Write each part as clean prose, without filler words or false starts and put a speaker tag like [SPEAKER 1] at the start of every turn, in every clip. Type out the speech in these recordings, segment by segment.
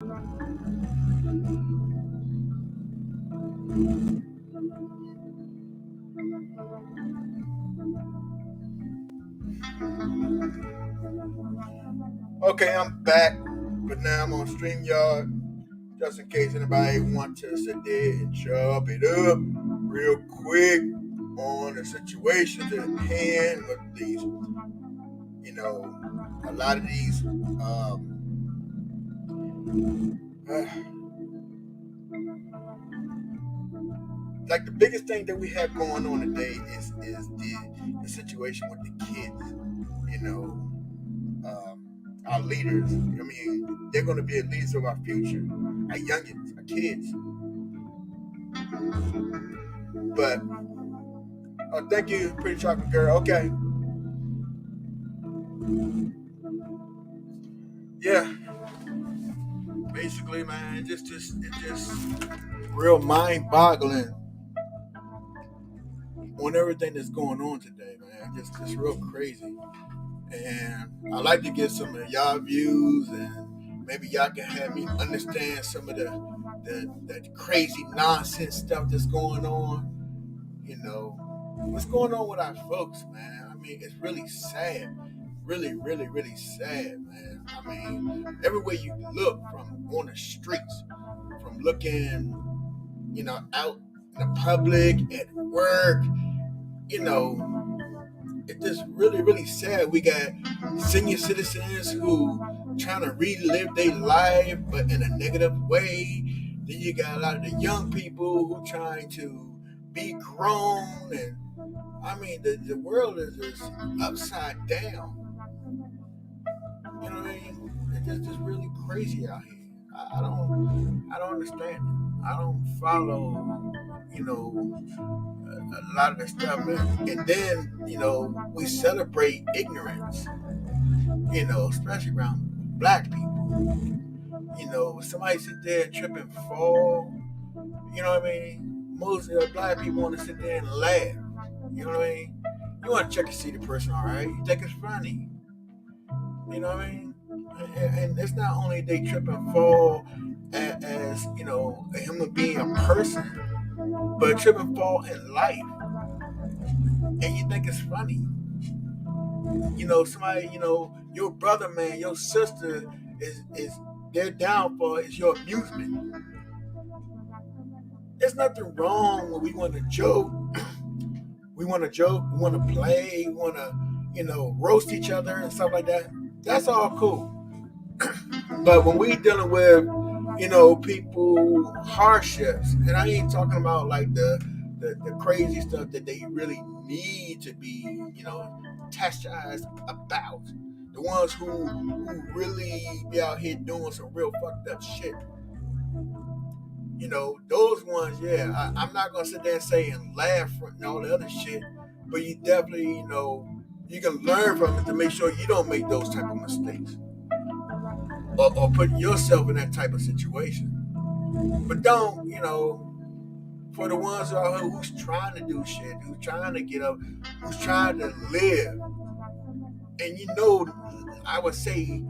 [SPEAKER 1] Okay, I'm back, but now I'm on StreamYard just in case anybody want to sit there and chop it up real quick on the situations at hand with these, a lot of these, uh, like the biggest thing that we have going on today is the situation with the kids, you know, our leaders. I mean, they're going to be the leaders of our future, our youngins, our kids. But thank you, pretty chocolate girl. Okay, yeah. Basically, man, it's just real mind-boggling on everything that's going on today, man. Just real crazy. And I like to get some of y'all views, and maybe y'all can have me understand some of the crazy nonsense stuff that's going on. You know, what's going on with our folks, man? I mean, it's really sad. Really, really, really sad, man. I mean, everywhere you look, from on the streets, from looking, out in the public, at work, you know, it's just really, really sad. We got senior citizens who trying to relive their life, but in a negative way. Then you got a lot of the young people who trying to be grown, and I mean, the world is just upside down. You know what I mean? It's just really crazy out here. I don't understand it. I don't follow, a lot of the stuff, and then we celebrate ignorance. Especially around black people. Somebody sit there and trip and fall. You know what I mean? Most of the black people want to sit there and laugh. You know what I mean? You want to check to see the person, all right? You think it's funny. You know what I mean? And it's not only they trip and fall as a human being, a person, but trip and fall in life, and you think it's funny. Somebody, your brother, man, your sister is their downfall is your amusement. There's nothing wrong when we want to joke. We want to joke. We want to play. We want to, roast each other and stuff like that. That's all cool. But when we dealing with, people hardships, and I ain't talking about like the crazy stuff that they really need to be, chastised about. The ones who really be out here doing some real fucked up shit. Those ones, yeah. I'm not gonna sit there and say and laugh and all the other shit, but you definitely, you can learn from it to make sure you don't make those type of mistakes, or put yourself in that type of situation. But don't, for the ones out here who's trying to do shit, who's trying to get up, who's trying to live, and I would say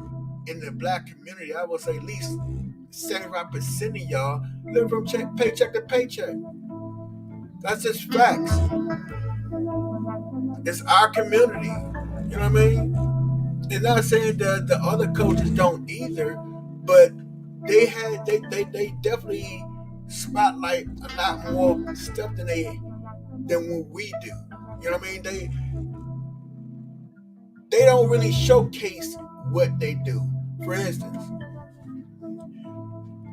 [SPEAKER 1] in the black community, I would say at least 75% of y'all live from paycheck to paycheck. That's just facts. It's our community. You know what I mean? And not saying that the other coaches don't either, but they definitely spotlight a lot more stuff than what we do. You know what I mean? They don't really showcase what they do. For instance,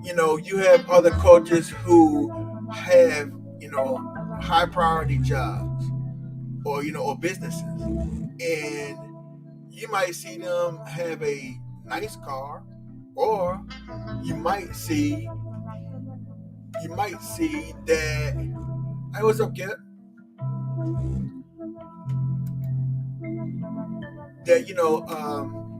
[SPEAKER 1] you have other coaches who have, high priority jobs, or businesses. And you might see them have a nice car, or you might see that, hey, what's up, kid? That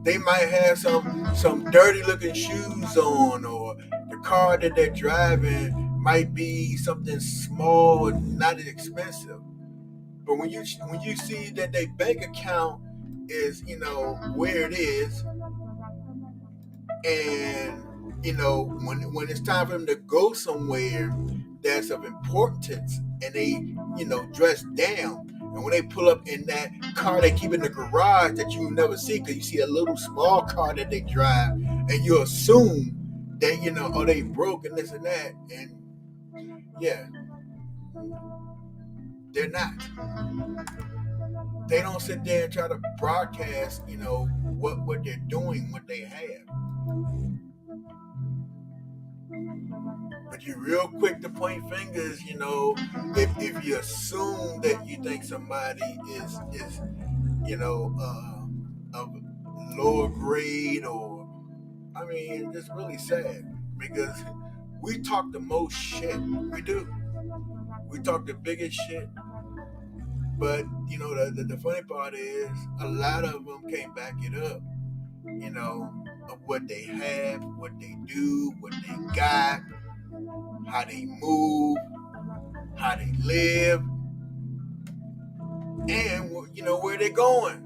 [SPEAKER 1] they might have some dirty looking shoes on, or the car that they're driving might be something small and not as expensive. But when you see that their bank account is where it is, and when it's time for them to go somewhere that's of importance, and they dress down, and when they pull up in that car they keep in the garage that you never see, because you see a little small car that they drive, and you assume that oh, they broke and this and that, and yeah, they're not. They don't sit there and try to broadcast what they're doing, what they have. But you're real quick to point fingers, if you assume that you think somebody is of lower grade, or I mean, it's really sad, because we talk the most shit. We do. We talk the biggest shit. But the funny part is, a lot of them can't back it up. Of what they have, what they do, what they got, how they move, how they live, and where they're going.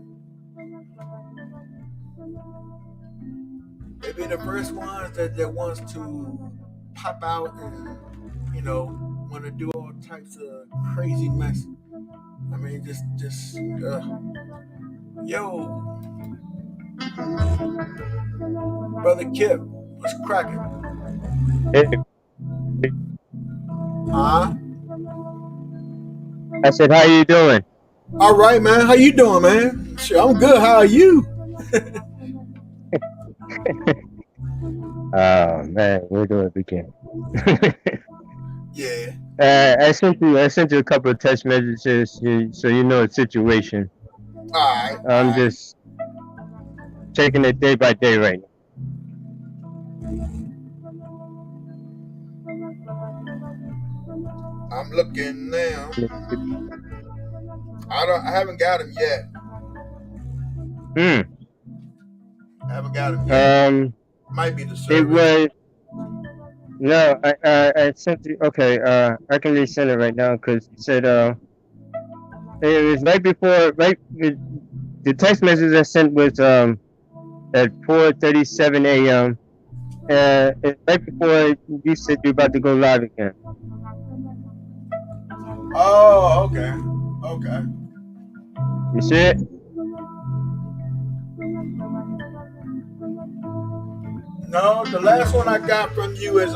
[SPEAKER 1] They be the first ones that wants to pop out and want to do all types of crazy mess. I mean, just yo, brother Kip, what's cracking? Huh?
[SPEAKER 2] I said, how you doing?
[SPEAKER 1] All right, man. How you doing, man? Sure, I'm good. How are you?
[SPEAKER 2] Oh man, where do I begin?
[SPEAKER 1] Yeah.
[SPEAKER 2] I sent you a couple of text messages, so you know the situation.
[SPEAKER 1] All right.
[SPEAKER 2] I'm just taking it day by day right now.
[SPEAKER 1] I'm looking now. I haven't got him yet. I haven't got him yet. Might be the service.
[SPEAKER 2] No, I sent you. Okay, I can resend it right now, because it said it was right before, the text message I sent was at 4:37 a.m. It's right before you said you're about to go live again.
[SPEAKER 1] Oh, okay. Okay.
[SPEAKER 2] You see it?
[SPEAKER 1] No, the last one I got from you is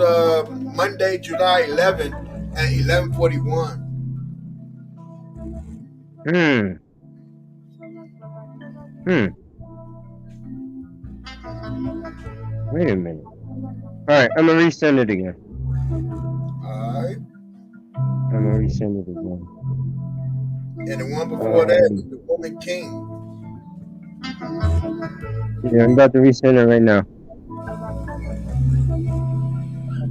[SPEAKER 1] Monday, July 11th at 11:41.
[SPEAKER 2] Wait a minute. All right, I'm gonna resend it again.
[SPEAKER 1] All right.
[SPEAKER 2] I'm gonna resend it again.
[SPEAKER 1] And the one before that was the Woman King.
[SPEAKER 2] Yeah, I'm about to resend it right now.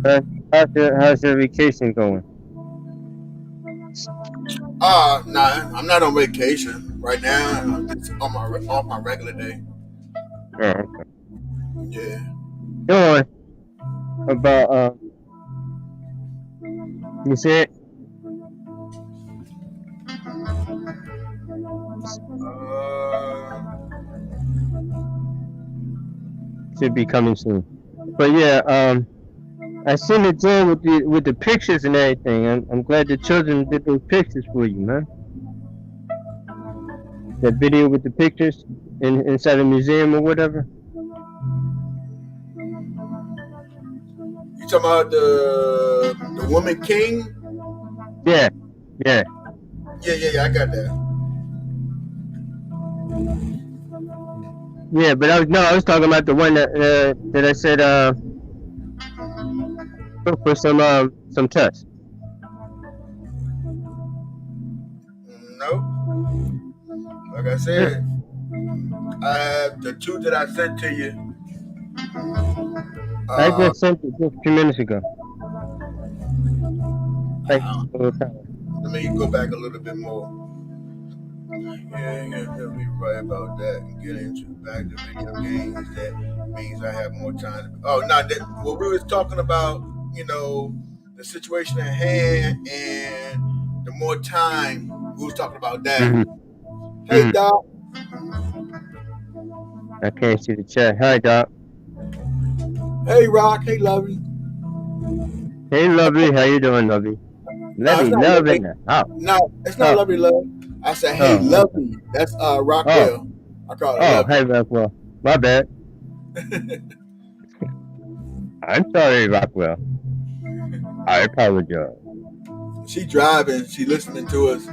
[SPEAKER 2] Okay. How's your vacation going?
[SPEAKER 1] Nah, I'm not on vacation right now. I'm just on my regular day.
[SPEAKER 2] Oh, okay.
[SPEAKER 1] Yeah.
[SPEAKER 2] Go on. About you see it? Should be coming soon. But yeah, I seen it there with the pictures and everything. I'm glad the children did those pictures for you, man. That video with the pictures inside the museum or whatever.
[SPEAKER 1] You talking about the Woman King?
[SPEAKER 2] Yeah.
[SPEAKER 1] Yeah, I got that.
[SPEAKER 2] Yeah, but I was talking about the one that I said for some tests.
[SPEAKER 1] Nope. Like I said, I have the two that I sent to you.
[SPEAKER 2] I just sent it just a few minutes ago.
[SPEAKER 1] Let me go back a little bit more. Yeah, be right about that and get into back to video games. That means I have more time. What we was talking about, the situation at hand and the more time, we was talking about that. Hey, Doc.
[SPEAKER 2] I can't see the chat. Hi, Doc.
[SPEAKER 1] Hey, Rock. Hey, Lovey.
[SPEAKER 2] Hey, Lovey, how you doing, Lovey?
[SPEAKER 1] No, it's
[SPEAKER 2] Lovey,
[SPEAKER 1] not
[SPEAKER 2] love
[SPEAKER 1] Lovey.
[SPEAKER 2] in the house.
[SPEAKER 1] No, it's not
[SPEAKER 2] Oh,
[SPEAKER 1] Lovey Love. I said, hey,
[SPEAKER 2] oh, okay.
[SPEAKER 1] Lovey. That's
[SPEAKER 2] Oh,
[SPEAKER 1] Rockwell. I call it
[SPEAKER 2] oh,
[SPEAKER 1] Lovey.
[SPEAKER 2] hey, Rockwell. My bad. I'm sorry, Rockwell. I apologize.
[SPEAKER 1] She driving. She listening to us.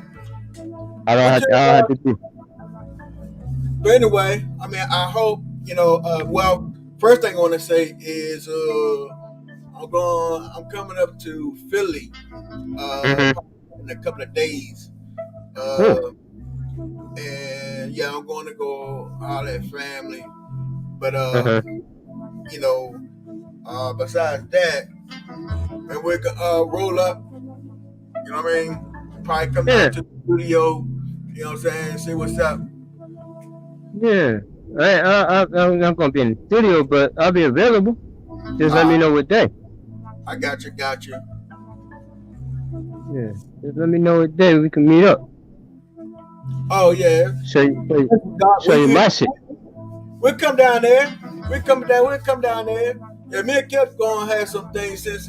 [SPEAKER 2] I don't have to do.
[SPEAKER 1] But anyway, I mean, I hope well, first thing I want to say is I'm coming up to Philly
[SPEAKER 2] Mm-hmm.
[SPEAKER 1] in a couple of days,
[SPEAKER 2] Cool.
[SPEAKER 1] and yeah, I'm going to go holler at family. But
[SPEAKER 2] Uh-huh.
[SPEAKER 1] besides that, and we can roll up. You know what I mean? Probably come
[SPEAKER 2] Yeah,
[SPEAKER 1] down to the studio. You know what I'm saying? See what's up.
[SPEAKER 2] yeah. I'm not gonna be in the studio, but I'll be available. Just let me
[SPEAKER 1] Ah,
[SPEAKER 2] know what day.
[SPEAKER 1] I got you.
[SPEAKER 2] Yeah, just let me know what day we can meet up.
[SPEAKER 1] Oh yeah.
[SPEAKER 2] Show you, show you,
[SPEAKER 1] Doc,
[SPEAKER 2] show you my shit.
[SPEAKER 1] we'll come down there. We'll come down there. Yeah, me and Kip gonna have some things since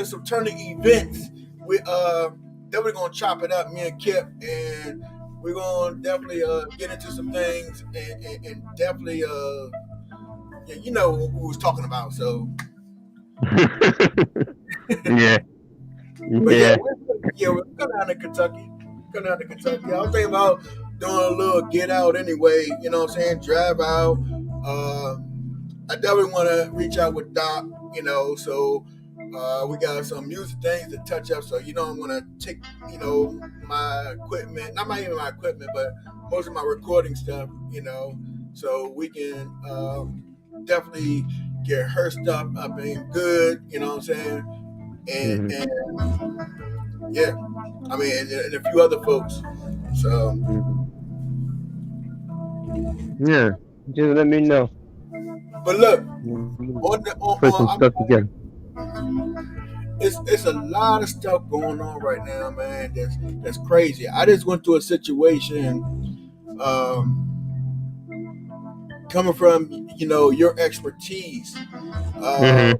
[SPEAKER 1] some turning events. We definitely gonna chop it up, me and Kip, and we're gonna definitely get into some things and definitely yeah, you know what we was talking about. So,
[SPEAKER 2] Yeah,
[SPEAKER 1] but yeah,
[SPEAKER 2] yeah.
[SPEAKER 1] we'll come down to Kentucky. Come down to Kentucky. I was thinking about doing a little get out anyway. You know what I'm saying? Drive out. Uh, I definitely want to reach out with Doc. So we got some music things to touch up. So I'm gonna take my equipment, not even my equipment, but most of my recording stuff. So we can definitely get her stuff up and good. You know what I'm saying? And,
[SPEAKER 2] Mm-hmm.
[SPEAKER 1] and yeah, I mean, and a few other folks. So,
[SPEAKER 2] Mm-hmm. Yeah, just let me know.
[SPEAKER 1] but look,
[SPEAKER 2] Mhm.
[SPEAKER 1] on the
[SPEAKER 2] Put some stuff together.
[SPEAKER 1] it's a lot of stuff going on right now, man. That's crazy. I just went through a situation, coming from your expertise, uh,
[SPEAKER 2] Mm-hmm.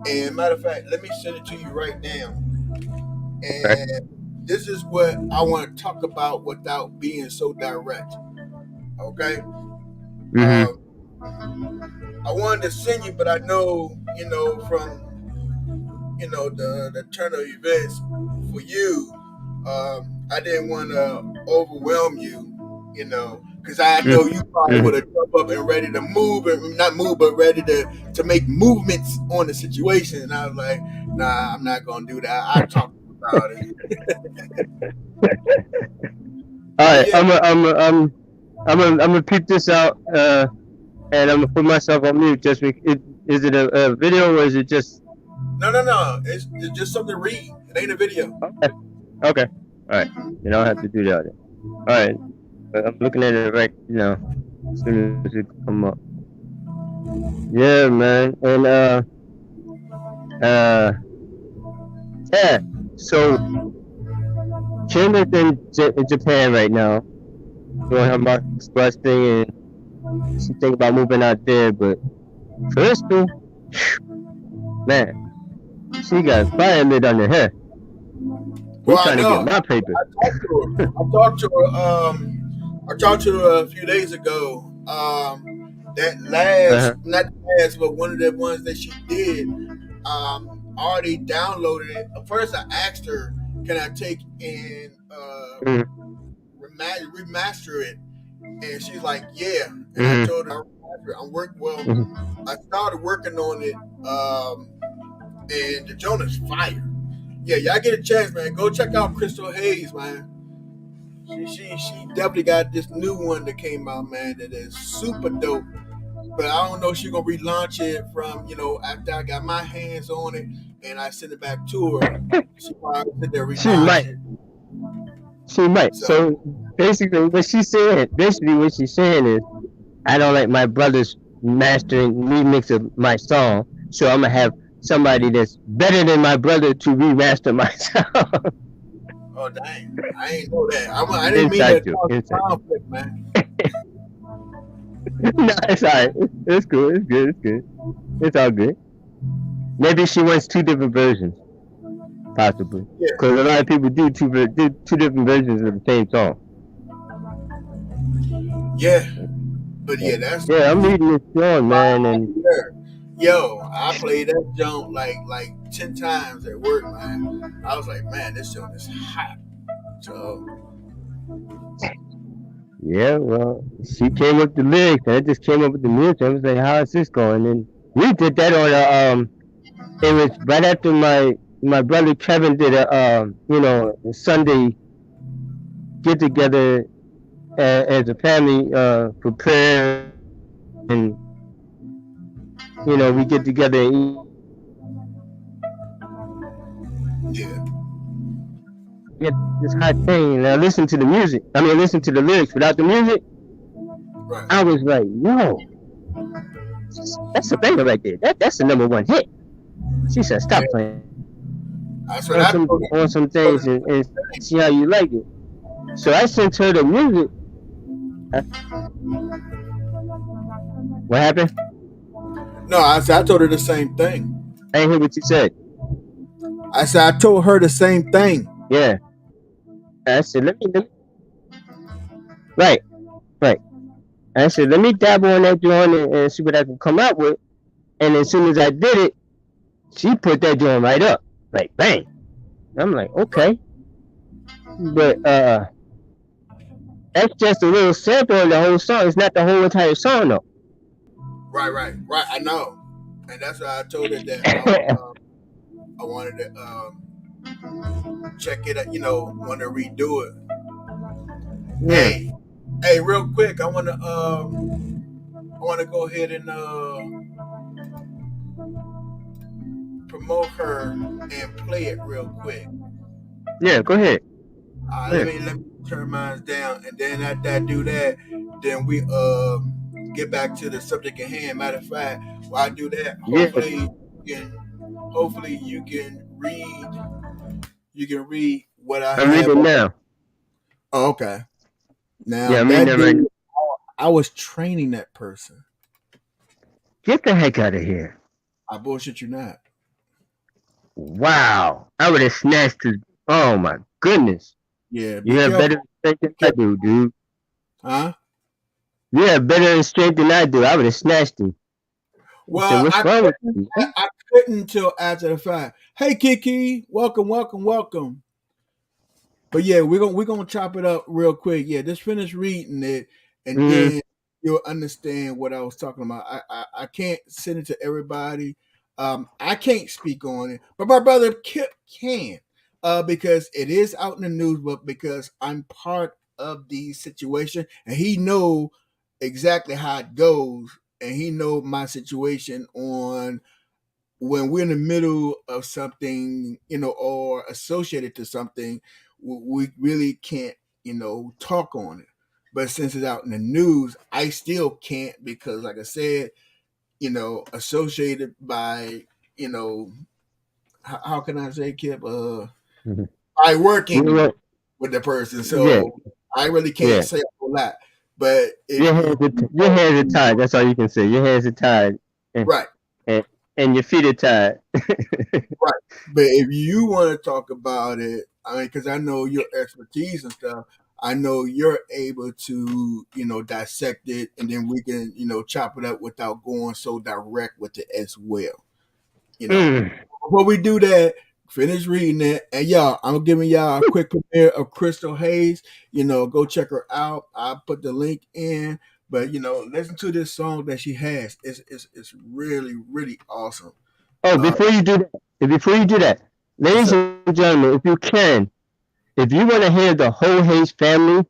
[SPEAKER 1] and matter of fact, let me send it to you right now.
[SPEAKER 2] Okay.
[SPEAKER 1] And this is what I want to talk about without being so direct. Okay.
[SPEAKER 2] Mm-hmm.
[SPEAKER 1] Um, I wanted to send you, but I know, from the turn of events for you, I didn't want to overwhelm you, because I know you probably
[SPEAKER 2] Mm-hmm.
[SPEAKER 1] would have jumped up and ready to move, and not move, but ready to make movements on the situation. And I was like, nah, I'm not gonna do that. I talked about it.
[SPEAKER 2] All
[SPEAKER 1] But
[SPEAKER 2] right,
[SPEAKER 1] yeah,
[SPEAKER 2] I'm gonna peep this out, and I'm gonna put myself on mute. Is it a video or is it just
[SPEAKER 1] no. It's just something to read. It ain't a video.
[SPEAKER 2] okay? Okay, all right. You don't have to do that. All right, I'm looking at it right now. As soon as it come up. Yeah, man, and uh, yeah. So Kim is in Japan right now doing her martial arts thing, and she think about moving out there. But Crystal, man, she got fire lit under her. She
[SPEAKER 1] Well, I
[SPEAKER 2] trying to get
[SPEAKER 1] know.
[SPEAKER 2] my paper.
[SPEAKER 1] I talked to her. I talked to her. I talked to her a few days ago. That last,
[SPEAKER 2] Uh-huh.
[SPEAKER 1] not the last, but one of the ones that she did. Already downloaded it. First, I asked her, "Can I take and
[SPEAKER 2] Mm-hmm.
[SPEAKER 1] remaster it?" And she's like, "Yeah." And I
[SPEAKER 2] Mm-hmm.
[SPEAKER 1] told her, "I'm working. Well,
[SPEAKER 2] Mm-hmm.
[SPEAKER 1] I started working on it, and the Jonah's fire. Yeah, y'all get a chance, man. Go check out Crystal Hayes, man. She definitely got this new one that came out, man, that is super dope. But I don't know if she's gonna relaunch it from, after I got my hands on it and I send it back to her. She probably sit there
[SPEAKER 2] She
[SPEAKER 1] relaunch
[SPEAKER 2] might.
[SPEAKER 1] it.
[SPEAKER 2] She might.
[SPEAKER 1] So
[SPEAKER 2] So basically what she's saying is, I don't like my brother's mastering remix of my song, so I'm gonna have somebody that's better than my brother to remaster my song.
[SPEAKER 1] oh dang. I ain't know that. I didn't mean
[SPEAKER 2] Inside
[SPEAKER 1] to
[SPEAKER 2] joke.
[SPEAKER 1] cause
[SPEAKER 2] Inside joke.
[SPEAKER 1] conflict, man.
[SPEAKER 2] No, it's alright. It's cool. It's good. It's good. It's all good. Maybe she wants two different versions, possibly.
[SPEAKER 1] Yeah,
[SPEAKER 2] Because a lot of people do two different versions of the same song.
[SPEAKER 1] yeah, but
[SPEAKER 2] Yeah,
[SPEAKER 1] yeah, that's
[SPEAKER 2] yeah, I'm reading this song, man, and
[SPEAKER 1] yeah. Yo, I played that jump like 10 times at work, man. I was like, man, this joint is hot. So
[SPEAKER 2] yeah, well, she came up with the lyrics, and I just came up with the music. I was like, how is this going? And we did that on it was right after my brother Kevin did a Sunday get together as a family for prayer, and we get together and eat
[SPEAKER 1] yeah,
[SPEAKER 2] get this hot thing, and I listen to the music. I mean, listen to the lyrics without the music.
[SPEAKER 1] right.
[SPEAKER 2] I was like, yo, that's a banger right there. That's the number one hit. She said,
[SPEAKER 1] Yeah,
[SPEAKER 2] stop playing
[SPEAKER 1] that's what I told her.
[SPEAKER 2] on some
[SPEAKER 1] Told her
[SPEAKER 2] things
[SPEAKER 1] the
[SPEAKER 2] and
[SPEAKER 1] same thing.
[SPEAKER 2] see how you like it. So I sent her the music. Uh, What happened?
[SPEAKER 1] No, I told her the same thing.
[SPEAKER 2] I didn't hear what you said.
[SPEAKER 1] I said I told her the same thing.
[SPEAKER 2] Yeah. I said, let me right, right. I said, let me dabble on that joint and see what I can come out with. And as soon as I did it, she put that joint right up. Like bang. I'm like,
[SPEAKER 1] Right,
[SPEAKER 2] okay. But that's just a little sample of the whole song. It's not the whole entire song though.
[SPEAKER 1] right. I know, and that's why I told her that I wanted to check it out. Want to redo it.
[SPEAKER 2] Yeah.
[SPEAKER 1] Hey, real quick, I want to go ahead and promote her and play it real quick.
[SPEAKER 2] Yeah, go ahead. Go
[SPEAKER 1] Let
[SPEAKER 2] ahead.
[SPEAKER 1] me turn mine down, and then after I do that, then we get back to the subject at hand. Matter of fact, while I do that,
[SPEAKER 2] Yeah.
[SPEAKER 1] hopefully you can read what I
[SPEAKER 2] I'm
[SPEAKER 1] have.
[SPEAKER 2] reading now.
[SPEAKER 1] Oh, okay. Now
[SPEAKER 2] Yeah, I'm reading
[SPEAKER 1] that
[SPEAKER 2] that right now.
[SPEAKER 1] dude, I was training that person.
[SPEAKER 2] Get the heck out of here.
[SPEAKER 1] I bullshit you not.
[SPEAKER 2] Wow. I would have snatched his. Oh my goodness.
[SPEAKER 1] Yeah, be
[SPEAKER 2] You have better
[SPEAKER 1] careful.
[SPEAKER 2] strength
[SPEAKER 1] Be
[SPEAKER 2] than I
[SPEAKER 1] careful.
[SPEAKER 2] do, dude.
[SPEAKER 1] Huh?
[SPEAKER 2] You have better strength than I do. I would have snatched him. I said,
[SPEAKER 1] Well,
[SPEAKER 2] what's wrong with you, man?
[SPEAKER 1] I couldn't until after the fact. Hey, Kiki, welcome. But yeah, we're gonna chop it up real quick. Yeah, just finish reading it, and
[SPEAKER 2] Mm-hmm.
[SPEAKER 1] then you'll understand what I was talking about. I can't send it to everybody. I can't speak on it, but my brother Kip can, because it is out in the news. But because I'm part of the situation, and he know exactly how it goes, and he know my situation on when we're in the middle of something, or associated to something, we really can't, talk on it. But since it's out in the news, I still can't because, like I said, associated by, you know, how can I say, Kip?
[SPEAKER 2] Mm-hmm.
[SPEAKER 1] By
[SPEAKER 2] You know
[SPEAKER 1] working
[SPEAKER 2] what?
[SPEAKER 1] with the person,
[SPEAKER 2] Yeah,
[SPEAKER 1] so I really can't
[SPEAKER 2] yeah.
[SPEAKER 1] say a whole lot. But if
[SPEAKER 2] Your
[SPEAKER 1] you,
[SPEAKER 2] hands are your hands are tied. That's all you can say. Your hands are tied, and
[SPEAKER 1] right,
[SPEAKER 2] and, and your feet are tied.
[SPEAKER 1] right. But if you want to talk about it, I mean, because I know your expertise and stuff, I know you're able to, dissect it, and then we can, chop it up without going so direct with it as well. You know,
[SPEAKER 2] Mm.
[SPEAKER 1] Before we do that, finish reading it, and y'all, I'm giving y'all a quick premiere of Crystal Hayes. Go check her out. I'll put the link in. But listen to this song that she has. It's really really awesome.
[SPEAKER 2] Oh,
[SPEAKER 1] Uh,
[SPEAKER 2] before you do that,
[SPEAKER 1] yes,
[SPEAKER 2] ladies
[SPEAKER 1] sir.
[SPEAKER 2] and gentlemen, if you want to hear the whole Hayes family,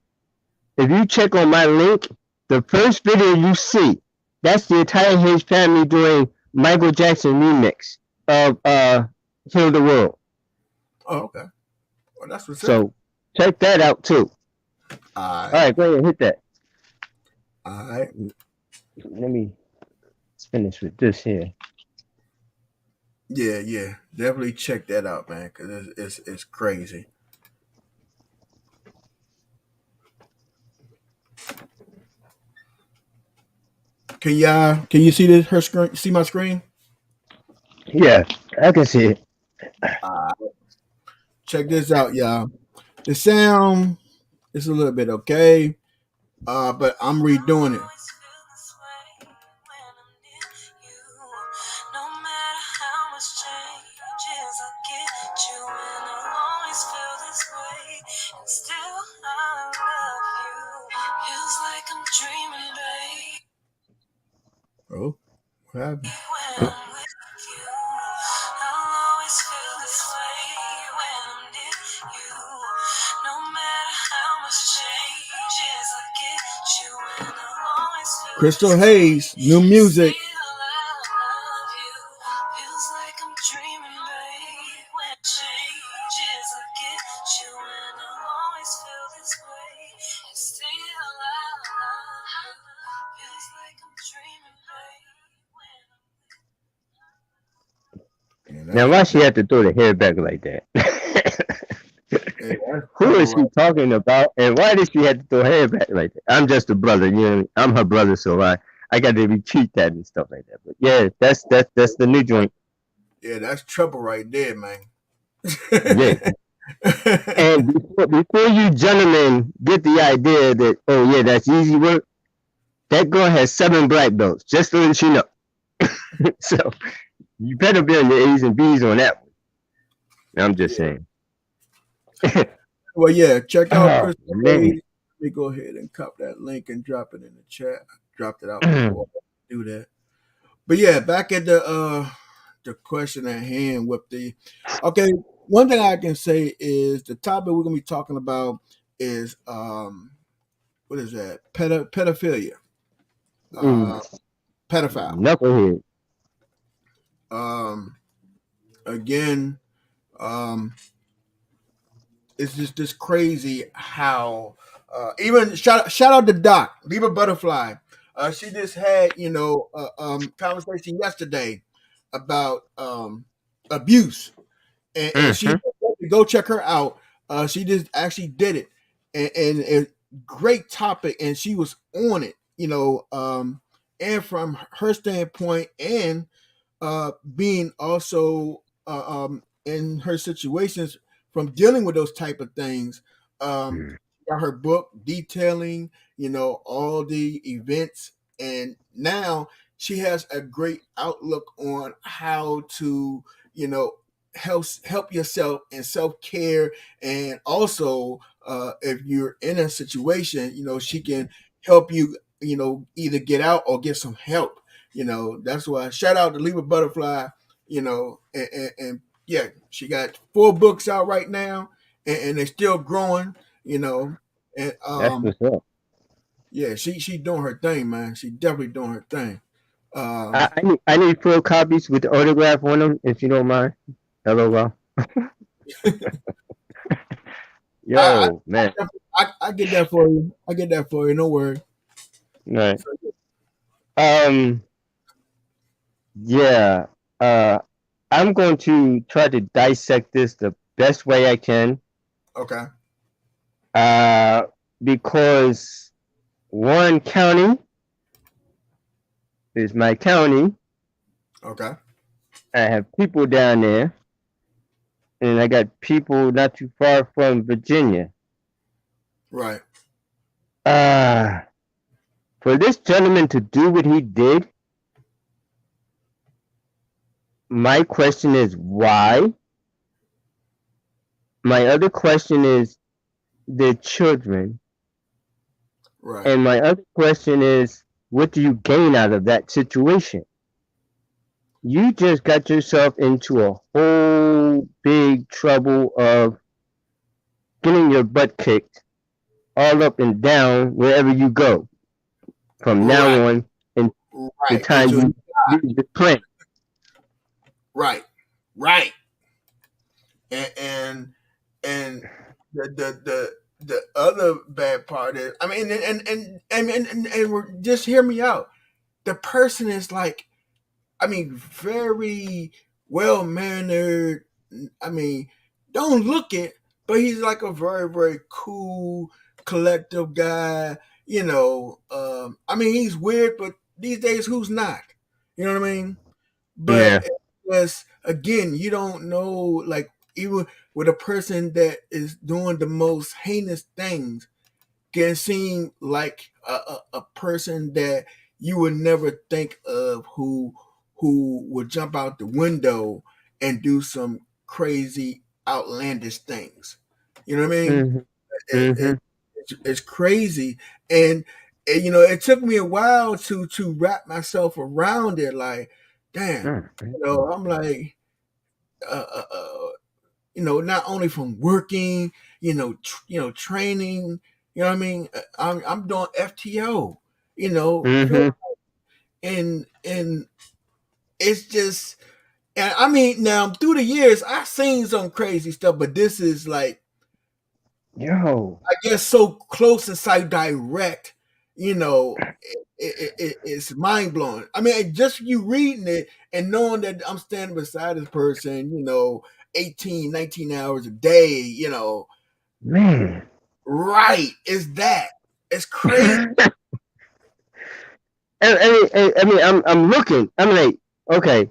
[SPEAKER 2] if you check on my link, the first video you see, that's the entire Hayes family doing Michael Jackson remix of Heal the World.
[SPEAKER 1] Oh, okay. Well, that's what's up.
[SPEAKER 2] So check that out too.
[SPEAKER 1] All
[SPEAKER 2] All
[SPEAKER 1] right.
[SPEAKER 2] right, go ahead, hit that.
[SPEAKER 1] All right.
[SPEAKER 2] Let me finish with this here.
[SPEAKER 1] Yeah. Definitely check that out, man, because it's crazy. Can you see this her screen? See my screen?
[SPEAKER 2] Yeah, I can see it.
[SPEAKER 1] Uh, Check this out, y'all. The sound is a little bit okay, but I'm redoing it. Oh, what happened? Crystal Hayes, new music.
[SPEAKER 2] Now, why she had to throw the hair back like that?
[SPEAKER 1] Hey, that's
[SPEAKER 2] Who is
[SPEAKER 1] trouble
[SPEAKER 2] she
[SPEAKER 1] right.
[SPEAKER 2] talking about, and why did she have to throw her hair back like that? I'm just a brother, you know. I'm her brother, so I got to retreat that and stuff like that. But yeah, that's the new joint.
[SPEAKER 1] Yeah, that's trouble right there, man.
[SPEAKER 2] Yeah. And before you gentlemen get the idea that oh yeah, that's easy work, that girl has 7 black belts. Just to let you know. So you better be on your A's and B's on that one. I'm just
[SPEAKER 1] Yeah.
[SPEAKER 2] saying.
[SPEAKER 1] Well, yeah, check out
[SPEAKER 2] Oh
[SPEAKER 1] Crystal
[SPEAKER 2] man.
[SPEAKER 1] Hayes. Let me go ahead and copy that link and drop it in the chat. I dropped it out before I do that. But yeah, back at the question at hand with the okay. One thing I can say is the topic we're gonna be talking about is what is that? Pedophilia. Uh, pedophile.
[SPEAKER 2] Knucklehead.
[SPEAKER 1] Um, again, um, it's just this crazy how even shout out to Doc Viva Butterfly. She just had conversation yesterday about abuse, and she
[SPEAKER 2] Mm-hmm.
[SPEAKER 1] go check her out. She just actually did it, and a great topic, and she was on it. And from her standpoint, and being also in her situations from dealing with those type of things. Got her book detailing, all the events, and now she has a great outlook on how to, help yourself and self care, and also if you're in a situation, she can help you, either get out or get some help. That's why shout out to Libra Butterfly. And yeah, she got 4 books out right now, and they're still growing. You know, and
[SPEAKER 2] That's what's up.
[SPEAKER 1] yeah, she doing her thing, man. She definitely doing her thing.
[SPEAKER 2] I,
[SPEAKER 1] Um,
[SPEAKER 2] I need I need 4 copies with the autograph on them, if you don't mind. LOL.
[SPEAKER 1] I,
[SPEAKER 2] Yo, man.
[SPEAKER 1] I get that for you. I get that for you. No worry.
[SPEAKER 2] Right.
[SPEAKER 1] So,
[SPEAKER 2] Um. Yeah. Uh. I'm going to try to dissect this the best way I can.
[SPEAKER 1] okay.
[SPEAKER 2] Uh. Because Warren County is my county.
[SPEAKER 1] Okay.
[SPEAKER 2] I have people down there, and I got people not too far from Virginia.
[SPEAKER 1] Right.
[SPEAKER 2] Uh. For this gentleman to do what he did, my question is why? My other question is the children.
[SPEAKER 1] Right.
[SPEAKER 2] And my other question is, what do you gain out of that situation? You just got yourself into a whole big trouble of getting your butt kicked all up and down wherever you go from now
[SPEAKER 1] Right.
[SPEAKER 2] on and the
[SPEAKER 1] Right.
[SPEAKER 2] time you leave the plant.
[SPEAKER 1] Right. Right. And the other bad part is, I mean, and just hear me out. The person is like, I mean, very well mannered. I mean, don't look it, but he's like a very, very cool, collective guy. I mean, he's weird, but these days, who's not? You know what I mean? But
[SPEAKER 2] Yeah.
[SPEAKER 1] it was again, you don't know, like even with a person that is doing the most heinous things can seem like a person that you would never think of who would jump out the window and do some crazy outlandish things. You know what I mean?
[SPEAKER 2] Mm-hmm.
[SPEAKER 1] It,
[SPEAKER 2] Mm-hmm.
[SPEAKER 1] it, it's crazy, and you know it took me a while to wrap myself around it. Like, damn, you know, I'm like, uh, uh, uh, you know, not only from working, you know, training, you know what I mean? I'm doing FTO, you know,
[SPEAKER 2] Mm-hmm.
[SPEAKER 1] and it's just, and I mean, now through the years, I've seen some crazy stuff, but this is like,
[SPEAKER 2] Yo.
[SPEAKER 1] I guess, so close and so direct, you know, it's mind blowing. I mean, just you reading it and knowing that I'm standing beside this person, you know, 18, 19 hours a day, you know,
[SPEAKER 2] Man.
[SPEAKER 1] right? Is that? It's crazy.
[SPEAKER 2] I mean, I'm looking. I'm like, okay,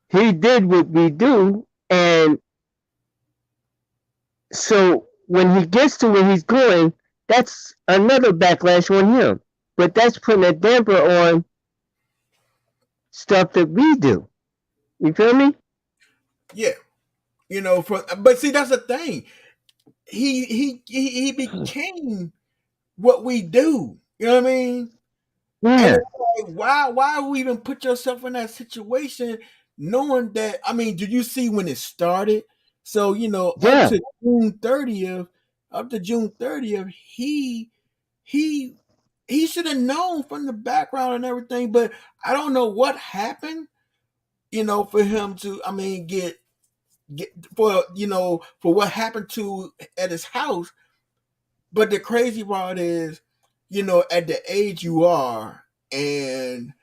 [SPEAKER 2] he did what we do, and so when he gets to where he's going, that's another backlash on him. But that's putting a damper on stuff that we do. You feel me?
[SPEAKER 1] Yeah, you know. But see, that's the thing. He became what we do. You know what I mean? And
[SPEAKER 2] Yeah.
[SPEAKER 1] it's like, why would even put yourself in that situation knowing that? I mean, did you see when it started? So, you know,
[SPEAKER 2] Yeah.
[SPEAKER 1] up to June 30th, he he should have known from the background and everything, but I don't know what happened, you know, for him to, I mean, get for, you know, for what happened to at his house. But the crazy part is, you know, at the age you are, and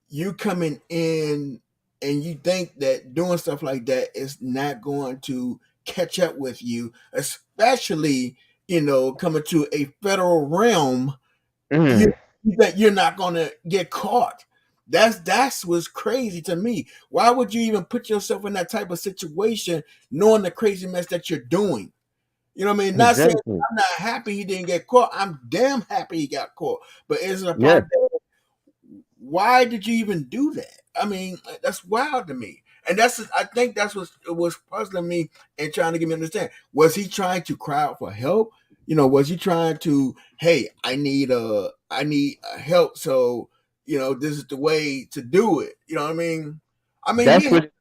[SPEAKER 1] you coming in and you think that doing stuff like that is not going to catch up with you, especially, you know, coming to a federal realm, you,
[SPEAKER 2] Mm.
[SPEAKER 1] that you're not going to get caught. That's what's crazy to me. Why would you even put yourself in that type of situation knowing the crazy mess that you're doing? You know what I mean? Not saying
[SPEAKER 2] Exactly.
[SPEAKER 1] I'm not happy he didn't get caught. I'm damn happy he got caught. But is it a
[SPEAKER 2] Yeah.
[SPEAKER 1] part that, why did you even do that? I mean, that's wild to me. And I think that's what was puzzling me and trying to get me to understand. Was he trying to cry out for help? You know, was he trying to, hey, I need help, so, you know, this is the way to do it. You know what I mean? I mean,
[SPEAKER 2] That's what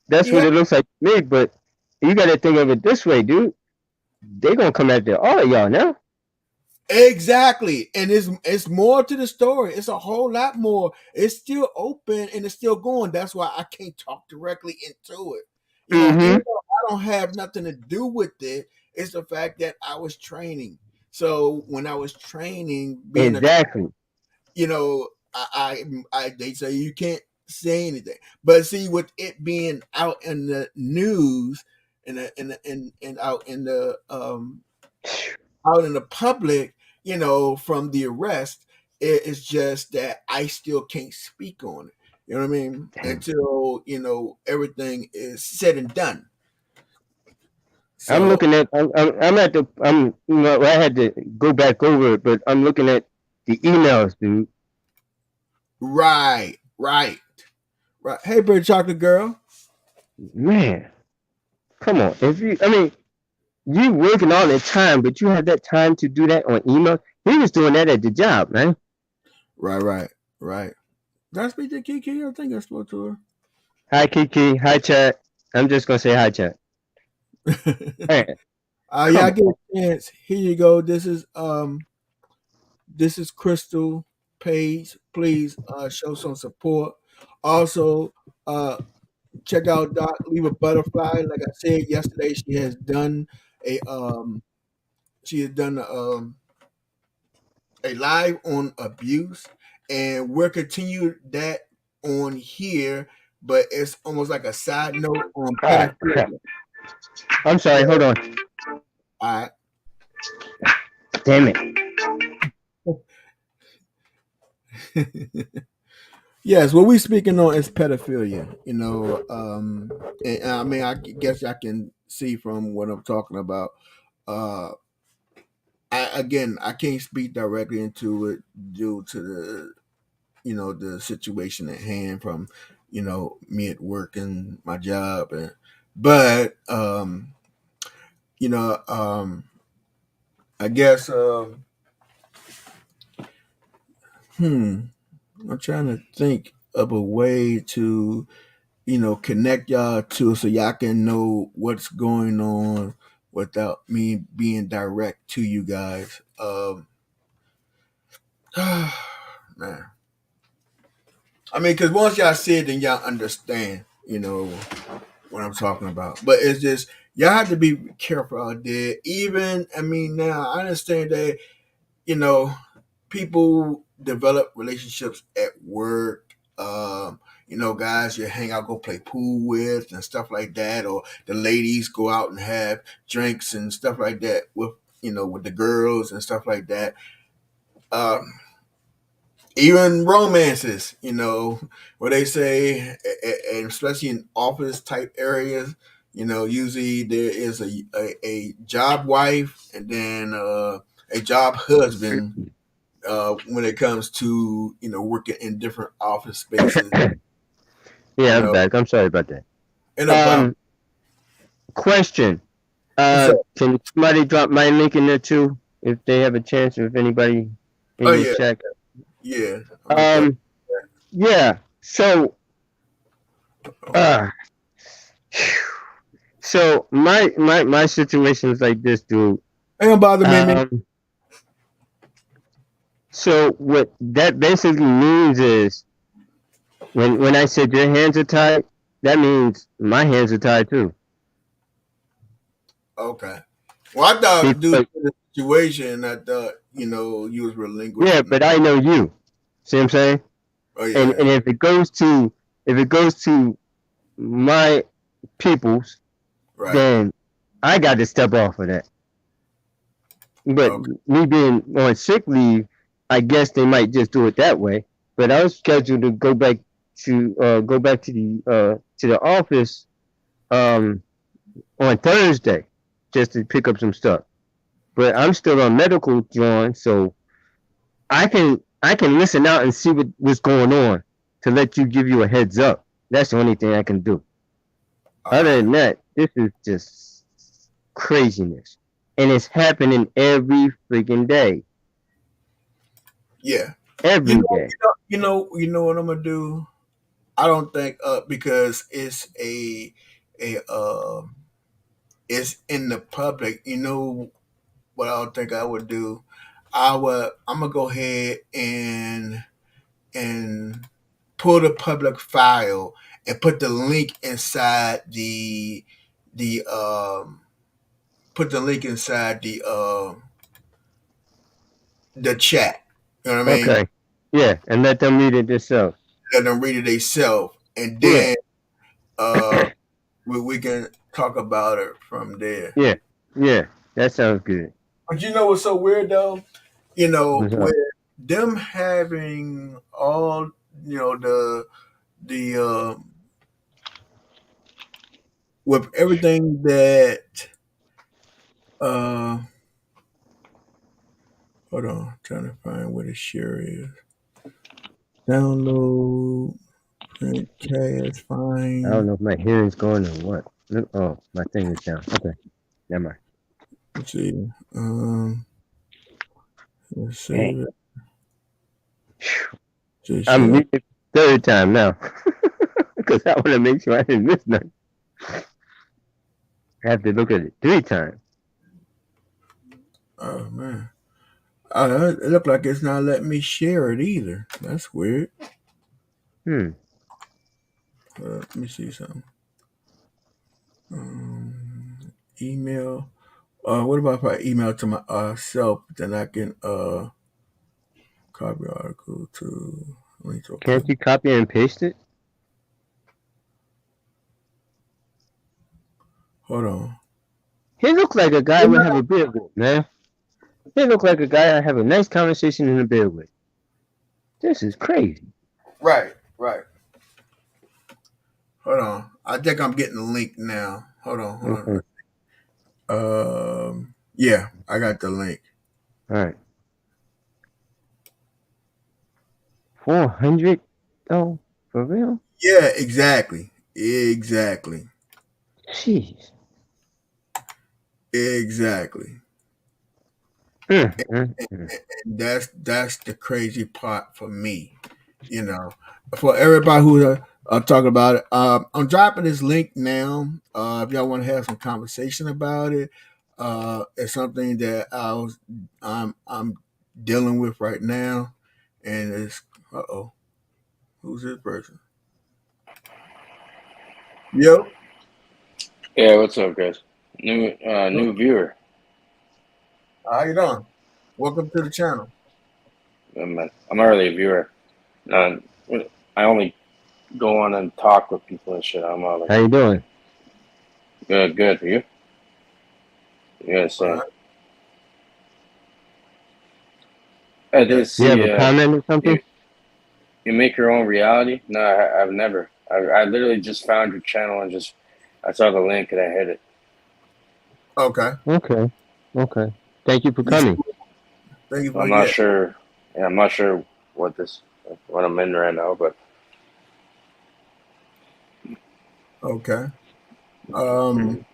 [SPEAKER 2] that's what
[SPEAKER 1] yeah,
[SPEAKER 2] it looks like to me. But you got to think of it this way, dude. They gonna come after all of y'all now.
[SPEAKER 1] exactly. And it's more to the story. It's a whole lot more. It's still open and it's still going. That's why I can't talk directly into it. You know, even
[SPEAKER 2] Mm-hmm.
[SPEAKER 1] though I don't have nothing to do with it, it's the fact that I was training. So when I was training, being a,
[SPEAKER 2] Exactly.
[SPEAKER 1] you know, they say you can't say anything. But see, with it being out in the news and out in the public, you know, from the arrest, it's just that I still can't speak on it. You know what I mean?
[SPEAKER 2] Damn.
[SPEAKER 1] Until, you know, everything is said and done.
[SPEAKER 2] I'm
[SPEAKER 1] So
[SPEAKER 2] looking at. I'm at the. You know, I had to go back over it, but I'm looking at the emails, dude.
[SPEAKER 1] right, right, right. Hey, Bird Chocolate Girl.
[SPEAKER 2] Man, come on. If you, I mean, you working all the time, but you have that time to do that on email. He was doing that at the job, man.
[SPEAKER 1] Right, right, right. Did I speak to Kiki? I think I spoke to
[SPEAKER 2] Hi, Kiki. Hi, chat. I'm just gonna say hi, chat.
[SPEAKER 1] her.
[SPEAKER 2] Man,
[SPEAKER 1] Yeah,
[SPEAKER 2] come
[SPEAKER 1] I
[SPEAKER 2] on.
[SPEAKER 1] get a chance. Here you go. This is Crystal Page. Please show some support. Also, uh check out Doc Leave a Butterfly. Like I said yesterday, a um she has done a live on abuse, and we'll continue that on here, but it's almost like a side note on
[SPEAKER 2] Ah, crap.
[SPEAKER 1] pedophilia.
[SPEAKER 2] I'm sorry. Hold
[SPEAKER 1] So,
[SPEAKER 2] on.
[SPEAKER 1] I, 'Alright.
[SPEAKER 2] Damn it.
[SPEAKER 1] Yes, what we speaking on is pedophilia. And I mean, I guess I can see from what I'm talking about. Uh, I can't speak directly into it due to the situation at hand from me at work and my job, but you know, I guess hmm, I'm trying to think of a way to connect y'all to so y'all can know what's going on without me being direct to you guys. Man, I mean, because once y'all see it, then y'all understand, what I'm talking about. But it's just y'all have to be careful out there. Even I mean, now I understand that you know people develop relationships at work. Guys you hang out, go play pool with, and stuff like that, or the ladies go out and have drinks and stuff like that with the girls and stuff like that. Um, Even romances, where they say, and especially in office type areas, usually there is a job wife and then a job husband when it comes to working in different office spaces. You
[SPEAKER 2] Yeah, I'm
[SPEAKER 1] know,
[SPEAKER 2] back. I'm sorry about that.
[SPEAKER 1] and no problem.
[SPEAKER 2] Question.
[SPEAKER 1] So,
[SPEAKER 2] Can somebody drop my link in there too if they have a chance, or if anybody
[SPEAKER 1] oh
[SPEAKER 2] in this
[SPEAKER 1] yeah,
[SPEAKER 2] chat?
[SPEAKER 1] yeah, I'm gonna throw.
[SPEAKER 2] Um, yeah. So, uh, so my situation is like this, dude.
[SPEAKER 1] Ain't gonna bother me, man.
[SPEAKER 2] Um, so what that basically means is when I said your hands are tied, that means my hands are tied too.
[SPEAKER 1] Okay. Well, I thought due to
[SPEAKER 2] Because,
[SPEAKER 1] the situation, I thought you was
[SPEAKER 2] yeah,
[SPEAKER 1] relinquishing.
[SPEAKER 2] but I know you. See what I'm saying?
[SPEAKER 1] Oh
[SPEAKER 2] And
[SPEAKER 1] yeah,
[SPEAKER 2] if it goes to my peoples,
[SPEAKER 1] right.
[SPEAKER 2] then I got to step off of that. But
[SPEAKER 1] Okay.
[SPEAKER 2] me being on sick leave, I guess they might just do it that way. But I was scheduled to go back to the office um on Thursday just to pick up some stuff. But I'm still on medical, John, so I can listen out and see what's going on to let you give you a heads up. That's the only thing I can do.
[SPEAKER 1] All
[SPEAKER 2] Other
[SPEAKER 1] right.
[SPEAKER 2] than that, this is just craziness. And it's happening every freaking day.
[SPEAKER 1] Yeah. You
[SPEAKER 2] Every
[SPEAKER 1] know,
[SPEAKER 2] day.
[SPEAKER 1] what I'm gonna do. I don't think because it's it's in the public. You know what I don't think I would do. I'm gonna go ahead and pull the public file and put the link inside the put the link inside the chat. You know what I mean?
[SPEAKER 2] Okay. Yeah, and let them read it themselves.
[SPEAKER 1] Let them read it themselves, and
[SPEAKER 2] Yeah.
[SPEAKER 1] then uh, we can talk about it from there.
[SPEAKER 2] Yeah. Yeah. That sounds good.
[SPEAKER 1] But you know what's so weird though?
[SPEAKER 2] What's
[SPEAKER 1] With
[SPEAKER 2] up?
[SPEAKER 1] them having all the with everything that uh hold on, trying to find where the share is. Download, print, cast,
[SPEAKER 2] I don't
[SPEAKER 1] find.
[SPEAKER 2] know if my hearing's going or what. Oh, my thing is down. Okay. Never mind.
[SPEAKER 1] Let's see. Let's
[SPEAKER 2] Dang.
[SPEAKER 1] save it. Just
[SPEAKER 2] I'm
[SPEAKER 1] share.
[SPEAKER 2] reading it third time now. Because I want to make sure I didn't miss nothing. I have to look at it 3 times.
[SPEAKER 1] Oh man. It looked like it's not letting me share it either. That's weird.
[SPEAKER 2] Hmm.
[SPEAKER 1] Let me see something. Email. What about if I email to my self? Then I can copy article to link to
[SPEAKER 2] Can't
[SPEAKER 1] okay.
[SPEAKER 2] you copy and paste it?
[SPEAKER 1] Hold on.
[SPEAKER 2] He looked like a guy I would have a beer with, man. He looked like a guy I have a nice conversation in a beer with. This is crazy.
[SPEAKER 1] Right, right. Hold on. I think I'm getting the link now. Hold
[SPEAKER 2] Okay.
[SPEAKER 1] on. Yeah, I got the link.
[SPEAKER 2] All right. 400 though, for real?
[SPEAKER 1] Yeah, exactly. Exactly.
[SPEAKER 2] Jeez.
[SPEAKER 1] Exactly.
[SPEAKER 2] Mm.
[SPEAKER 1] That's the crazy part for me. You know, for everybody who are talking about it, I'm dropping this link now. If y'all want to have some conversation about it, it's something that I'm dealing with right now, and it's who's this person? Yo,
[SPEAKER 3] Yeah, what's up, guys? New viewer.
[SPEAKER 1] how you doing? Welcome to the channel.
[SPEAKER 3] I'm already a viewer. Uh, I only go on and talk with people and shit. I'm all like,
[SPEAKER 2] How you doing?
[SPEAKER 3] good, good. You? Yeah,
[SPEAKER 1] All
[SPEAKER 3] same.
[SPEAKER 1] right.
[SPEAKER 3] I
[SPEAKER 1] Yeah.
[SPEAKER 3] did
[SPEAKER 2] You have
[SPEAKER 3] see.
[SPEAKER 2] a comment or something?
[SPEAKER 3] You make your own reality. No, I've never. I literally just found your channel and just I saw the link and I hit it.
[SPEAKER 1] Okay.
[SPEAKER 2] Okay. Okay. Thank you for
[SPEAKER 1] You
[SPEAKER 2] coming.
[SPEAKER 1] thank you for
[SPEAKER 3] I'm not
[SPEAKER 1] yeah.
[SPEAKER 3] sure. Yeah, I'm not sure what I'm in right now, but
[SPEAKER 1] Okay. Um.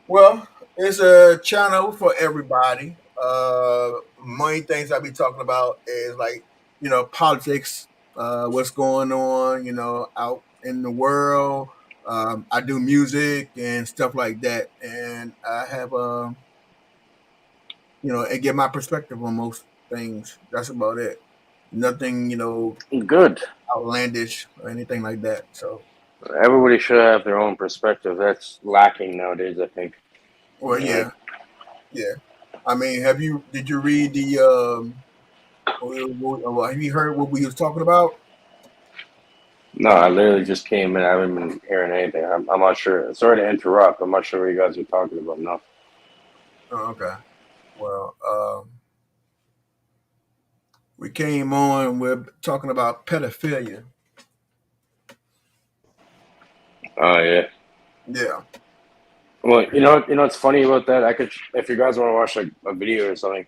[SPEAKER 1] Well, it's a channel for everybody. Main things I be talking about is like politics, what's going on, out in the world. I do music and stuff like that, and I have and get my perspective on most things. That's about it. Nothing,
[SPEAKER 3] good.
[SPEAKER 1] outlandish or anything like that. So,
[SPEAKER 3] Everybody should have their own perspective. That's lacking nowadays, I think.
[SPEAKER 1] well,
[SPEAKER 3] All right.
[SPEAKER 1] yeah, yeah. I mean, did you read the have you heard what we was talking about?
[SPEAKER 3] No, I literally just came in. I haven't been hearing anything. I'm not sure. Sorry to interrupt. I'm not sure what you guys are talking about. No.
[SPEAKER 1] Oh, okay. Well, we came on. We're talking about pedophilia.
[SPEAKER 3] Oh yeah.
[SPEAKER 1] Yeah.
[SPEAKER 3] Well, you know what's funny about that? I could, if you guys want to watch like a video or something,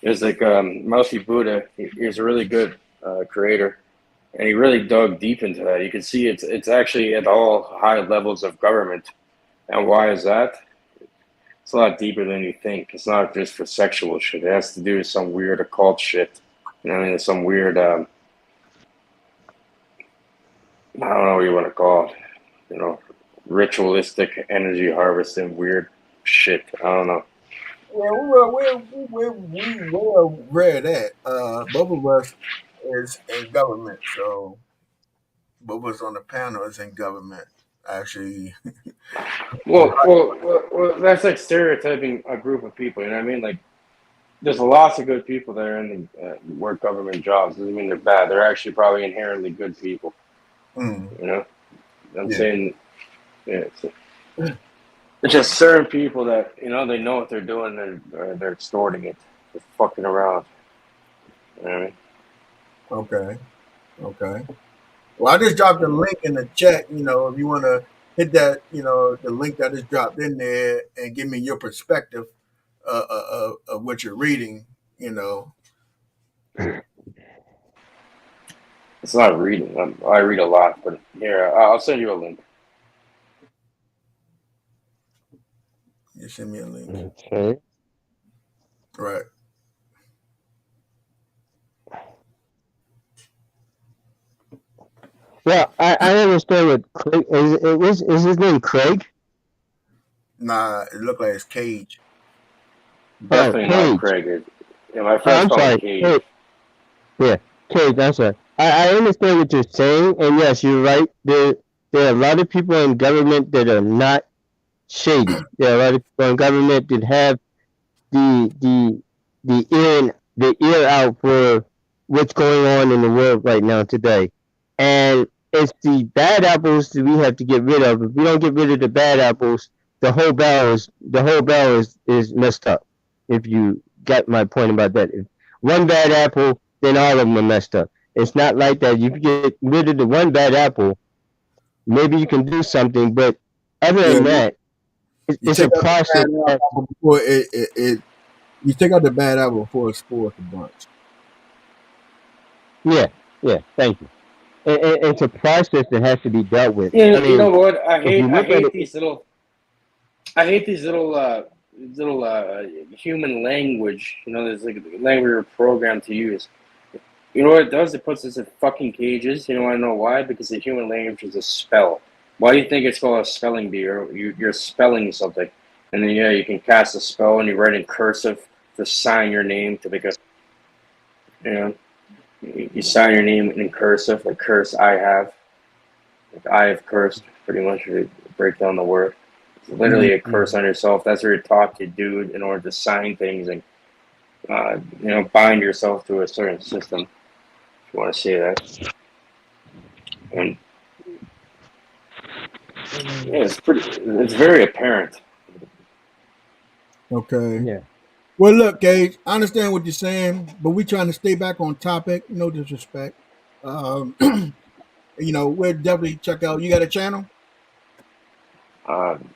[SPEAKER 3] there's like Mousy Buddha. He's a really good creator, and he really dug deep into that. You can see it's actually at all high levels of government. And why is that? It's a lot deeper than you think. It's not just for sexual shit. It has to do with some weird occult shit. You know what I mean? Some weird I don't know what you want to call it, you know, ritualistic energy harvesting weird shit. I don't know.
[SPEAKER 1] Yeah, we well read that. Both of us is in government, so both of us on the panel is in government. Actually,
[SPEAKER 3] Well, that's like stereotyping a group of people. You know what I mean? Like, there's lots of good people that are in the work government jobs. Doesn't mean they're bad. They're actually probably inherently good people.
[SPEAKER 1] mm,
[SPEAKER 3] You know, I'm
[SPEAKER 1] yeah,
[SPEAKER 3] saying, yeah, it's just certain people that they know what they're doing. They're extorting it. They're fucking around. You know what I mean?
[SPEAKER 1] okay, okay. Well, I just dropped a link in the chat. If you want to hit that, the link that I just dropped in there and give me your perspective of what you're reading. You know,
[SPEAKER 3] It's not reading. I read a lot, but here I'll send you a link.
[SPEAKER 1] you send me a link,
[SPEAKER 2] Okay.
[SPEAKER 1] right?
[SPEAKER 2] Well, I understand what Craig is his name Craig?
[SPEAKER 1] Nah, it looked like it's Cage.
[SPEAKER 2] Oh,
[SPEAKER 3] Definitely not
[SPEAKER 2] Cage.
[SPEAKER 3] Craig. Yeah, my
[SPEAKER 2] Oh,
[SPEAKER 3] friends
[SPEAKER 2] I'm
[SPEAKER 3] call me
[SPEAKER 2] sorry.
[SPEAKER 3] Cage.
[SPEAKER 2] Cage. Yeah, Cage, I'm sorry. I understand what you're saying, and yes, you're right. There are a lot of people in government that are not shady. There are a lot of people in government that have the the the ear out for what's going on in the world right now today. And it's the bad apples that we have to get rid of. If we don't get rid of the bad apples, the whole barrel is messed up. If you got my point about that, if one bad apple, then all of them are messed up. It's not like that. You can get rid of the one bad apple, maybe you can do something, but other
[SPEAKER 1] Yeah,
[SPEAKER 2] than that,
[SPEAKER 1] you
[SPEAKER 2] it's
[SPEAKER 1] take
[SPEAKER 2] a
[SPEAKER 1] out the
[SPEAKER 2] process.
[SPEAKER 1] bad apple before it you take out the bad apple before it spoils the bunch.
[SPEAKER 2] Yeah, yeah. Thank you. It's a process that has to be dealt with. I
[SPEAKER 3] You know
[SPEAKER 2] mean,
[SPEAKER 3] what?
[SPEAKER 2] if you
[SPEAKER 3] I
[SPEAKER 2] look at
[SPEAKER 3] hate
[SPEAKER 2] it,
[SPEAKER 3] I hate these little human language. You know, there's like language we're programmed to use. You know what it does? It puts us in fucking cages. You know, I know why? Because the human language is a spell. Why do you think it's called a spelling bee? You're spelling something, and then yeah, you can cast a spell and you write in cursive to sign your name to make a you know you sign your name in cursive like curse I have like I have cursed pretty much. You break down the word. It's literally a curse
[SPEAKER 2] mm,
[SPEAKER 3] on yourself. That's what you're taught to do in order to sign things and bind yourself to a certain system. If you want to say that, and yeah, it's very apparent.
[SPEAKER 1] Okay.
[SPEAKER 2] yeah,
[SPEAKER 1] Well, look, Gage, I understand what you're saying, but we're trying to stay back on topic. No disrespect. Um, we'll definitely check out. You got a channel?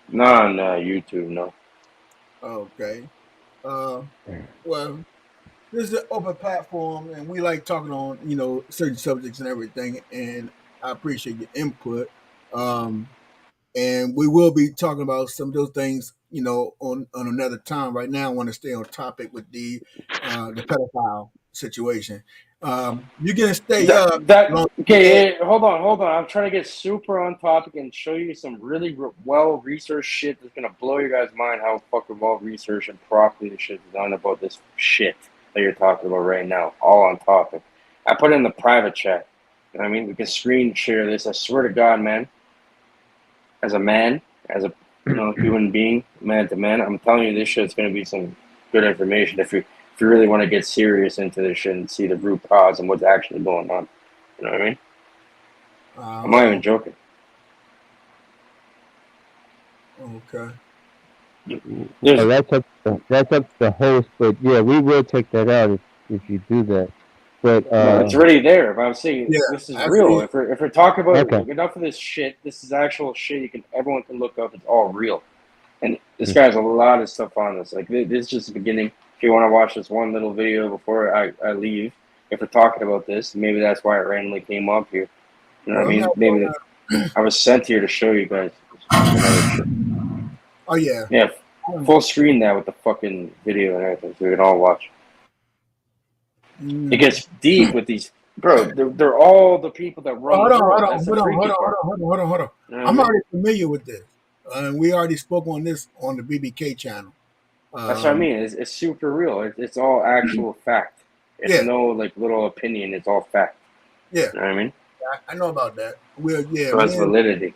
[SPEAKER 3] Not on YouTube, no.
[SPEAKER 1] Okay. Uh, well, this is an open platform, and we like talking on certain subjects and everything. And I appreciate your input. Um, and we will be talking about some of those things, on another time. Right now, I want to stay on topic with the pedophile situation. You can stay
[SPEAKER 3] That
[SPEAKER 1] up
[SPEAKER 3] that
[SPEAKER 1] long as you add.
[SPEAKER 3] okay. Hold on. I'm trying to get super on topic and show you some really well researched shit that's gonna blow your guys' mind. How fucking well researched and properly this shit is done about this shit that you're talking about right now. All on topic. I put it in the private chat. You know what I mean? We can screen share this. I swear to God, man, as a human being, man to man, I'm telling you, this shit's gonna be some good information if you really want to get serious into this shit and see the root cause and what's actually going on. You know what I mean? I'm not
[SPEAKER 1] Hold
[SPEAKER 3] even
[SPEAKER 1] on.
[SPEAKER 3] joking.
[SPEAKER 1] Okay.
[SPEAKER 2] well,
[SPEAKER 3] There's
[SPEAKER 2] that's up to the host. But yeah, we will take that out if you do that. But
[SPEAKER 3] no, it's already there. But I'm saying
[SPEAKER 1] Yeah.
[SPEAKER 3] this is real.
[SPEAKER 1] Actually,
[SPEAKER 3] If we're talking about
[SPEAKER 2] okay,
[SPEAKER 3] enough of this shit, this is actual shit. Everyone can look up. It's all real. And this guy has a lot of stuff on this. Like this is just the beginning. If you want to watch this one little video before I leave, if we're talking about this, maybe that's why it randomly came up here. You know what
[SPEAKER 1] well,
[SPEAKER 3] I
[SPEAKER 1] I'm
[SPEAKER 3] mean?
[SPEAKER 1] not
[SPEAKER 3] Maybe
[SPEAKER 1] going to.
[SPEAKER 3] I was sent here to show you guys this fucking other shit.
[SPEAKER 1] Oh yeah.
[SPEAKER 3] Yeah, full screen that with the fucking video and everything, so we can all watch. It
[SPEAKER 1] Mm.
[SPEAKER 3] gets deep with these, bro. They're all the people that run the
[SPEAKER 1] Hold on, hold
[SPEAKER 3] world.
[SPEAKER 1] on,
[SPEAKER 3] That's the
[SPEAKER 1] hold on, hold
[SPEAKER 3] freaky
[SPEAKER 1] on,
[SPEAKER 3] part.
[SPEAKER 1] hold on.
[SPEAKER 3] You know what I
[SPEAKER 1] I'm
[SPEAKER 3] mean?
[SPEAKER 1] already familiar with this, and we already spoke on this on the BBK channel.
[SPEAKER 3] That's what I
[SPEAKER 1] Um,
[SPEAKER 3] mean. It's super real. It's all actual fact. It's
[SPEAKER 1] yeah,
[SPEAKER 3] no like little opinion. It's all fact.
[SPEAKER 1] yeah,
[SPEAKER 3] You know what I mean?
[SPEAKER 1] I know about that. Yeah,
[SPEAKER 3] So that's validity.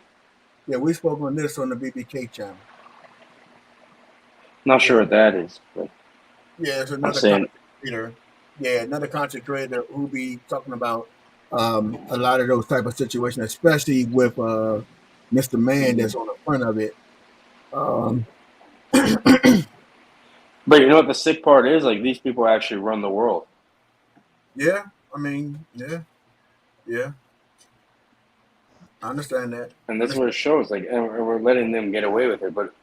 [SPEAKER 1] we spoke on this on the BBK channel.
[SPEAKER 3] Not
[SPEAKER 1] Yeah,
[SPEAKER 3] sure what that is, but
[SPEAKER 1] yeah, it's
[SPEAKER 3] I'm
[SPEAKER 1] another
[SPEAKER 3] saying,
[SPEAKER 1] content creator. Yeah, another content creator who be talking about a lot of those type of situations, especially with Mr. Man that's on the front of it. Um,
[SPEAKER 3] but you know what the sick part is? Like these people actually run the world,
[SPEAKER 1] yeah, I mean, yeah, I understand that.
[SPEAKER 3] and
[SPEAKER 1] I
[SPEAKER 3] that's what
[SPEAKER 1] understand.
[SPEAKER 3] it shows. Like, and we're letting them get away with it. But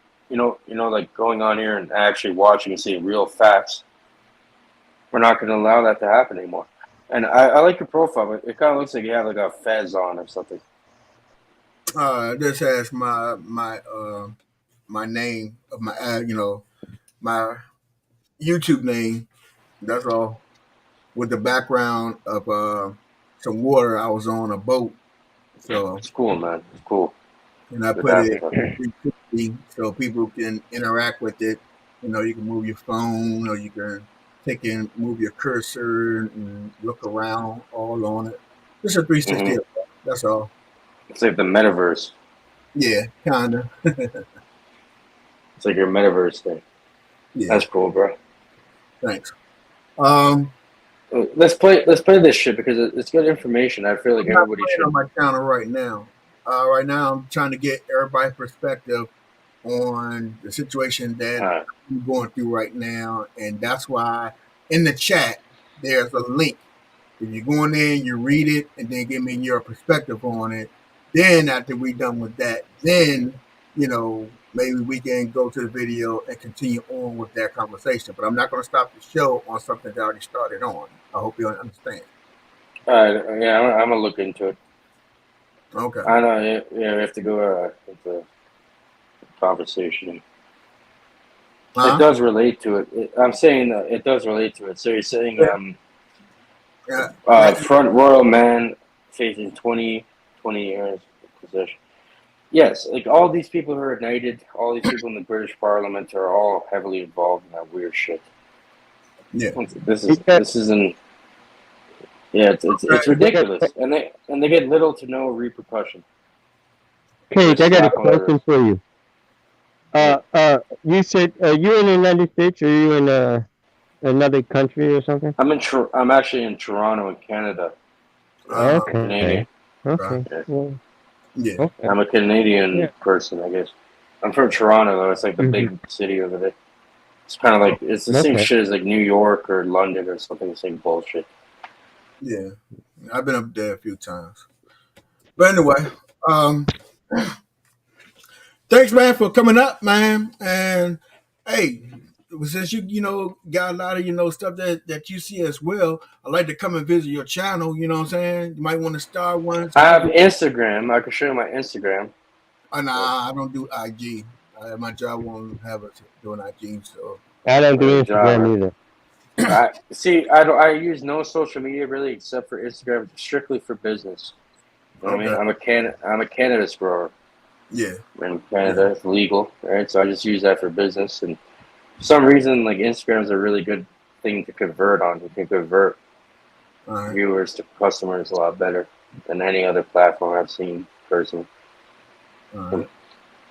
[SPEAKER 3] like going on here and actually watching and seeing real facts. We're not going to allow that to happen anymore. And I like your profile, but it kind of looks like you have like a fez on or something.
[SPEAKER 1] This has my name of my my YouTube name. That's all. With the background of some water. I was on a boat, so
[SPEAKER 3] It's cool, man. It's cool.
[SPEAKER 1] and I
[SPEAKER 3] Good
[SPEAKER 1] put
[SPEAKER 3] having
[SPEAKER 1] it
[SPEAKER 3] fun.
[SPEAKER 1] 360 so people can interact with it. You can move your phone or you can take and move your cursor and look around all on it. It's a 360
[SPEAKER 3] Hmm.
[SPEAKER 1] effect. That's all.
[SPEAKER 3] It's like the metaverse.
[SPEAKER 1] Yeah, kinda.
[SPEAKER 3] It's like your metaverse thing.
[SPEAKER 1] Yeah,
[SPEAKER 3] That's cool, bro.
[SPEAKER 1] thanks. Um,
[SPEAKER 3] Let's play this shit because it's good information. I feel like
[SPEAKER 1] I'm not
[SPEAKER 3] everybody
[SPEAKER 1] playing on
[SPEAKER 3] should.
[SPEAKER 1] my channel right now. Right now, I'm trying to get everybody's perspective on the situation that
[SPEAKER 3] Uh,
[SPEAKER 1] I'm going through right now, and that's why in the chat there's a link. If you go in there and you read it and then give me your perspective on it, then after we done with that, then maybe we can go to the video and continue on with that conversation. But I'm not going to stop the show on something that already started on. I hope you understand.
[SPEAKER 3] Yeah, I'm gonna look into it.
[SPEAKER 1] Okay.
[SPEAKER 3] I know. Yeah, we have to go into conversation. It does relate to it. I'm saying that it does relate to it. So you're saying front royal man facing 20 years of possession. Yes, like all these people who are knighted, all these people in the British Parliament are all heavily involved in that weird shit.
[SPEAKER 1] Yeah.
[SPEAKER 3] This isn't. Yeah, it's ridiculous, and they get little to no repercussion.
[SPEAKER 2] Cage, I got a question for you. You said you in the United States, or you in another country or something?
[SPEAKER 3] I'm actually in Toronto, in Canada.
[SPEAKER 2] Okay.
[SPEAKER 3] Canadian.
[SPEAKER 2] Okay.
[SPEAKER 1] Yeah.
[SPEAKER 2] Okay.
[SPEAKER 3] I'm a Canadian person, I guess. I'm from Toronto, though. It's like the big city over there. It's kind of like it's the same shit as like New York or London or something. The same bullshit.
[SPEAKER 1] Yeah, I've been up there a few times. But anyway, thanks, man, for coming up, man. And hey, since you got a lot of stuff that you see as well, I'd like to come and visit your channel. You know what I'm saying? You might want to start one.
[SPEAKER 3] I have Instagram. I can show you my Instagram.
[SPEAKER 1] Nah, I don't do IG. My job won't have us doing IG, so
[SPEAKER 2] I don't do Instagram either.
[SPEAKER 3] I use no social media really except for Instagram, strictly for business. You know what I mean? I'm a cannabis grower.
[SPEAKER 1] Yeah.
[SPEAKER 3] In Canada, it's legal, right? So I just use that for business, and for some reason, like Instagram is a really good thing to convert on. You can convert viewers to customers a lot better than any other platform I've seen personally. At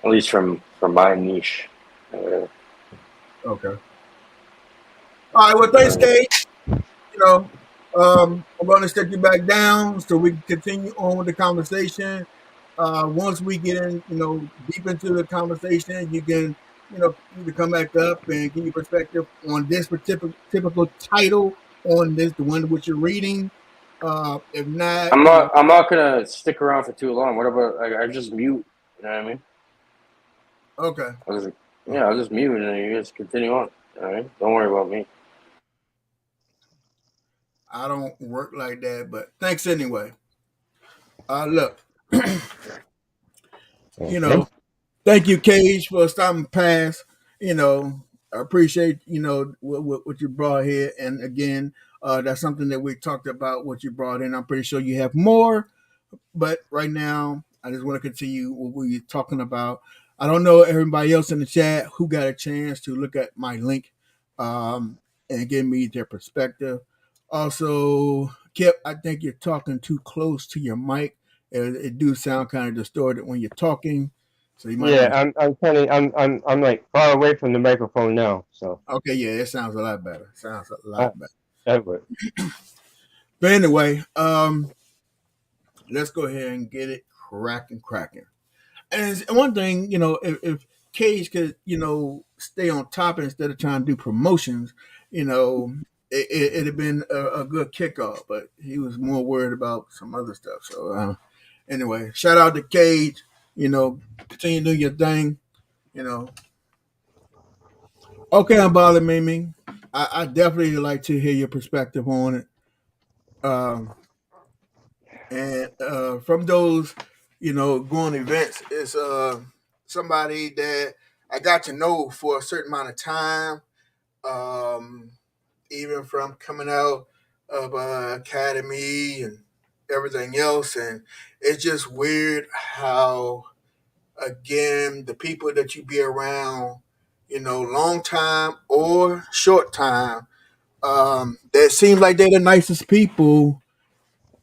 [SPEAKER 3] least from my niche.
[SPEAKER 1] Okay. All right. Well, thanks, Kate. I'm going to step you back down so we can continue on with the conversation. Once we get in, deep into the conversation, you can, you can come back up and give your perspective on this typical title on this, the one which you're reading. If not,
[SPEAKER 3] I'm not gonna stick around for too long. What about I just mute? You know what I mean?
[SPEAKER 1] Okay.
[SPEAKER 3] I'll just mute and then you guys continue on. All right, don't worry about me.
[SPEAKER 1] I don't work like that, but thanks anyway. Look, thank you, Cage, for stopping past. I appreciate what you brought here, and again, that's something that we talked about. What you brought in, I'm pretty sure you have more, but right now, I just want to continue what we were talking about. I don't know everybody else in the chat who got a chance to look at my link and give me their perspective. Also, Kip, I think you're talking too close to your mic. It do sound kind of distorted when you're talking. So you might.
[SPEAKER 2] Yeah, I'm like far away from the microphone now. So.
[SPEAKER 1] Okay, yeah, it sounds a lot better. Sounds a lot better.
[SPEAKER 2] That would.
[SPEAKER 1] But anyway, let's go ahead and get it cracking. And one thing, if Cage could, stay on top instead of trying to do promotions, it'd have been a good kickoff, but he was more worried about some other stuff. So anyway, shout out to Cage. Continue to do your thing. Okay, I'm bothered, Mimi. I definitely like to hear your perspective on it. And from those, going events, is somebody that I got to know for a certain amount of time. Even from coming out of academy and everything else, and it's just weird how, again, the people that you be around, long time or short time, that seems like they're the nicest people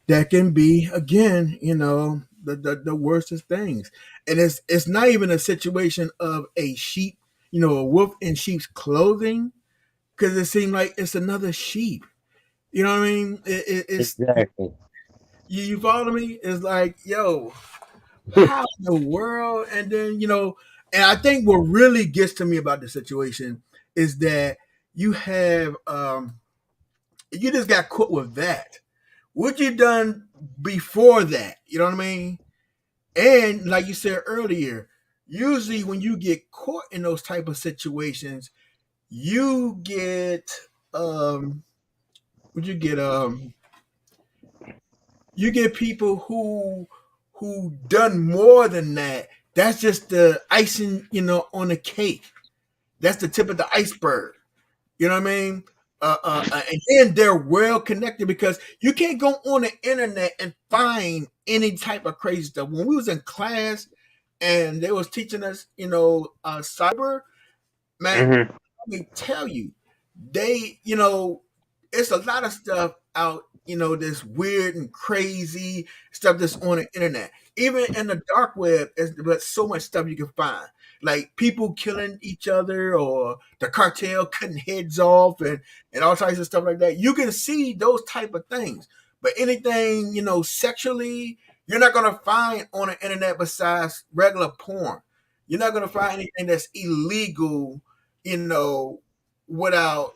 [SPEAKER 1] that can be, again, the worstest things. And it's not even a situation of a sheep, a wolf in sheep's clothing, because it seemed like it's another sheep. You know what I mean? It's
[SPEAKER 2] exactly.
[SPEAKER 1] You follow me? It's like, yo, how in the world? And then, and I think what really gets to me about the situation is that you have, you just got caught with that. what you done before that? You know what I mean? And like you said earlier, usually when you get caught in those type of situations, you get um would you get people who done more than that. That's just the icing, on the cake. That's the tip of the iceberg. You know what I mean? And then they're well connected because you can't go on the internet and find any type of crazy stuff. When we was in class and they was teaching us, cyber, man,
[SPEAKER 2] Hmm.
[SPEAKER 1] let me tell you, they, it's a lot of stuff out, this weird and crazy stuff that's on the internet. Even in the dark web, there's so much stuff you can find. Like people killing each other or the cartel cutting heads off and all types of stuff like that. You can see those type of things. But anything, sexually, you're not gonna find on the internet besides regular porn. You're not gonna find anything that's illegal, you know, without,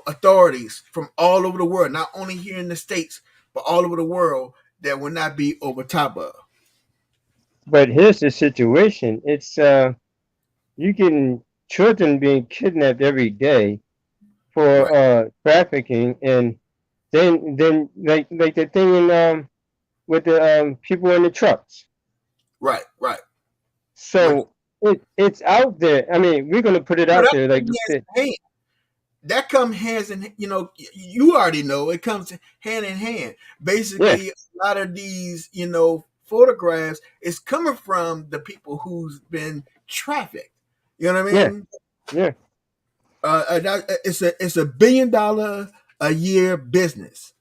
[SPEAKER 1] authorities from all over the world, not only here in the States, but all over the world that will not be over top of.
[SPEAKER 2] But here's the situation. It's you getting children being kidnapped every day for
[SPEAKER 1] Right,
[SPEAKER 2] trafficking, and then like the thing in with the people in the trucks.
[SPEAKER 1] right, right. When
[SPEAKER 2] So it's out there. I mean, we're gonna put it
[SPEAKER 1] you know,
[SPEAKER 2] out
[SPEAKER 1] that
[SPEAKER 2] there, like
[SPEAKER 1] comes
[SPEAKER 2] you said.
[SPEAKER 1] hands in hand. That comes hands in, you already know it comes hand in hand.
[SPEAKER 2] Yeah,
[SPEAKER 1] Basically, a lot of these, photographs is coming from the people who's been trafficked. You know what I
[SPEAKER 2] yeah,
[SPEAKER 1] mean?
[SPEAKER 2] yeah,
[SPEAKER 1] It's a $1 billion a year business,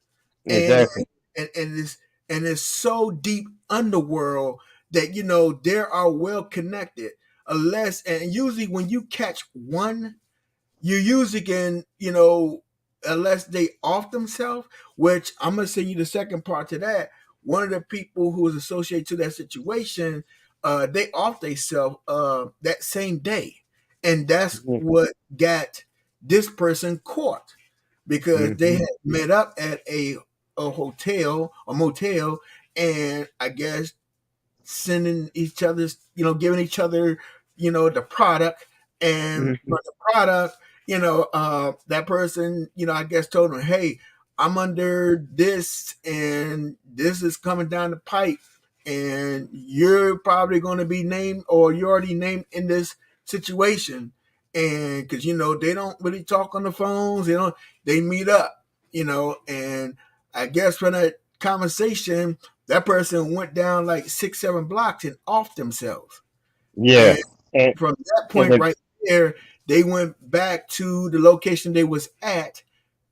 [SPEAKER 1] and
[SPEAKER 2] exactly.
[SPEAKER 1] and it's so deep underworld that they are well connected. Unless and usually when you catch one, you usually can, unless they off themselves, which I'm gonna send you the second part to that. One of the people who was associated to that situation, they off themselves that same day. And that's what got this person caught because they
[SPEAKER 2] Mm-hmm.
[SPEAKER 1] had met up at a hotel, a motel, and I guess sending each other's, giving each other, the product. And
[SPEAKER 2] Hmm.
[SPEAKER 1] for the product, that person, I guess told him, hey, I'm under this and this is coming down the pipe. And you're probably going to be named or you're already named in this situation. And because, they don't really talk on the phones, they meet up, and I guess from that conversation, that person went down like 6, 7 blocks and off themselves.
[SPEAKER 2] Yeah,
[SPEAKER 1] And
[SPEAKER 2] and,
[SPEAKER 1] from that
[SPEAKER 2] and
[SPEAKER 1] point right there, they went back to the location they was at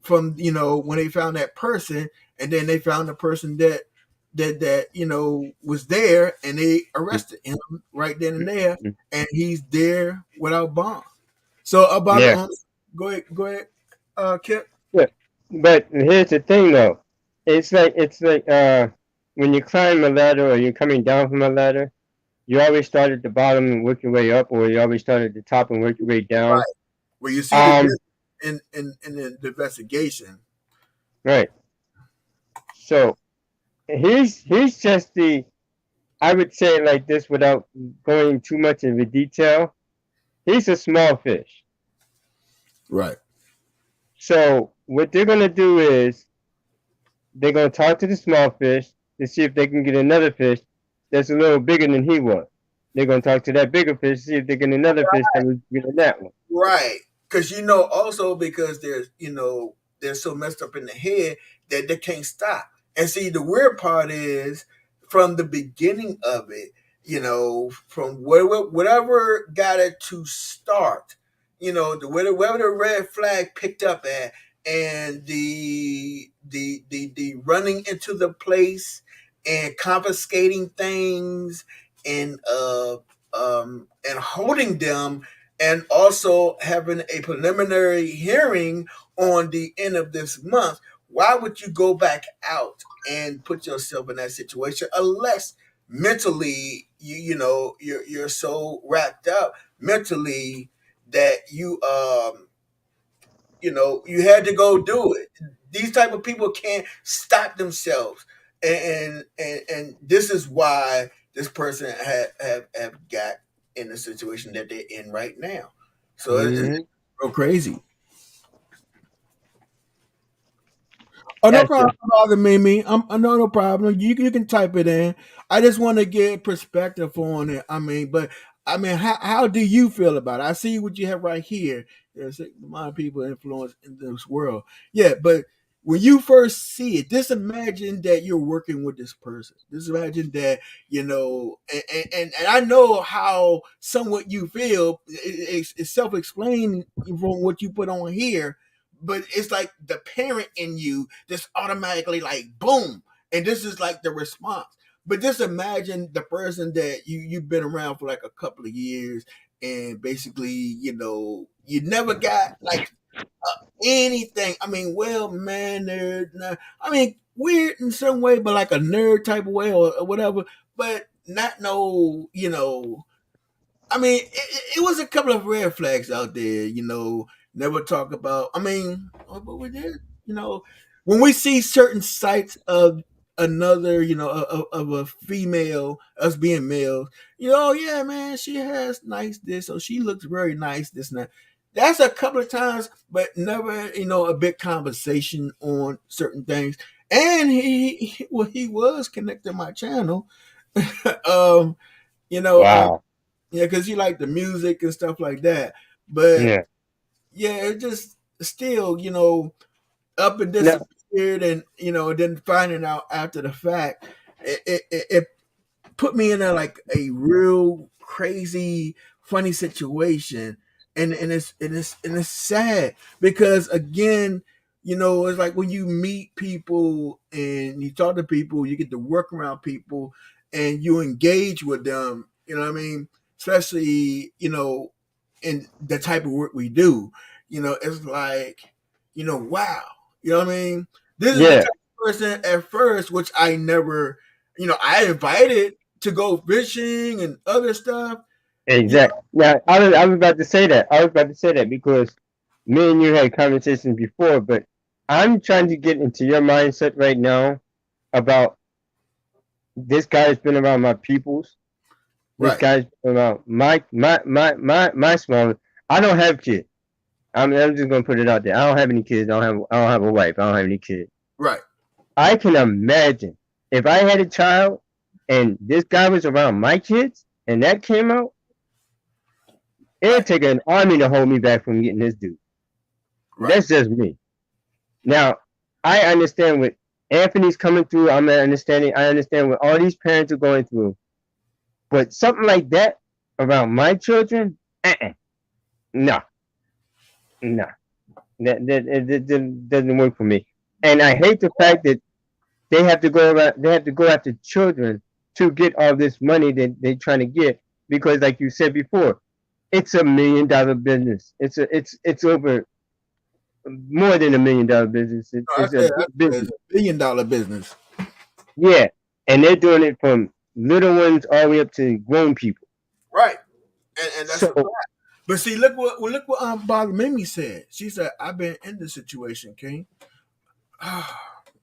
[SPEAKER 1] from when they found that person, and then they found the person that was there, and they arrested him right then and there, and he's there without bond. So about
[SPEAKER 2] yeah,
[SPEAKER 1] go ahead, Kip.
[SPEAKER 2] yeah. But here's the thing, though. It's like when you climb a ladder or you're coming down from a ladder, you always start at the bottom and work your way up, or you always start at the top and work your way down.
[SPEAKER 1] Right, where you see the
[SPEAKER 2] Um,
[SPEAKER 1] difference in the investigation.
[SPEAKER 2] right. So here's just the I would say it like this without going too much into detail. He's a small fish.
[SPEAKER 1] Right.
[SPEAKER 2] So what they're gonna do is they're gonna talk to the small fish to see if they can get another fish that's a little bigger than he was. They're gonna talk to that bigger fish to see if they get another fish that was bigger than that one.
[SPEAKER 1] Right. Because also because they're so messed up in the head that they can't stop. And see, the weird part is from the beginning of it, from whatever got it to start, wherever the red flag picked up at, and the running into the place and confiscating things and holding them and also having a preliminary hearing on the end of this month. Why would you go back out and put yourself in that situation unless mentally you're so wrapped up mentally that you had to go do it. these type of people can't stop themselves, and this is why this person have got in the situation that they're in right now. So it's
[SPEAKER 2] Hmm.
[SPEAKER 1] real crazy. Oh, no
[SPEAKER 2] That's
[SPEAKER 1] problem,
[SPEAKER 2] the,
[SPEAKER 1] bother me. No problem. You can type it in. I just want to get perspective on it. But how do you feel about it? I see what you have right here. There's a lot of people influence in this world. Yeah, but when you first see it, just imagine that you're working with this person. Just imagine that and I know how somewhat you feel. It's self-explained from what you put on here, but it's like the parent in you just automatically like boom, and this is like the response. But just imagine the person that you've been around for like a couple of years, and basically you never got like anything. Well mannered, weird in some way, but like a nerd type of way, or whatever, but not no it was a couple of red flags out there. Never talk about. But we did. When we see certain sites of another, of a female, us being males, oh yeah, man, she has nice this, or she looks very nice, this and that. That's a couple of times, but never, a big conversation on certain things. And he was connected to my channel. um, you know, uh,
[SPEAKER 2] wow.
[SPEAKER 1] yeah, because you like the music and stuff like that. But
[SPEAKER 2] Yeah.
[SPEAKER 1] yeah, it just still, up and
[SPEAKER 2] No.
[SPEAKER 1] disappeared, and then finding out after the fact, it put me in a like a real crazy, funny situation, and it's sad because again, it's like when you meet people and you talk to people, you get to work around people, and you engage with them. You know what I mean? Especially in the type of work we do. It's like wow. You know what I mean? This is the
[SPEAKER 2] Yeah.
[SPEAKER 1] type of person at first, which I never, I invited to go fishing and other stuff. You
[SPEAKER 2] Exactly. Now, I was about to say that. I was about to say that because me and you had conversations before, but I'm trying to get into your mindset right now about this guy's been around my peoples. This
[SPEAKER 1] right,
[SPEAKER 2] guy's been around my small. I don't have kids. I'm just gonna put it out there. I don't have any kids. I don't have a wife. I don't have any kids.
[SPEAKER 1] right,
[SPEAKER 2] I can imagine if I had a child and this guy was around my kids and that came out, it'd
[SPEAKER 1] right,
[SPEAKER 2] take an army to hold me back from getting this dude.
[SPEAKER 1] right.
[SPEAKER 2] That's just me. Now, I understand what Anthony's coming through. I understand what all these parents are going through. But something like that around my children, no, no, that doesn't work for me. And I hate the fact that they have to go after children to get all this money that they're trying to get because, like you said before, it's $1 million business. It's over more than $1 million business.
[SPEAKER 1] No,
[SPEAKER 2] It's a big
[SPEAKER 1] it's
[SPEAKER 2] business.
[SPEAKER 1] a $1 billion business.
[SPEAKER 2] Yeah, and they're doing it from little ones all the way up to grown people.
[SPEAKER 1] Right, and that's a fact.
[SPEAKER 2] So,
[SPEAKER 1] But see, look what Bob Mimi said. She said, "I've been in this situation, King. Oh,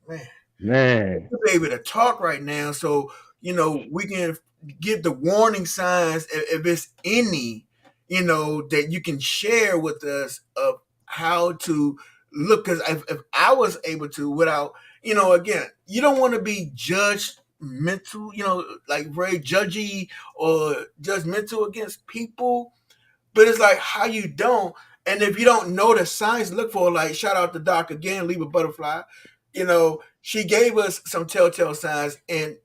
[SPEAKER 1] man,
[SPEAKER 2] man,
[SPEAKER 1] we're able to talk right now, so we can give the warning signs if it's any, that you can share with us of how to look. Because if I was able to, without, again, you don't want to be judged mental, like very judgy or judgmental against people, but it's like how you don't. And if you don't know the signs to look for, like shout out to Doc again, leave a butterfly. She gave us some telltale signs in,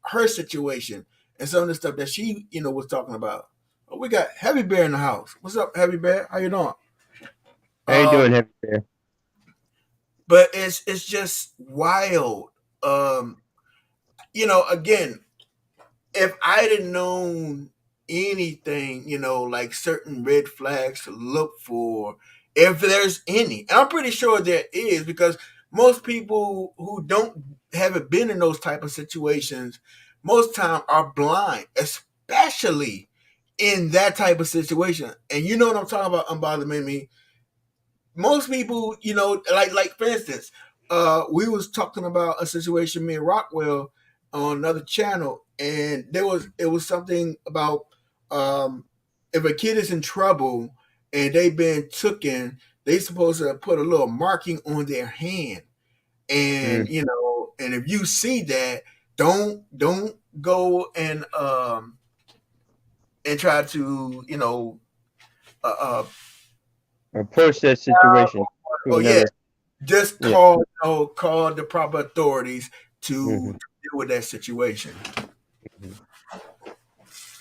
[SPEAKER 1] her situation and some of the stuff that she, was talking about. Oh, we got Heavy Bear in the house. What's up, Heavy Bear? How you doing?
[SPEAKER 2] how you
[SPEAKER 1] Um,
[SPEAKER 2] doing, Happy Bear?
[SPEAKER 1] but it's just wild. Again, if I didn't known anything, like certain red flags to look for, if there's any, and I'm pretty sure there is, because most people who don't haven't been in those type of situations, most time are blind, especially in that type of situation. And you know what I'm talking about, unbothered me. Most people, like for instance, we was talking about a situation, me and Rockwell, on another channel, and it was something about um, if a kid is in trouble and they've been taken, they supposed to put a little marking on their hand, and
[SPEAKER 2] Mm,
[SPEAKER 1] you know, and if you see that, don't go and try to uh, uh
[SPEAKER 2] approach that situation to
[SPEAKER 1] oh yeah,
[SPEAKER 2] another.
[SPEAKER 1] just
[SPEAKER 2] Yeah.
[SPEAKER 1] call the proper authorities to
[SPEAKER 2] Hmm.
[SPEAKER 1] deal with that situation.
[SPEAKER 2] Hmm.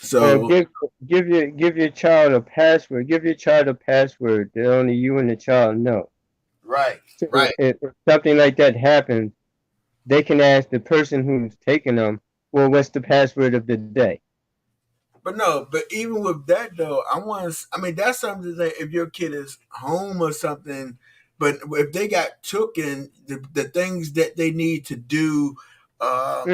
[SPEAKER 1] So
[SPEAKER 2] Give your child a password. Give your child a password that only you and the child know.
[SPEAKER 1] right,
[SPEAKER 2] So
[SPEAKER 1] right.
[SPEAKER 2] if something like that happens, they can ask the person who's taking them, well, what's the password of the day?
[SPEAKER 1] But no, but even with that though, I mean, that's something that if your kid is home or something, but if they got taken, the things that they need to do, uh,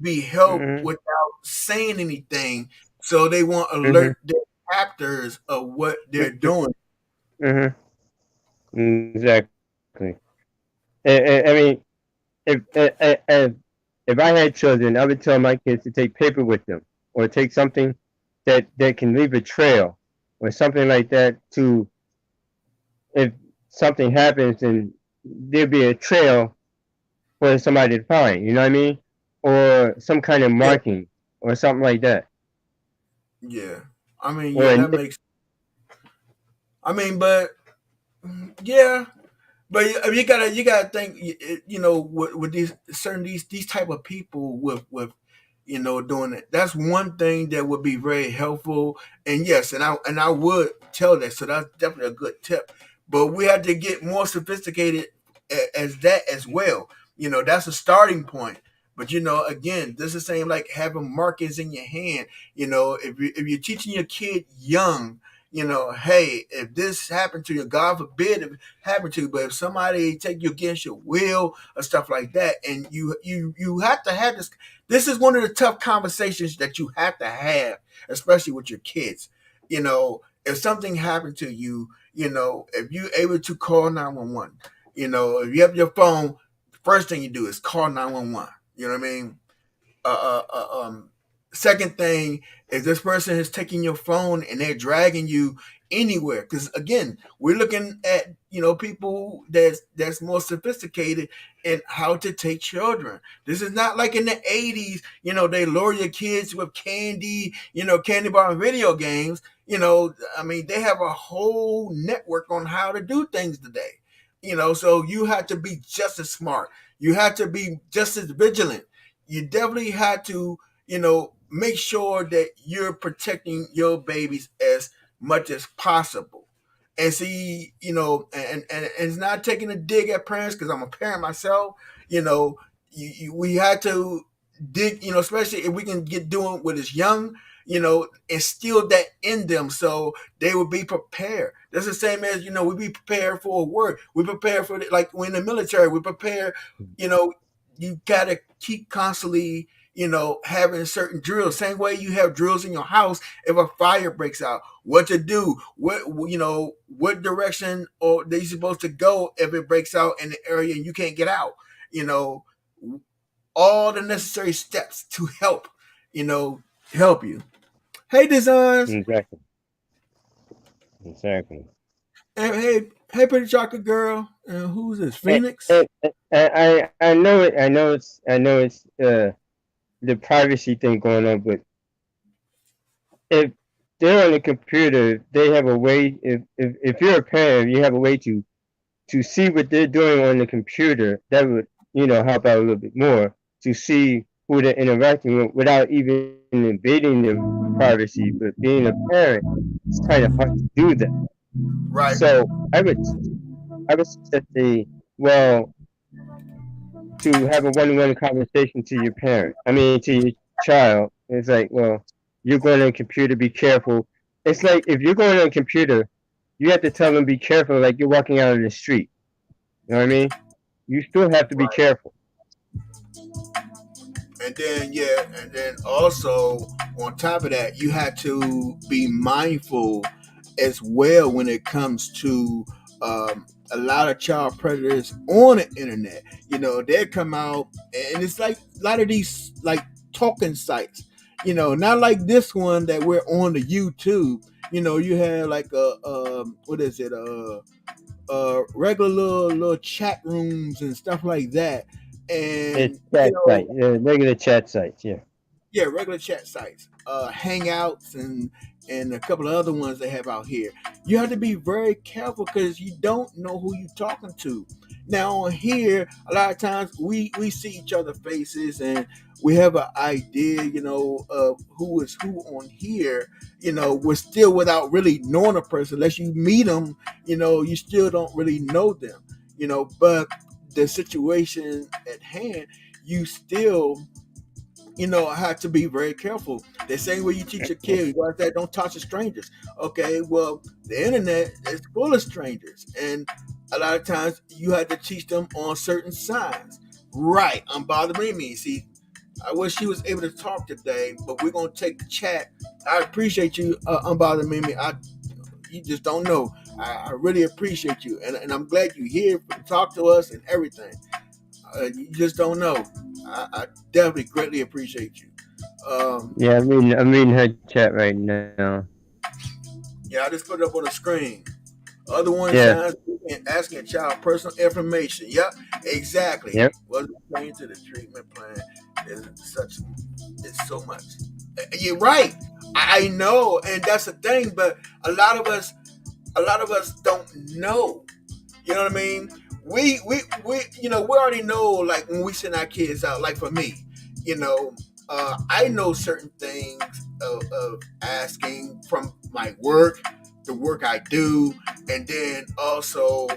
[SPEAKER 1] be helped
[SPEAKER 2] Mm-hmm.
[SPEAKER 1] without saying anything, so they won't
[SPEAKER 2] Mm-hmm.
[SPEAKER 1] alert their captors of what they're doing.
[SPEAKER 2] Mm-hmm. Exactly. I mean, if I had children, I would tell my kids to take paper with them, or take something that can leave a trail, or something like that. To if something happens, and there'll be a trail for somebody to find. You know what I mean? Or some kind of
[SPEAKER 1] Yeah,
[SPEAKER 2] marking, or something like that.
[SPEAKER 1] yeah. I mean,
[SPEAKER 2] Or
[SPEAKER 1] yeah, that makes. I mean, but yeah, but you gotta think, with these certain these type of people with doing it. That's one thing that would be very helpful. And yes, and I would tell that. So that's definitely a good tip. But we have to get more sophisticated as that as well. That's a starting point. But again, this is the same like having markings in your hand. If you're teaching your kid young, hey, if this happened to you, God forbid if it happened to you, but if somebody take you against your will or stuff like that, and you have to have this. This is one of the tough conversations that you have to have, especially with your kids. If something happened to you, if you're able to call 911, if you have your phone, first thing you do is call 911. You know what I mean? uh, uh, uh, um, Second thing is this person is taking your phone and they're dragging you anywhere. Because again, we're looking at people that's more sophisticated in how to take children. This is not like in the 80s. They lure your kids with candy, candy bar and video games. I mean, they have a whole network on how to do things today. So you have to be just as smart. You have to be just as vigilant. You definitely had to, make sure that you're protecting your babies as much as possible. And see, and it's not taking a dig at parents because I'm a parent myself. You know, we had to dig, especially if we can get doing what is young, instill that in them so they will be prepared. That's the same as, we be prepared for a word. We prepare for it, like when in the military, we prepare, you know, you gotta keep constantly, having certain drills. Same way you have drills in your house. If a fire breaks out, what to do, what direction or they supposed to go if it breaks out in the area and you can't get out. You know, all the necessary steps to you know, help you. Hey, Designs.
[SPEAKER 2] Exactly. Exactly.
[SPEAKER 1] Hey, pretty chocolate girl. Who's this?
[SPEAKER 2] And,
[SPEAKER 1] Phoenix.
[SPEAKER 2] I know it. I know it's the privacy thing going on, but if they're on the computer, they have a way. If you're a parent, you have a way to see what they're doing on the computer. That would help out a little bit more to see who they're interacting with without even invading their privacy. But being a parent, it's kind of hard to do that.
[SPEAKER 1] Right.
[SPEAKER 2] So I would suggest well, to have a one-on-one conversation to your parent. I mean, to your child. It's like, well, you're going on a computer, be careful. It's like if you're going on a computer, you have to tell them be careful, like you're walking out on the street. You know what I mean? You still have to be
[SPEAKER 1] Right.
[SPEAKER 2] careful.
[SPEAKER 1] And then also on top of that, you had to be mindful as well when it comes to a lot of child predators on the internet. They come out, and it's like a lot of these like talking sites. Not like this one that we're on the YouTube. You have like what is it? Regular little chat rooms and stuff like that.
[SPEAKER 2] It's
[SPEAKER 1] And
[SPEAKER 2] chat site, regular chat sites. Yeah.
[SPEAKER 1] yeah, regular chat sites, Hangouts, and a couple of other ones they have out here. You have to be very careful because you don't know who you're talking to. Now on here, a lot of times we see each other faces and we have an idea, of who is who on here. We're still without really knowing a person. Unless you meet them, you still don't really know them. But the situation at hand, you still have to be very careful. The same way you teach your kids, like that, don't talk to strangers. Okay, well, the internet is full of strangers, and a lot of times you have to teach them on certain signs. Right, I'm bothering me. See, I wish she was able to talk today, but we're gonna take the chat. I appreciate you, unbothered Mimi. You just don't know. I really appreciate you, and I'm glad you're here to talk to us and everything. You just don't know. I definitely greatly appreciate you.
[SPEAKER 2] Yeah, I'm reading her chat right now.
[SPEAKER 1] Yeah, I just put it up on the screen. Other one
[SPEAKER 2] Yeah.
[SPEAKER 1] signs asking a child personal information. Yep, exactly.
[SPEAKER 2] Yep.
[SPEAKER 1] Wasn't paying to the treatment plan. It's so much. You're right. I know, and that's the thing. But a lot of us don't know. You know what I mean? We already know, like when we send our kids out, like for me, I know certain things of asking from my work, the work I do, and then also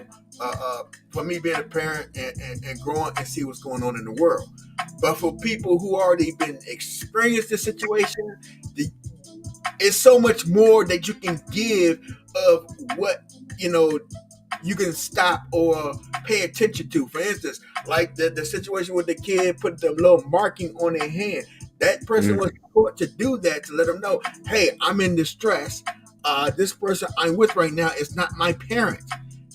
[SPEAKER 1] for me being a parent and growing and see what's going on in the world. But for people who already been experienced the situation, it's so much more that you can give of what you can stop or pay attention to. For instance, like the situation with the kid put the little marking on their hand. That person was taught to do that, to let them know, hey, I'm in distress. This person I'm with right now is not my parent.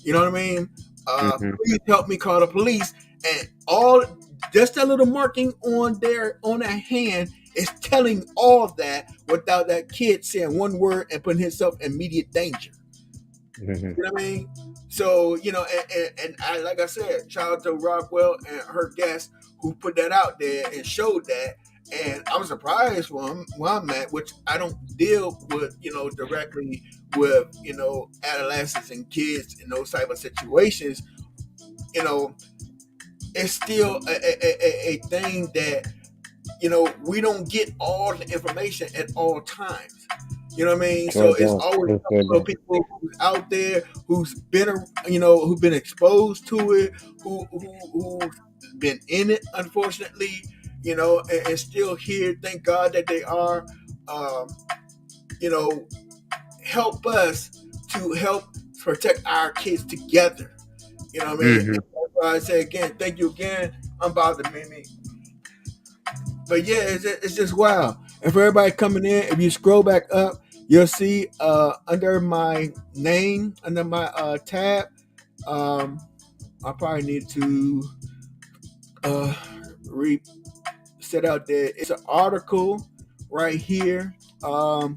[SPEAKER 1] You know what I mean? Please help me call the police. And all just that little marking on their hand is telling all that without that kid saying one word and putting himself in immediate danger. You know what I mean? So, and I, like I said, shout out to Rockwell and her guest who put that out there and showed that. And I was surprised when I'm at, which I don't deal with, directly with, adolescents and kids in those type of situations. It's still a thing that, we don't get all the information at all times. You know what I mean? So it's always people who's out there who's been, who've been exposed to it, who've been in it, unfortunately, and still here. Thank God that they are, help us to help protect our kids together. You know what I mean? That's why I say again, thank you again. I'm bothered, Mimi. But yeah, it's just wow. And for everybody coming in, if you scroll back up, you'll see under my name, under my tab, I probably need to set out there. It's an article right here. I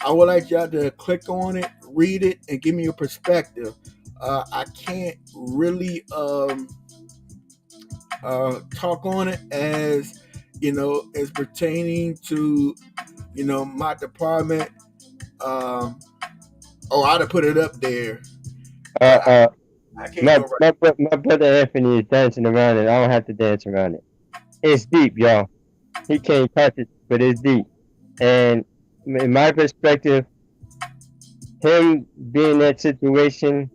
[SPEAKER 1] would like y'all to click on it, read it, and give me your perspective. I can't really talk on it as as pertaining to my department. I'd have put it up there.
[SPEAKER 2] I can't my brother Anthony is dancing around it. I don't have to dance around it. It's deep, y'all. He can't touch it, but it's deep. And in my perspective, him being in that situation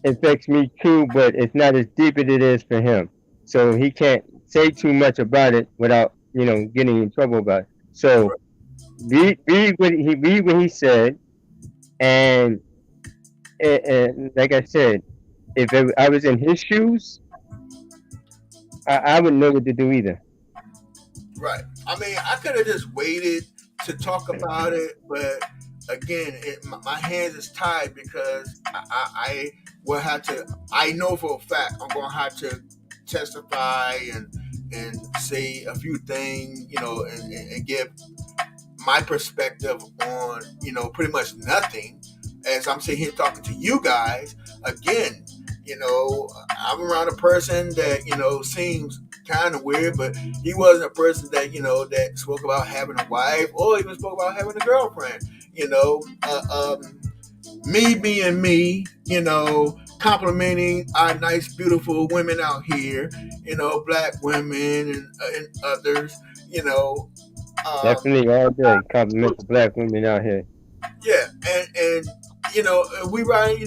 [SPEAKER 2] affects me too, but it's not as deep as it is for him. So he can't say too much about it without, getting in trouble about it. So read what he said, and like I said, if I was in his shoes, I wouldn't know what to do either.
[SPEAKER 1] Right. I mean, I could have just waited to talk about it, but again, my hands is tied because I will have to. I know for a fact I'm gonna have to testify and say a few things, and give my perspective on, pretty much nothing. As I'm sitting here talking to you guys again, I'm around a person that seems kind of weird, but he wasn't a person that that spoke about having a wife or even spoke about having a girlfriend. Me being me, complimenting our nice, beautiful women out here, black women and others,
[SPEAKER 2] Definitely all day compliment the black women out here.
[SPEAKER 1] yeah, and we ride,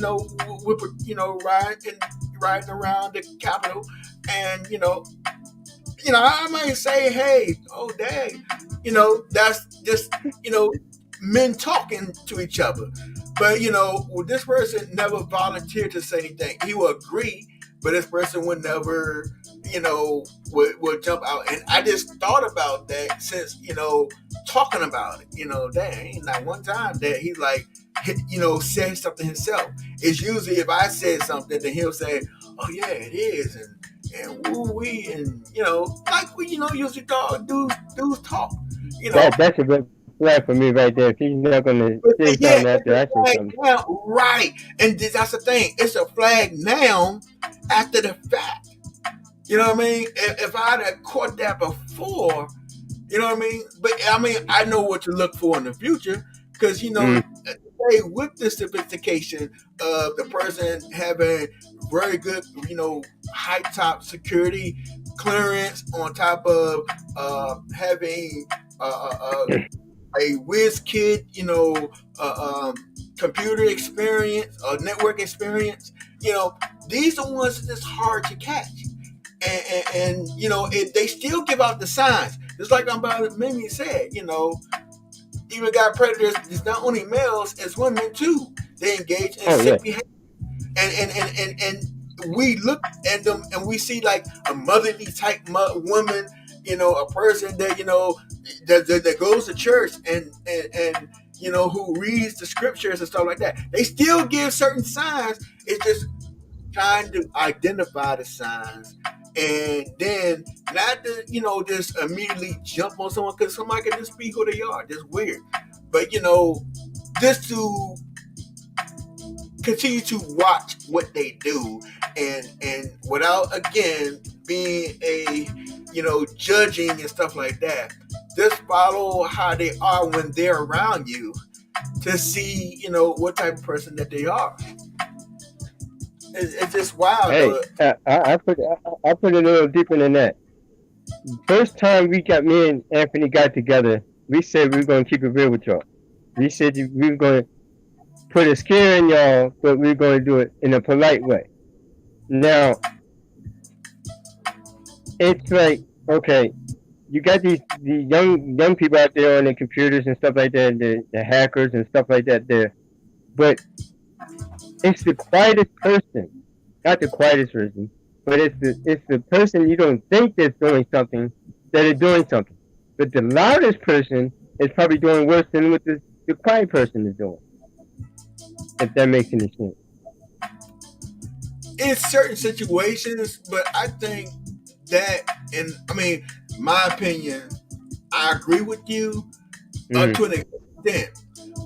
[SPEAKER 1] riding around the Capitol, and I might say, hey, oh dang, that's just men talking to each other. But this person never volunteered to say anything. He would agree, but this person would never, would jump out. And I just thought about that since talking about it. Dang, ain't not one time that he like, said something himself. It's usually if I said something, then he'll say, "Oh yeah, it is," and woo wee, and like we usually dudes talk.
[SPEAKER 2] That's a good flag for me right there. If he's not gonna say
[SPEAKER 1] Yeah,
[SPEAKER 2] something after I say something.
[SPEAKER 1] now, right. And that's the thing. It's a flag now after the fact. You know what I mean? If I'd have caught that before, you know what I mean? But I know what to look for in the future because with the sophistication of the person having very good, high top security clearance on top of having a whiz kid, computer experience, network experience. These are ones that's hard to catch, and they still give out the signs. Just like Mimi said, even got predators. It's not only males, it's women too. They engage in sick behavior, and we look at them and we see like a motherly type woman, a person that that goes to church and who reads the scriptures and stuff like that. They still give certain signs. It's just trying to identify the signs and then not to just immediately jump on someone because somebody can just be who they are. Just weird, but just to continue to watch what they do and without again being a judging and stuff like that. Just follow how they are when they're around you to see what type of person that they are. It's just wild.
[SPEAKER 2] Hey, I put it a little deeper than that. First time me and Anthony got together, we said we were going to keep it real with y'all. We said we were going to put a scare in y'all, but we were going to do it in a polite way. Now, it's like, okay, you got these young people out there on the computers and stuff like that, the hackers and stuff like that there, but it's the quietest person, not the quietest person, but it's the person you don't think that's doing something that is doing something. But the loudest person is probably doing worse than what the quiet person is doing. If that makes any sense.
[SPEAKER 1] In certain situations, but I think that, my opinion, I agree with you to an extent.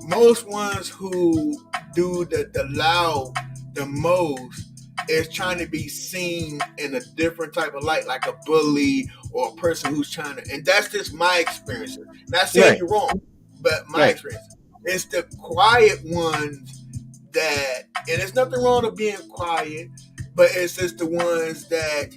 [SPEAKER 1] Most ones who do the loud the most is trying to be seen in a different type of light, like a bully or a person who's trying to, and that's just my experience. Not saying you're wrong, but my experience. It's the quiet ones that, and there's nothing wrong with being quiet, but it's just the ones that,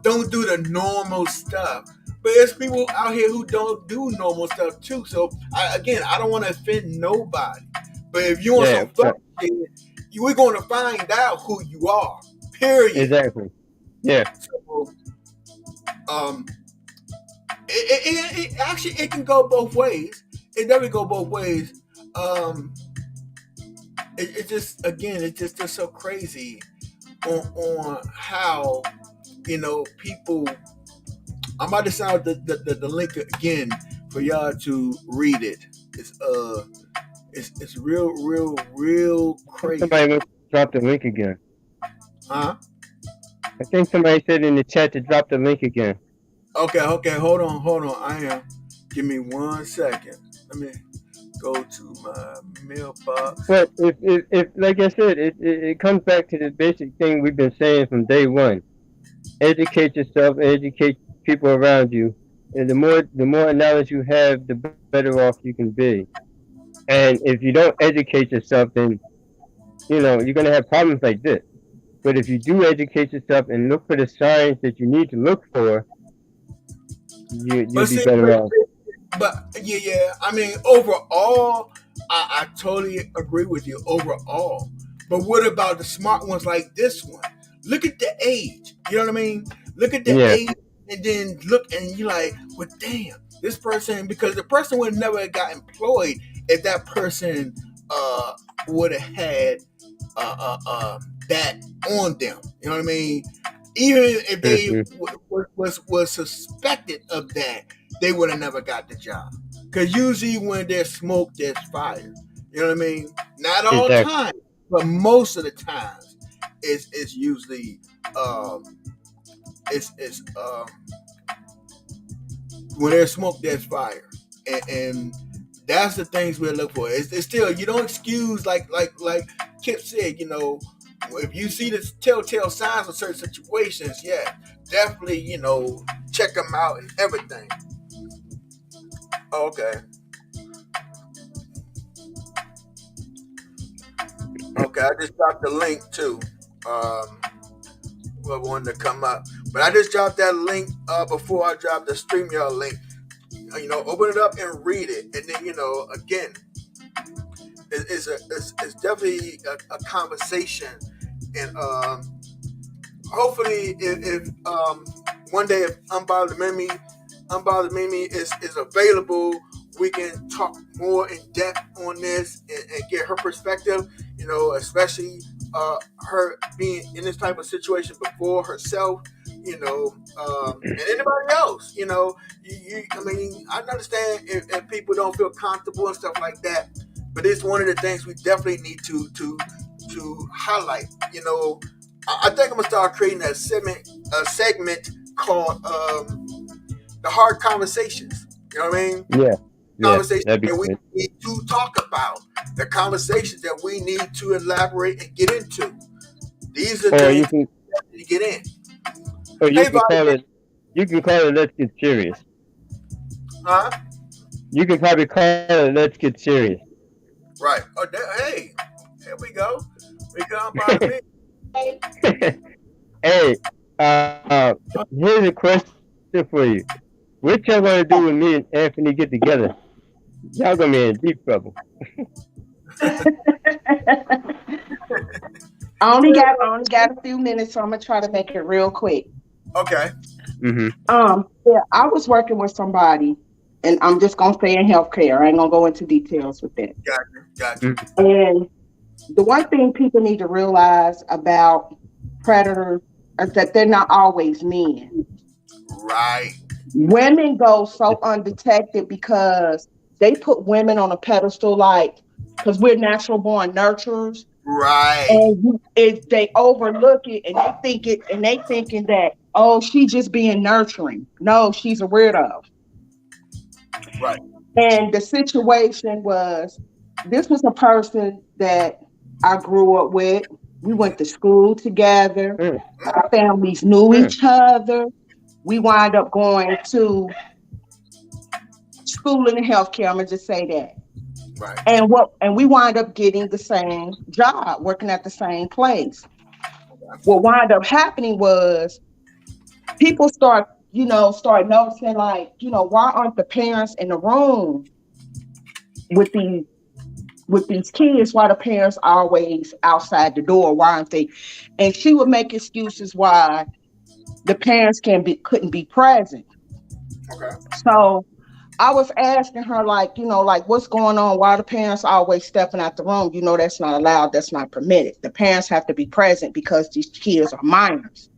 [SPEAKER 1] don't do the normal stuff. But there's people out here who don't do normal stuff too. So I don't want to offend nobody. But if you want some fuck shit, we're going to find out who you are. Period.
[SPEAKER 2] Exactly. Yeah.
[SPEAKER 1] So, it actually it can go both ways. It definitely go both ways. It's just so crazy on how people. I'm about to send the link again for y'all to read it. It's real crazy.
[SPEAKER 2] drop the link again.
[SPEAKER 1] Huh?
[SPEAKER 2] I think somebody said in the chat to drop the link again.
[SPEAKER 1] Okay, hold on. I am. Give me 1 second. Let me go to my mailbox.
[SPEAKER 2] But if like I said, it comes back to the basic thing we've been saying from day one. Educate yourself, educate people around you. And the more knowledge you have, the better off you can be. And if you don't educate yourself, then you're gonna have problems like this. But if you do educate yourself and look for the signs that you need to look for, you'll
[SPEAKER 1] But
[SPEAKER 2] be
[SPEAKER 1] see,
[SPEAKER 2] better off.
[SPEAKER 1] yeah. I mean, overall, I totally agree with you overall. But what about the smart ones like this one? Look at the age. You know what I mean? Look at the
[SPEAKER 2] Yeah.
[SPEAKER 1] age, and then look, and you're like, well, damn, this person, because the person would never have got employed if that person would have had that on them. You know what I mean? Even if they was suspected of that, they would have never got the job. Because usually when there's smoke, there's fire. You know what I mean? Not all the time, but most of the times, it's usually it's when there's smoke, there's fire, and that's the things we look for. It's still, you don't excuse, like Kip said. If you see the telltale signs of certain situations, yeah, definitely, check them out and everything. Okay. Okay, I just dropped the link too. Whoever wanted to come up, but I just dropped that link before I dropped the StreamYard link. Open it up and read it, and then again, it's definitely a conversation, and hopefully, if one day if Unbothered Mimi is available, we can talk more in depth on this and get her perspective. Especially her being in this type of situation before herself. And anybody else. I understand if people don't feel comfortable and stuff like that, but it's one of the things we definitely need to highlight. I think I'm gonna start creating a segment called the hard conversations. You know what I mean?
[SPEAKER 2] Yeah.
[SPEAKER 1] Conversations
[SPEAKER 2] that
[SPEAKER 1] we need to talk about. The conversations that we need to elaborate and get into. These are things you get in.
[SPEAKER 2] Or you can call it. You can call it "Let's Get Serious."
[SPEAKER 1] Huh?
[SPEAKER 2] You can probably call it "Let's Get Serious."
[SPEAKER 1] Right. Oh, hey, here we go. We got about me.
[SPEAKER 2] Hey, here's a question for you. What y'all gonna do when me and Anthony get together? Y'all gonna be in deep trouble.
[SPEAKER 4] I only got a few minutes, so I'm gonna try to make it real quick.
[SPEAKER 1] Okay.
[SPEAKER 2] Mm-hmm.
[SPEAKER 4] Yeah, I was working with somebody, and I'm just gonna say in healthcare. I ain't gonna go into details with that.
[SPEAKER 1] Gotcha.
[SPEAKER 4] And the one thing people need to realize about predators is that they're not always men.
[SPEAKER 1] Right.
[SPEAKER 4] Women go so undetected because they put women on a pedestal, because we're natural born nurturers.
[SPEAKER 1] Right.
[SPEAKER 4] And they overlook it, and they thinking that, oh, she's just being nurturing. No, she's a weirdo.
[SPEAKER 1] Right.
[SPEAKER 4] And the situation was, this was a person that I grew up with. We went to school together. Our families knew each other. We wind up going to school in healthcare. I'm gonna just say that.
[SPEAKER 1] Right.
[SPEAKER 4] And we wind up getting the same job, working at the same place. What wound up happening was people start noticing, why aren't the parents in the room with these kids? Why the parents are always outside the door? Why aren't they? And she would make excuses why the parents couldn't be present.
[SPEAKER 1] Okay.
[SPEAKER 4] So I was asking her, what's going on? Why are the parents always stepping out the room? That's not allowed. That's not permitted. The parents have to be present because these kids are minors.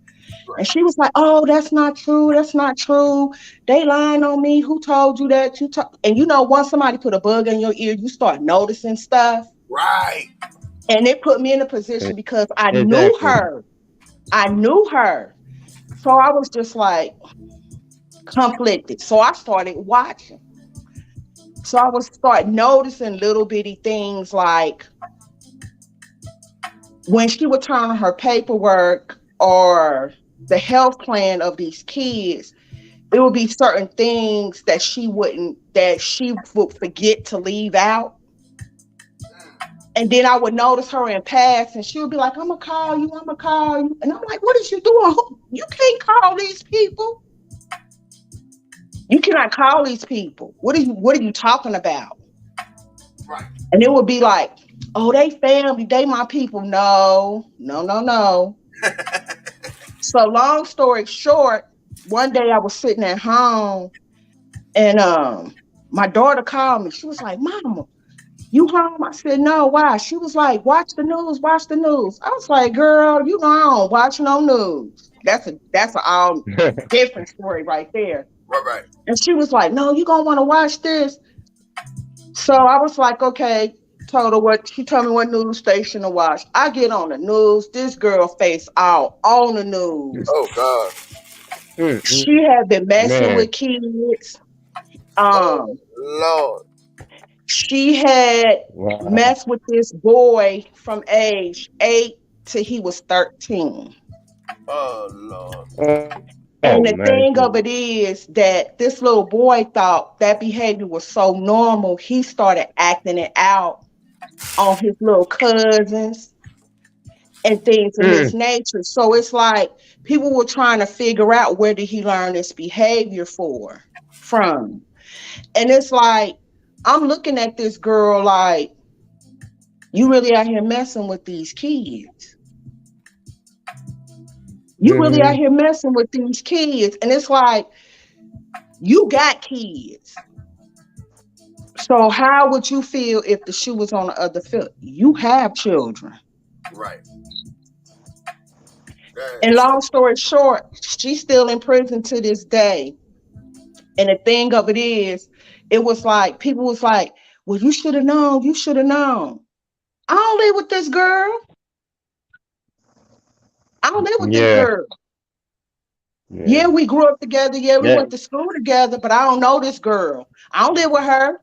[SPEAKER 4] Right. And she was like, oh, that's not true. That's not true. They lying on me. Who told you that? And once somebody put a bug in your ear, you start noticing stuff.
[SPEAKER 1] Right.
[SPEAKER 4] And it put me in a position because I knew
[SPEAKER 2] Exactly.
[SPEAKER 4] her. I knew her. So I was just like conflicted. So I started watching. So I was start noticing little bitty things like when she would turn on her paperwork or the health plan of these kids, it would be certain things that she would forget to leave out. And then I would notice her in past and she would be like, I'm gonna call you, I'm gonna call you. And I'm like, what is you doing? You can't call these people. You cannot call these people. What are you talking about?
[SPEAKER 1] Right.
[SPEAKER 4] And it would be like, oh, they family, they my people. No, no, no, no. So long story short, one day I was sitting at home and my daughter called me. She was like, Mama, you home? I said, no, why? She was like, watch the news, watch the news. I was like, girl, you know I don't watch no news. That's a all different story right there.
[SPEAKER 1] Right.
[SPEAKER 4] And she was like, no, you gonna want to watch this. So I was like, okay, she told me what news station to watch. I get on the news, this girl face out on the news.
[SPEAKER 1] Oh God.
[SPEAKER 4] She had been messing
[SPEAKER 2] Man.
[SPEAKER 4] with kids.
[SPEAKER 1] Lord.
[SPEAKER 4] She had
[SPEAKER 2] Wow.
[SPEAKER 4] messed with this boy from age 8 till he was 13.
[SPEAKER 1] Oh Lord.
[SPEAKER 4] And the
[SPEAKER 2] Man.
[SPEAKER 4] thing of it is that this little boy thought that behavior was so normal, he started acting it out on his little cousins and things of this nature. So it's like people were trying to figure out where did he learn this behavior from. And it's like, I'm looking at this girl like, you really out here messing with these kids. You really out here messing with these kids. And it's like, you got kids. So how would you feel if the shoe was on the other foot? You have children.
[SPEAKER 1] Right.
[SPEAKER 4] And long story short, she's still in prison to this day. And the thing of it is, it was like, people was like, well, you should have known. You should have known. I don't live with this girl. I don't live with this girl. Yeah, we grew up together. Yeah, we went to school together, but I don't know this girl. I don't live with her.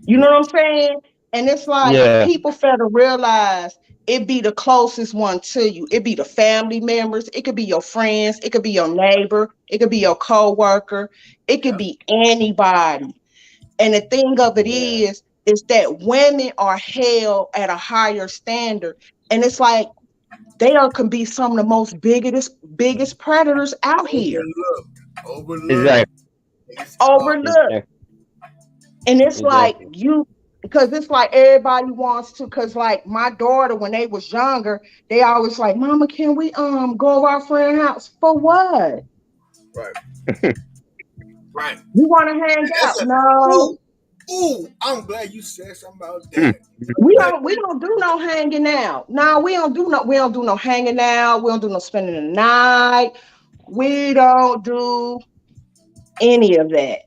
[SPEAKER 4] You know what I'm saying? And it's like people fail to realize it be the closest one to you. It be the family members. It could be your friends. It could be your neighbor. It could be your co-worker. It could be anybody. And the thing of it is that women are held at a higher standard. And it's like they can be some of the most biggest predators out here.
[SPEAKER 1] Overlooked.
[SPEAKER 4] And it's like because it's like everybody wants to, because like my daughter, when they was younger, they always like, Mama, can we go to our friend's house? For what?
[SPEAKER 1] Right. Right.
[SPEAKER 4] You want to hang out? No.
[SPEAKER 1] Ooh, I'm glad you said something about that.
[SPEAKER 4] We don't do no hanging out. No, we don't do no hanging out. We don't do no spending the night. We don't do any of that.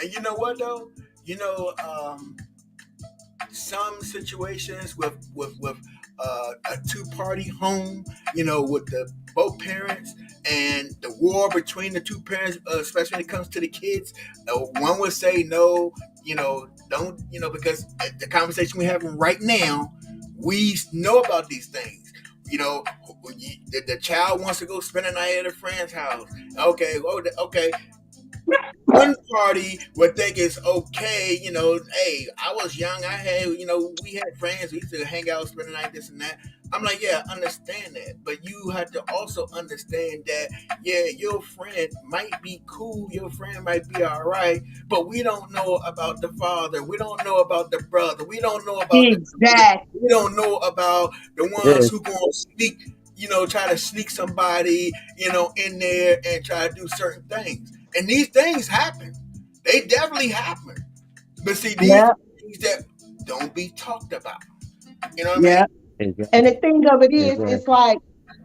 [SPEAKER 1] And you know what though? You know, some situations with a two-party home, you know, with both parents and the war between the two parents, especially when it comes to the kids, one would say no, you know, don't, you know, because the conversation we're having right now, we know about these things. You know, the child wants to go spend a night at a friend's house. Okay. One party would think it's okay, you know, hey, I was young, we had friends, we used to hang out, spend the night, this and that. I'm like, yeah, I understand that. But you have to also understand that, yeah, your friend might be cool, your friend might be all right, but we don't know about the father, we don't know about the brother, we don't know about we don't know about the ones who gonna sneak, you know, try to sneak somebody, you know, in there and try to do certain things. And these things happen. They definitely happen. But see, these are things that don't be talked about. You know what I mean?
[SPEAKER 4] And the thing of it is, it's like,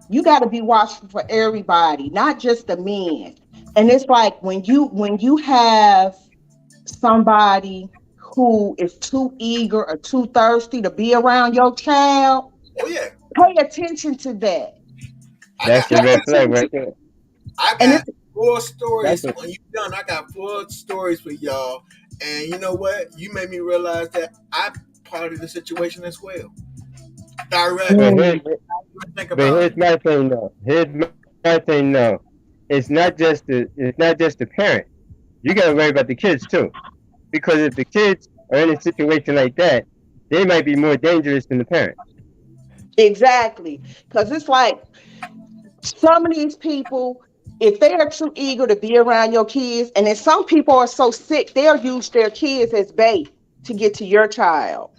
[SPEAKER 4] you got to be watchful for everybody, not just the men. And it's like when you have somebody who is too eager or too thirsty to be around your child,
[SPEAKER 1] Oh yeah,
[SPEAKER 4] pay attention to that.
[SPEAKER 1] I
[SPEAKER 2] That's
[SPEAKER 1] got
[SPEAKER 2] the
[SPEAKER 4] Pay
[SPEAKER 1] I
[SPEAKER 2] red
[SPEAKER 1] got
[SPEAKER 2] flag
[SPEAKER 4] attention.
[SPEAKER 2] right there.
[SPEAKER 1] I
[SPEAKER 4] And
[SPEAKER 1] got
[SPEAKER 4] it's
[SPEAKER 1] four
[SPEAKER 2] That's
[SPEAKER 1] stories.
[SPEAKER 2] a,
[SPEAKER 1] When you done, I got four stories for y'all. And you know what? You made me realize that I'm part of the situation as well.
[SPEAKER 2] but
[SPEAKER 1] Directly.
[SPEAKER 2] here,
[SPEAKER 4] mm,
[SPEAKER 1] Think
[SPEAKER 2] but
[SPEAKER 1] about
[SPEAKER 2] here's
[SPEAKER 1] it.
[SPEAKER 2] my thing though. Here's my thing though. It's not just the parent. You gotta worry about the kids too. Because if the kids are in a situation like that, they might be more dangerous than the parent.
[SPEAKER 4] exactly. Because it's like some of these people, if they are too eager to be around your kids, and then some people are so sick, they'll use their kids as bait to get to your child.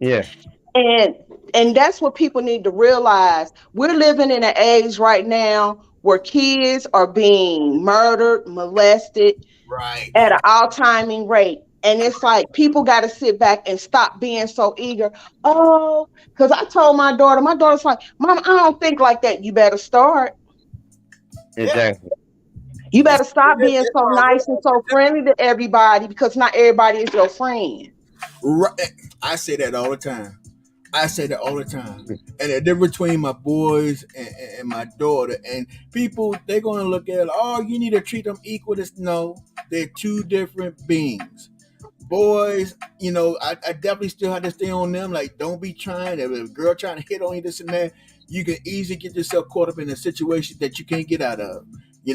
[SPEAKER 2] Yeah.
[SPEAKER 4] And and that's what people need to realize. We're living in an age right now where kids are being murdered, molested
[SPEAKER 1] Right.
[SPEAKER 4] at an all-timing rate. And it's like people got to sit back and stop being so eager. Oh, because I told my daughter's like, Mom, I don't think like that. You better start.
[SPEAKER 1] Yeah.
[SPEAKER 2] Exactly.
[SPEAKER 4] You
[SPEAKER 1] It's,
[SPEAKER 4] better stop being
[SPEAKER 1] it's
[SPEAKER 4] so
[SPEAKER 1] my
[SPEAKER 4] nice and so
[SPEAKER 1] real.
[SPEAKER 4] friendly to everybody because not everybody is your friend.
[SPEAKER 1] Right. I say that all the time. I say that all the time. And the difference between my boys and my daughter, and people, they're going to look at, oh, you need to treat them equal. No, they're two different beings. Boys, I definitely still have to stay on them. Like, don't be trying. If a girl trying to hit on you, this and that, you can easily get yourself caught up in a situation that you can't get out of.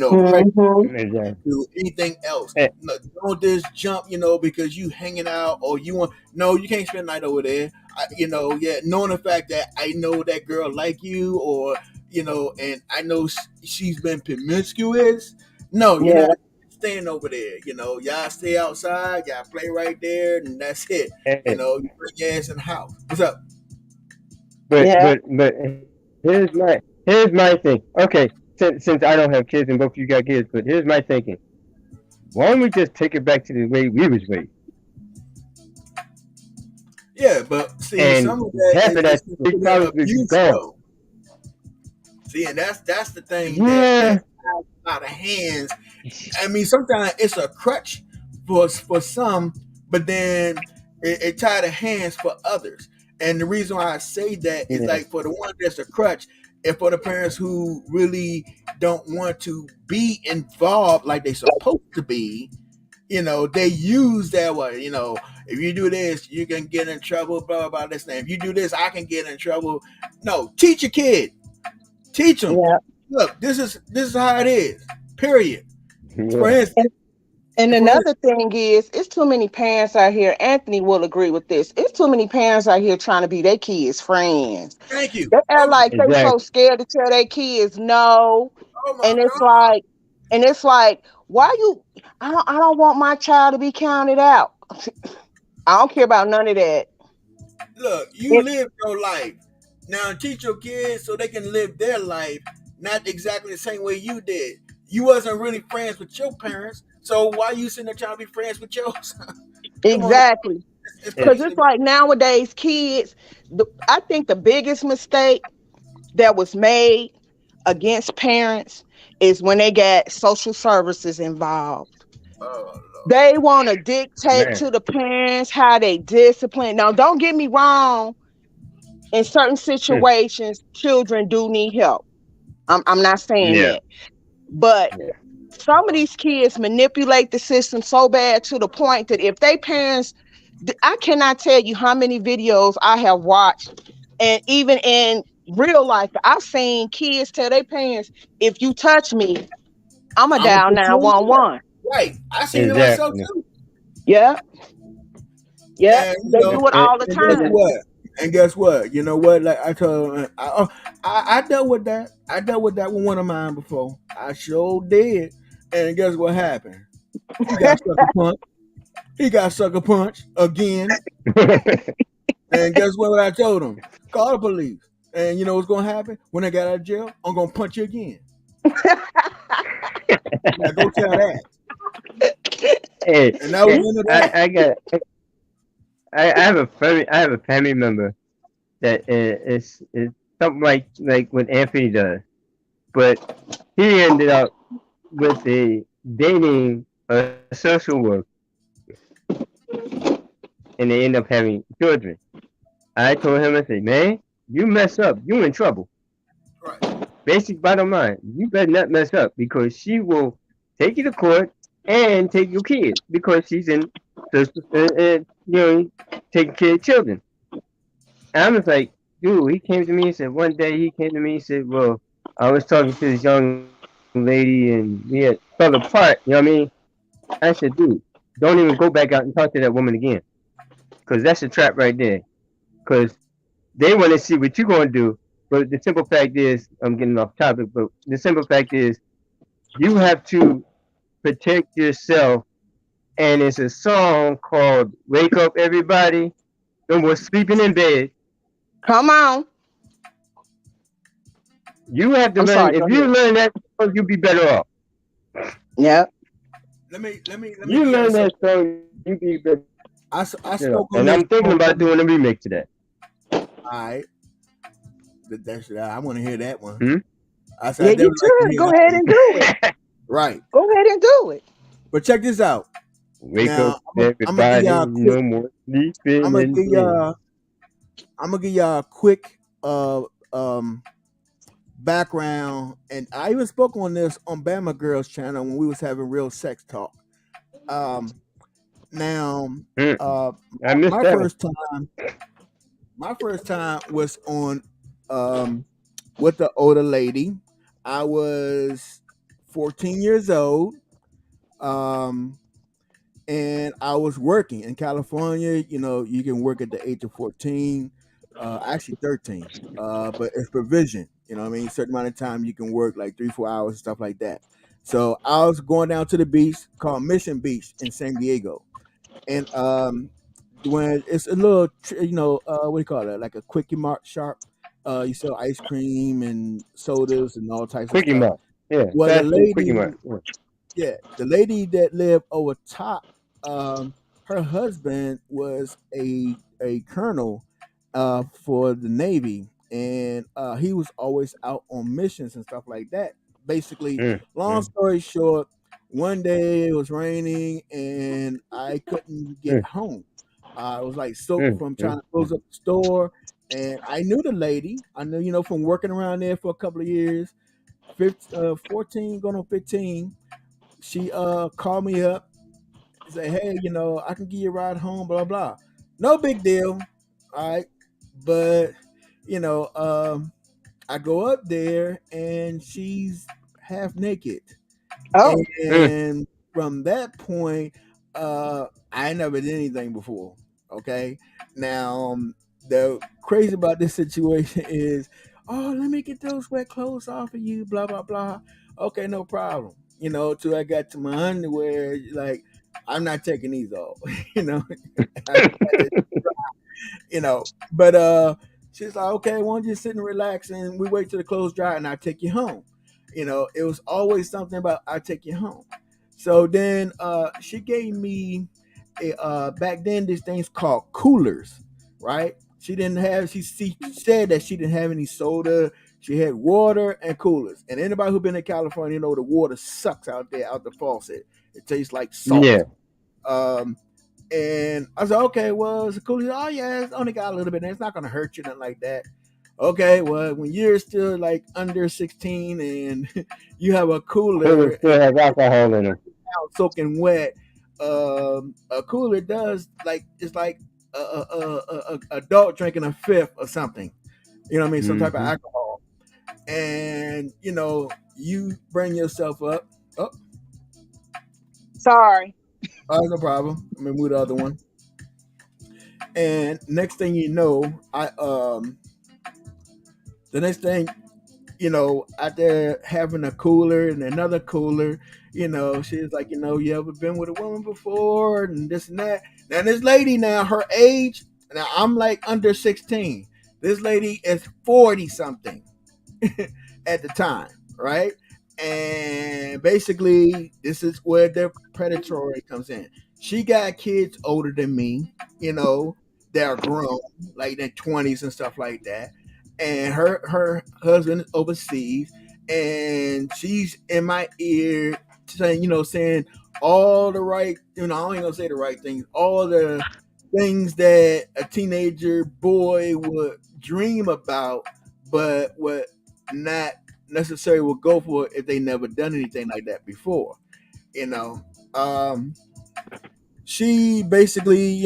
[SPEAKER 1] Pregnant,
[SPEAKER 4] Hmm.
[SPEAKER 2] Exactly.
[SPEAKER 1] do anything else.
[SPEAKER 2] Eh,
[SPEAKER 1] No, don't just jump, because you hanging out or you want. No, you can't spend the night over there. Yeah, knowing the fact that I know that girl like you, or and I know she's been promiscuous. No, you're
[SPEAKER 4] Yeah,
[SPEAKER 1] not staying over there. Y'all stay outside, y'all play right there, and that's it.
[SPEAKER 2] eh,
[SPEAKER 1] You bring your ass in the house. What's up?
[SPEAKER 2] But
[SPEAKER 4] yeah.
[SPEAKER 2] but but here's my thing. Okay, since I don't have kids and both of you got kids, but here's my thinking. Why don't we just take it back to the way we was raised?
[SPEAKER 1] Yeah, but see,
[SPEAKER 2] And
[SPEAKER 1] some of that
[SPEAKER 2] half of
[SPEAKER 1] is
[SPEAKER 2] that
[SPEAKER 1] considered
[SPEAKER 2] would probably be
[SPEAKER 1] abuse,
[SPEAKER 2] gone.
[SPEAKER 1] though. See, and that's the thing
[SPEAKER 2] Yeah.
[SPEAKER 1] that's out of hands. I mean, sometimes it's a crutch for some, but then it tied the hands for others. And the reason why I say that is
[SPEAKER 2] Yeah.
[SPEAKER 1] like for the one that's a crutch, and for the parents who really don't want to be involved like they supposed to be, they use that way. If you do this, you can get in trouble. Blah blah blah. This thing. If you do this, I can get in trouble. No, teach your kid. Teach them.
[SPEAKER 4] Yeah.
[SPEAKER 1] Look, this is how it is. Period. For
[SPEAKER 2] Yeah.
[SPEAKER 1] instance,
[SPEAKER 4] And
[SPEAKER 1] for instance,
[SPEAKER 4] another thing is, it's too many parents out here. Anthony will agree with this. It's too many parents out here trying to be their kids' friends.
[SPEAKER 1] thank you.
[SPEAKER 4] They act
[SPEAKER 1] Oh,
[SPEAKER 4] like they so
[SPEAKER 2] Exactly.
[SPEAKER 4] scared to tell their kids no.
[SPEAKER 1] oh my
[SPEAKER 4] And it's
[SPEAKER 1] God.
[SPEAKER 4] like, why you? I don't want my child to be counted out. I don't care about none of that.
[SPEAKER 1] Look, you
[SPEAKER 4] It,
[SPEAKER 1] live your life. Now teach your kids so they can live their life, not exactly the same way you did. You wasn't really friends with your parents, so why you sitting there trying to be friends with yours? Come on,
[SPEAKER 4] exactly.
[SPEAKER 1] it's
[SPEAKER 2] Eh,
[SPEAKER 4] Because
[SPEAKER 1] crazy.
[SPEAKER 4] it's like nowadays, kids. I think the biggest mistake that was made against parents is when they got social services involved.
[SPEAKER 1] Oh
[SPEAKER 4] They want to dictate
[SPEAKER 2] Man.
[SPEAKER 4] to the parents how they discipline. Now, don't get me wrong. In certain
[SPEAKER 2] Hmm.
[SPEAKER 4] situations, children do need help. I'm not saying
[SPEAKER 2] Yeah.
[SPEAKER 4] that. But
[SPEAKER 2] Yeah.
[SPEAKER 4] some of these kids manipulate the system so bad to the point that if they parents, I cannot tell you how many videos I have watched, and even in real life, I've seen kids tell their parents, if you touch me, I'm going to
[SPEAKER 1] Lord, I'm gonna
[SPEAKER 4] dial
[SPEAKER 1] put you in jail.
[SPEAKER 4] 911.
[SPEAKER 1] Right, I seen it myself
[SPEAKER 2] Exactly.
[SPEAKER 1] too.
[SPEAKER 4] Yeah, yeah,
[SPEAKER 1] And
[SPEAKER 4] they do it
[SPEAKER 2] And,
[SPEAKER 4] all the
[SPEAKER 1] and guess
[SPEAKER 4] time.
[SPEAKER 1] what? And guess what? You know what? Like I told, I dealt with that. I dealt with that with one of mine before. I sure did. And guess what happened? He got sucker punch. He got sucker punch again. And guess what I told him? Call the police. And you know what's gonna happen? When I got out of jail, I'm gonna punch you again. Now go tell that.
[SPEAKER 2] hey,
[SPEAKER 1] And that was
[SPEAKER 2] hey,
[SPEAKER 1] the end of
[SPEAKER 2] I,
[SPEAKER 1] that.
[SPEAKER 2] I got I have a family member that is something like what Anthony does, but he ended up with a dating a social worker, and they end up having children. I told him, I said, man, you mess up, you in trouble.
[SPEAKER 1] Right.
[SPEAKER 2] Basic bottom line, you better not mess up because she will take you to court and take your kids because she's in, taking care of children. And I was like, dude, he came to me and said, one day he came to me and said, well, I was talking to this young lady and we had fell apart, you know what I mean? I said, dude, don't even go back out and talk to that woman again because that's a trap right there. Because they want to see what you're going to do. But the simple fact is, I'm getting off topic, but the simple fact is, you have to protect yourself. And it's a song called Wake Up Everybody. And we're sleeping in bed.
[SPEAKER 4] Come on.
[SPEAKER 2] You have to
[SPEAKER 4] I'm
[SPEAKER 2] learn.
[SPEAKER 4] sorry.
[SPEAKER 2] If
[SPEAKER 4] Go
[SPEAKER 2] you
[SPEAKER 4] ahead.
[SPEAKER 2] learn that song, you'll be better off.
[SPEAKER 4] Yep.
[SPEAKER 1] Let me
[SPEAKER 2] You
[SPEAKER 1] give y'all
[SPEAKER 2] learn
[SPEAKER 1] some.
[SPEAKER 2] that song, you be better off.
[SPEAKER 1] I
[SPEAKER 2] And
[SPEAKER 1] spoke
[SPEAKER 2] I'm
[SPEAKER 1] on
[SPEAKER 2] thinking
[SPEAKER 1] this
[SPEAKER 2] about
[SPEAKER 1] on.
[SPEAKER 2] doing a remix to that.
[SPEAKER 1] All right, I want to hear that one.
[SPEAKER 2] Hmm?
[SPEAKER 1] I said I
[SPEAKER 4] Yeah, you
[SPEAKER 1] definitely like to
[SPEAKER 4] should
[SPEAKER 1] hear
[SPEAKER 4] go
[SPEAKER 1] that
[SPEAKER 4] ahead
[SPEAKER 1] one.
[SPEAKER 4] and do it.
[SPEAKER 1] Right,
[SPEAKER 4] Go ahead and do it.
[SPEAKER 1] but check this out.
[SPEAKER 2] Wake up,
[SPEAKER 1] Now I'm gonna give
[SPEAKER 2] everybody.
[SPEAKER 1] y'all a quick.
[SPEAKER 2] No more sleeping
[SPEAKER 1] I'm gonna
[SPEAKER 2] in
[SPEAKER 1] give
[SPEAKER 2] bed.
[SPEAKER 1] y'all. I'm gonna give y'all a quick um background, and I even spoke on this on Bama Girls channel when we was having real sex talk. Um, now,
[SPEAKER 2] Hmm.
[SPEAKER 1] uh,
[SPEAKER 2] I missed
[SPEAKER 1] my
[SPEAKER 2] that one.
[SPEAKER 1] first time was on with the older lady. I was 14 years old. Um, and I was working in California. You know, you can work at the age of 14, actually 13, but it's provision. You know what I mean? Certain amount of time you can work like 3, 4 hours and stuff like that. So I was going down to the beach called Mission Beach in San Diego, and when it's a little, what do you call it? Like a quickie mart shop. You sell ice cream and sodas and all types of
[SPEAKER 2] Quickie
[SPEAKER 1] stuff.
[SPEAKER 2] Mart. Yeah,
[SPEAKER 1] Well, the
[SPEAKER 2] fast food Quickie
[SPEAKER 1] lady,
[SPEAKER 2] Mart. Yeah.
[SPEAKER 1] yeah, the lady that lived over top, um, her husband was a colonel for the Navy, and he was always out on missions and stuff like that. Basically,
[SPEAKER 2] Mm,
[SPEAKER 1] long
[SPEAKER 2] mm,
[SPEAKER 1] story short, one day it was raining and I couldn't get
[SPEAKER 2] mm,
[SPEAKER 1] home. I was like soaked
[SPEAKER 2] mm,
[SPEAKER 1] from
[SPEAKER 2] mm,
[SPEAKER 1] trying to close up the store, and I knew the lady. I knew, from working around there for a couple of years. 14 going on 15, she called me up, say, hey, I can give you a ride home, blah blah. No big deal. All right. But I go up there and she's half naked.
[SPEAKER 4] Oh,
[SPEAKER 2] mm.
[SPEAKER 1] And from that point, I never did anything before. Okay. Now, the crazy about this situation is, oh, let me get those wet clothes off of you, blah blah blah. Okay, no problem. Till I got to my underwear, like, I'm not taking these off. you know, I got to, you know. But she's like, okay, why don't you sit and relax and we wait till the clothes dry and I'll take you home. It was always something about I'll take you home. So then she gave me back then these things called coolers, right? She said that she didn't have any soda. She had water and coolers. And anybody who been in California know the water sucks out there out the faucet. It tastes like salt.
[SPEAKER 2] Yeah.
[SPEAKER 1] Um, and I said, okay, well, it's a cooler. Oh yeah, it's only got a little bit. And it's not gonna hurt you, nothing like that. Okay, well, when you're still like under 16 and you have a cooler
[SPEAKER 2] Coolers
[SPEAKER 1] and
[SPEAKER 2] still have alcohol in them.
[SPEAKER 1] out soaking wet, a cooler does like it's like a adult drinking a fifth or something. You know what I mean? Some type of
[SPEAKER 2] Mm-hmm.
[SPEAKER 1] alcohol, and you bring yourself up. Oh,
[SPEAKER 4] sorry.
[SPEAKER 1] no problem. Let me move the other one. And next thing you know, the next thing out there having a cooler and another cooler, she's like, you ever been with a woman before and this and that. Now this lady, now her age, now I'm like under 16. This lady is 40 something at the time, right? And basically, this is where the predatory comes in. She got kids older than me, they're grown, like in their 20s and stuff like that. And her husband is overseas, and she's in my ear saying all the right, I ain't gonna say the right things, all the things that a teenager boy would dream about, but would not necessarily would go for if they never done anything like that before. You know, um, she basically,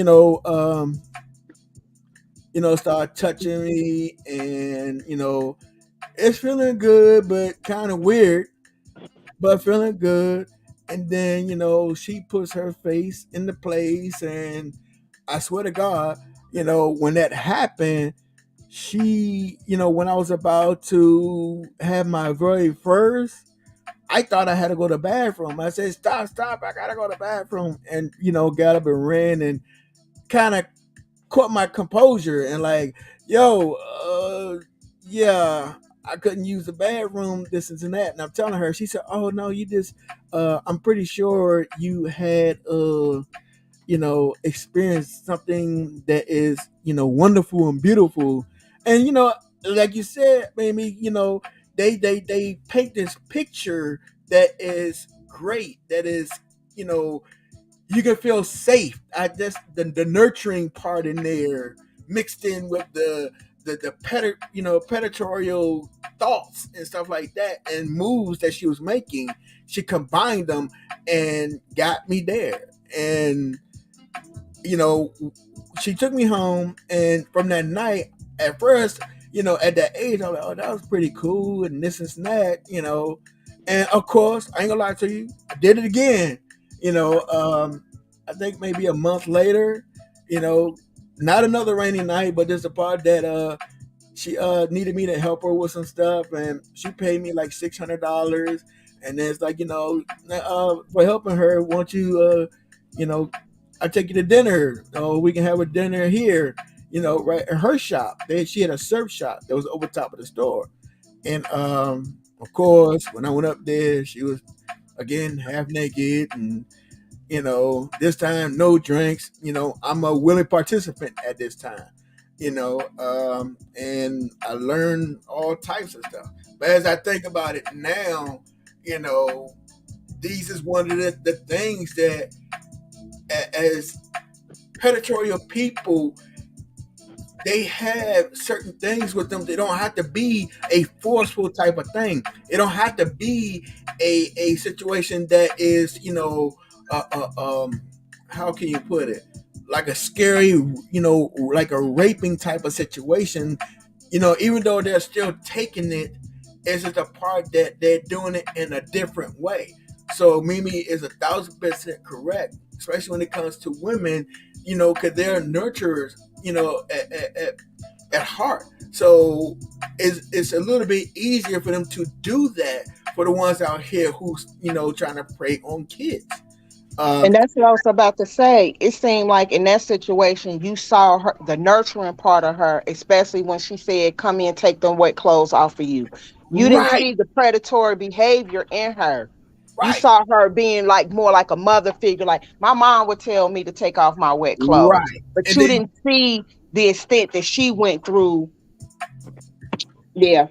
[SPEAKER 1] started touching me, and it's feeling good, but kind of weird, but feeling good. And then, she puts her face in the place, and I swear to God, when that happened, she, when I was about to have my very first, I thought I had to go to the bathroom. I said, "Stop, stop! I gotta go to the bathroom." And got up and ran, and kind of caught my composure, and like, yo, yeah, I couldn't use the bathroom, this and that. And I'm telling her, she said, "Oh no, you just, I'm pretty sure you had, experienced something that is, wonderful and beautiful." And like you said, maybe, they paint this picture that is great, that is, you know, you can feel safe. I just the nurturing part in there mixed in with the predatorial thoughts and stuff like that, and moves that she was making. She combined them and got me there. And you know, she took me home, and from that night, at first, at that age, I'm like, "Oh, that was pretty cool," and this and that. And of course, I ain't gonna lie to you, I did it again. You know, I think maybe a month later, you know, not another rainy night, but there's a part that she needed me to help her with some stuff, and she paid me like $600. And then it's like, for helping her, won't you, you know, I take you to dinner. Oh, we can have a dinner here. Right in her shop. She had a surf shop that was over top of the store. And of course, when I went up there, she was again half naked, and this time no drinks. I'm a willing participant at this time. And I learned all types of stuff. But as I think about it now, you know, these is one of the things that as predatory people, they have certain things with them. They don't have to be a forceful type of thing. It don't have to be a situation that is, how can you put it? Like a scary, like a raping type of situation. Even though they're still taking it, it's just a part that they're doing it in a different way. So Mimi is 1,000% correct, especially when it comes to women, because they're nurturers, at heart. So it's a little bit easier for them to do that for the ones out here who's, trying to prey on kids.
[SPEAKER 4] And that's what I was about to say. It seemed like in that situation, you saw her, the nurturing part of her, especially when she said, "Come in, take them wet clothes off of you." You didn't
[SPEAKER 1] Right,
[SPEAKER 4] see the predatory behavior in her. You
[SPEAKER 1] right,
[SPEAKER 4] saw her being like more like a mother figure. Like my mom would tell me to take off my wet clothes,
[SPEAKER 1] right.
[SPEAKER 4] but
[SPEAKER 1] And
[SPEAKER 4] you
[SPEAKER 1] then
[SPEAKER 4] didn't see the extent that she went through. Yeah.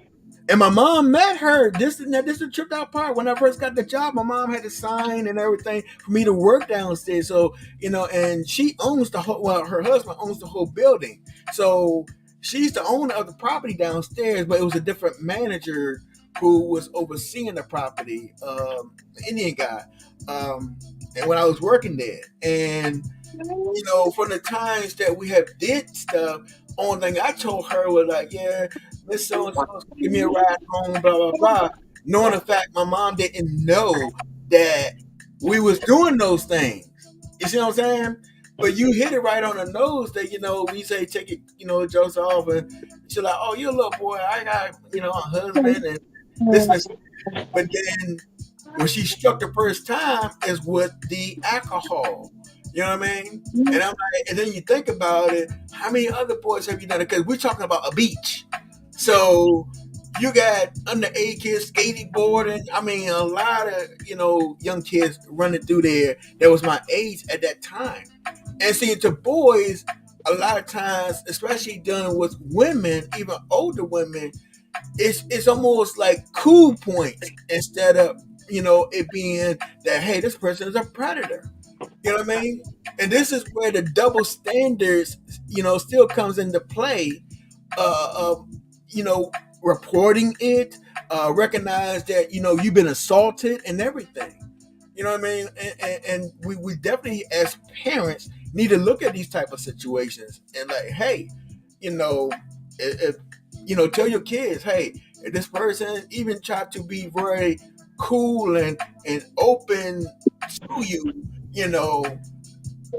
[SPEAKER 1] And my mom met her. This is the tripped out part. When I first got the job, my mom had to sign and everything for me to work downstairs. So, and she owns the whole, well, her husband owns the whole building. So she's the owner of the property downstairs, but it was a different manager who was overseeing the property, the Indian guy. And when I was working there, and from the times that we have did stuff, only thing I told her was like, "Yeah, Miss So and so, give me a ride home," blah blah blah. Knowing the fact my mom didn't know that we was doing those things. You see what I'm saying? But you hit it right on the nose that we say take it, Joseph off, and she's like, "Oh, you a little boy. I got a husband and this and this." But then when she struck the first time is with the alcohol. You know what I mean? And I'm like, and then you think about it, how many other boys have you done it? Because we're talking about a beach. So you got underage kids skating boarding. I mean, a lot of, young kids running through there that was my age at that time. And see, to boys, a lot of times, especially dealing with women, even older women, it's almost like cool points instead of it being that, hey, this person is a predator. You know what I mean? And this is where the double standards, still comes into play. Of, reporting it, recognize that you've been assaulted and everything. You know what I mean? And we definitely, as parents, need to look at these type of situations and like, hey, you know, if tell your kids, hey, if this person even tried to be very cool and open to you, you know,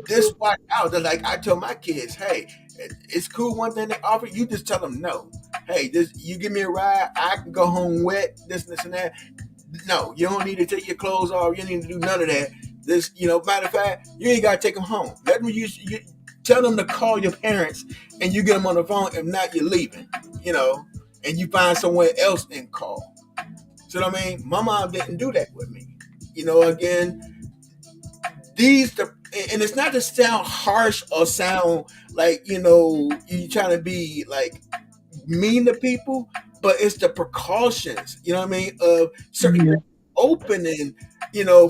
[SPEAKER 1] this watch out. Like I tell my kids, hey, it's cool. One thing they offer, you just tell them no. Hey, this you give me a ride, I can go home wet. This and that. No, you don't need to take your clothes off. You don't need to do none of that. This, matter of fact, you ain't gotta take them home. Let them tell them to call your parents, and you get them on the phone. If not, you're leaving. And you find somewhere else and call. So I mean, my mom didn't do that with me. Again, and it's not to sound harsh or sound like you trying to be like mean to people, but it's the precautions, what I mean, of certain opening,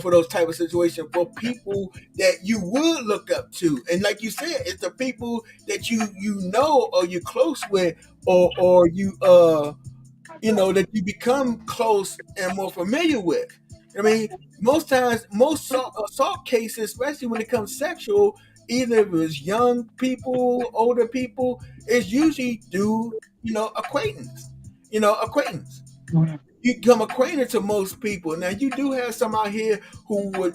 [SPEAKER 1] for those type of situations for people that you would look up to. And like you said, it's the people that you know or you're close with, or you that you become close and more familiar with. I mean, most times, most assault cases, especially when it comes sexual, either if it's young people, older people, it's usually due, acquaintance. Acquaintance. You become acquainted to most people. Now, you do have some out here who would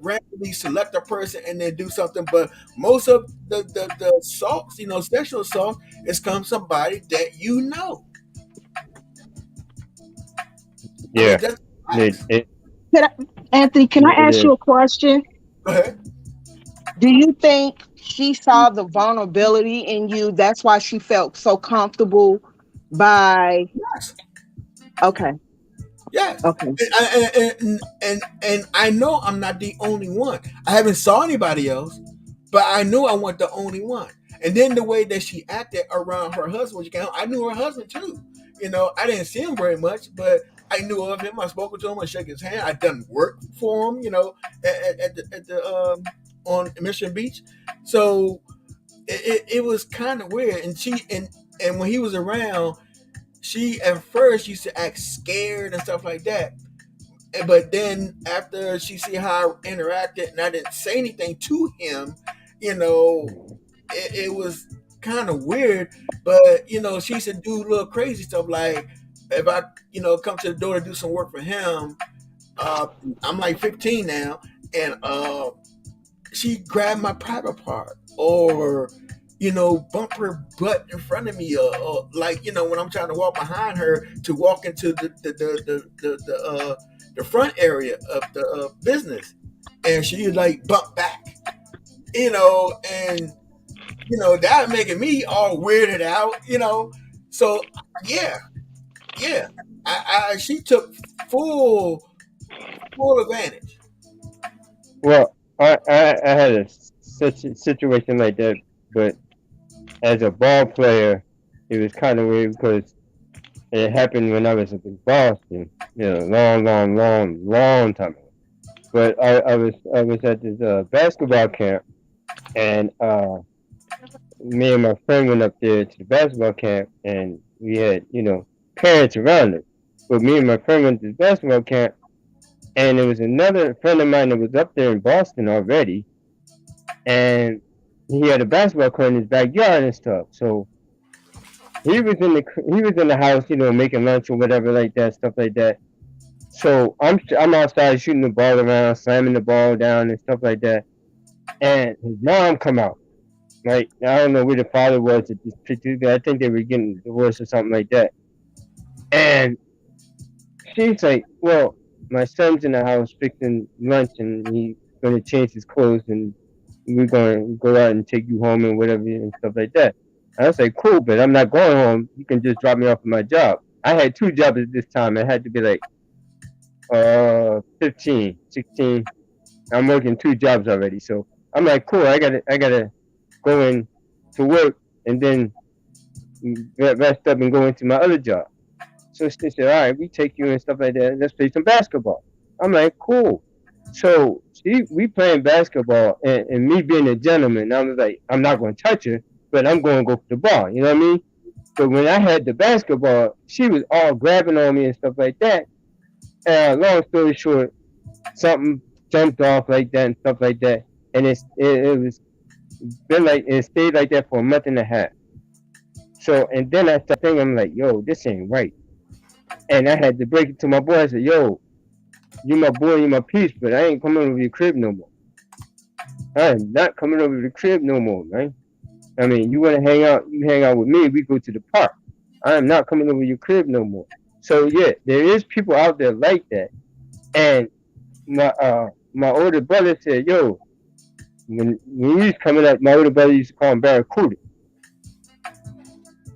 [SPEAKER 1] randomly select a person and then do something, but most of the assaults, sexual assault, is come somebody that you know. I mean,
[SPEAKER 2] Yeah,
[SPEAKER 1] that's
[SPEAKER 2] it,
[SPEAKER 1] facts.
[SPEAKER 2] it,
[SPEAKER 4] Anthony, can I
[SPEAKER 2] it
[SPEAKER 4] ask
[SPEAKER 2] is.
[SPEAKER 4] you a question?
[SPEAKER 1] Go ahead.
[SPEAKER 4] Do you think she saw the vulnerability in you? That's why she felt so comfortable by.
[SPEAKER 1] Yes.
[SPEAKER 4] Okay.
[SPEAKER 1] Yes.
[SPEAKER 4] Okay.
[SPEAKER 1] And I know I'm not the only one. I haven't saw anybody else, but I knew I wasn't the only one. And then the way that she acted around her husband, I knew her husband too. I didn't see him very much, but I knew of him. I spoke to him. I shook his hand. I done work for him. At the on Mission Beach. So it was kind of weird. And when he was around, she at first used to act scared and stuff like that. But then after she see how I interacted and I didn't say anything to him, it was kind of weird. But she used to do little crazy stuff like if I come to the door to do some work for him. Uh, I'm like 15 now, and she grabbed my private part or bump her butt in front of me, or like when I'm trying to walk behind her to walk into the front area of the business, and she like bump back, and that making me all weirded out, so yeah, yeah, she took full advantage.
[SPEAKER 2] Well, I had such a situation like that, but as a ball player, it was kind of weird because it happened when I was up in Boston, long, long, long, long time ago. But I was at this basketball camp, and me and my friend went up there to the basketball camp, and we had parents around us. But me and my friend went to the basketball camp, and there was another friend of mine that was up there in Boston already, and he had a basketball court in his backyard and stuff. So he was in the house, making lunch or whatever like that, stuff like that. So I'm outside shooting the ball around, slamming the ball down and stuff like that. And his mom come out. Right? I don't know where the father was at this particular. I think they were getting divorced or something like that. And she's like, "Well, my son's in the house fixing lunch, and he's gonna change his clothes, and we're gonna go out and take you home and whatever and stuff like that." I was like, "Cool, but I'm not going home. You can just drop me off at my job." I had two jobs at this time. I had to be like 15, 16. I'm working two jobs already, so I'm like, "Cool. I gotta go in to work and then rest up and go into my other job." So she said, "All right, we take you and stuff like that. Let's play some basketball." I'm like, "Cool." So we playing basketball, and me being a gentleman, I was like, I'm not going to touch her, but I'm going to go for the ball. You know what I mean? But when I had the basketball, she was all grabbing on me and stuff like that. Long story short, something jumped off like that and stuff like that, and it was been like it stayed like that for a month and a half. So and then I started thinking, I'm like, yo, this ain't right. And I had to break it to my boy. I said, yo, you my boy, you my piece, but I ain't coming over your crib no more. I am not coming over the crib no more, man. I mean, you want to hang out, you hang out with me, we go to the park. I am not coming over your crib no more. So yeah, there is people out there like that. And my older brother said, yo, when he was coming up, my older brother used to call him Barracuda.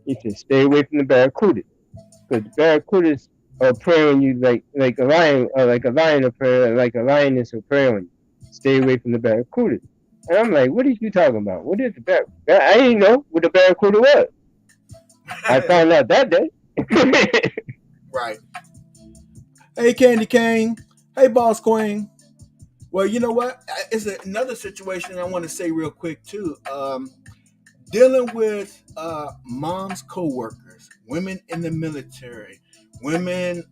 [SPEAKER 2] He said, stay away from the Barracuda. Because the Barracudas are prey on you like a lion, or like a lion will prey, like a lioness will prey on you. Stay away from the Barracuda. And I'm like, what are you talking about? What is the Barracuda? I didn't know what the Barracuda was. I found out that day.
[SPEAKER 1] Right. Hey, Candy Cane. Hey, Boss Queen. Well, you know what? It's another situation I want to say real quick too. Dealing with mom's co-workers, women in the military, women.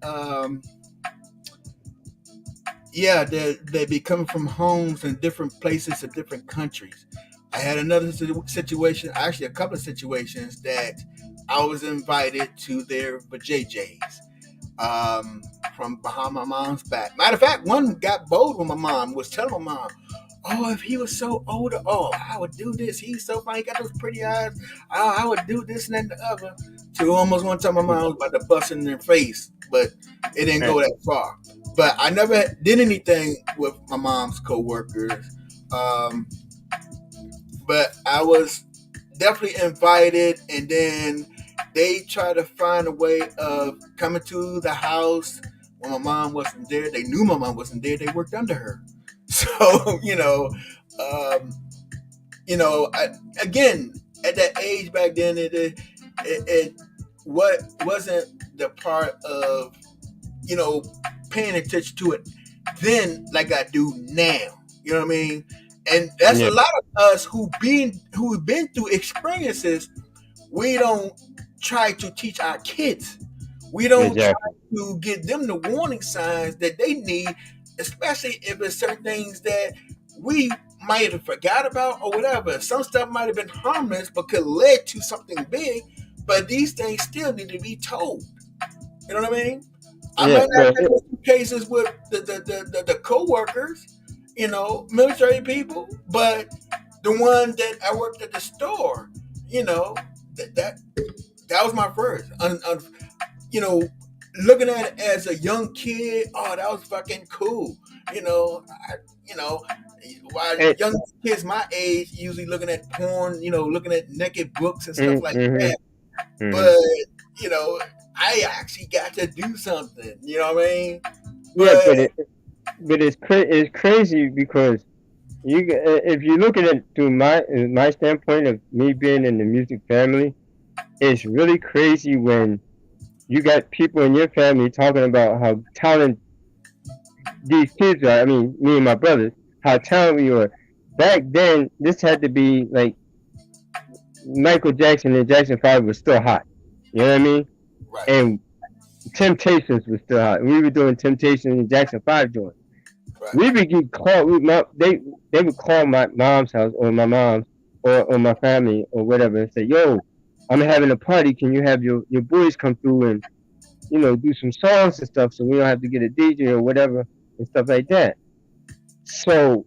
[SPEAKER 1] Yeah, they be coming from homes in different places in different countries. I had another situation, actually a couple of situations that I was invited to their JJ's from behind my mom's back. Matter of fact, one got bold with my mom, was telling my mom, oh, if he was so older, oh, I would do this. He's so fine, he got those pretty eyes. Oh, I would do this and that and the other. To almost one time my mom was about to bust in their face, but it didn't go that far. But I never did anything with my mom's co-workers. But I was definitely invited, and then they tried to find a way of coming to the house when my mom wasn't there. They knew my mom wasn't there. They worked under her. So, again, at that age back then, it what wasn't the part of, paying attention to it then like I do now. You know what I mean? And that's a lot of us who've been through experiences. We don't try to teach our kids. We don't try to give them the warning signs that they need, especially if it's certain things that we might have forgot about or whatever. Some stuff might have been harmless but could lead to something big, but these things still need to be told. You know what I mean? I might not have those cases with the co-workers, military people, but the one that I worked at the store, that was my first. Looking at it as a young kid, oh, that was fucking cool. While young kids my age usually looking at porn, looking at naked books and stuff like that. But I actually got to do something. You know what I mean?
[SPEAKER 2] But it's crazy because if you look at it through my standpoint of me being in the music family, it's really crazy when you got people in your family talking about how talented these kids are. I mean, me and my brothers, how talented we are. Back then, this had to be like Michael Jackson and Jackson 5 was still hot. You know what I mean?
[SPEAKER 1] Right.
[SPEAKER 2] And Temptations was still hot. We were doing Temptations and Jackson 5 joint. Right. We would get called. They would call my mom's house or my mom's or my family or whatever and say, "Yo, I'm having a party. Can you have your boys come through and do some songs and stuff so we don't have to get a DJ or whatever and stuff like that." So,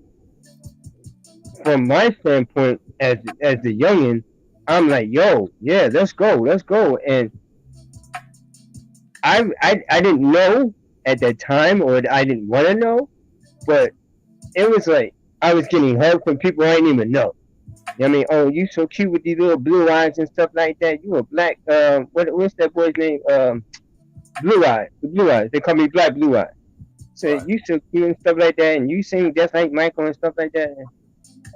[SPEAKER 2] from my standpoint as the youngin, I'm like, "Yo, yeah, let's go." And I didn't know at that time, or I didn't want to know, but it was like I was getting help from people I didn't even know. I mean, oh, you so cute with these little blue eyes and stuff like that. You a black, what's that boy's name? Blue Eyes. The Blue Eyes. They call me Black Blue Eyes. So you so cute and stuff like that, and you sing just like Michael and stuff like that. And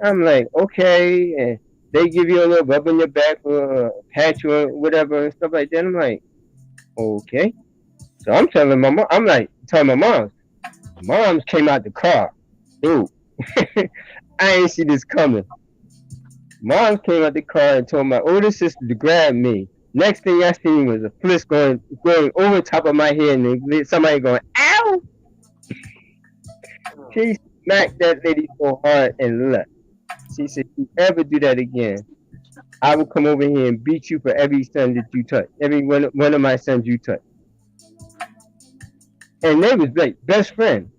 [SPEAKER 2] I'm like, okay, and they give you a little rub on your back or pat you or whatever and stuff like that. I'm like, okay. So I'm telling my mom, telling my mom. Moms came out the car. Dude, I ain't see this coming. Mom came out the car and told my older sister to grab me. Next thing I seen was a fist going over top of my head and somebody going, ow! She smacked that lady so hard and left. She said, if you ever do that again, I will come over here and beat you for every son that you touch. Every one of my sons you touch. And they was like best friend.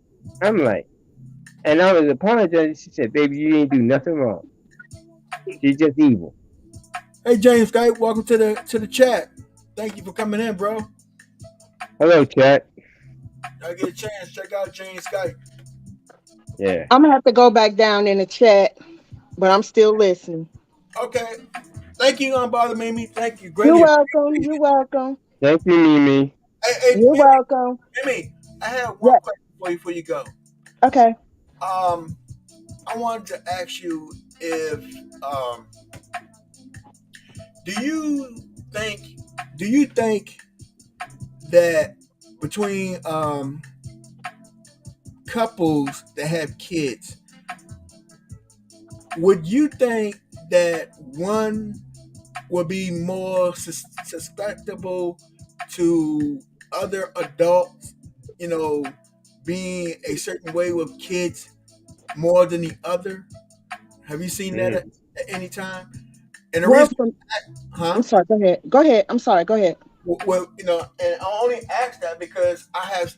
[SPEAKER 2] I'm like, and I was apologizing. She said, baby, you didn't do nothing wrong. She's just evil.
[SPEAKER 1] Hey James Skype, welcome to the chat. Thank you for coming in, bro.
[SPEAKER 2] Hello, chat.
[SPEAKER 1] I get a chance, check out James Skype.
[SPEAKER 2] Yeah.
[SPEAKER 4] I'm gonna have to go back down in the chat, but I'm still listening.
[SPEAKER 1] Okay. Thank you, Unbothered Mimi. Thank you.
[SPEAKER 4] You're
[SPEAKER 1] Greatly.
[SPEAKER 4] welcome. You're welcome.
[SPEAKER 2] Thank you, Mimi.
[SPEAKER 1] Hey,
[SPEAKER 4] You're welcome.
[SPEAKER 1] Mimi, I have
[SPEAKER 4] Yeah.
[SPEAKER 1] one question for you before you go.
[SPEAKER 4] Okay.
[SPEAKER 1] I wanted to ask you if do you think that between couples that have kids, would you think that one would be more susceptible to other adults, being a certain way with kids more than the other? Have you seen that at any time? And the
[SPEAKER 4] Well,
[SPEAKER 1] reason,
[SPEAKER 4] I'm sorry. Go ahead. Go ahead. I'm sorry. Go ahead.
[SPEAKER 1] well, and I only ask that because I have,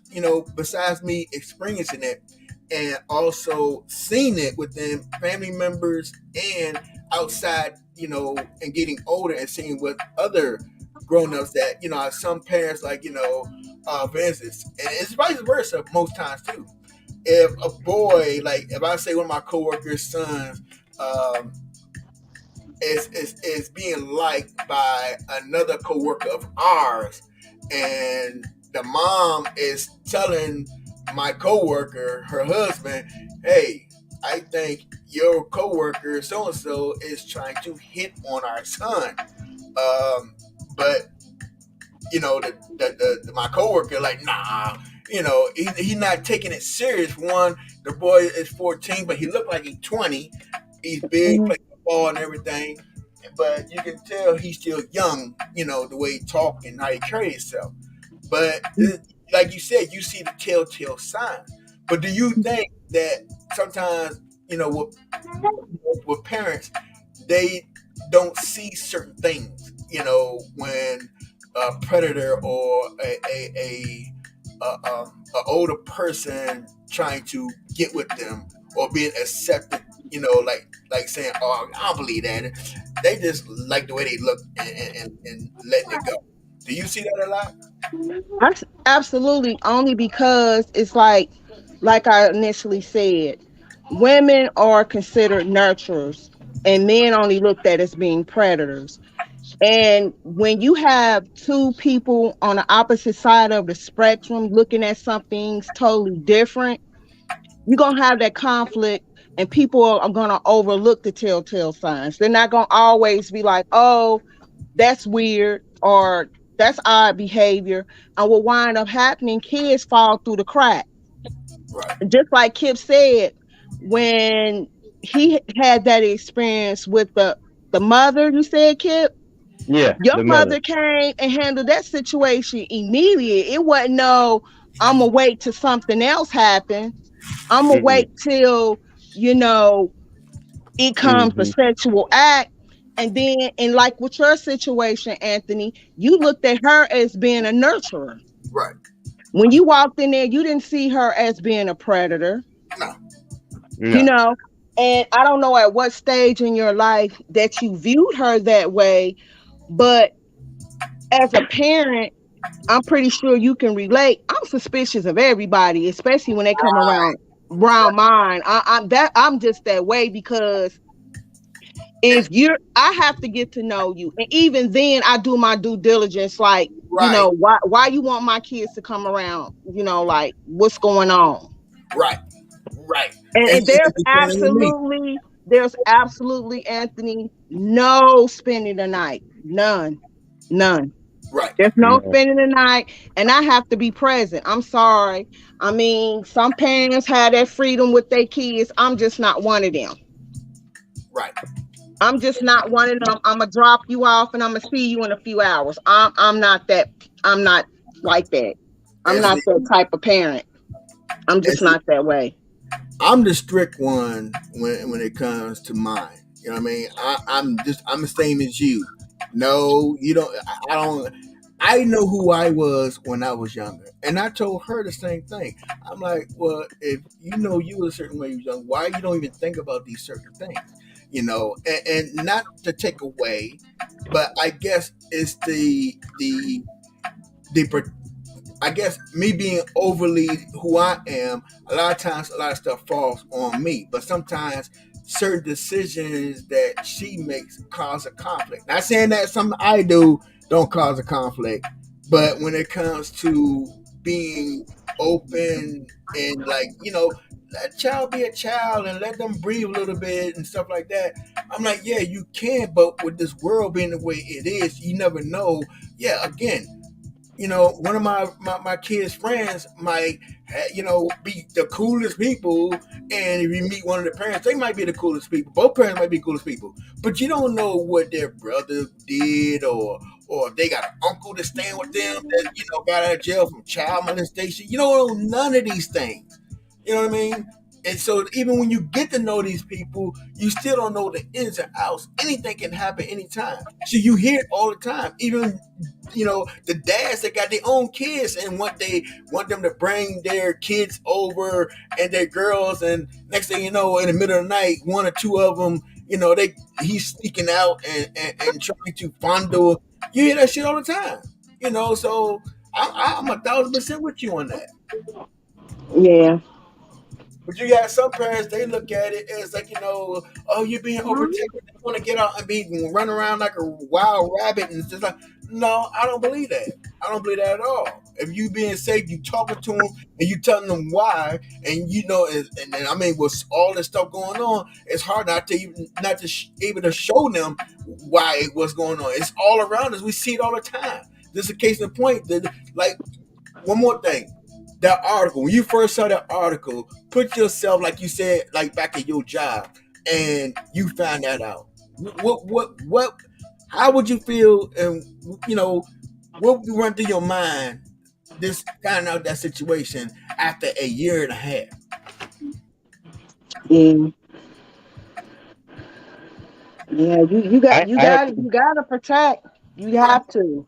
[SPEAKER 1] besides me experiencing it and also seen it within family members and outside, and getting older and seeing with other grown-ups that, some parents like, for instance, and it's vice versa most times too. If a boy, like if I say one of my coworkers' sons, is being liked by another coworker of ours, and the mom is telling my coworker, her husband, hey, I think your coworker so and so is trying to hit on our son. But my coworker like, nah, he's not taking it serious. One, the boy is 14, but he looked like he's 20. He's big, plays football and everything, but you can tell he's still young. The way he talks and how he carries himself. But like you said, you see the telltale signs. But do you think that sometimes, with parents, they don't see certain things, when a predator or a older person trying to get with them or being accepted, like saying, oh, I don't believe that. They just like the way they look and letting it go. Do you see that a lot?
[SPEAKER 4] Absolutely. Only because it's like I initially said, women are considered nurturers, and men only looked at as being predators. And when you have two people on the opposite side of the spectrum looking at something totally different, you're going to have that conflict, and people are going to overlook the telltale signs. They're not going to always be like, oh, that's weird or that's odd behavior. And what wind up happening, kids fall through the cracks.
[SPEAKER 1] Right.
[SPEAKER 4] Just like Kip said, when he had that experience with the mother, you said, Kip?
[SPEAKER 2] Yeah.
[SPEAKER 4] Your mother came and handled that situation immediately. It wasn't no, I'm going to wait till something else happens. I'm going to wait till, it comes a sexual act. And then, and like with your situation, Anthony, you looked at her as being a nurturer.
[SPEAKER 1] Right.
[SPEAKER 4] When you walked in there, you didn't see her as being a predator.
[SPEAKER 1] No.
[SPEAKER 4] And I don't know at what stage in your life that you viewed her that way, but as a parent, I'm pretty sure you can relate. I'm suspicious of everybody, especially when they come around mine. I'm just that way because I have to get to know you, and even then, I do my due diligence. Like, why you want my kids to come around? Like, what's going on?
[SPEAKER 1] Right.
[SPEAKER 4] And there's absolutely, Anthony, no spending the night, none.
[SPEAKER 1] Right.
[SPEAKER 4] There's no
[SPEAKER 2] No.
[SPEAKER 4] spending the night, and I have to be present. I'm sorry. I mean, some parents have that freedom with their kids. I'm just not one of them.
[SPEAKER 1] Right.
[SPEAKER 4] I'm just not one of them. I'm gonna drop you off, and I'm gonna see you in a few hours. I'm not that. I'm not like that. I'm
[SPEAKER 1] And
[SPEAKER 4] not
[SPEAKER 1] see,
[SPEAKER 4] that type of parent. I'm
[SPEAKER 1] and
[SPEAKER 4] just
[SPEAKER 1] see,
[SPEAKER 4] not that way.
[SPEAKER 1] I'm the strict one when it comes to mine. You know what I mean? I'm the same as you. No, you don't. I don't. I know who I was when I was younger, and I told her the same thing. I'm like, well, if you know you were a certain way when you were young, why you don't even think about these certain things? You know, and not to take away, but I guess it's the I guess me being overly who I am, a lot of times a lot of stuff falls on me. But sometimes certain decisions that she makes cause a conflict. Not saying that something I do don't cause a conflict, but when it comes to being open and like, let a child be a child and let them breathe a little bit and stuff like that. I'm like, yeah, you can, but with this world being the way it is, you never know. Yeah, again, one of my kids' friends might, be the coolest people. And if you meet one of the parents, they might be the coolest people. Both parents might be the coolest people. But you don't know what their brother did or if they got an uncle that's staying with them that, got out of jail from child molestation. You don't know none of these things. You know what I mean? And so even when you get to know these people, you still don't know the ins and outs. Anything can happen anytime. So you hear it all the time. Even the dads that got their own kids and want them to bring their kids over and their girls, and next thing you know, in the middle of the night, one or two of them, he's sneaking out and trying to fondle. You hear that shit all the time. So I'm 1,000% with you on that.
[SPEAKER 4] Yeah.
[SPEAKER 1] But you got some parents, they look at it as like, oh, you're being overtaken. They want to get out and run around like a wild rabbit. And it's just like, no, I don't believe that. I don't believe that at all. If you being safe, you talking to them and you telling them why, and and I mean, with all this stuff going on, it's hard not to able to show them why what's going on. It's all around us. We see it all the time. This is a case in point. Like, one more thing. That article, when you first saw that article, put yourself, like you said, like back at your job, and you found that out. What, how would you feel? And, what would run through your mind this finding out that situation after a year and a half?
[SPEAKER 4] Yeah. Yeah. You got
[SPEAKER 2] I have
[SPEAKER 4] you gotta protect. You have to.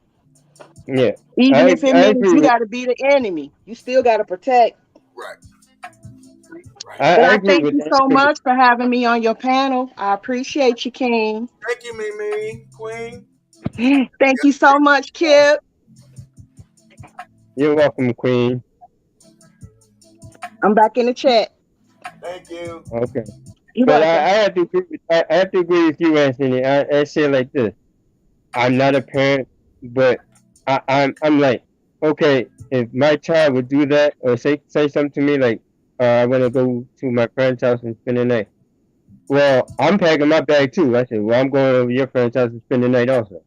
[SPEAKER 2] yeah.
[SPEAKER 4] Even if it
[SPEAKER 2] I
[SPEAKER 4] means
[SPEAKER 2] agree
[SPEAKER 4] you
[SPEAKER 2] with
[SPEAKER 4] gotta be the enemy, you still gotta protect.
[SPEAKER 1] Right, right.
[SPEAKER 4] But
[SPEAKER 2] I
[SPEAKER 4] I
[SPEAKER 2] agree
[SPEAKER 4] thank
[SPEAKER 2] with
[SPEAKER 4] you
[SPEAKER 2] that
[SPEAKER 4] so
[SPEAKER 2] too.
[SPEAKER 4] much for having me on your panel. I appreciate you, King.
[SPEAKER 1] Thank you, Mimi, Queen.
[SPEAKER 4] Thank you so much, Kip.
[SPEAKER 2] You're welcome, Queen.
[SPEAKER 4] I'm back in the chat.
[SPEAKER 1] Thank you.
[SPEAKER 2] Okay.
[SPEAKER 4] You're
[SPEAKER 2] But I,
[SPEAKER 4] welcome.
[SPEAKER 2] I have to agree with I have to agree with you, Anthony. I say it like this. I'm not a parent, but I'm like, okay, if my child would do that or say something to me like, I want to go to my parents' house and spend the night. Well, I'm packing my bag too. I said, well, I'm going over to your parents' house and spend the night also.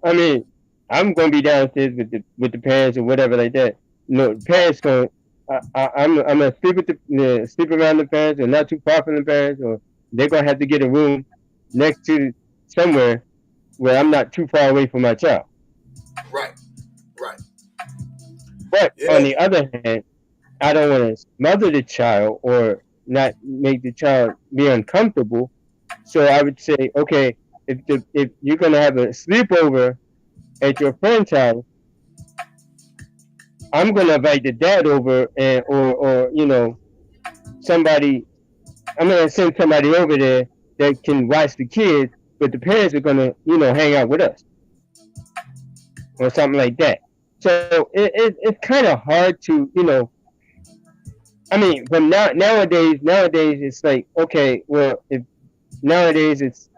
[SPEAKER 2] I mean, I'm gonna be downstairs with the parents or whatever like that. No, the parents going. I'm gonna sleep with sleep around the parents or not too far from the parents, or they're gonna have to get a room next to somewhere where I'm not too far away from my child.
[SPEAKER 1] Right, right.
[SPEAKER 2] But
[SPEAKER 1] Yeah,
[SPEAKER 2] on the other hand, I don't want to smother the child or not make the child be uncomfortable. So I would say, okay, if you're gonna have a sleepover at your friend's house, I'm gonna invite the dad over and or somebody. I'm gonna send somebody over there that can watch the kids, but the parents are gonna hang out with us or something like that. So it's kind of hard to I mean, but nowadays it's like, okay, well, if nowadays it's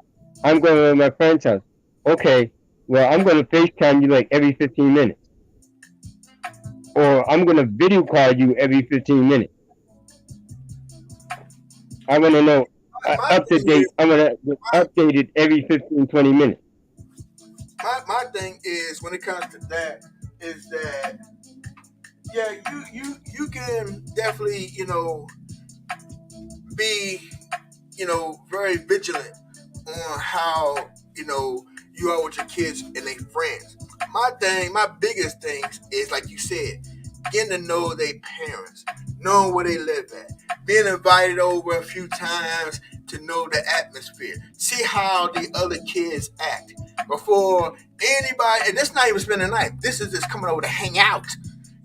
[SPEAKER 2] I'm going to my friend's house. Okay, well, I'm going to FaceTime you like every 15 minutes, or I'm going to video call you every 15 minutes. I'm going to know
[SPEAKER 1] my
[SPEAKER 2] up to
[SPEAKER 1] thing is,
[SPEAKER 2] date. I'm going to update it every 15, 20 minutes.
[SPEAKER 1] my thing is when it comes to that is that yeah, you can definitely, be, very vigilant on how, you are with your kids and their friends. My biggest things is like you said, getting to know their parents, knowing where they live at, being invited over a few times to know the atmosphere, see how the other kids act before anybody. And this not even spending the night. This is just coming over to hang out.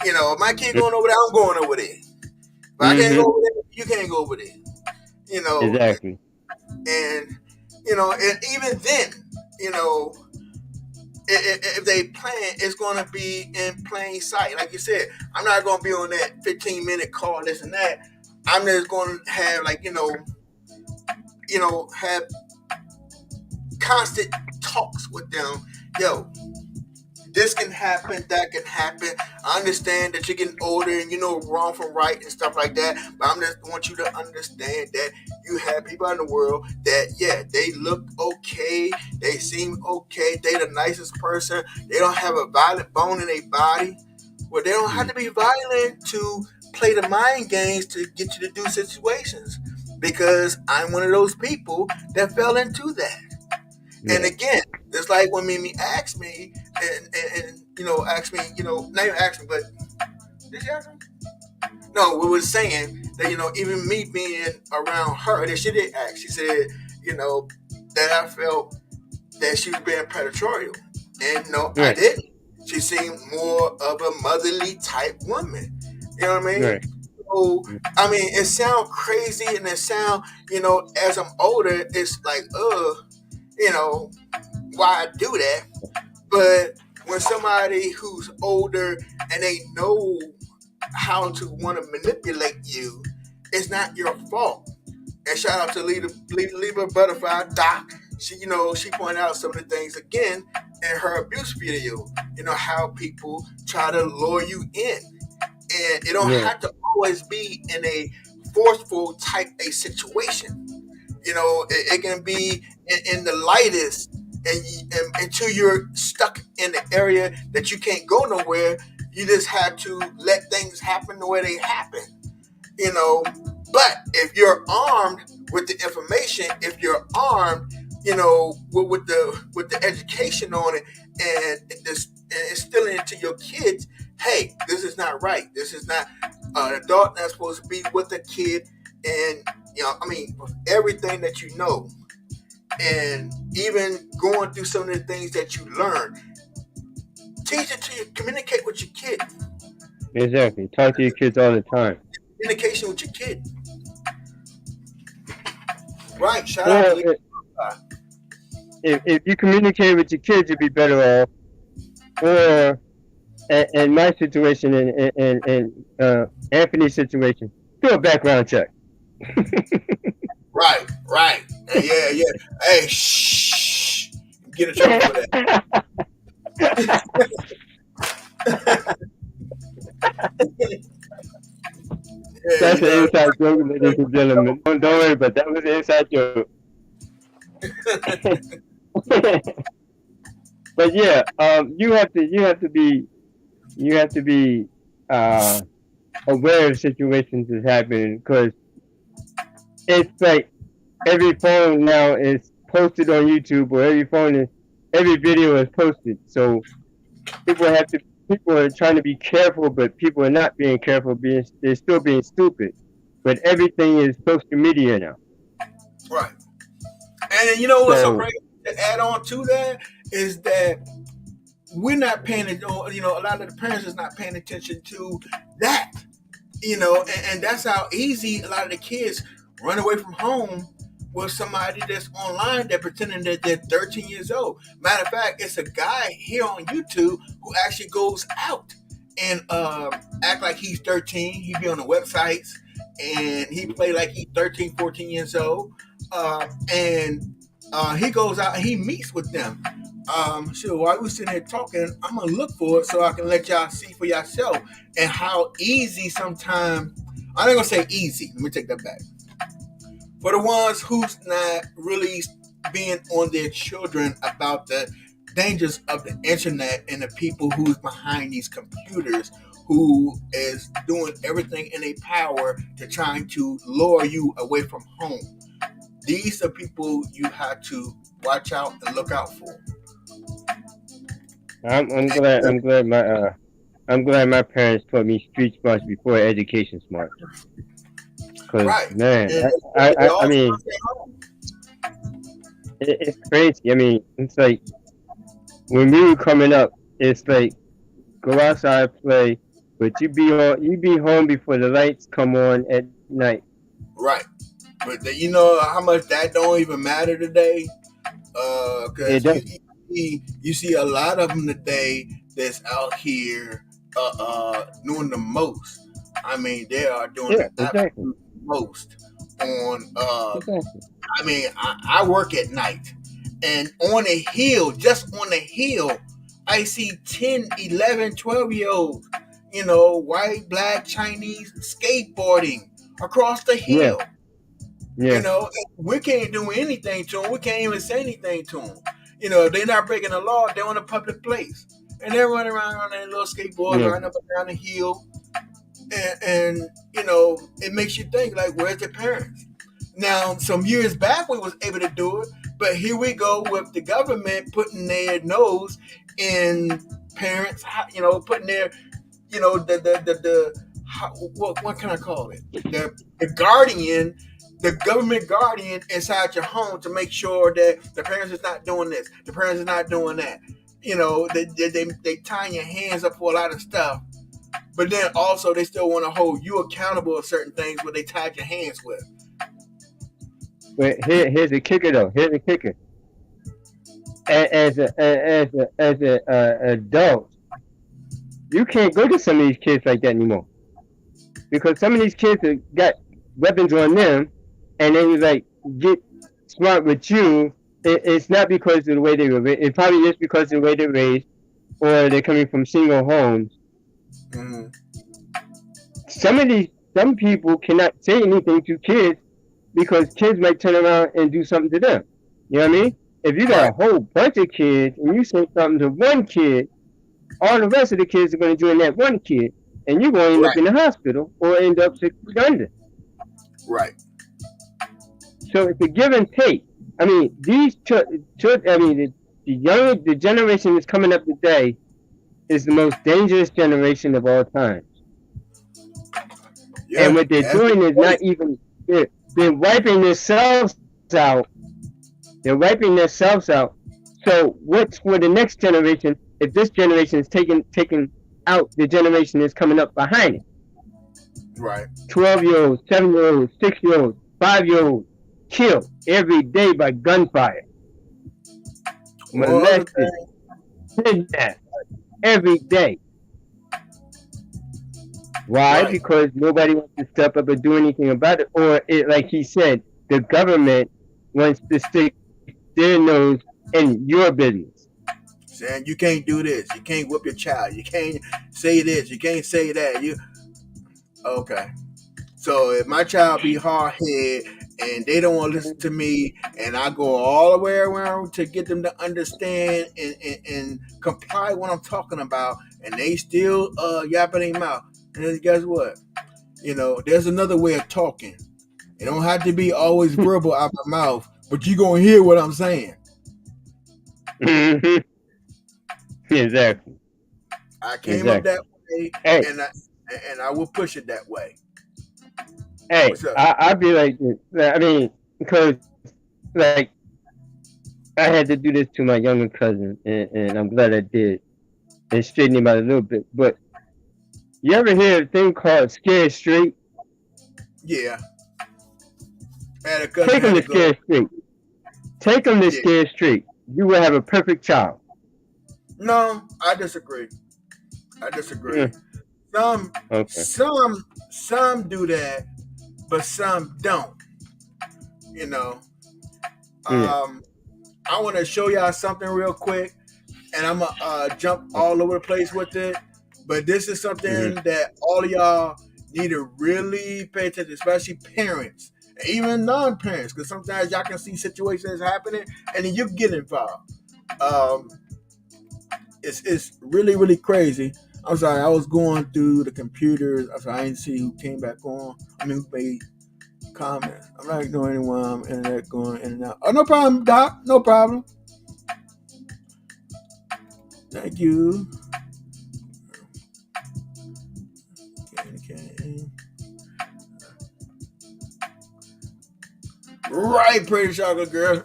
[SPEAKER 1] If my kid going over there, I'm going over there. If I can't go over there, you can't go over there.
[SPEAKER 2] Exactly.
[SPEAKER 1] And and even then, if they plan, it's going to be in plain sight. Like you said, I'm not going to be on that 15-minute call, this and that. I'm just going to have have constant talks with them. Yo, this can happen, that can happen. I understand that you're getting older and you know wrong from right and stuff like that. But I just want you to understand that you have people in the world that, yeah, they look okay. They seem okay. They the nicest person. They don't have a violent bone in their body. Well, they don't have to be violent to play the mind games to get you to do situations. Because I'm one of those people that fell into that. Yeah. And again, it's like when Mimi asked me, and asked me, not even asked me, but did she ask me? No, we were saying that, even me being around her, that she did ask. She said, that I felt that she was being predatory. And no, I didn't. She seemed more of a motherly type woman. You know what I mean? Right. So, I mean, it sounds crazy and it sounds, as I'm older, it's like, why I do that. But when somebody who's older and they know how to want to manipulate you, it's not your fault. And shout out to Libra Butterfly Doc. She pointed out some of the things again in her abuse video. How people try to lure you in, and it don't have to always be in a forceful type A situation. It can be in the lightest, and until you're stuck in the area that you can't go nowhere, you just have to let things happen the way they happen. But if you're armed with the information, if you're armed, with the education on it, and instilling it to your kids, hey, this is not right. This is not an adult that's supposed to be with a kid, and everything that you know, and even going through some of the things that you learn, teach it to you. Communicate with your kid.
[SPEAKER 2] Exactly. Talk to your kids all the time.
[SPEAKER 1] Communication with your kid. Right. Shout out to
[SPEAKER 2] if you communicate with your kids, you'll be better off. Or in my situation, in Anthony's situation, do a background check.
[SPEAKER 1] Right. Yeah. Hey, shh. Get a trouble for that.
[SPEAKER 2] That's an inside joke, ladies and gentlemen. Don't worry, but that was an inside joke. But yeah, you have to be aware of situations that's happening, because it's like every phone now is posted on YouTube, or every video is posted. So people are trying to be careful, but people are not being careful. They're still being stupid. But everything is social media now.
[SPEAKER 1] Right. And you know what's so great to add on to that is that we're not paying attention. A lot of the parents is not paying attention to that. And that's how easy a lot of the kids run away from home with somebody that's online that pretending that they're 13 years old. Matter of fact, it's a guy here on YouTube who actually goes out and act like he's 13. He be on the websites and he play like he's 13, 14 years old. And he goes out and he meets with them. So while we're sitting here talking, I'm going to look for it so I can let y'all see for yourself and how easy sometimes, I'm not going to say easy. Let me take that back. For the ones who's not really being on their children about the dangers of the internet and the people who's behind these computers who is doing everything in their power to trying to lure you away from home. These are people you have to watch out and look out for.
[SPEAKER 2] I'm glad my parents taught me street smarts before education smarts. Cause
[SPEAKER 1] Right.
[SPEAKER 2] man,
[SPEAKER 1] And
[SPEAKER 2] I mean, it's crazy. I mean, it's like when we were coming up, it's like go outside, play, but you be home before the lights come on at night.
[SPEAKER 1] right. But you know how much that don't even matter today? Because you see a lot of them today that's out here doing the most. I mean, they are doing the absolute most on. I mean, I work at night, and on a hill, just on a hill, I see 10, 11, 12-year-olds, white, black, Chinese, skateboarding across the hill.
[SPEAKER 2] Yeah.
[SPEAKER 1] We can't do anything to them. We can't even say anything to them. If they're not breaking the law, they're on a public place. And they're running around on their little skateboard, running up and down the hill. And it makes you think, like, where's their parents? Now, some years back, we was able to do it. But here we go with the government putting their nose in parents, putting their, what can I call it? The guardian, the government guardian inside your home to make sure that the parents is not doing this, the parents is not doing that. They tying your hands up for a lot of stuff, but then also they still want to hold you accountable of certain things what they tied your hands with.
[SPEAKER 2] But here's the kicker, though. Here's the kicker. As a adult, you can't go to some of these kids like that anymore, because some of these kids have got weapons on them, and then you like get smart with you. It's not because of the way they were raised. It probably is because of the way they're raised, or they're coming from single homes.
[SPEAKER 1] Mm-hmm.
[SPEAKER 2] Some people cannot say anything to kids because kids might turn around and do something to them. You know what I mean? If you got a whole bunch of kids and you say something to one kid, all the rest of the kids are going to join that one kid, and you're going to end up in the hospital or end up 6 feet under.
[SPEAKER 1] Right.
[SPEAKER 2] So it's a give and take. I mean, the generation that's coming up today is the most dangerous generation of all time. Yeah, and what they're doing is not even they're wiping themselves out. They're wiping themselves out. So what's for the next generation if this generation is taking out the generation that's coming up behind it?
[SPEAKER 1] Right.
[SPEAKER 2] 12-year-olds, 7-year-olds, 6-year-olds, 5-year-olds killed every day by gunfire. Molested, kidnapped every day. Why? Right. Because nobody wants to step up and do anything about it, or like he said, the government wants to stick their nose in your business.
[SPEAKER 1] Saying you can't do this, you can't whip your child, you can't say this, you can't say that. Okay. So if my child be hard-headed and they don't want to listen to me, and I go all the way around to get them to understand and comply with what I'm talking about, and they still yapping their mouth, and then guess what? There's another way of talking. It don't have to be always verbal out my mouth, but you gonna hear what I'm saying.
[SPEAKER 2] Exactly.
[SPEAKER 1] I came up that way, and I will push it that way.
[SPEAKER 2] Hey, I'd be like this. I mean, because like I had to do this to my younger cousin, and I'm glad I did, and straighten him out a little bit. But you ever hear a thing called scared straight?
[SPEAKER 1] Yeah.
[SPEAKER 2] Take him to scared straight. Take him to scared straight. You will have a perfect child.
[SPEAKER 1] No, I disagree. Some do that, but some don't. I want to show y'all something real quick, and I'm gonna jump all over the place with it. But this is something that all of y'all need to really pay attention, especially parents, and even non-parents, because sometimes y'all can see situations happening, and then you get involved. it's really really crazy. I'm sorry, I was going through the computers. I'm sorry, I didn't see who came back on. I mean, who made comments. I'm not ignoring anyone. Internet going in and out. Oh, no problem, Doc. No problem. Thank you. Okay. Right, pretty chocolate girl.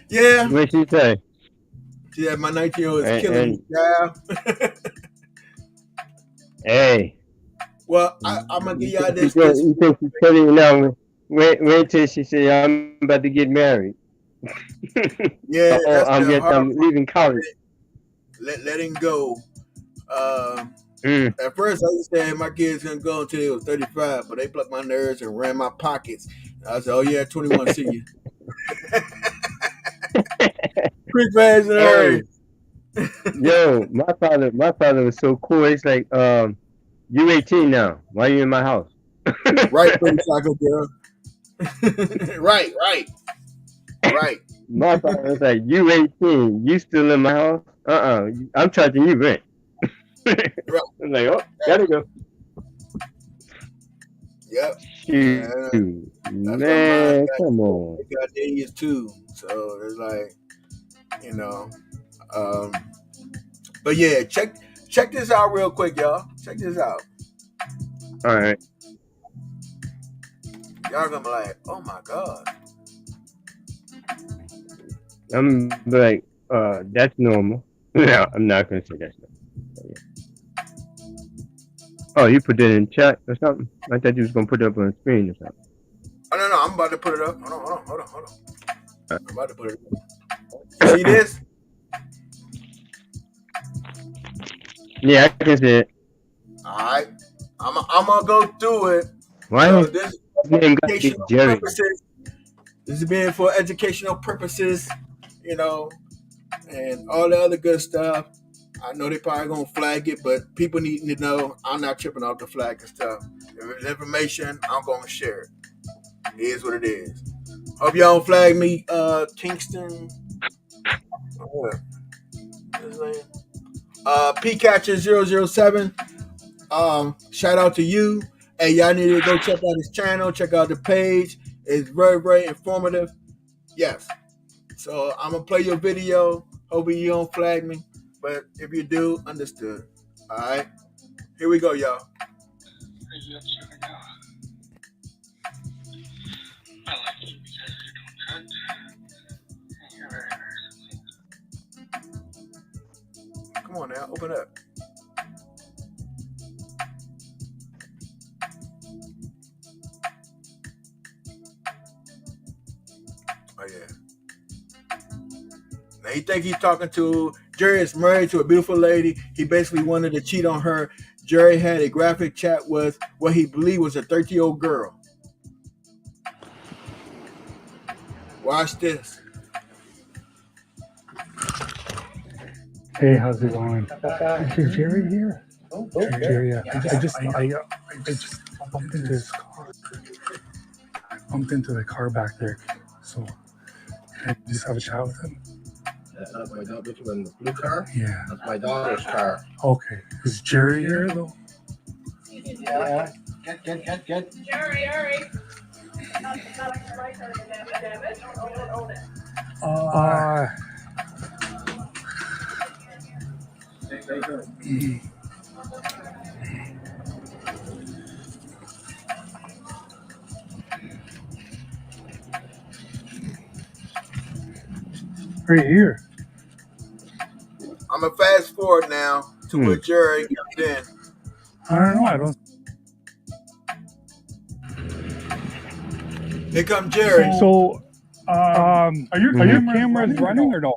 [SPEAKER 1] Yeah.
[SPEAKER 2] What she say?
[SPEAKER 1] She said my 19-year-old is
[SPEAKER 2] And,
[SPEAKER 1] killing me. Yeah.
[SPEAKER 2] hey,
[SPEAKER 1] Well, I'm gonna give y'all this.
[SPEAKER 2] you think she's telling you now? Wait till she say I'm about to get married.
[SPEAKER 1] Yeah,
[SPEAKER 2] or
[SPEAKER 1] that's the hard
[SPEAKER 2] I'm leaving college.
[SPEAKER 1] letting go. At first, I used to say my kids couldn't go until they was 35, but they plucked my nerves and ran my pockets. I said, "Oh yeah, 21, see you." Quick, fast, and hurry.
[SPEAKER 2] Yo, my father was so cool. It's like, you 18 now. Why are you in my house?
[SPEAKER 1] Right, pretty chocolate girl. Right.
[SPEAKER 2] My father was like, you 18, you still in my house? I'm charging you rent.
[SPEAKER 1] Right.
[SPEAKER 2] I'm like, oh, gotta go.
[SPEAKER 1] Yep.
[SPEAKER 2] Shoot,
[SPEAKER 1] That's
[SPEAKER 2] man, come on.
[SPEAKER 1] They got days too, so it's like, you know. But yeah, check this out real quick, y'all. Check this out.
[SPEAKER 2] All right.
[SPEAKER 1] Y'all gonna be like, oh my god.
[SPEAKER 2] I'm like, that's normal. No, I'm not gonna say that's normal. Oh, you put that in chat or something? I thought you was gonna put it up on the screen or something.
[SPEAKER 1] Oh no, I'm about to put it up. Hold on. I'm about to put it up. See this?
[SPEAKER 2] Yeah, I can see it.
[SPEAKER 1] Alright. I'm gonna go through it.
[SPEAKER 2] Why
[SPEAKER 1] This
[SPEAKER 2] name got to be Jerry?
[SPEAKER 1] This is being for educational purposes, you know, and all the other good stuff. I know they probably gonna flag it, but people need to know I'm not tripping off the flag and stuff. If it's information, I'm gonna share it. It is what it is. Hope y'all don't flag me, Kingston. Pcatcher007. Shout out to you. Hey, y'all need to go check out his channel, check out the page. It's very, very informative. Yes. So I'm gonna play your video. Hoping you don't flag me. But if you do, understood. Alright. Here we go, y'all.
[SPEAKER 5] I like you because you're doing good. You're very, very
[SPEAKER 1] Come on now, open up. Oh yeah. Now you think he's talking to Jerry is married to a beautiful lady. He basically wanted to cheat on her. Jerry had a graphic chat with what he believed was a 30-year-old girl. Watch this.
[SPEAKER 6] Hey, how's it going? Is Jerry here? Jerry, yeah. I just bumped into his car. I bumped into the car back there. So, can I just have a chat with him?
[SPEAKER 7] That's my daughter. Which one? The blue car?
[SPEAKER 6] Yeah.
[SPEAKER 7] That's my daughter's car.
[SPEAKER 6] Okay. Is Jerry here, though?
[SPEAKER 7] Yeah. Get.
[SPEAKER 8] Jerry.
[SPEAKER 6] Right here.
[SPEAKER 1] I'm gonna fast forward now to where Jerry comes in.
[SPEAKER 6] I don't know. I don't.
[SPEAKER 1] Here comes Jerry.
[SPEAKER 6] So, are your cameras running or no?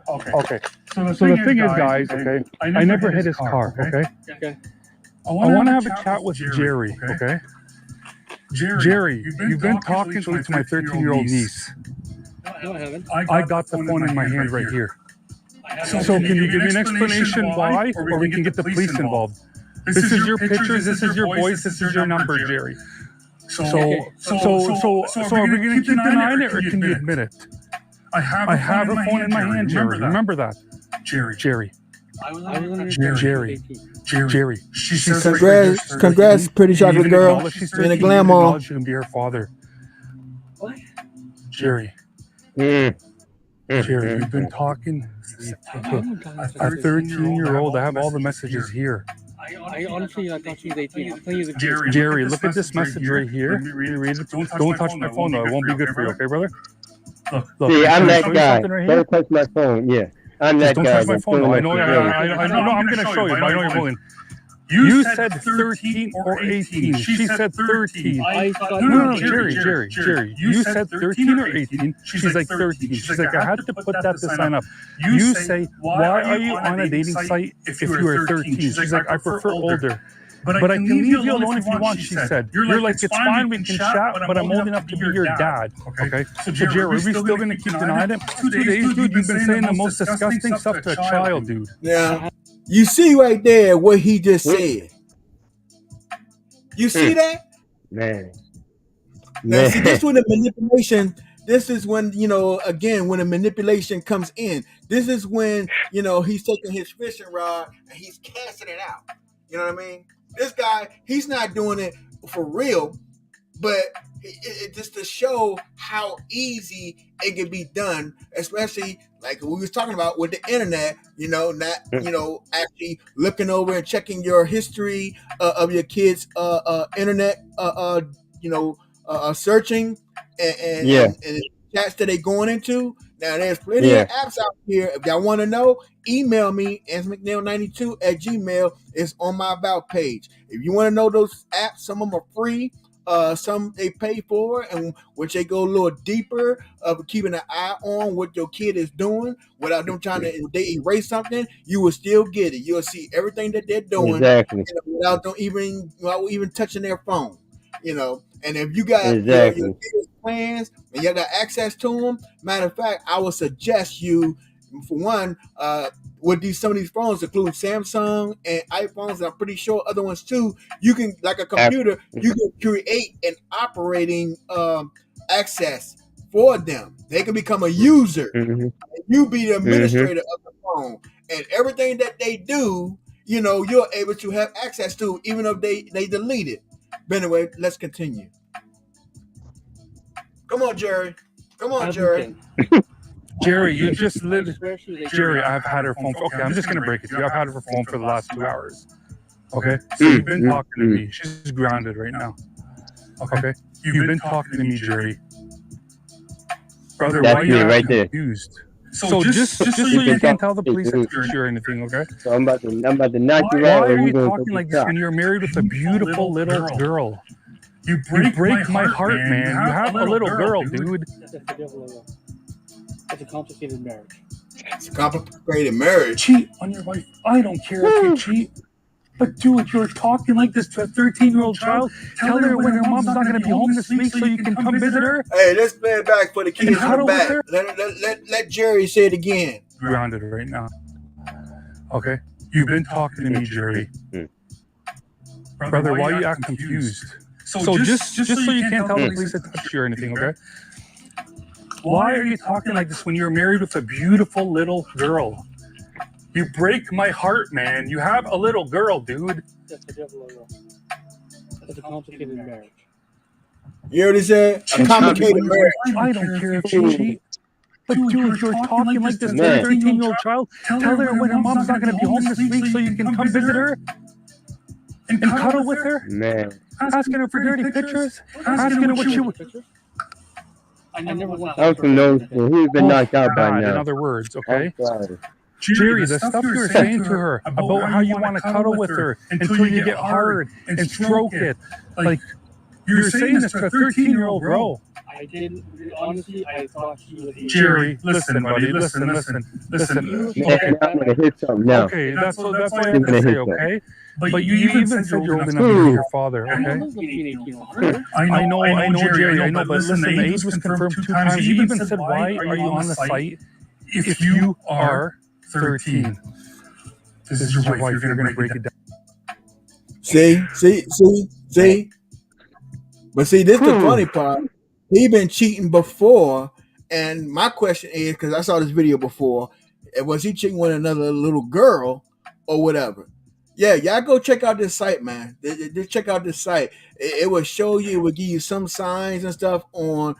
[SPEAKER 6] Okay. So the thing is, guys, okay, I never hit his car, okay? I want to have a chat with Jerry, okay? Jerry, you've been talking to my 13-year-old niece.
[SPEAKER 8] No, I haven't.
[SPEAKER 6] I got the phone in my hand right here. So can you give me an explanation why, or we can get the police involved? This is your pictures, this is your voice, this is your number, Jerry. So are we going to keep denying it, or can you admit it? I have a phone in my hand, Jerry. Remember that. Jerry.
[SPEAKER 8] I was under
[SPEAKER 6] Jerry.
[SPEAKER 8] 18.
[SPEAKER 6] Jerry.
[SPEAKER 1] She says, congrats, pretty chocolate girl. And a glamour.
[SPEAKER 6] You can be her father.
[SPEAKER 8] What?
[SPEAKER 6] Jerry.
[SPEAKER 2] Mm.
[SPEAKER 6] Jerry, we've been talking. Our 13-year-old, I have all the messages here.
[SPEAKER 8] I honestly, I thought she was 18. I'm telling you the truth.
[SPEAKER 6] Jerry, look at this message right here. Let me read it. Don't touch my phone, though. It won't be good for you, okay, brother? Look,
[SPEAKER 2] See, I'm
[SPEAKER 6] can I
[SPEAKER 2] that
[SPEAKER 6] show you
[SPEAKER 2] guy.
[SPEAKER 6] something right here?
[SPEAKER 2] Don't touch my phone. Yeah, I'm
[SPEAKER 6] Just
[SPEAKER 2] that
[SPEAKER 6] don't
[SPEAKER 2] guy.
[SPEAKER 6] touch my
[SPEAKER 2] that's
[SPEAKER 6] phone, though. I
[SPEAKER 2] doing
[SPEAKER 6] know,
[SPEAKER 2] that
[SPEAKER 6] I know, I'm going to show you, but I know you're willing. You said 13 or 18. She said 13.
[SPEAKER 8] I thought
[SPEAKER 6] No, Jerry. You said 13 or 18. She's like 13. She's like, I had to put that to sign up. You say, why are you on a dating site if you were 13? She's like, I prefer older. But I can leave you alone if you want, she said. You're like, it's fine, we can chat, but I'm old enough to be your dad. Okay? So Jerry, are we still going to keep denying it? 2 days, dude, you've been saying the most disgusting stuff to a child, dude.
[SPEAKER 1] Now, you see right there what he just said. You see that?
[SPEAKER 2] Man.
[SPEAKER 1] Now, see, this when the manipulation, this is when, again, when the manipulation comes in. This is when, he's taking his fishing rod and he's casting it out. You know what I mean? This guy, he's not doing it for real, but it just to show how easy it can be done, especially like we was talking about with the internet, not, actually looking over and checking your history of your kids' internet, searching and chats that they going into. Now, there's plenty of apps out here. If y'all want to know, email me, ansmcneil92@gmail. It's on my About page. If you want to know those apps, some of them are free. Some they pay for, and which they go a little deeper of keeping an eye on what your kid is doing without them trying to. If they erase something, you will still get it. You'll see everything that they're doing without them even touching their phone. And if you got your kids' plans and you got access to them, matter of fact, I would suggest you, for one, with some of these phones, including Samsung and iPhones, and I'm pretty sure other ones too, you can, like a computer, you can create an operating access for them. They can become a user. And you be the administrator of the phone. And everything that they do, you're able to have access to, even if they delete it. But anyway, let's continue. Come on, Jerry.
[SPEAKER 6] Jerry, you just lived. Jerry, I've had her phone. Okay, I'm just going to break it to you. I've had her phone for the last 2 hours. Okay? So you've been talking to me. She's grounded right now. Okay? You've been talking to me, Jerry. Brother, why are you
[SPEAKER 2] right there.
[SPEAKER 6] confused? So just so you can't tell the police that you're anything, okay?
[SPEAKER 2] So I'm about to knock you out.
[SPEAKER 6] Why are you talking like this when you're married with a beautiful little girl? You break my heart, man. You have a little girl, dude.
[SPEAKER 8] It's a complicated marriage.
[SPEAKER 1] It's a complicated marriage.
[SPEAKER 6] Cheat on your wife. I don't care if you cheat. But dude, you're talking like this to a 13-year-old child. Tell her when her mom's not going to be home this week so you can come visit her.
[SPEAKER 1] Hey, let's play it back for the kids in the back. Let Jerry say it again.
[SPEAKER 6] Grounded right now. Okay? You've been talking to me, Jerry. Brother, why are you acting confused? So just so you can't tell the police that touched you or anything, okay? Why are you talking like this when you're married with a beautiful little girl? You break my heart, man. You have a little girl, dude.
[SPEAKER 8] It's a complicated marriage.
[SPEAKER 1] You heard he said? A complicated marriage.
[SPEAKER 6] I don't care if you cheat. But dude, you're talking like this to a 13-year-old child. Tell her when her mom's not going to be home this week so you can come visit her and cuddle with her.
[SPEAKER 2] Man.
[SPEAKER 6] Asking her for dirty pictures. Asking her what she would.
[SPEAKER 8] I never want
[SPEAKER 2] Also knows that he's been knocked out by now.
[SPEAKER 6] In other words, okay? Jerry, the stuff you were saying to her about how you want to cuddle with her until you get hard and stroke it. Like, you're saying this to a 13-year-old girl.
[SPEAKER 8] I didn't, honestly, I thought she was 18.
[SPEAKER 6] Jerry, listen, buddy, listen.
[SPEAKER 2] Okay. I'm going to hit something now.
[SPEAKER 6] Okay, that's what I have to say, okay? But you even said you're old enough to be your father, okay? I know, Jerry, I know, but listen, the age was confirmed 2 times. You even said, why are you on the site if you are 13? This is your wife, you're going to break it down.
[SPEAKER 1] See? But see, this is the funny part. He been cheating before, and my question is, because I saw this video before, was he cheating with another little girl or whatever. Yeah, y'all go check out this site, man. Just check out this site. It will show you, it will give you some signs and stuff on,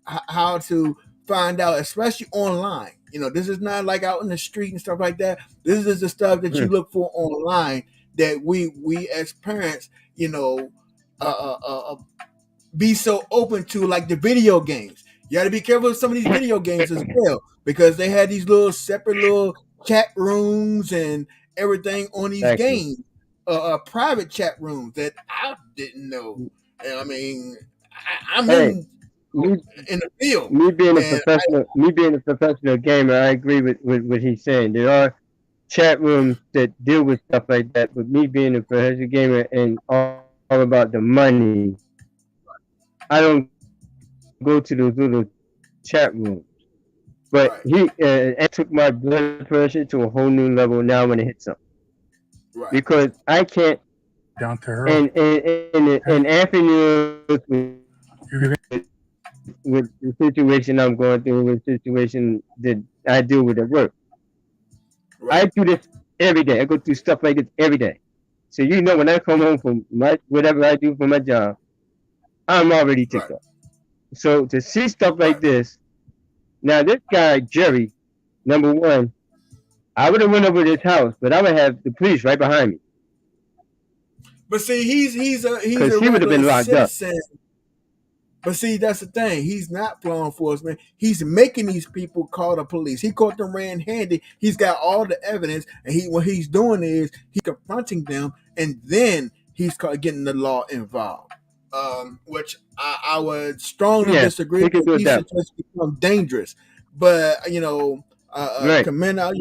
[SPEAKER 1] how to find out, especially online. This is not like out in the street and stuff like that. This is the stuff that you look for online that we as parents, be so open to, like the video games. You got to be careful with some of these video games as well, because they had these little separate little chat rooms and everything on these games, private chat rooms that I didn't know. I mean, I'm in the field.
[SPEAKER 2] Me being a professional gamer, I agree with what he's saying. There are chat rooms that deal with stuff like that, but me being a professional gamer and all about the money, I don't go to those little chat rooms. But it took my blood pressure to a whole new level now when it hits something.
[SPEAKER 1] Right.
[SPEAKER 2] Because I can't.
[SPEAKER 6] Down to her.
[SPEAKER 2] And Anthony with the situation I'm going through, with the situation that I deal with at work. Right. I do this every day. I go through stuff like this every day. So when I come home from whatever I do for my job, I'm already ticked up. So to see stuff like this, now this guy Jerry, number one, I would have went over to his house, but I would have the police right behind me.
[SPEAKER 1] But see, he's a he would have been locked citizen. Up. But see, that's the thing. He's not law enforcement. He's making these people call the police. He caught them red-handed. He's got all the evidence, and what he's doing is he's confronting them, and then he's getting the law involved. Which I would strongly disagree. He should just become dangerous. But commend out.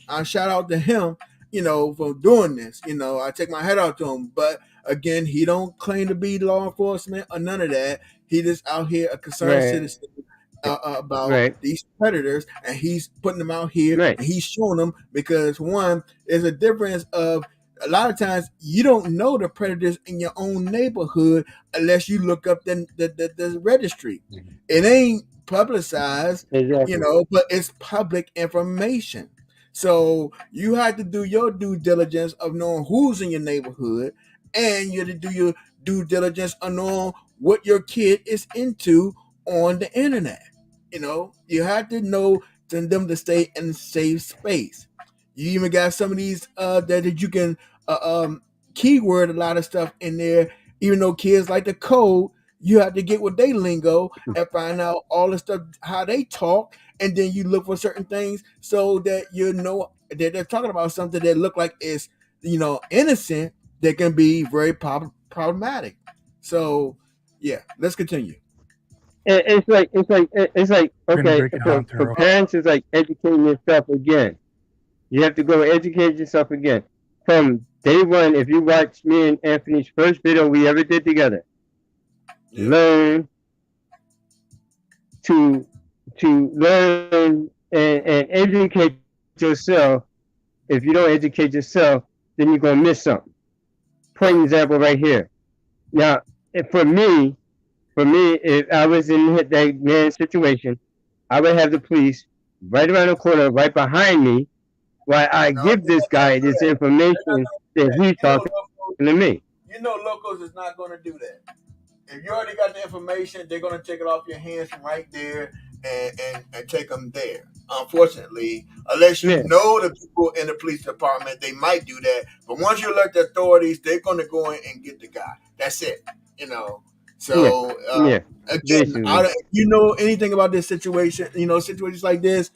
[SPEAKER 1] I shout out to him. For doing this. I take my head out to him. But again, he don't claim to be law enforcement or none of that. He just out here a concerned citizen about these predators, and he's putting them out here, and he's showing them, because one, there's a difference of a lot of times you don't know the predators in your own neighborhood unless you look up the registry. It ain't publicized, but it's public information. So you have to do your due diligence of knowing who's in your neighborhood, and you have to do your due diligence of knowing what your kid is into on the internet. You have to know them to stay in a safe space. You even got some of these that you can keyword a lot of stuff in there. Even though kids like the code, you have to get with their lingo and find out all the stuff, how they talk, and then you look for certain things so that that they're talking about something that look like it's innocent, that can be very problematic. So yeah, let's continue.
[SPEAKER 2] It's like okay, for parents, it's like educating yourself again. You have to go educate yourself again. From day one, if you watch me and Anthony's first video we ever did together, learn to learn and educate yourself. If you don't educate yourself, then you're gonna miss something. Point example right here. Now, for me, if I was in that man's situation, I would have the police right around the corner, right behind me, while I give this guy this information that he's talking to me.
[SPEAKER 1] Locals is not going to do that. If you already got the information, they're going to take it off your hands from right there and take them there. Unfortunately, unless you know the people in the police department, they might do that. But once you alert the authorities, they're going to go in and get the guy. That's it. So again, if you know anything about this situation, situations like this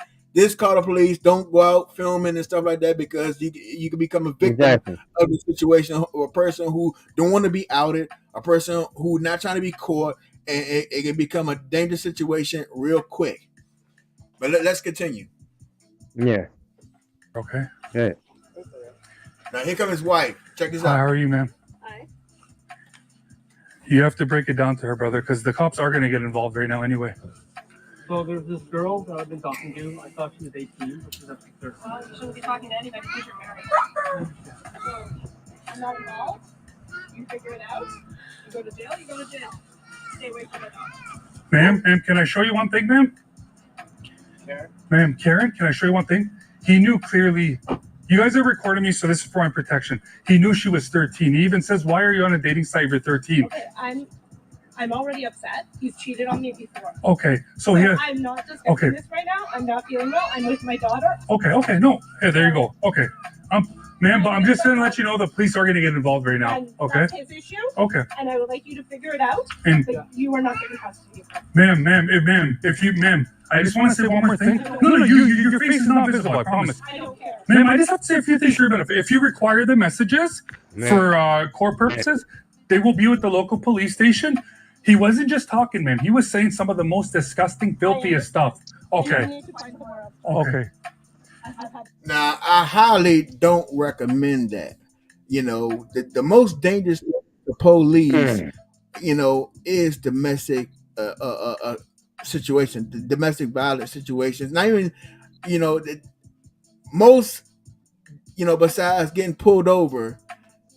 [SPEAKER 1] call the police. Don't go out filming and stuff like that, because you can become a victim of the situation, or a person who don't want to be outed, a person who not trying to be caught, and it can become a dangerous situation real quick. But let's continue.
[SPEAKER 2] Yeah.
[SPEAKER 6] Okay.
[SPEAKER 2] Good.
[SPEAKER 1] Now here comes his wife. Check this out.
[SPEAKER 6] Hi, how are you, ma'am?
[SPEAKER 9] Hi.
[SPEAKER 6] You have to break it down to her, brother, because the cops are going to get involved right now anyway.
[SPEAKER 8] So there's this girl that I've been talking to. I thought she was 18, but she's actually 13.
[SPEAKER 9] Well, you shouldn't be talking to anybody because you're married. So, I'm not involved. You figure it out. You go to jail, you go to jail. Stay away from it.
[SPEAKER 6] Ma'am, can I show you one thing, ma'am? Ma'am, Karen, can I show you one thing? He knew clearly. You guys are recording me, so this is for my protection. He knew she was 13. He even says, "Why are you on a dating site if you're 13?"
[SPEAKER 9] Okay, I'm already upset. He's cheated on me before.
[SPEAKER 6] Okay, so
[SPEAKER 9] I'm not discussing this right now. I'm not feeling well. I'm with my daughter.
[SPEAKER 6] Okay, no. Hey, there you go. Okay, ma'am, but I'm just gonna let you know the police are gonna get involved right now.
[SPEAKER 9] And
[SPEAKER 6] Okay.
[SPEAKER 9] that's his issue.
[SPEAKER 6] Okay.
[SPEAKER 9] And I would like you to figure it out.
[SPEAKER 6] And
[SPEAKER 9] but you are not getting custody.
[SPEAKER 6] Ma'am, I just want to say one more thing. No, your face is not visible. I promise.
[SPEAKER 9] I don't care.
[SPEAKER 6] Ma'am, I just have to say a few things for your benefit. If you require the messages for court purposes, they will be with the local police station. He wasn't just talking, ma'am. He was saying some of the most disgusting, filthiest stuff.
[SPEAKER 9] You
[SPEAKER 6] Okay.
[SPEAKER 9] need to find somewhere else.
[SPEAKER 6] Okay.
[SPEAKER 1] Now, I highly don't recommend that. You know, the most dangerous to the police, you know, is domestic situation, the domestic violence situations. Not even, you know, most, you know, besides getting pulled over,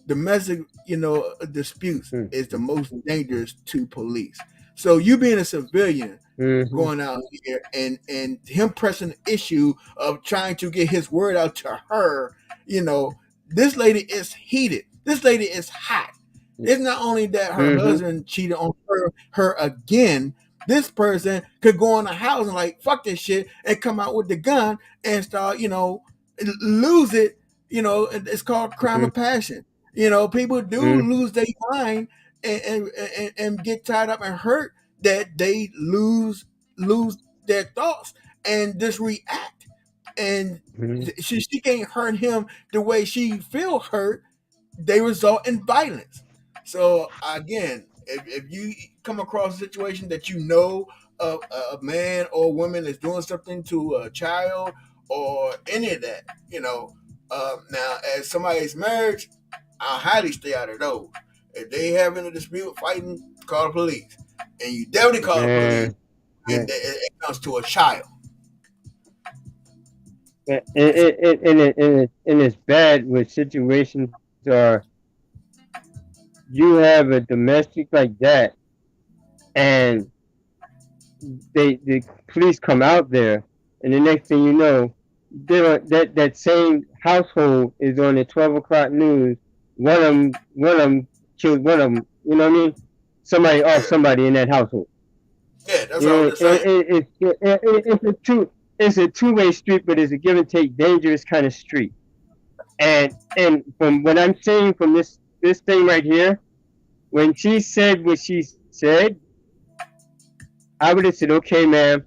[SPEAKER 1] domestic, you know, disputes is the most dangerous to police. So you being a civilian going out here and him pressing the issue of trying to get his word out to her, you know, this lady is heated. This lady is hot. It's not only that her husband cheated on her again. This person could go in the house and like, fuck this shit, and come out with the gun and start, you know, lose it. You know, it's called crime of passion. You know, people do lose their mind and get tied up and hurt that they lose their thoughts and just react. And she can't hurt him the way she feel hurt. They result in violence. So again, if you come across a situation that you know a man or woman is doing something to a child or any of that, you know, now as somebody's marriage, I highly stay out of those. If they having a dispute, fighting, call the police, and you definitely call the police. And it comes to a child.
[SPEAKER 2] And it's bad with situations where you have a domestic like that, and the police come out there, and the next thing you know, that same household is on the 12 o'clock news. One of them killed one of them. You know what I mean? Somebody in that household.
[SPEAKER 1] Yeah, that's all I'm saying.
[SPEAKER 2] It's a two-way street, but it's a give and take, dangerous kind of street. And from what I'm saying from this thing right here, when she said what she said, I would have said, "Okay, ma'am,"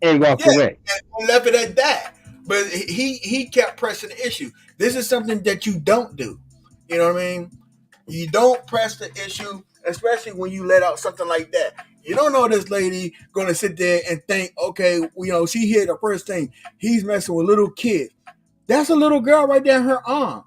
[SPEAKER 2] and walked away.
[SPEAKER 1] And left it at that. But he kept pressing the issue. This is something that you don't do. You know what I mean? You don't press the issue, especially when you let out something like that. You don't know this lady going to sit there and think, okay, you know, she hear the first thing, he's messing with little kids. That's a little girl right there in her arm.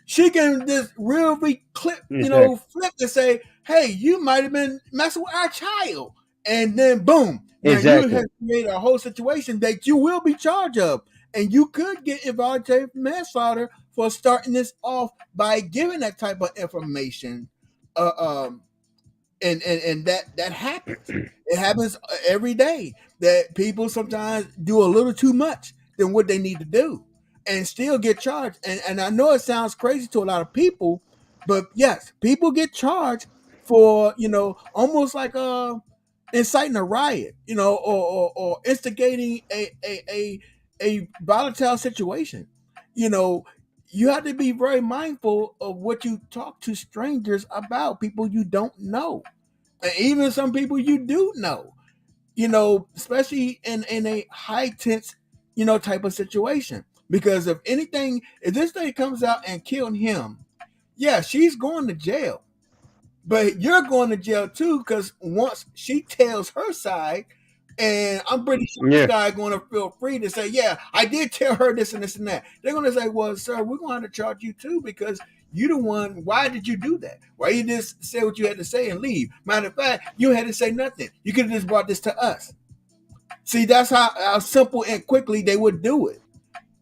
[SPEAKER 1] She can just really flip and say, hey, you might have been messing with our child. And then boom. Now you have created a whole situation that you will be charged of. And you could get involuntary manslaughter for starting this off by giving that type of information. And that happens. It happens every day that people sometimes do a little too much than what they need to do and still get charged. And I know it sounds crazy to a lot of people, but yes, people get charged for, you know, almost like inciting a riot, you know, or instigating a volatile situation. You know, you have to be very mindful of what you talk to strangers about, people you don't know. And even some people you do know, you know, especially in a high tense, you know, type of situation. Because if this thing comes out and killed him, yeah, she's going to jail. But you're going to jail too, because once she tells her side, and I'm pretty sure this guy going to feel free to say, yeah, I did tell her this and this and that. They're going to say, well, sir, we're going to have to charge you too, because you the one, why did you do that? Why you just say what you had to say and leave? Matter of fact, you had to say nothing. You could have just brought this to us. See, that's how simple and quickly they would do it.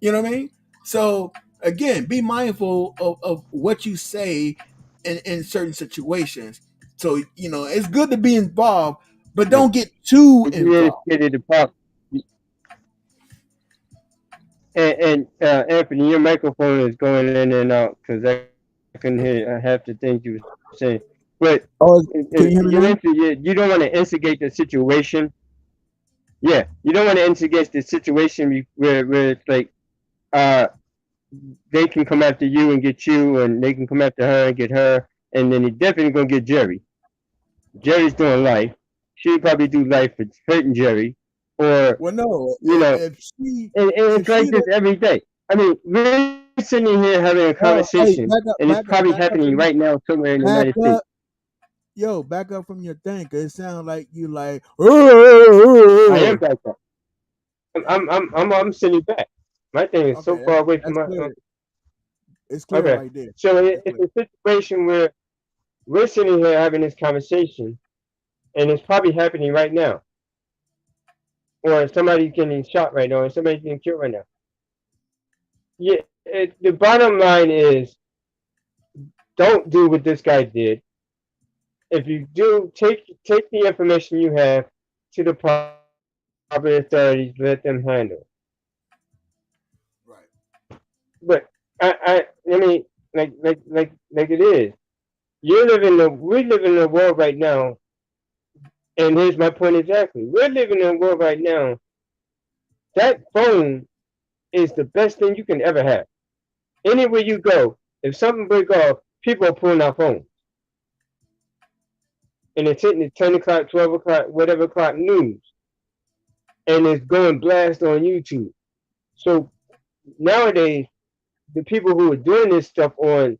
[SPEAKER 1] You know what I mean? So again, be mindful of what you say in certain situations. So, you know, it's good to be involved, but don't get too involved.
[SPEAKER 2] Anthony, your microphone is going in and out because I couldn't hear half the things you were saying. But
[SPEAKER 1] Oh, can you hear me now?
[SPEAKER 2] you don't want to instigate the situation. Yeah, you don't want to instigate the situation where it's like they can come after you and get you, and they can come after her and get her, and then they're definitely gonna get Jerry. Jerry's doing life. She'd probably do life for hurting Jerry, or
[SPEAKER 1] Well, no.
[SPEAKER 2] and it's like this every day. I mean, we're sitting here having a conversation, and it's probably happening right now somewhere in the United States.
[SPEAKER 1] Yo, back up from your thing, cause it sounds like you like.
[SPEAKER 2] I am back up. I'm sitting back. My thing is so far away from my.
[SPEAKER 1] It's clear right there.
[SPEAKER 2] So it's a situation where we're sitting here having this conversation, and it's probably happening right now. Or somebody's getting shot right now, or somebody's getting killed right now. Yeah, the bottom line is, don't do what this guy did. If you do, take the information you have to the proper authorities, let them handle it.
[SPEAKER 1] Right.
[SPEAKER 2] But I mean, like it is. We live in a world right now, and here's my point exactly. We're living in a world right now. That phone is the best thing you can ever have. Anywhere you go, if something breaks off, people are pulling out phones. And it's hitting the 10 o'clock, 12 o'clock, whatever o'clock news. And it's going blast on YouTube. So nowadays, the people who are doing this stuff on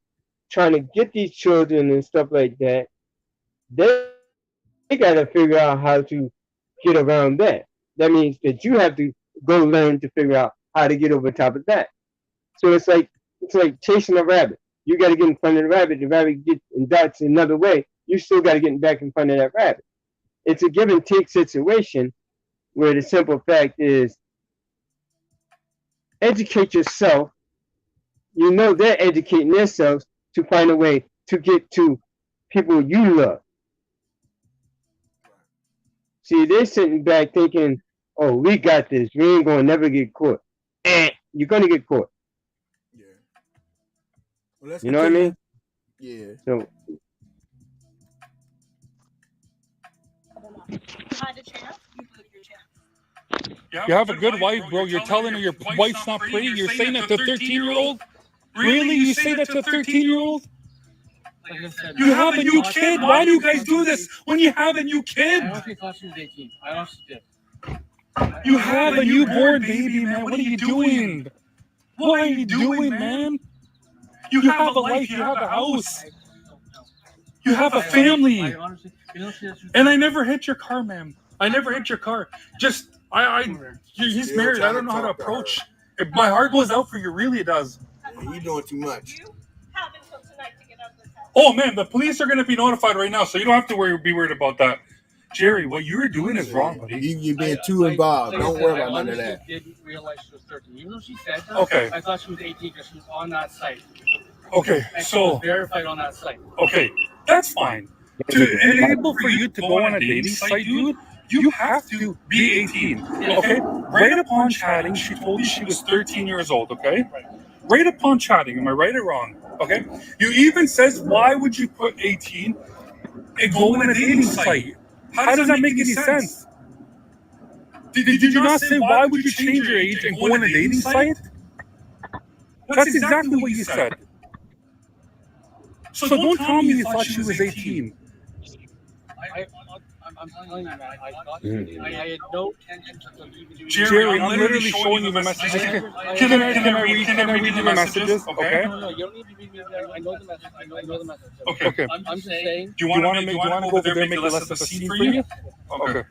[SPEAKER 2] trying to get these children and stuff like that, they got to figure out how to get around that. That means that you have to go learn to figure out how to get over top of that. So it's like chasing a rabbit. You got to get in front of the rabbit gets and darts another way. You still got to get back in front of that rabbit. It's a give and take situation where the simple fact is educate yourself. You know they're educating themselves to find a way to get to people you love. See, they're sitting back thinking, oh, we got this. We ain't going to never get caught. You're going to get caught.
[SPEAKER 1] Yeah. Well,
[SPEAKER 2] you know what I mean?
[SPEAKER 1] Yeah.
[SPEAKER 2] So.
[SPEAKER 9] Behind a chair, you put your chair.
[SPEAKER 6] You have a good wife, bro. You're telling her your wife's not pretty. You're saying that to a 13-year-old? Really? You say that to a 13-year-old? You have a new kid? Why do you guys do this when you have a new kid?
[SPEAKER 8] I honestly thought she was 18. I honestly did.
[SPEAKER 6] You have a newborn baby, man. What are you doing? What are you doing, man? You have a life. You have a house. You have a family. And I never hit your car, ma'am. I never hit your car. Just, he's married. I don't know how to approach. If my heart goes out for you, really it does.
[SPEAKER 1] Yeah, you're doing too much.
[SPEAKER 9] You have until tonight to get out of this house.
[SPEAKER 6] Oh, man, the police are going to be notified right now, so you don't have to be worried about that. Jerry, what you're doing is wrong, buddy.
[SPEAKER 1] You're being too involved. Don't worry about none of that.
[SPEAKER 8] I didn't realize she was 13. Even though she said that,
[SPEAKER 6] okay.
[SPEAKER 8] I thought she was 18 because she was on that site.
[SPEAKER 6] Okay,
[SPEAKER 8] and
[SPEAKER 6] so.
[SPEAKER 8] she was verified on that site.
[SPEAKER 6] Okay, that's fine. To enable for you to go on a dating site, dude, you have to be 18. Okay? Right upon chatting, she told you she was 13 years old, okay? Right upon chatting, am I right or wrong? Okay? You even says, why would you put 18 and go on a dating site? How does that make any sense? Did you not say, why would you change your age and go on a dating site? That's exactly what you said. So don't tell me you thought she was 18.
[SPEAKER 8] I'm telling you, man, I thought I had no intention of even doing
[SPEAKER 6] Jerry, I'm literally showing you the messages. Can I read you the messages? Okay.
[SPEAKER 8] No, you don't need to read me there. I know the message. I know the message.
[SPEAKER 6] Okay.
[SPEAKER 8] I'm just saying.
[SPEAKER 6] Do you want to go over there and make less of a scene for you? Okay.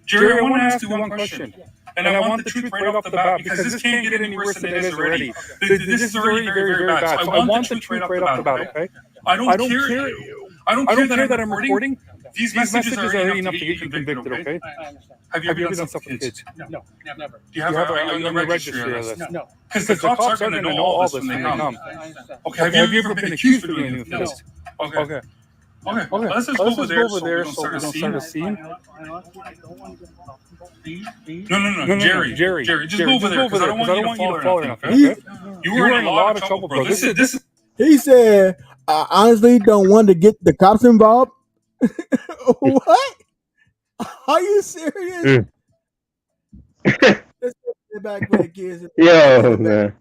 [SPEAKER 6] Jerry, I want to ask you one question. And I want the truth right off the bat because this can't get any worse than it is already. This is already very, very bad. So I want the truth right off the bat, okay? I don't care that I'm recording. These messages are already enough to get you convicted, okay?
[SPEAKER 8] I understand.
[SPEAKER 6] Have you ever done stuff with kids?
[SPEAKER 8] No, never.
[SPEAKER 6] Do you have a registry list?
[SPEAKER 8] No.
[SPEAKER 6] Because the cops are going to know all this when they come.
[SPEAKER 8] I understand.
[SPEAKER 6] Okay, have you ever been accused of doing anything like this? Okay. Okay, let's just go over there so we don't start a scene.
[SPEAKER 8] I honestly, I don't want to get uncomfortable. Please.
[SPEAKER 6] No, Jerry, just go over there because I don't want you to fall or nothing. Okay? You were in a lot of trouble, bro. This is.
[SPEAKER 1] He said, "I honestly don't want to get the cops involved." What? Are you serious? Let's put it back for the kids.
[SPEAKER 2] Yo, man.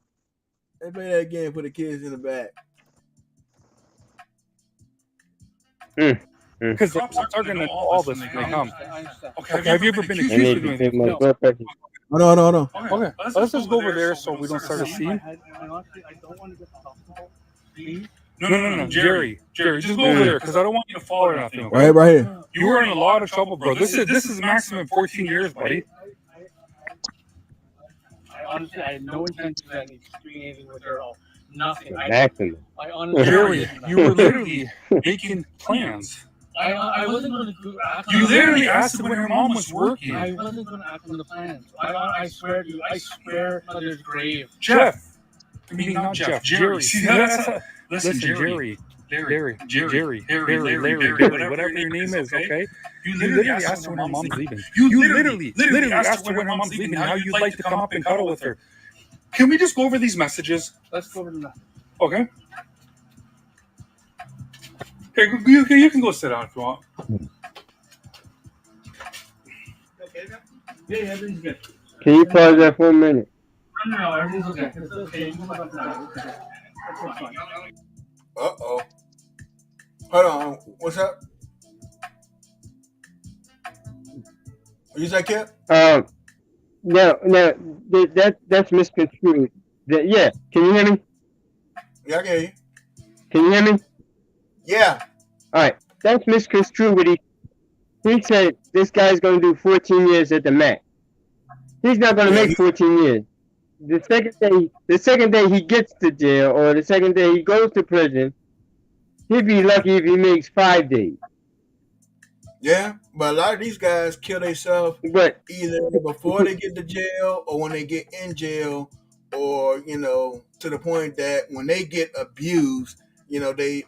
[SPEAKER 1] Let's play that again for the kids in the back.
[SPEAKER 6] Because the cops are going to know all this when they come. Okay, have you ever been
[SPEAKER 2] I
[SPEAKER 6] accused
[SPEAKER 2] need
[SPEAKER 6] of
[SPEAKER 2] to
[SPEAKER 6] doing
[SPEAKER 2] take my
[SPEAKER 6] this?
[SPEAKER 2] blood pressure.
[SPEAKER 1] No.
[SPEAKER 6] Okay, let's just go over there so we don't start a scene.
[SPEAKER 8] I honestly, I don't want to get uncomfortable. Please.
[SPEAKER 6] No, Jerry, just go over there because I don't want you to fall or nothing. Okay?
[SPEAKER 1] Right here.
[SPEAKER 6] You were in a lot of trouble, bro. This is maximum 14 years, buddy.
[SPEAKER 8] I honestly, I had no intention of doing anything with her at all. Nothing.
[SPEAKER 2] Maximum.
[SPEAKER 8] I honestly,
[SPEAKER 6] Jerry, you were literally making plans.
[SPEAKER 8] I wasn't going to act.
[SPEAKER 6] You literally asked her when her mom was working.
[SPEAKER 8] I wasn't going to act on the plans. I swear to you. I swear on their grave.
[SPEAKER 6] Jeff. I mean, not Jeff. Jerry. See, listen, Jerry, Larry, whatever your name is, okay? You literally asked her when her mom's leaving. You literally asked her when her mom's leaving how you'd like to come up and cuddle with her. Can we just go over these messages?
[SPEAKER 8] Let's go over the message.
[SPEAKER 6] Okay. Okay, you can go sit down if you want.
[SPEAKER 8] Okay, yeah, everything's good.
[SPEAKER 2] Can you pause that for a minute?
[SPEAKER 8] No, everything's okay. It's okay. You can go back now. It's okay. That's fine.
[SPEAKER 1] Uh-oh. Hold on. What's up? What you say, Kip?
[SPEAKER 2] No, that's misconstrued. Yeah, can you hear me?
[SPEAKER 1] Yeah, I can hear you.
[SPEAKER 2] Can you hear me?
[SPEAKER 1] Yeah.
[SPEAKER 2] All right, that's misconstrued. What he said this guy's going to do 14 years at the max. He's not going to make 14 years. The second day he gets to jail, or the second day he goes to prison, he'd be lucky if he makes 5 days.
[SPEAKER 1] Yeah, but a lot of these guys kill themselves either before they get to jail or when they get in jail, or to the point that when they get abused, they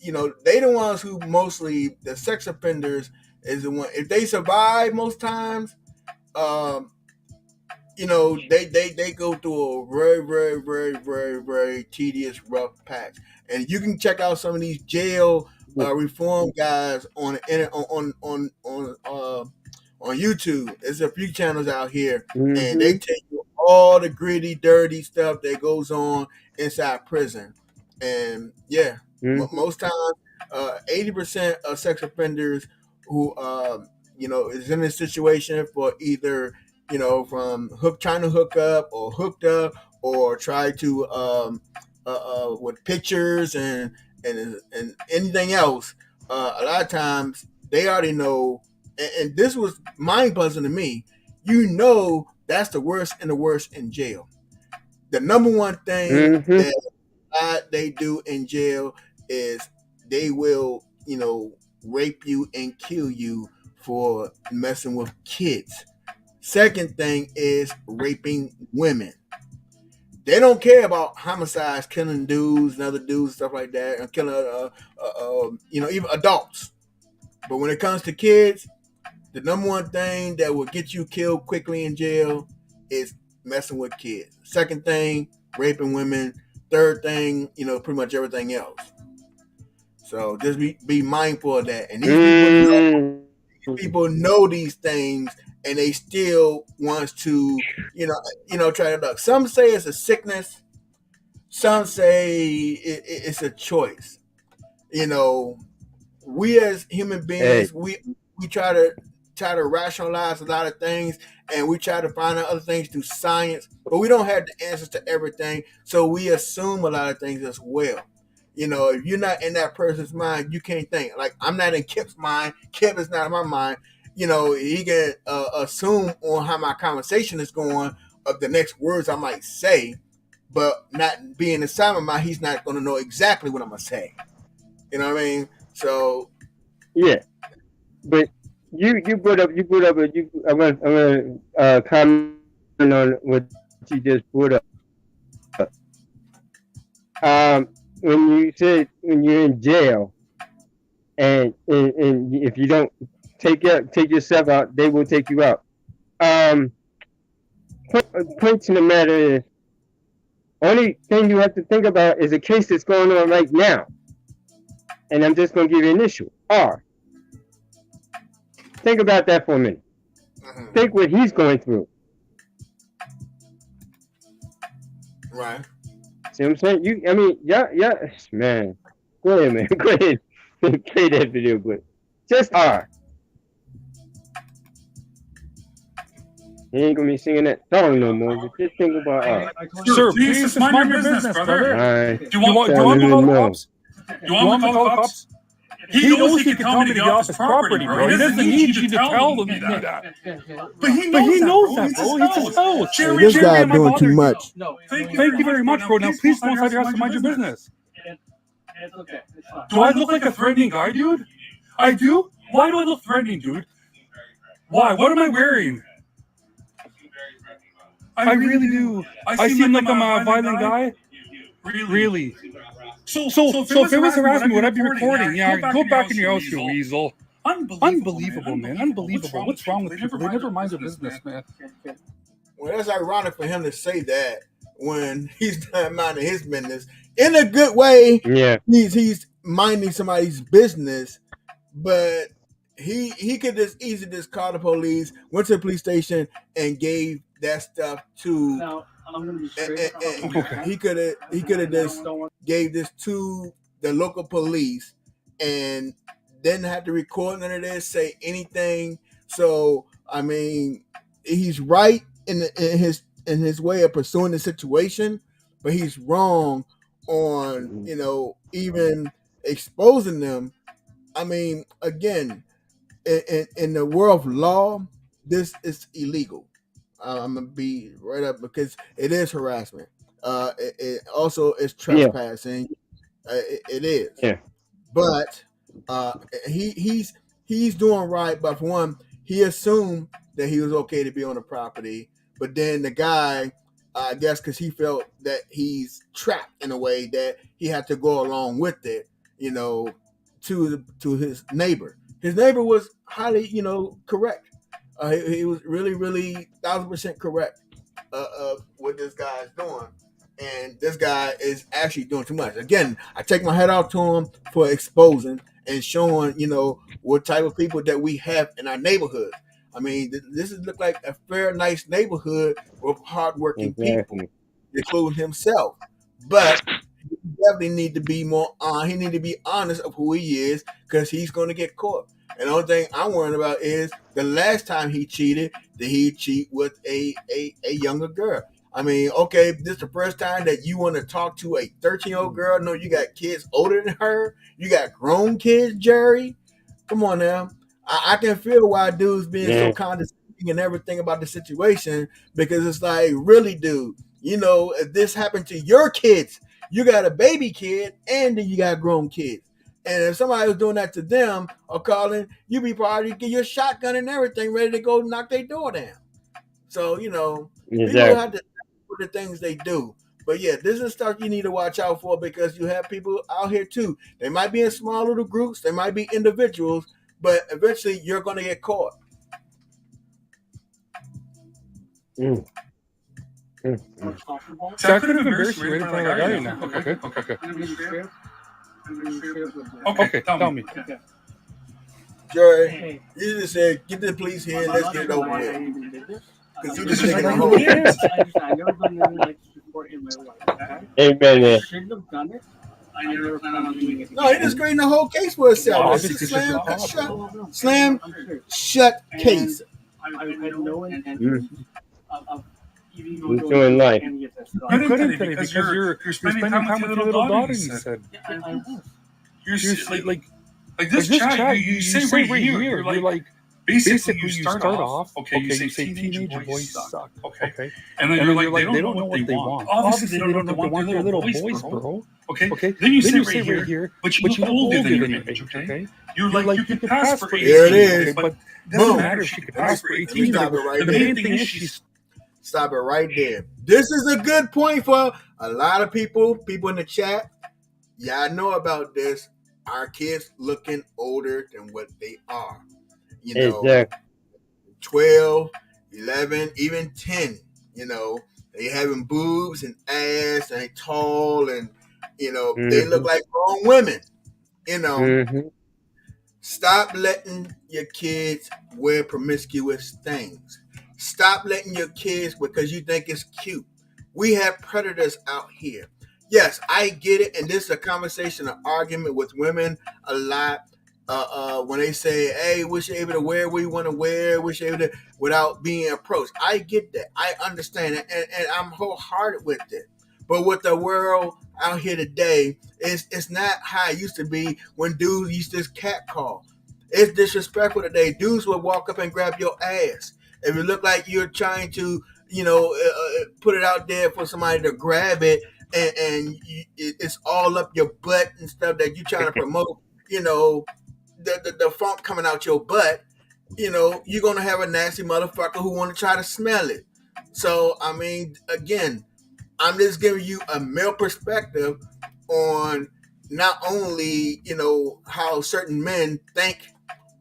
[SPEAKER 1] the ones who mostly the sex offenders is the one. If they survive most times, they go through a very, very, very, very, very tedious, rough patch. And you can check out some of these jail reform guys on YouTube. There's a few channels out here, and they take you all the gritty, dirty stuff that goes on inside prison. And most times, 80% of sex offenders who is in this situation for either from trying to hook up or hooked up or try to with pictures and anything else. A lot of times they already know, and this was mind buzzing to me. That's the worst and the worst in jail. The number one thing that they do in jail is they will rape you and kill you for messing with kids. Second thing is raping women. They don't care about homicides, killing dudes and other dudes, stuff like that, and killing, even adults. But when it comes to kids, the number one thing that will get you killed quickly in jail is messing with kids. Second thing, raping women. Third thing, pretty much everything else. So just be mindful of that. And these people know these things, and they still wants to, try to look. Some say it's a sickness. Some say it's a choice. We as human beings, we try to rationalize a lot of things, and we try to find out other things through science, but we don't have the answers to everything. So we assume a lot of things as well. If you're not in that person's mind, you can't think. Like, I'm not in Kip's mind. Kip is not in my mind. He can assume on how my conversation is going of the next words I might say, but not being inside my mind, he's not going to know exactly what I'm going to say. You know what I mean? So,
[SPEAKER 2] yeah. But you brought up. I'm gonna comment on what you just brought up. When you said when you're in jail, and if you don't take yourself out, they will take you out. Point to the matter is, only thing you have to think about is a case that's going on right now, and I'm just going to give you an initial R. Think about that for a minute. Think what he's going through.
[SPEAKER 1] Right.
[SPEAKER 2] See what I'm saying? Yeah, man. Go ahead, man. Go ahead. Play that video, but just R. He ain't gonna be singing that song no more, but just think about R.
[SPEAKER 6] Sir, please just mind your business, brother.
[SPEAKER 2] Alright.
[SPEAKER 6] Do you want me to call the cops? You want me to call the cops? He knows he can tell me to get off his property, bro. He doesn't need you to tell him that. But he knows that, bro. It's his house.
[SPEAKER 1] This guy doing too much.
[SPEAKER 8] No.
[SPEAKER 6] Thank you very much, bro. Now please go inside your house to mind your business.
[SPEAKER 8] It's okay. It's fine.
[SPEAKER 6] Do I look like a threatening guy, dude? I do? Why do I look threatening, dude? Why? What am I wearing? I really do. I seem like I'm a violent guy? Really? So if it was harassment, would I be recording? Yeah, go back in your house, you weasel. Unbelievable, man. Unbelievable. What's wrong with people? They never mind their business, man.
[SPEAKER 1] Well, that's ironic for him to say that when he's not minding his business. In a good way,
[SPEAKER 2] Yeah.
[SPEAKER 1] he's minding somebody's business, but he could just easily just call the police, went to the police station, and gave that stuff to.
[SPEAKER 8] Now, I'm gonna be straight.
[SPEAKER 1] He could have just gave this to the local police and didn't have to record none of this, say anything. So I mean, he's right in his way of pursuing the situation, but he's wrong on even exposing them. I mean, again, in the world of law, this is illegal. I'm gonna be right up because it is harassment. It also is trespassing. It is.
[SPEAKER 2] Yeah.
[SPEAKER 1] But he's doing right. But for one, he assumed that he was okay to be on the property. But then the guy, I guess, because he felt that he's trapped in a way that he had to go along with it. To his neighbor. His neighbor was highly, correct. He was really, really 1,000% correct of what this guy is doing. And this guy is actually doing too much. Again, I take my head off to him for exposing and showing, what type of people that we have in our neighborhood. I mean, this look like a fair, nice neighborhood with hardworking people, including himself. But he definitely need to be more on. He need to be honest of who he is because he's going to get caught. And the only thing I'm worrying about is the last time he cheated, did he cheat with a younger girl? I mean, okay, this is the first time that you want to talk to a 13-year-old girl. No, you got kids older than her. You got grown kids, Jerry. Come on now. I can feel why dudes being so condescending and everything about the situation because it's like, really, dude, if this happened to your kids, you got a baby kid and then you got grown kids. And if somebody was doing that to them or calling, you be probably get your shotgun and everything ready to go knock their door down. So, people have to do the things they do. But yeah, this is stuff you need to watch out for because you have people out here too. They might be in small little groups. They might be individuals, but eventually you're going to get caught.
[SPEAKER 6] So I could have embarrassed you right in front of the guy now. Okay.
[SPEAKER 8] I'm gonna be straight.
[SPEAKER 6] Okay, tell me.
[SPEAKER 8] Okay.
[SPEAKER 1] Jerry, you just said, get the police here and let's get it over with. Because you just taking a whole
[SPEAKER 8] Yes, I never done anything like this before in my life. Okay?
[SPEAKER 2] Amen.
[SPEAKER 8] I shouldn't have done it. I never plan on doing it.
[SPEAKER 1] No, he just creating the whole case for himself. It's a slam shut case.
[SPEAKER 8] I had no intention of even
[SPEAKER 2] He's doing life.
[SPEAKER 8] any of this.
[SPEAKER 6] You couldn't today because you're spending time with your little daughter, you said.
[SPEAKER 8] Yeah, I was.
[SPEAKER 6] You're like this chat, you say right here, you're like, basically you start off, okay, you say teenage boys suck, okay? And then you're like, they don't know what they want. Obviously, they don't know what they want, they're little boys, bro. Okay? Then you say right here, but you look older than your image, okay? You're like, you could pass for 18.
[SPEAKER 1] There it is.
[SPEAKER 6] But it doesn't matter if she could pass for 18. The main thing is she's...
[SPEAKER 1] Stop it right there. This is a good point for a lot of people in the chat. Y'all know about this. our kids looking older than what they are. You know,
[SPEAKER 2] Exactly.
[SPEAKER 1] 12, 11, even 10. You know, they having boobs and ass and they tall and they look
[SPEAKER 2] Mm-hmm.
[SPEAKER 1] like grown women. You know,
[SPEAKER 2] Mm-hmm.
[SPEAKER 1] stop letting your kids wear promiscuous things. Stop letting your kids because you think it's cute. We have predators out here. Yes, I get it, and this is a conversation, an argument with women a lot. When they say, "Hey, we should able to wear what you want to wear, we should able to without being approached." I get that, I understand it, and I'm wholehearted with it. But with the world out here today, it's not how it used to be when dudes used to cat call. It's disrespectful today. Dudes will walk up and grab your ass if it look like you're trying to, put it out there for somebody to grab it, and it's all up your butt and stuff that you're trying to promote. You know, the funk coming out your butt. You're gonna have a nasty motherfucker who want to try to smell it. So I mean, again, I'm just giving you a male perspective on not only how certain men think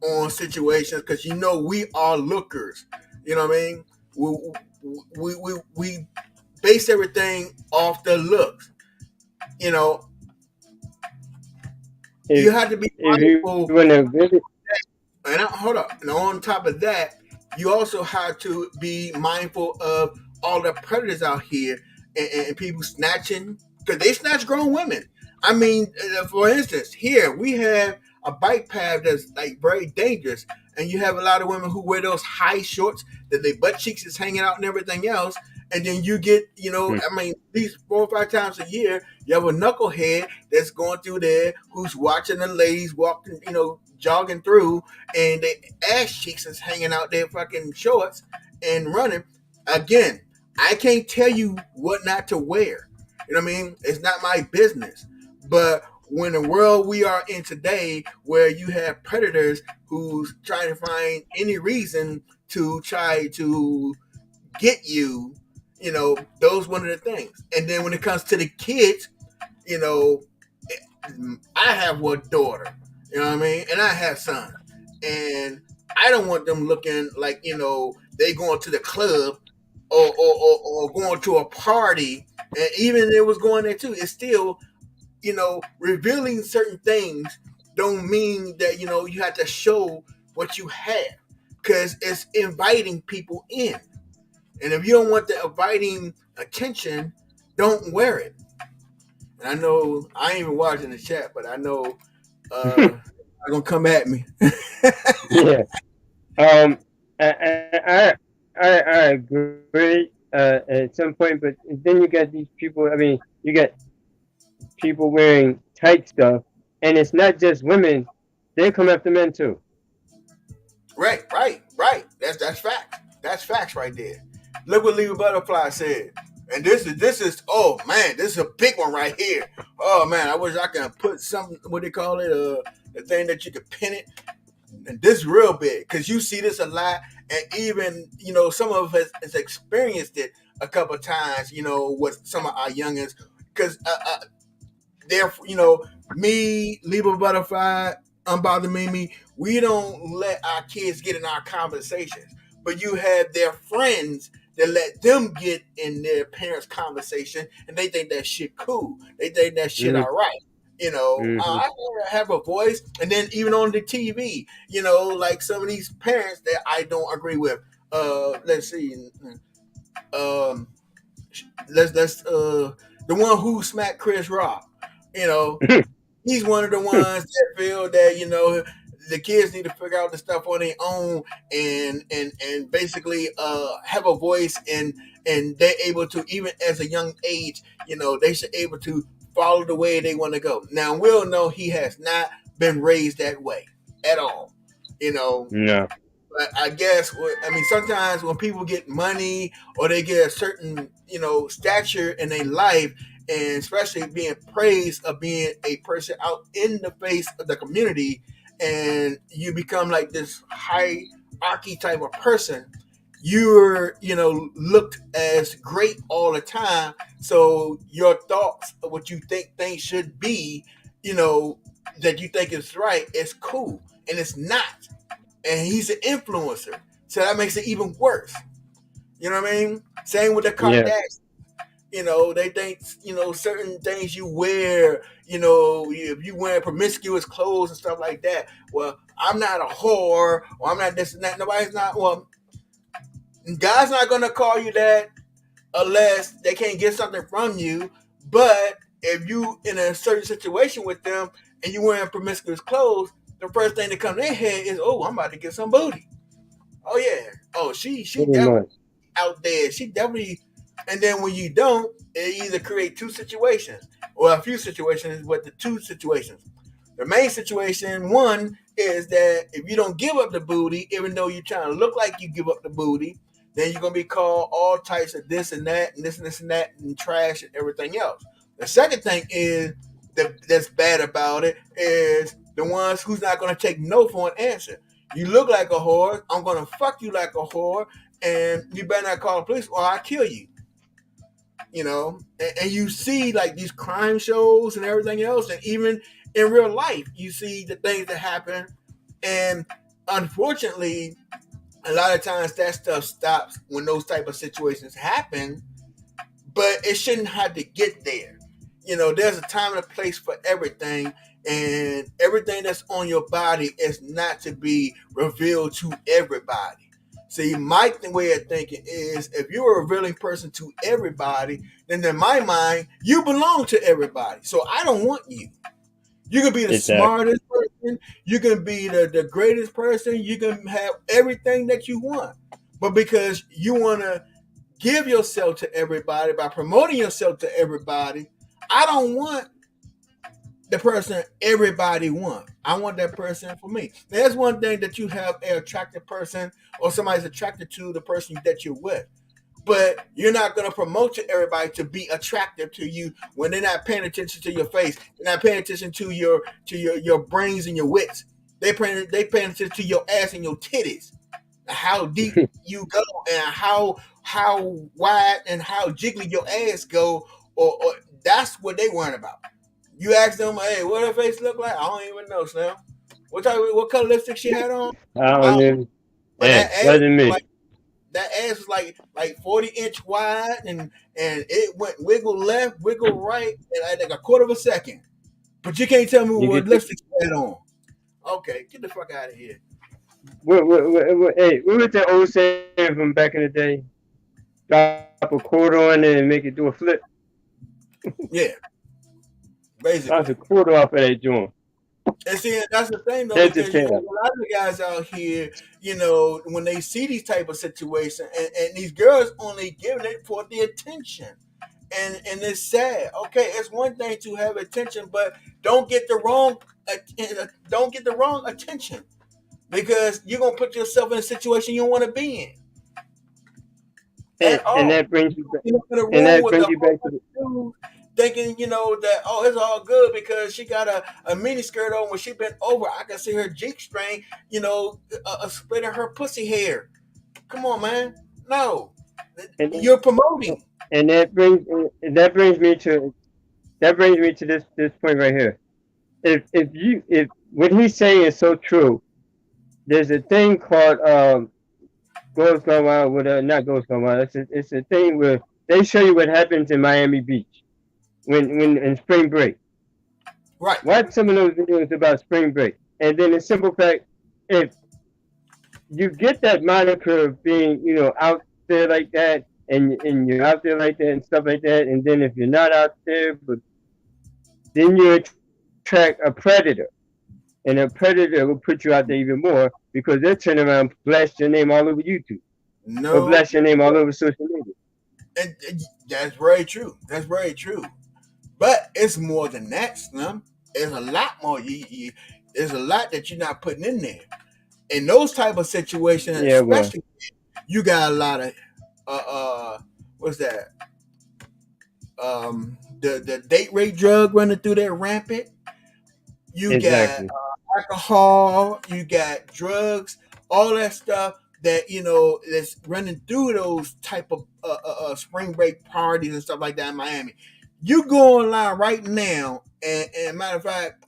[SPEAKER 1] on situations, because we are lookers. You know what I mean? We base everything off the looks. You know, you
[SPEAKER 2] If
[SPEAKER 1] have to be
[SPEAKER 2] you
[SPEAKER 1] mindful.
[SPEAKER 2] want to visit,
[SPEAKER 1] And hold up. And on top of that, you also have to be mindful of all the predators out here and people snatching, because they snatch grown women. I mean, for instance, here we have a bike path that's like very dangerous, and you have a lot of women who wear those high shorts that their butt cheeks is hanging out and everything else. And then you get, I mean, these 4 or 5 times a year, you have a knucklehead that's going through there who's watching the ladies walking, jogging through, and their ass cheeks is hanging out their fucking shorts and running. Again, I can't tell you what not to wear. You know what I mean? It's not my business. But when the world we are in today, where you have predators who's trying to find any reason to try to get you, those one of the things. And then when it comes to the kids, I have one daughter, you know what I mean? And I have sons. And I don't want them looking like, they going to the club or going to a party. And even if it was going there too, it's still, revealing certain things don't mean that, you have to show what you have, because it's inviting people in. And if you don't want the inviting attention, don't wear it. And I know I ain't even watching the chat, but I know they're gonna come at me.
[SPEAKER 2] yeah. I agree at some point, but then you got these people. I mean, you got people wearing tight stuff, and it's not just women; they come after men too.
[SPEAKER 1] Right. That's facts. That's facts right there. Look what Leva Butterfly said. And this is oh man, this is a big one right here. Oh man, I wish I could put something, what they call it, the thing that you could pin it. And this is real big, because you see this a lot, and even some of us has experienced it a couple of times. With some of our youngins, because they're me, Libra Butterfly, Unbothered Mimi, we don't let our kids get in our conversations, but you have their friends that let them get in their parents' conversation, and they think that shit cool. They think that shit all right. I have a voice, and then even on the TV, like some of these parents that I don't agree with. Let's see, let's the one who smacked Chris Rock. He's one of the ones that feel that the kids need to figure out the stuff on their own, and basically have a voice, and they're able to, even as a young age, they should able to follow the way they want to go. Now we'll know he has not been raised that way at all.
[SPEAKER 2] No.
[SPEAKER 1] But I guess, sometimes when people get money or they get a certain, stature in their life, and especially being praised of being a person out in the face of the community, and you become like this hierarchy type of person, you're, looked as great all the time. So your thoughts of what you think things should be, that you think is right is cool, and it's not. And he's an influencer, so that makes it even worse. You know what I mean? Same with the
[SPEAKER 2] Yeah.
[SPEAKER 1] Kardashians. You know, they think, you know, certain things you wear, you know, if you wear promiscuous clothes and stuff like that, well, I'm not a whore, or I'm not this and that. Nobody's not, well, God's not going to call you that unless they can't get something from you. But if you in a certain situation with them and you wearing promiscuous clothes, the first thing that comes in their head is, oh, I'm about to get some booty. Oh, yeah. Oh, she
[SPEAKER 2] Pretty
[SPEAKER 1] definitely
[SPEAKER 2] much.
[SPEAKER 1] out there. She definitely, and then when you don't, it either create two situations or a few situations, but the two situations. The main situation, one, is that if you don't give up the booty, even though you're trying to look like you give up the booty, then you're going to be called all types of this and that and this and that and trash and everything else. The second thing is that's bad about it is the ones who's not going to take no for an answer. You look like a whore. I'm going to fuck you like a whore, and you better not call the police or I'll kill you. You know, and you see like these crime shows and everything else, and even in real life, you see the things that happen, and unfortunately, a lot of times that stuff stops when those type of situations happen, but it shouldn't have to get there. You know, there's a time and a place for everything, and everything that's on your body is not to be revealed to everybody. See, my way of thinking is if you're a revealing person to everybody, then in my mind, you belong to everybody. So I don't want you. You can be the
[SPEAKER 2] Exactly.
[SPEAKER 1] smartest person. You can be the greatest person. You can have everything that you want. But because you want to give yourself to everybody by promoting yourself to everybody, I don't want the person everybody wants. I want that person for me. There's one thing that you have an attractive person or somebody's attracted to the person that you're with. But you're not going to promote to everybody to be attractive to you when they're not paying attention to your face. They're not paying attention to your brains and your wits. They're paying attention to your ass and your titties, how deep you go, and how wide and how jiggly your ass go. Or that's what they worrying about. You ask them, hey, what her face look like? I don't even know, Slim. What color lipstick she had on?
[SPEAKER 2] I don't even.
[SPEAKER 1] But
[SPEAKER 2] Yeah,
[SPEAKER 1] that ass
[SPEAKER 2] wasn't me.
[SPEAKER 1] that ass was like 40-inch wide, and it went wiggle left, wiggle right, and like a quarter of a second. But you can't tell me
[SPEAKER 2] You
[SPEAKER 1] what
[SPEAKER 2] get
[SPEAKER 1] lipstick she had on. Okay, get the fuck out of here.
[SPEAKER 2] hey, what was that old saying from back in the day? Drop a quarter on it and make it do a flip.
[SPEAKER 1] Yeah,
[SPEAKER 2] That's
[SPEAKER 1] basically.
[SPEAKER 2] a quarter off of that joint.
[SPEAKER 1] And see, that's the thing though,
[SPEAKER 2] That's the
[SPEAKER 1] because you have
[SPEAKER 2] tale.
[SPEAKER 1] a lot of the guys out here, you know, when they see these type of situations, and these girls only giving it for the attention. And it's sad. Okay, it's one thing to have attention, but don't get the wrong attention, because you're gonna put yourself in a situation you don't want to be in at all.
[SPEAKER 2] And that brings you back.
[SPEAKER 1] You're not gonna
[SPEAKER 2] And
[SPEAKER 1] roll
[SPEAKER 2] that
[SPEAKER 1] with
[SPEAKER 2] brings
[SPEAKER 1] a
[SPEAKER 2] you
[SPEAKER 1] whole
[SPEAKER 2] back to
[SPEAKER 1] bunch
[SPEAKER 2] the.
[SPEAKER 1] of dudes thinking, you know, that it's all good because she got a mini skirt on. When she bent over, I can see her G string, you know, splitting her pussy hair. Come on, man. No,
[SPEAKER 2] And
[SPEAKER 1] you're promoting.
[SPEAKER 2] that brings me to this point right here. If what he's saying is so true, there's a thing called Ghost Gone Wild with not Ghost Gone Wild. It's a thing where they show you what happens in Miami Beach when in spring break.
[SPEAKER 1] Right.
[SPEAKER 2] Watch some of those videos about spring break, and then the simple fact, if you get that moniker of being, you know, out there like that, and you're out there like that and stuff like that, and then if you're not out there, but then you attract a predator, and a predator will put you out there even more because they'll turn around and blast your name all over YouTube or
[SPEAKER 1] No,
[SPEAKER 2] blast your name all over social media.
[SPEAKER 1] and that's very true. That's very true. But it's more than that, Slim. There's a lot more. There's a lot that you're not putting in there. In those type of situations,
[SPEAKER 2] Yeah, well,
[SPEAKER 1] especially, you got a lot of what's that? The date rape drug running through there rampant. You
[SPEAKER 2] exactly.
[SPEAKER 1] got alcohol. You got drugs. All that stuff that, you know, that's running through those type of spring break parties and stuff like that in Miami. You go online right now, and matter of fact,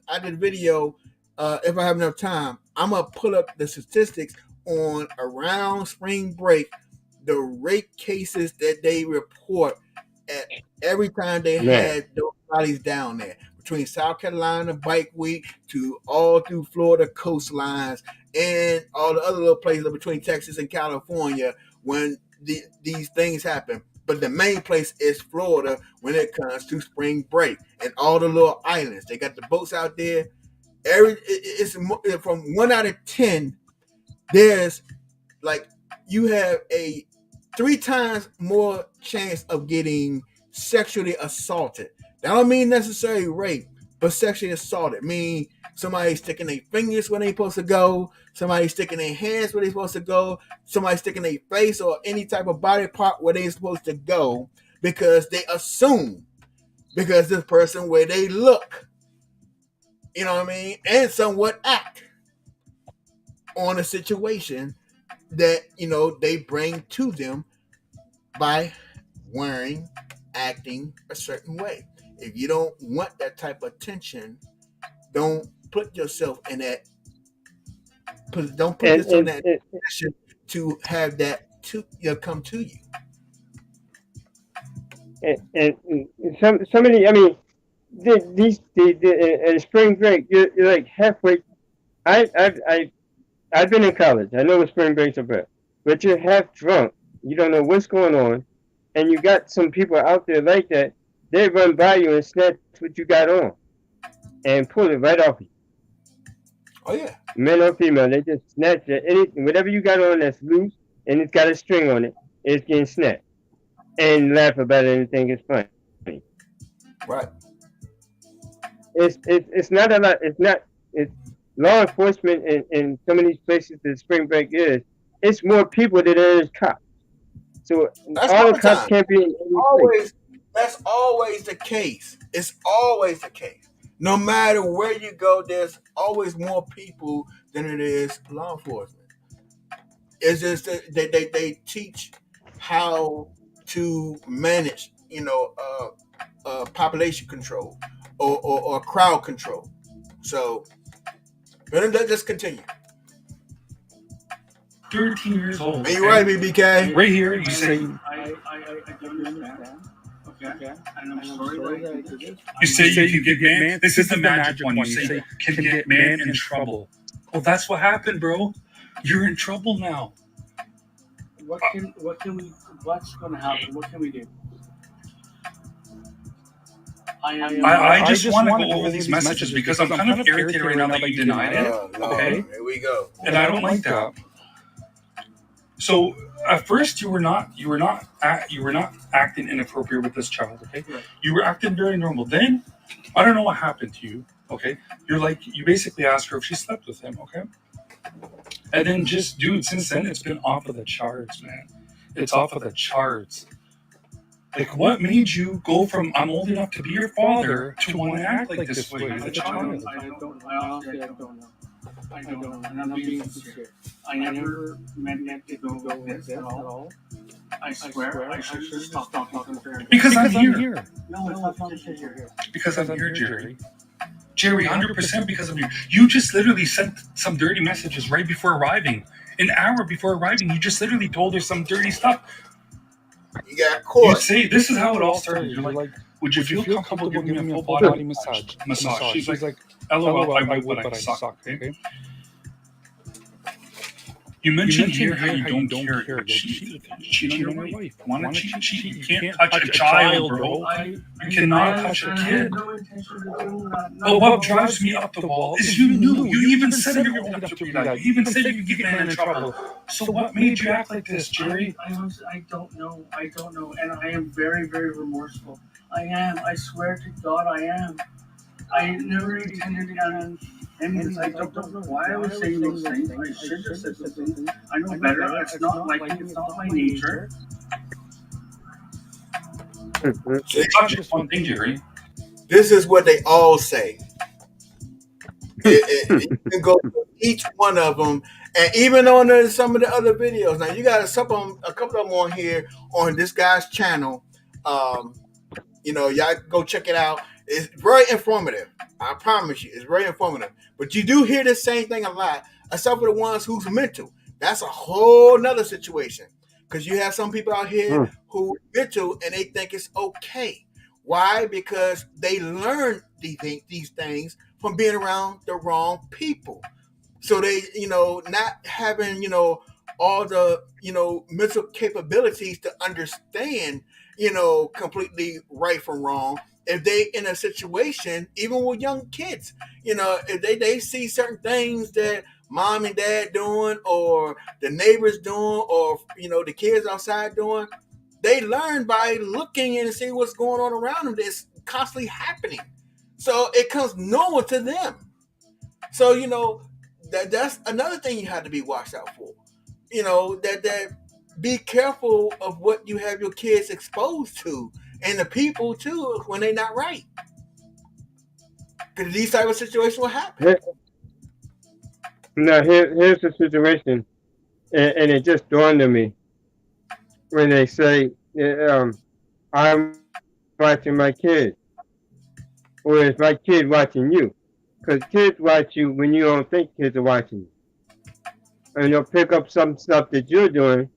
[SPEAKER 1] after the video, if I have enough time, I'm gonna pull up the statistics on around spring break, the rape cases that they report at every time they had those bodies down there, between South Carolina Bike Week to all through Florida coastlines and all the other little places between Texas and California when these things happen. But the main place is Florida when it comes to spring break and all the little islands. They got the boats out there. It's from 1 out of 10. There's like you have a 3 times more chance of getting sexually assaulted. That don't mean necessarily rape, but sexually assaulted. Mean somebody sticking their fingers where they supposed to go, somebody sticking their hands where they supposed to go, somebody sticking their face or any type of body part where they supposed to go because they assume because this person where they look, you know what I mean, and somewhat act on a situation that, you know, they bring to them by wearing, acting a certain way. If you don't want that type of attention, don't put yourself in that. Don't put yourself in that position to have that to come to you.
[SPEAKER 2] And somebody, I mean, in spring break, you're like halfway. I've been in college. I know what spring breaks are about, but you're half drunk. You don't know what's going on, and you got some people out there like that. They run by you and snatch what you got on, and pull it right off you.
[SPEAKER 1] Oh yeah.
[SPEAKER 2] Men or female, they just snatch it. Whatever you got on that's loose and it's got a string on it, it's getting snatched, and laugh about it and think it's funny.
[SPEAKER 1] Right.
[SPEAKER 2] It's not a lot. It's law enforcement in some of these places that spring break is. It's more people than there is cops. So
[SPEAKER 1] that's
[SPEAKER 2] all the cops can't be in any place.
[SPEAKER 1] That's always the case. It's always the case. No matter where you go, there's always more people than it is law enforcement. It's just that they teach how to manage, you know, population control or crowd control. So let's continue.
[SPEAKER 6] 13 years old.
[SPEAKER 1] Are you right, BBK?
[SPEAKER 6] Right here, you say.
[SPEAKER 8] I don't understand. Okay. And I'm sorry that I did this.
[SPEAKER 6] You say you can get man. This is the magic one. You say can get man in trouble. Well, that's what happened, bro. You're in trouble now.
[SPEAKER 8] What's gonna happen? What can we do?
[SPEAKER 6] I just want to go over these messages because I'm kind of irritated right now that you denied it. Okay.
[SPEAKER 1] Here we go.
[SPEAKER 6] And I don't like that. So at first you were not acting inappropriate with this child, okay?
[SPEAKER 8] Right.
[SPEAKER 6] You were acting very normal. Then I don't know what happened to you, okay? You basically asked her if she slept with him, okay? And then just, dude, since then it's been off of the charts, man. It's off of the charts. Like, what made you go from I'm old enough to be your father to want to act like this way with a child?
[SPEAKER 8] I don't know. I don't know. And I'm being sincere. I never meant to go like this at all. I swear I should stop talking to her.
[SPEAKER 6] Because I'm here.
[SPEAKER 8] No, it's not because you're here.
[SPEAKER 6] Because I'm here, Jerry. Jerry, 100% because of you. You just literally sent some dirty messages right before arriving. An hour before arriving, you just literally told her some dirty stuff.
[SPEAKER 1] You got caught.
[SPEAKER 6] You say, this is how it all started. You're like, would you feel comfortable giving me a full body massage? She's like, LOL, I would, but I suck. Okay? You mentioned here how you don't care to cheat on your wife. Want to cheat? You can't touch a child, bro. You cannot touch a kid. But what drives me up the wall is you knew. You even said you're old enough to be like. You even said you could get man in trouble. So what made you act like this, Jerry?
[SPEAKER 8] I don't know. And I am very, very remorseful. I am. I swear to God I am. I never intended to I don't know why I was saying those things. I should have said those things. I know better. It's not like me. It's not my nature.
[SPEAKER 6] It's not just one thing, Jerry.
[SPEAKER 1] This is what they all say. You can go through each one of them, and even on some of the other videos. Now you got a couple of them on here on this guy's channel. Y'all go check it out. It's very informative. I promise you, it's very informative. But you do hear the same thing a lot, except for the ones who's mental. That's a whole nother situation. Because you have some people out here who are mental and they think it's okay. Why? Because they learn these things from being around the wrong people. So they, not having, all the, mental capabilities to understand, completely right from wrong. If they in a situation, even with young kids, if they see certain things that mom and dad doing or the neighbors doing or, the kids outside doing, they learn by looking and see what's going on around them that's constantly happening. So it comes normal to them. So, that's another thing you have to be watched out for. That be careful of what you have your kids exposed to and the people too when they're not right. Because these type of situations will happen.
[SPEAKER 2] Now, here's the situation, and it just dawned on me when they say, I'm watching my kid, or is my kid watching you? Because kids watch you when you don't think kids are watching you. And they'll pick up some stuff that you're doing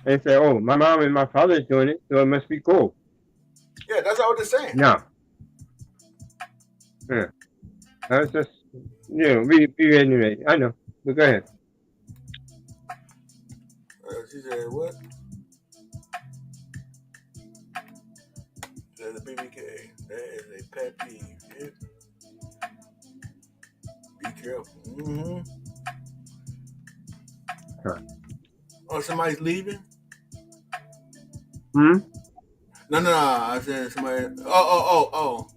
[SPEAKER 2] and say, oh, my mom and my father's doing it, so it must be cool.
[SPEAKER 1] Yeah, that's all they're saying.
[SPEAKER 2] No. Yeah. That's just, reiterate. I know. But go ahead.
[SPEAKER 1] She said, what? Said the BBK. That is a pet peeve. Yeah. Be careful. Mm-hmm.
[SPEAKER 2] Huh.
[SPEAKER 1] Oh, somebody's leaving?
[SPEAKER 2] Hmm?
[SPEAKER 1] No. I said somebody. Oh.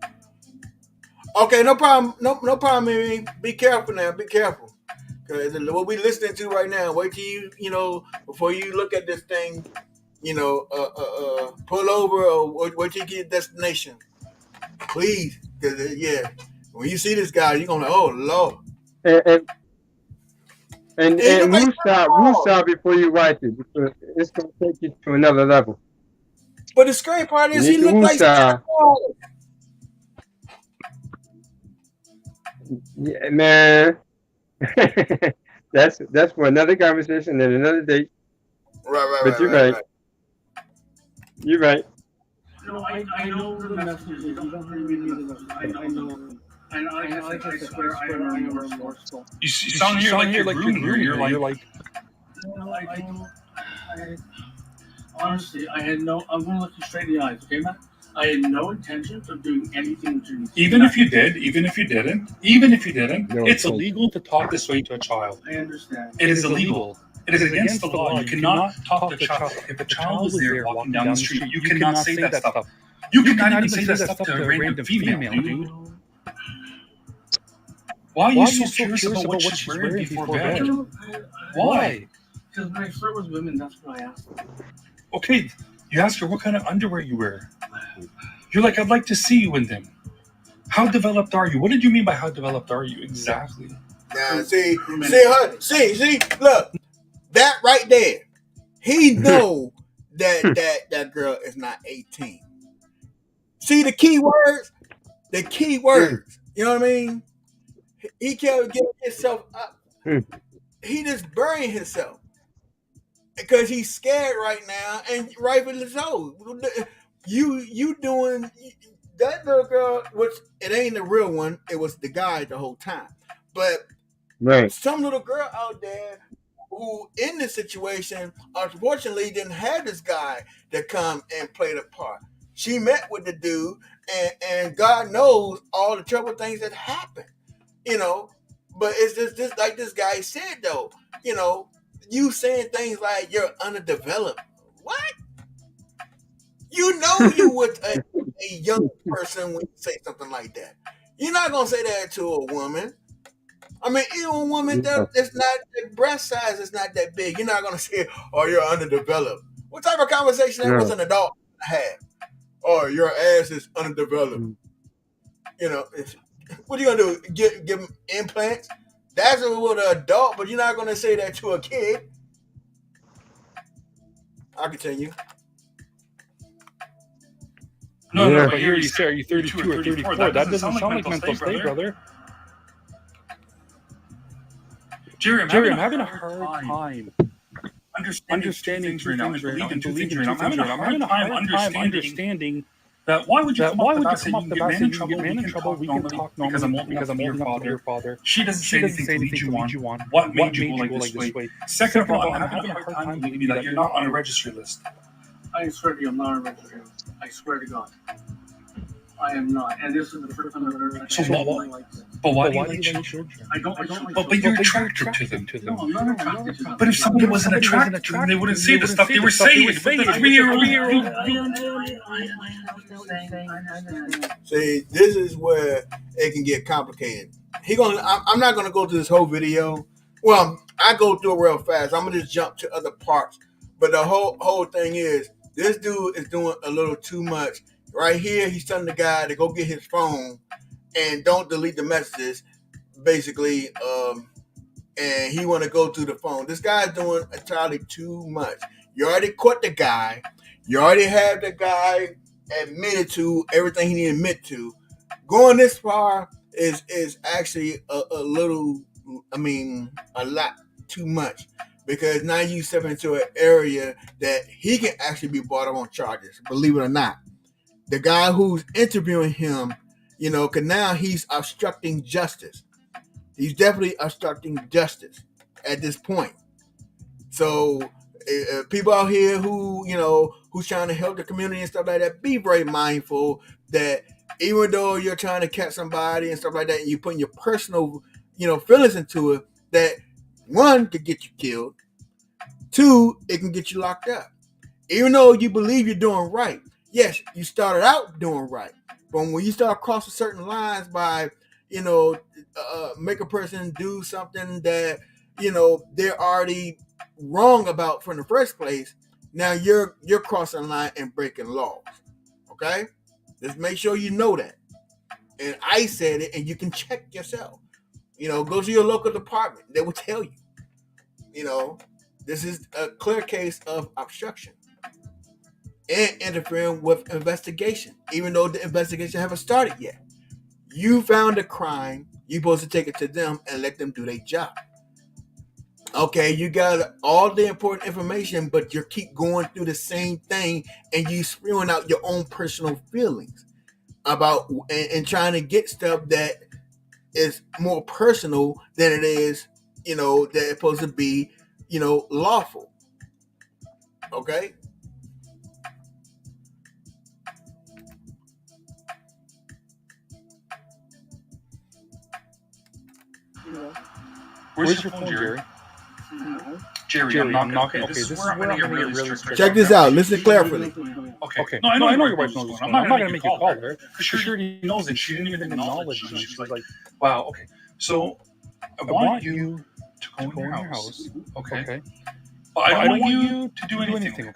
[SPEAKER 1] Okay, no problem. No problem, Mimi. Be careful now. Be careful. Because what we listening to right now, wait till you, before you look at this thing, pull over or wait till you get destination. Please. Because, when you see this guy, you're going to, oh, Lord.
[SPEAKER 2] And you stop before you watch it, because it's going to take you to another level.
[SPEAKER 1] But the scary part is he looked like Santa Claus.
[SPEAKER 2] Yeah, man. That's for another conversation and another date.
[SPEAKER 1] Right.
[SPEAKER 2] But you're right. You're right.
[SPEAKER 8] No, I know the messages. You don't really need the messages. I know. And I swear I am remorseful.
[SPEAKER 6] You sound here like you're grooming. You're like.
[SPEAKER 8] No, I don't. Honestly, I'm going to look you straight in the eyes, okay, Matt? I had no intentions of doing anything with you.
[SPEAKER 6] Even if you didn't, it's illegal to talk this way to a child.
[SPEAKER 8] I understand.
[SPEAKER 6] It is illegal. It is against the law. You cannot talk to a child. If a child was there walking down the street, you cannot say that stuff. You cannot even say that stuff to a random female, dude. Why are you so curious about what she's wearing before bed? Why?
[SPEAKER 8] Because when I flirt with women, that's what I ask them.
[SPEAKER 6] Okay, you ask her what kind of underwear you wear. You're like, I'd like to see you in them. How developed are you? What did you mean by how developed are you exactly?
[SPEAKER 1] Now, see, look, that right there. He know that girl is not 18. See the key words? The key words. You know what I mean? He can't get himself up. He just burying himself. Because he's scared right now, and rightfully so. You doing that little girl, which it ain't the real one, it was the guy the whole time. But some little girl out there who in this situation unfortunately didn't have this guy to come and play the part. She met with the dude, and God knows all the trouble things that happened. But it's just like this guy said though, you saying things like you're underdeveloped. What? You with a young person when you say something like that. You're not gonna say that to a woman. I mean, even a woman that it's not the breast size is not that big. You're not gonna say, "Oh, you're underdeveloped." What type of conversation that was an adult have? "Oh, your ass is underdeveloped." What are you gonna do? Give them implants? That's with an adult, but you're not gonna say that to a kid. I'll continue.
[SPEAKER 6] No,
[SPEAKER 2] Yeah.
[SPEAKER 6] but here you say, are you 32 or 34? That doesn't sound like mental state, brother. Jerry, I'm having a hard time understanding two things right now and believing two things right now. I'm having a hard time understanding
[SPEAKER 8] that why would you come
[SPEAKER 6] why
[SPEAKER 8] up
[SPEAKER 6] would
[SPEAKER 8] to
[SPEAKER 6] you
[SPEAKER 8] bat
[SPEAKER 6] come up
[SPEAKER 8] saying
[SPEAKER 6] to
[SPEAKER 8] you
[SPEAKER 6] bat
[SPEAKER 8] get
[SPEAKER 6] saying
[SPEAKER 8] man
[SPEAKER 6] you get man in trouble? We can talk normally
[SPEAKER 8] because I'm old enough to be your father.
[SPEAKER 6] She doesn't say anything to lead you on.
[SPEAKER 8] What made you go like this way? Second of all, I'm having a hard time believing that you're not on a registry list. I swear to you, I'm not on a registry list. I swear to God. I am not, and this is the first time I've heard that. So but why do you like children? I don't like. But you're attracted to them. No, I'm not attracted to them. But if somebody wasn't attracted to them, they wouldn't say the stuff they were saying. But the 3-year-old.
[SPEAKER 1] See, this is where it can get complicated. I'm not gonna go through this whole video. Well, I go through it real fast. I'm gonna just jump to other parts. But the whole thing is, this dude is doing a little too much. Right here, he's telling the guy to go get his phone and don't delete the messages, basically. And he want to go through the phone. This guy's doing entirely too much. You already caught the guy. You already have the guy admitted to everything he need to admit to. Going this far is actually a little, a lot too much. Because now you step into an area that he can actually be brought up on charges, believe it or not. The guy who's interviewing him, because now he's obstructing justice. He's definitely obstructing justice at this point. So people out here who's trying to help the community and stuff like that, be very mindful that even though you're trying to catch somebody and stuff like that, and you're putting your personal, feelings into it, that one could get you killed, two, it can get you locked up. Even though you believe you're doing right. Yes, you started out doing right, but when you start crossing certain lines by, make a person do something that, they're already wrong about from the first place, now you're crossing the line and breaking laws. Okay? Just make sure you know that. And I said it, and you can check yourself. Go to your local department. They will tell you. This is a clear case of obstruction and interfering with investigation, even though the investigation haven't started yet. You found a crime, you're supposed to take it to them and let them do their job. Okay, you got all the important information, but you keep going through the same thing and you spewing out your own personal feelings about and trying to get stuff that is more personal than it is, that it's supposed to be, lawful. Okay?
[SPEAKER 6] Where's your phone, Jerry? Jerry, I'm knocking. Okay, this is where I'm going to get really strict.
[SPEAKER 1] Check this out. Listen carefully.
[SPEAKER 6] Okay. No, I know your wife knows what's going on. I'm not going to make you call her. Because she already knows it. She didn't even acknowledge me. She's like, wow, okay. So, I want you to go in your house. Okay. But I don't want you to do anything.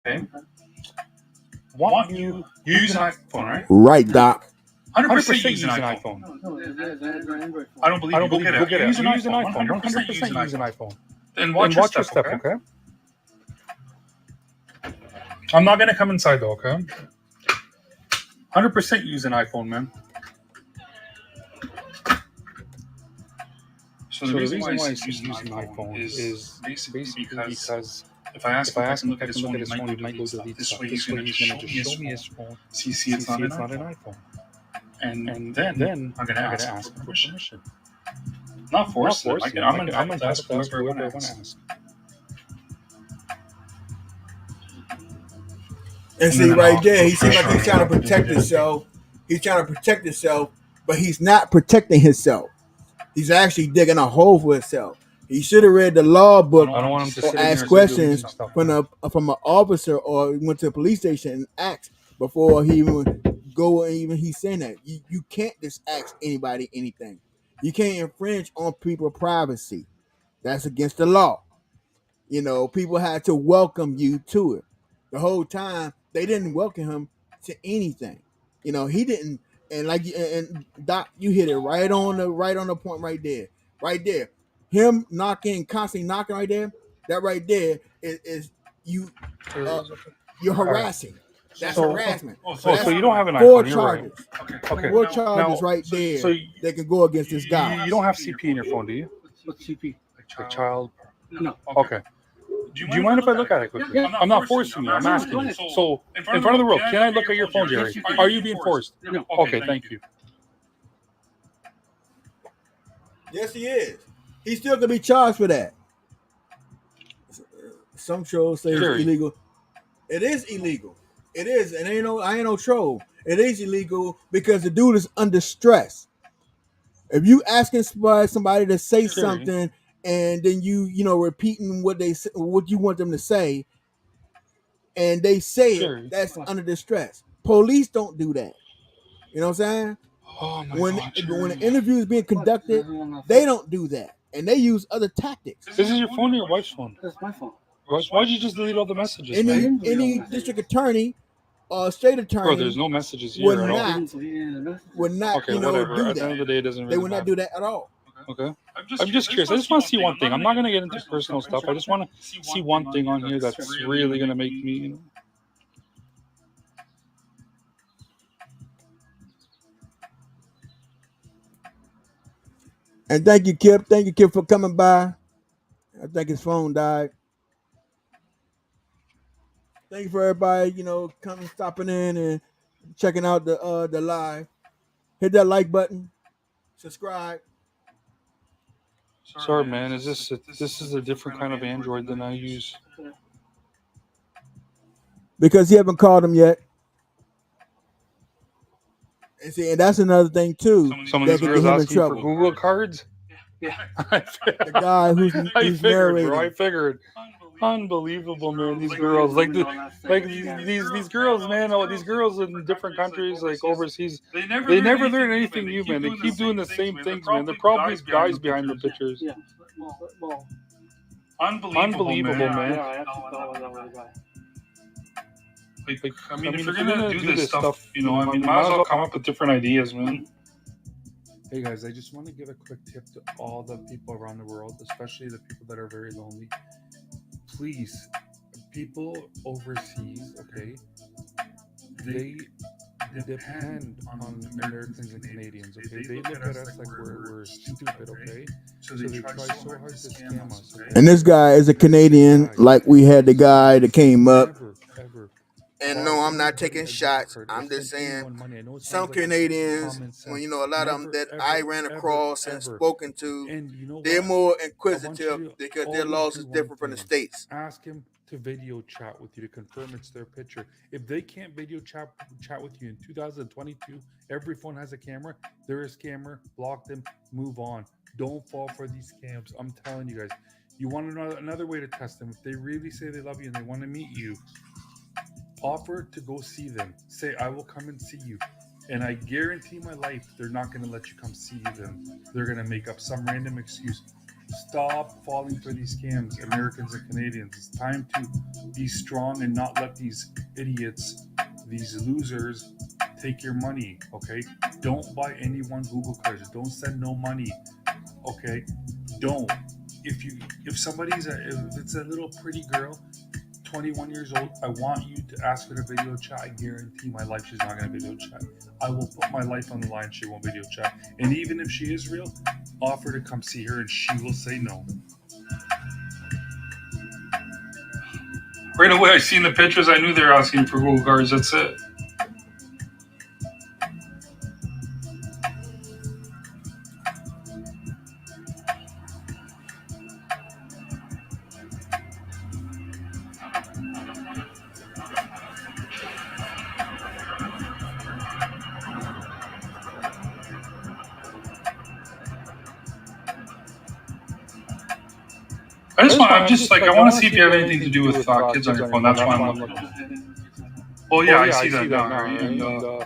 [SPEAKER 6] Okay. I want you use an iPhone, right?
[SPEAKER 1] Right, Doc.
[SPEAKER 6] 100% use an iPhone. I don't believe you. Go get it. Use an iPhone. 100% use an iPhone. Then watch your step, okay? I'm not going to come inside, though, okay? 100% use an iPhone, man. So the reason why he's using an iPhone is basically because if I ask him to look at his phone, he might go delete stuff. This way he's going to just show me his phone. See, it's not an iPhone. And then I'm going to ask for permission. Not force it. I'm going to ask whoever I want to ask.
[SPEAKER 1] And see, right there, he seems like he's trying to protect himself. He's trying to protect himself, but he's not protecting himself. He's actually digging a hole for himself. He should have read the law book or asked questions from an officer or went to the police station and asked before he even go and even he's saying that. You can't just ask anybody anything. You can't infringe on people's privacy. That's against the law. People had to welcome you to it. The whole time they didn't welcome him to anything. He didn't. And Doc, you hit it right on the point right there. Him constantly knocking right there. That right there is you. You're harassing. That's
[SPEAKER 6] So-
[SPEAKER 1] harassment.
[SPEAKER 6] Oh,
[SPEAKER 1] So
[SPEAKER 6] so you don't have an
[SPEAKER 1] four
[SPEAKER 6] iPhone. You're right.
[SPEAKER 1] charges.
[SPEAKER 6] Okay.
[SPEAKER 1] Four
[SPEAKER 6] Now-
[SPEAKER 1] charges
[SPEAKER 6] now-
[SPEAKER 1] right there
[SPEAKER 6] So
[SPEAKER 1] that can go against this guy.
[SPEAKER 6] you don't have CP in your phone, do you?
[SPEAKER 8] What's CP?
[SPEAKER 6] Like child.
[SPEAKER 8] No.
[SPEAKER 6] Okay. Do you mind if I look at it quickly?
[SPEAKER 8] Yeah.
[SPEAKER 6] I'm not forcing you. I'm asking you. So, in front of the world, can I look at your phone, Jerry? Are you being forced?
[SPEAKER 8] No.
[SPEAKER 6] Okay, thank you.
[SPEAKER 1] Yes, he is. He's still gonna be charged for that. Some shows say
[SPEAKER 6] Sure.
[SPEAKER 1] it's illegal. It is illegal. It is, and I ain't no troll. It is illegal because the dude is under stress. If you asking somebody to say
[SPEAKER 6] Sure.
[SPEAKER 1] something and then you repeating what you want them to say, and they say
[SPEAKER 6] Sure.
[SPEAKER 1] it, that's under distress. Police don't do that. You know what I'm saying?
[SPEAKER 6] Oh my
[SPEAKER 1] When
[SPEAKER 6] God,
[SPEAKER 1] when an
[SPEAKER 6] Jerry.
[SPEAKER 1] interview is being conducted, they don't do that, and they use other tactics.
[SPEAKER 6] This is your phone or your wife's phone?
[SPEAKER 8] That's my phone.
[SPEAKER 6] Why'd you just delete all the messages,
[SPEAKER 1] Any
[SPEAKER 6] man?
[SPEAKER 1] any district attorney or state
[SPEAKER 6] Bro,
[SPEAKER 1] attorney
[SPEAKER 6] there's no messages here
[SPEAKER 1] would
[SPEAKER 6] at all.
[SPEAKER 1] not
[SPEAKER 6] Okay,
[SPEAKER 1] do
[SPEAKER 6] whatever. At the end
[SPEAKER 1] that.
[SPEAKER 6] of the day, it doesn't
[SPEAKER 1] They
[SPEAKER 6] really
[SPEAKER 1] would not
[SPEAKER 6] matter.
[SPEAKER 1] do that at all.
[SPEAKER 6] Okay. I'm just curious. I just want to see one thing. I'm not going to get into personal stuff. I just want to see one thing on here that's really going to make me,
[SPEAKER 1] And thank you, Kip. Thank you, Kip, for coming by. I think his phone died. Thank you for everybody, coming, stopping in and checking out the live. Hit that like button. Subscribe.
[SPEAKER 6] Sorry, man. This is a different kind of Android than I use.
[SPEAKER 1] Because he haven't called him yet. And see, and that's another thing too.
[SPEAKER 6] Some of
[SPEAKER 1] that
[SPEAKER 6] these
[SPEAKER 1] can
[SPEAKER 6] girls
[SPEAKER 1] get him in
[SPEAKER 6] asking for
[SPEAKER 1] trouble.
[SPEAKER 6] Google cards.
[SPEAKER 8] Yeah.
[SPEAKER 1] The guy who's
[SPEAKER 6] I figured,
[SPEAKER 1] narrating.
[SPEAKER 6] bro. I figured. Unbelievable, man. These girls, like these girls, man. Oh, these girls in different countries, like overseas, they never learn anything new, man. They keep doing the same things, man. They're probably guys behind the pictures.
[SPEAKER 8] Yeah. Well,
[SPEAKER 6] Unbelievable, man.
[SPEAKER 8] yeah, I have to follow that one guy.
[SPEAKER 6] Like, I mean, if you're gonna do this stuff, might as well come up with different ideas, man. Hey guys, I just want to give a quick tip to all the people around the world, especially the people that are very lonely. Please, people overseas, okay, they depend on Americans and Canadians, okay? They look at us like we're stupid, okay? So they try so hard to scam us, okay?
[SPEAKER 1] And this guy is a Canadian, like we had the guy that came up.
[SPEAKER 6] Ever.
[SPEAKER 1] And no, I'm not taking shots. I'm just saying some Canadians, when a lot of them that I ran across and spoken to,
[SPEAKER 6] And you know
[SPEAKER 1] they're
[SPEAKER 6] what?
[SPEAKER 1] more
[SPEAKER 6] I
[SPEAKER 1] inquisitive
[SPEAKER 6] want you to
[SPEAKER 1] because their
[SPEAKER 6] always
[SPEAKER 1] laws
[SPEAKER 6] do
[SPEAKER 1] is
[SPEAKER 6] one
[SPEAKER 1] different from the
[SPEAKER 6] thing.
[SPEAKER 1] states.
[SPEAKER 6] Ask him to video chat with you to confirm it's their picture. If they can't video chat with you in 2022, every phone has a camera. They're a scammer. Block them. Move on. Don't fall for these scams. I'm telling you guys. You want to know another way to test them? If they really say they love you and they want to meet you, offer to go see them. Say, I will come and see you. And I guarantee my life, they're not going to let you come see them. They're going to make up some random excuse. Stop falling for these scams, Americans and Canadians. It's time to be strong and not let these idiots, these losers, take your money, okay? Don't buy anyone Google cards. Don't send no money, okay? Don't. If it's a little pretty girl, 21 years old, I want you to ask her to video chat. I guarantee my life she's not going to video chat. I will put my life on the line. She won't video chat. And even if she is real, offer to come see her and she will say no. Right away, I seen the pictures. I knew they were asking for Google cards. That's it. I want to see if you have anything to do with kids on your phone. That's why I'm looking. Oh yeah, I see that now. Right? And, here you go.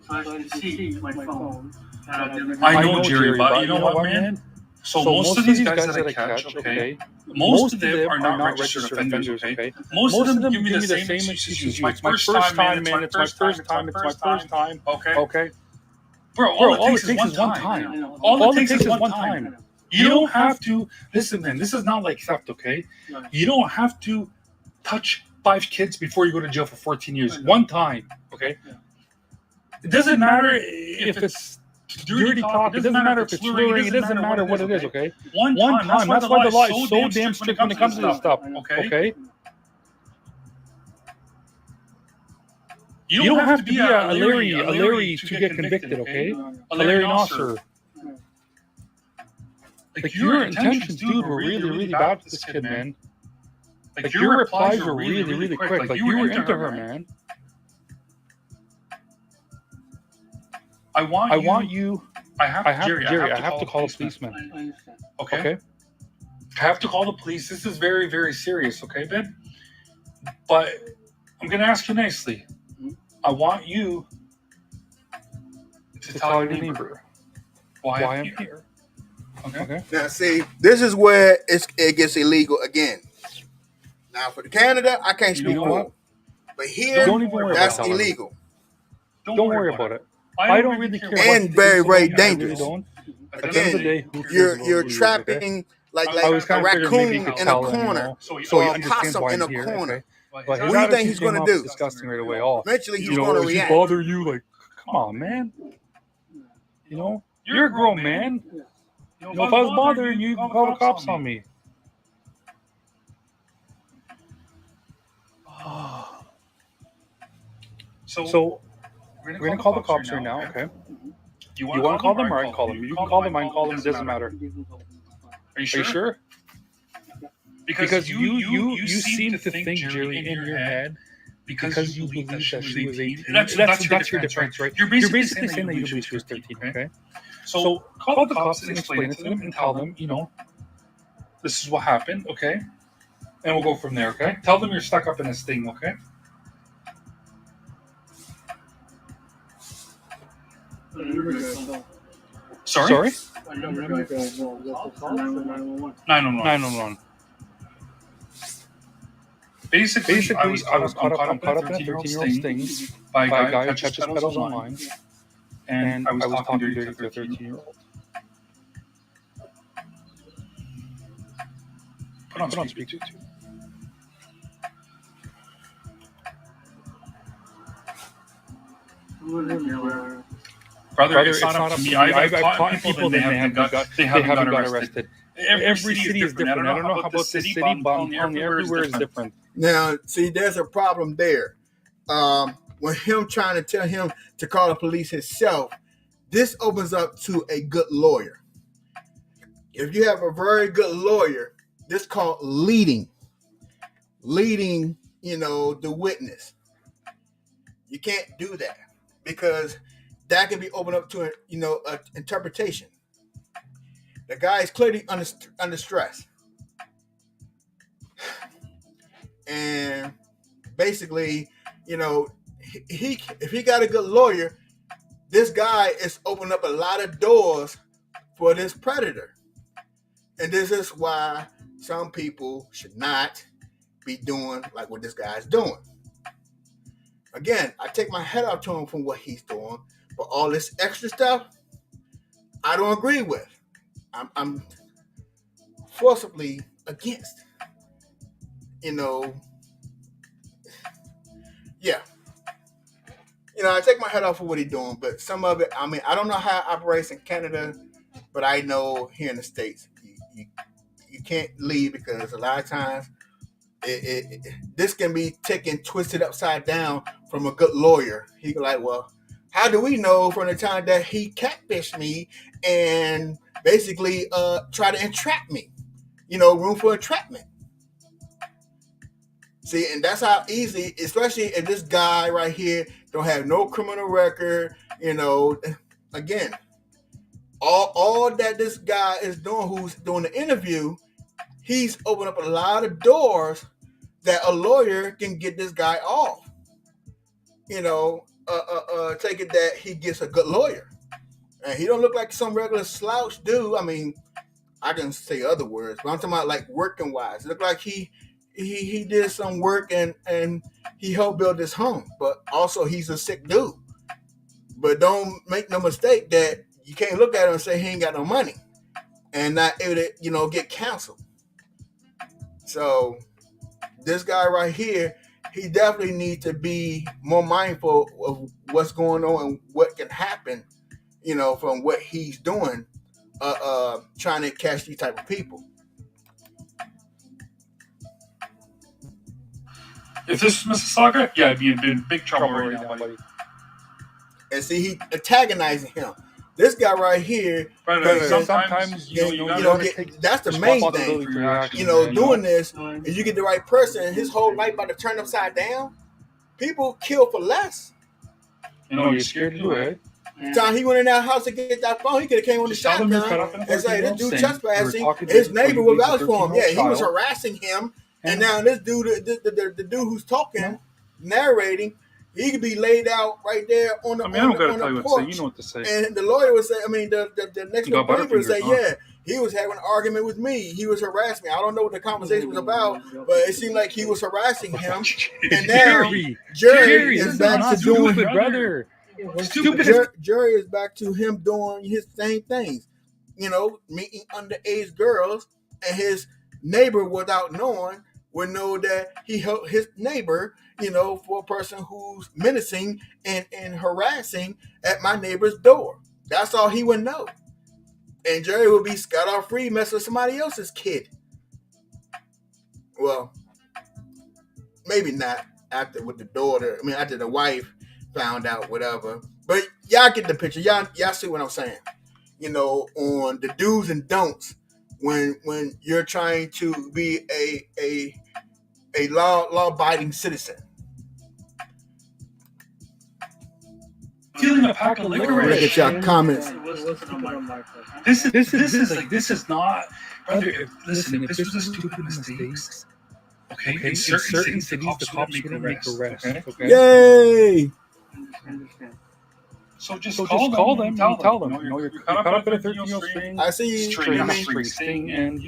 [SPEAKER 8] So I can see my phone.
[SPEAKER 6] I know, Jerry, but you know what, man? So most of these guys that I catch, okay, most of them are not registered offenders, okay? Most of them give me the same excuses. It's my first time, man. It's my first time. Okay? Bro, all it takes is one time. All it takes is one time. You don't have to, listen, man, this is not like theft, okay? You don't have to touch 5 kids before you go to jail for 14 years. One time, okay? It doesn't matter if it's dirty talk. It doesn't matter if it's slurring. It doesn't matter what it is, okay? One time. That's why the law is so damn strict when it comes to this stuff, okay? You don't have to be a Larry to get convicted, okay? A Larry Nasser. Like, your intentions, dude, were really, really bad with this kid, man. Like, your replies were really, really quick. Like, you were into her, man. I want you. Jerry, I have to call the policeman. Okay? I have to call the police. This is very, very serious, okay, Ben? But I'm going to ask you nicely. I want you to tell your neighbor why I'm here. Okay.
[SPEAKER 1] Now, see, this is where it gets illegal again. Now, for Canada, I can't speak for it. But here, that's illegal.
[SPEAKER 6] Don't worry about it. I don't really care.
[SPEAKER 1] And very, very dangerous. Again, you're trapping like a raccoon in a corner, or a possum in a corner. What do you think he's going to do?
[SPEAKER 6] Disgusting right away.
[SPEAKER 1] Eventually, he's going to react.
[SPEAKER 6] Bother you? Like, come on, man. You know, you're a grown man. You know, if I was bothering you, call the cops on me. So we're gonna call the cops right now, okay? You want to call them or I can call them? You can call them, I can call them. It doesn't matter. Are you sure? Because you seem to think Jerry in your head because you believe that she was 18. That's your defense, right? You're basically saying that you believe she was 13, okay? So call the cops and explain it to them and tell them, you know, this is what happened, okay? And we'll go from there, okay? Tell them you're stuck up in this thing, okay? Sorry? 911. Basically, I was caught up in a 13-year-old sting by a guy who catches pedals online, and I was talking dirty to a 13-year-old. Put on speak to. Brother, it's not up to me. I've caught people that they haven't got arrested. Every city is different. I don't know how about this city, but I'm telling you, everywhere is different.
[SPEAKER 1] Now, see, there's a problem there. When him trying to tell him to call the police himself, this opens up to a good lawyer. If you have a very good lawyer, this is called leading, you know, the witness. You can't do that because that can be opened up to, you know, an interpretation. The guy is clearly under stress. And basically, you know, if he got a good lawyer, this guy is opening up a lot of doors for this predator. And this is why some people should not be doing like what this guy's doing. Again, I take my head off to him from what he's doing, but all this extra stuff, I don't agree with. I'm forcibly against. You know, yeah. You know, I take my head off for what he's doing, but some of it, I mean, I don't know how it operates in Canada, but I know here in the States, you can't leave because a lot of times this can be taken, twisted upside down from a good lawyer. He go like, well, how do we know from the time that he catfished me and basically try to entrap me? You know, room for entrapment. See, and that's how easy, especially if this guy right here don't have no criminal record, you know, again, all that this guy is doing, who's doing the interview, he's opened up a lot of doors that a lawyer can get this guy off. You know, take it that he gets a good lawyer. And he don't look like some regular slouch dude. I mean, I can say other words, but I'm talking about like working wise. It looked like he did some work and he helped build this home, but also he's a sick dude. But don't make no mistake that you can't look at him and say he ain't got no money and not able to, get canceled. So this guy right here, he definitely needs to be more mindful of what's going on and what can happen, from what he's doing, trying to catch these type of people.
[SPEAKER 6] If this was Mississauga, yeah, I'd be in big trouble right now, buddy.
[SPEAKER 1] And see, he antagonizing him. This guy right here,
[SPEAKER 6] sometimes
[SPEAKER 1] that's the main thing. Doing this, and you get the right person, his whole life about to turn upside down. People kill for less.
[SPEAKER 6] You're scared to do it.
[SPEAKER 1] Time he went in that house to get that phone, he could have came on the shotgun and say, "This dude trespassing." His neighbor will vouch for him. Yeah, he was harassing him, and now this dude, the dude who's talking, narrating. He could be laid out right there on the,
[SPEAKER 6] I don't gotta
[SPEAKER 1] on
[SPEAKER 6] tell
[SPEAKER 1] the
[SPEAKER 6] you
[SPEAKER 1] porch.
[SPEAKER 6] what to say. You know what to say.
[SPEAKER 1] And the lawyer would say, the next door neighbor would say, yeah, he was having an argument with me. He was harassing me. I don't know what the conversation was about, but it seemed like he was harassing him. And now Jerry is back to doing
[SPEAKER 6] brother.
[SPEAKER 1] Jerry is back to him doing his same things. Meeting underage girls, and his neighbor, without knowing, would know that he helped his neighbor, for a person who's menacing and harassing at my neighbor's door. That's all he would know. And Jerry would be scot off free messing with somebody else's kid. Well, maybe not after with the daughter. After the wife found out, whatever. But y'all get the picture. Y'all see what I'm saying. On the do's and don'ts when you're trying to be a law-abiding citizen.
[SPEAKER 6] Stealing a pack of licorice.
[SPEAKER 1] Look at y'all comments.
[SPEAKER 6] This is not. Brother, listen, if this was a stupid mistake, okay, in certain cities, the cops wouldn't make arrests. Okay?
[SPEAKER 1] Yay!
[SPEAKER 6] So just call them and tell them. You're caught up in a 13-year string.
[SPEAKER 1] I see you.
[SPEAKER 6] String thing, and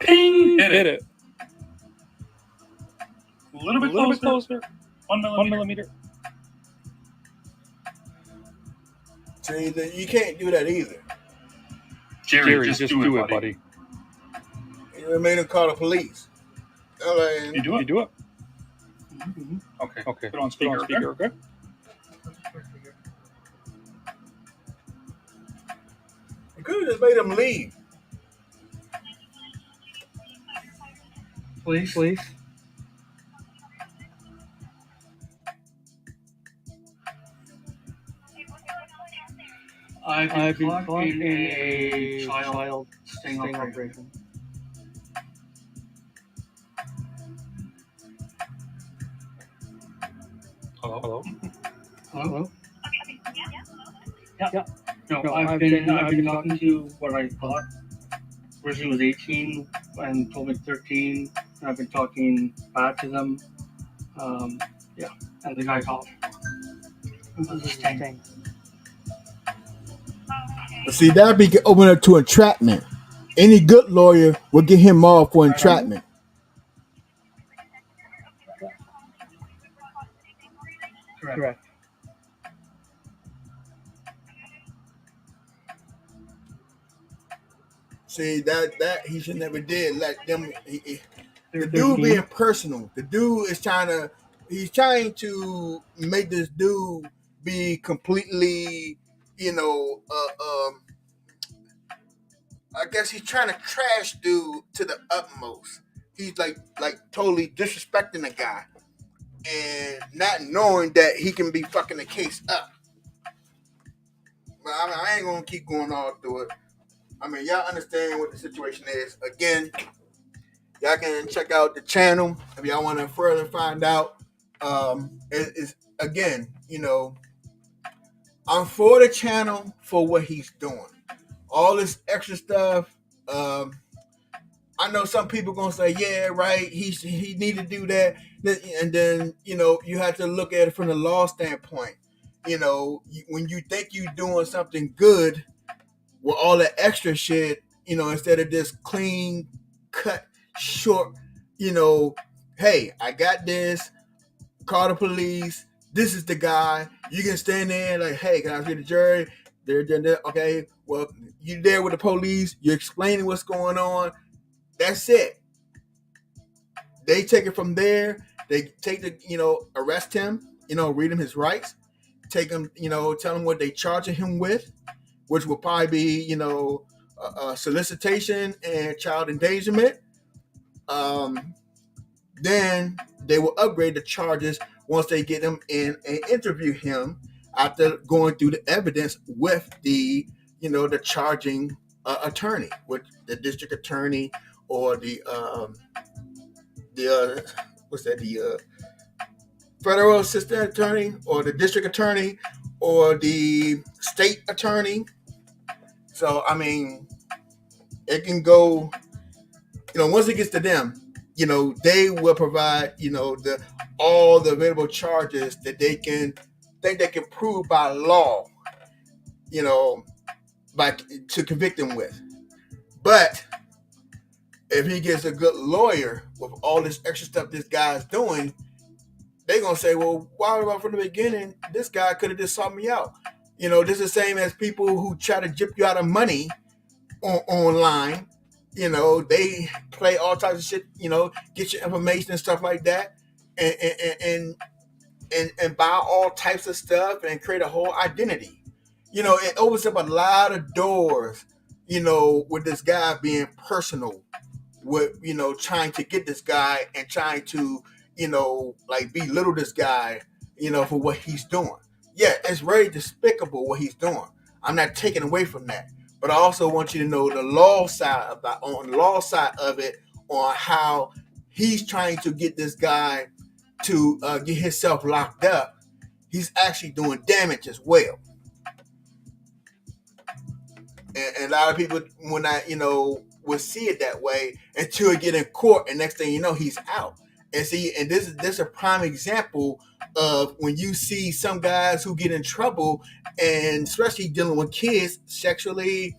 [SPEAKER 6] Ping! Hit it. A little bit closer. 1 millimeter.
[SPEAKER 1] See, you can't do that either.
[SPEAKER 6] Jerry, just do it, buddy.
[SPEAKER 1] You made him call the police.
[SPEAKER 6] You do it? Mm-hmm. Okay. Put it on speaker, okay?
[SPEAKER 1] You could have just made him leave.
[SPEAKER 8] Please. I've been caught in a child sting operation.
[SPEAKER 6] Hello?
[SPEAKER 8] Yeah. No, I've been talking to what I thought. Originally was 18 and told me 13. And I've been talking bad to them. And the guy called.
[SPEAKER 1] But see, that'd be open up to entrapment. Any good lawyer will get him off for entrapment.
[SPEAKER 8] Correct.
[SPEAKER 1] See, that he should never did. Let them. The dude being personal. The dude is he's trying to make this dude be completely, I guess he's trying to trash dude to the utmost. He's like totally disrespecting the guy and not knowing that he can be fucking the case up. But I ain't gonna keep going all through it. Y'all understand what the situation is. Again, y'all can check out the channel if y'all want to further find out. It's again, I'm for the channel for what he's doing. All this extra stuff, I I know some people gonna say, yeah, right, he need to do that, and then you have to look at it from the law standpoint. When you think you're doing something good with all the extra shit, instead of this clean cut, short, hey, I got this. Call the police. This is the guy. You can stand there like, hey, can I see the jury? They're okay. Well, you're there with the police. You're explaining what's going on. That's it. They take it from there. They take arrest him, read him his rights, take him, tell him what they charging him with, which will probably be, solicitation and child endangerment. Then they will upgrade the charges once they get him in and interview him after going through the evidence with the, the charging attorney, with the district attorney or the federal assistant attorney or the district attorney or the state attorney. So, I mean, it can go, once it gets to them, they will provide, all the available charges that they can prove by law, to convict him with. But if he gets a good lawyer with all this extra stuff this guy's doing, they're going to say, well, why about from the beginning, this guy could have just sought me out. This is the same as people who try to gyp you out of money online. They play all types of shit, get your information and stuff like that and buy all types of stuff and create a whole identity. It opens up a lot of doors, with this guy being personal, with, trying to get this guy and trying to, belittle this guy, for what he's doing. Yeah, it's very despicable what he's doing. I'm not taking away from that. But I also want you to know the law side of it, on how he's trying to get this guy to get himself locked up. He's actually doing damage as well. And a lot of people, when will see it that way until it get in court, and next thing you know, he's out. And see, and this is a prime example of when you see some guys who get in trouble, and especially dealing with kids sexually,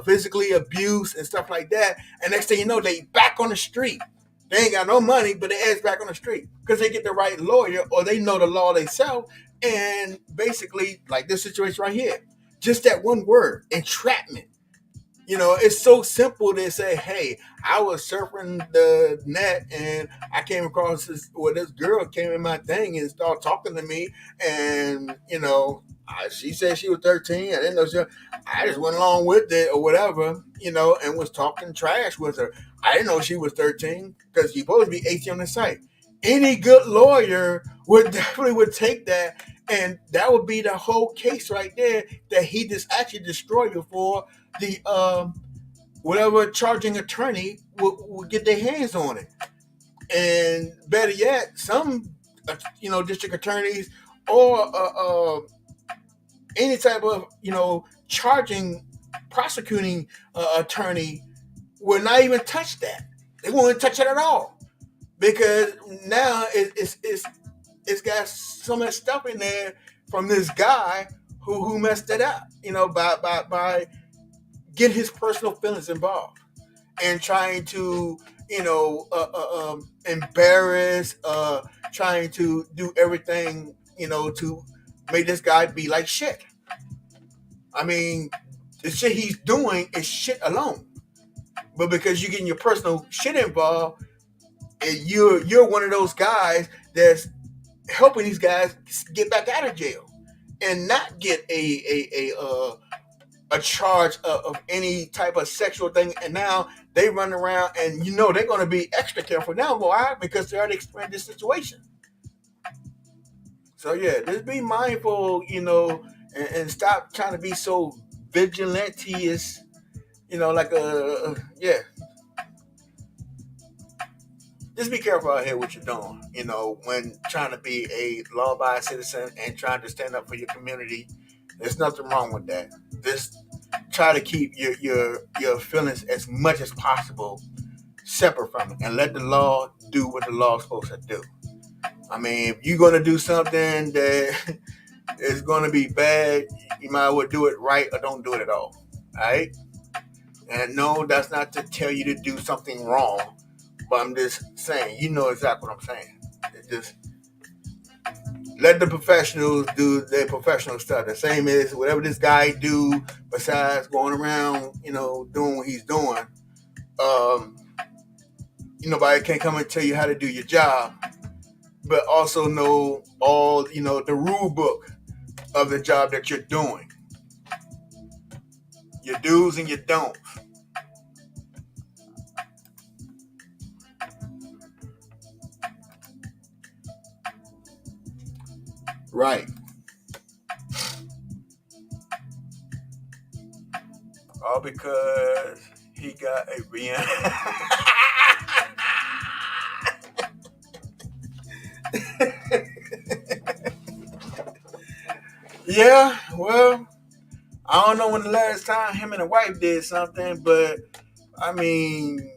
[SPEAKER 1] physically abused and stuff like that. And next thing you know, they back on the street. They ain't got no money, but they ass back on the street because they get the right lawyer or they know the law themselves. And basically, like this situation right here, just that one word, entrapment. It's so simple to say, hey, I was surfing the net and I came across this girl came in my thing and started talking to me. And, she said she was 13. I didn't know I just went along with it or whatever, and was talking trash with her. I didn't know she was 13 because you're supposed to be 18 on the site. Any good lawyer would take that. And that would be the whole case right there that he just actually destroyed you for. The whatever charging attorney will get their hands on it. And better yet, some district attorneys or any type of prosecuting attorney will not even touch that. They won't touch it at all because now it's got so much stuff in there from this guy who messed it up, by getting his personal feelings involved and trying to, embarrass, trying to do everything, to make this guy be like shit. I mean, the shit he's doing is shit alone. But because you're getting your personal shit involved, you're one of those guys that's helping these guys get back out of jail and not get a charge of any type of sexual thing. And now they run around and they're going to be extra careful now. Why? Because they already explained this situation. So yeah, just be mindful, and stop trying to be so vigilante-ish, just be careful out here what you're doing, when trying to be a law-abiding citizen and trying to stand up for your community. There's nothing wrong with that. try to keep your feelings as much as possible separate from it, and let the law do what the law is supposed to do. I mean, if you're gonna do something that is gonna be bad, you might as well do it right or don't do it at all. All right? And no, that's not to tell you to do something wrong, but I'm just saying, you know exactly what I'm saying. It just let the professionals do their professional stuff. The same as whatever this guy do besides going around, doing what he's doing. Nobody can come and tell you how to do your job, but also know all, the rule book of the job that you're doing. Your do's and your don'ts. Right. All because he got a VM. Yeah, well, I don't know when the last time him and the wife did something, but I mean,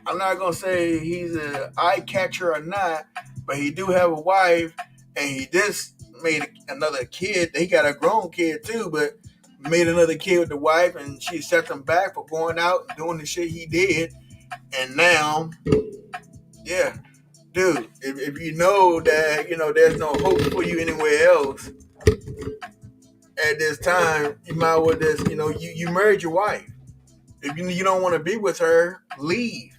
[SPEAKER 1] I'm not gonna say he's an eye catcher or not, but he do have a wife, and he just made another kid. He got a grown kid too, but made another kid with the wife, and she set him back for going out and doing the shit he did. And now, yeah, dude, if you know that, there's no hope for you anywhere else at this time, you might as well just, you married your wife. If you don't want to be with her, leave.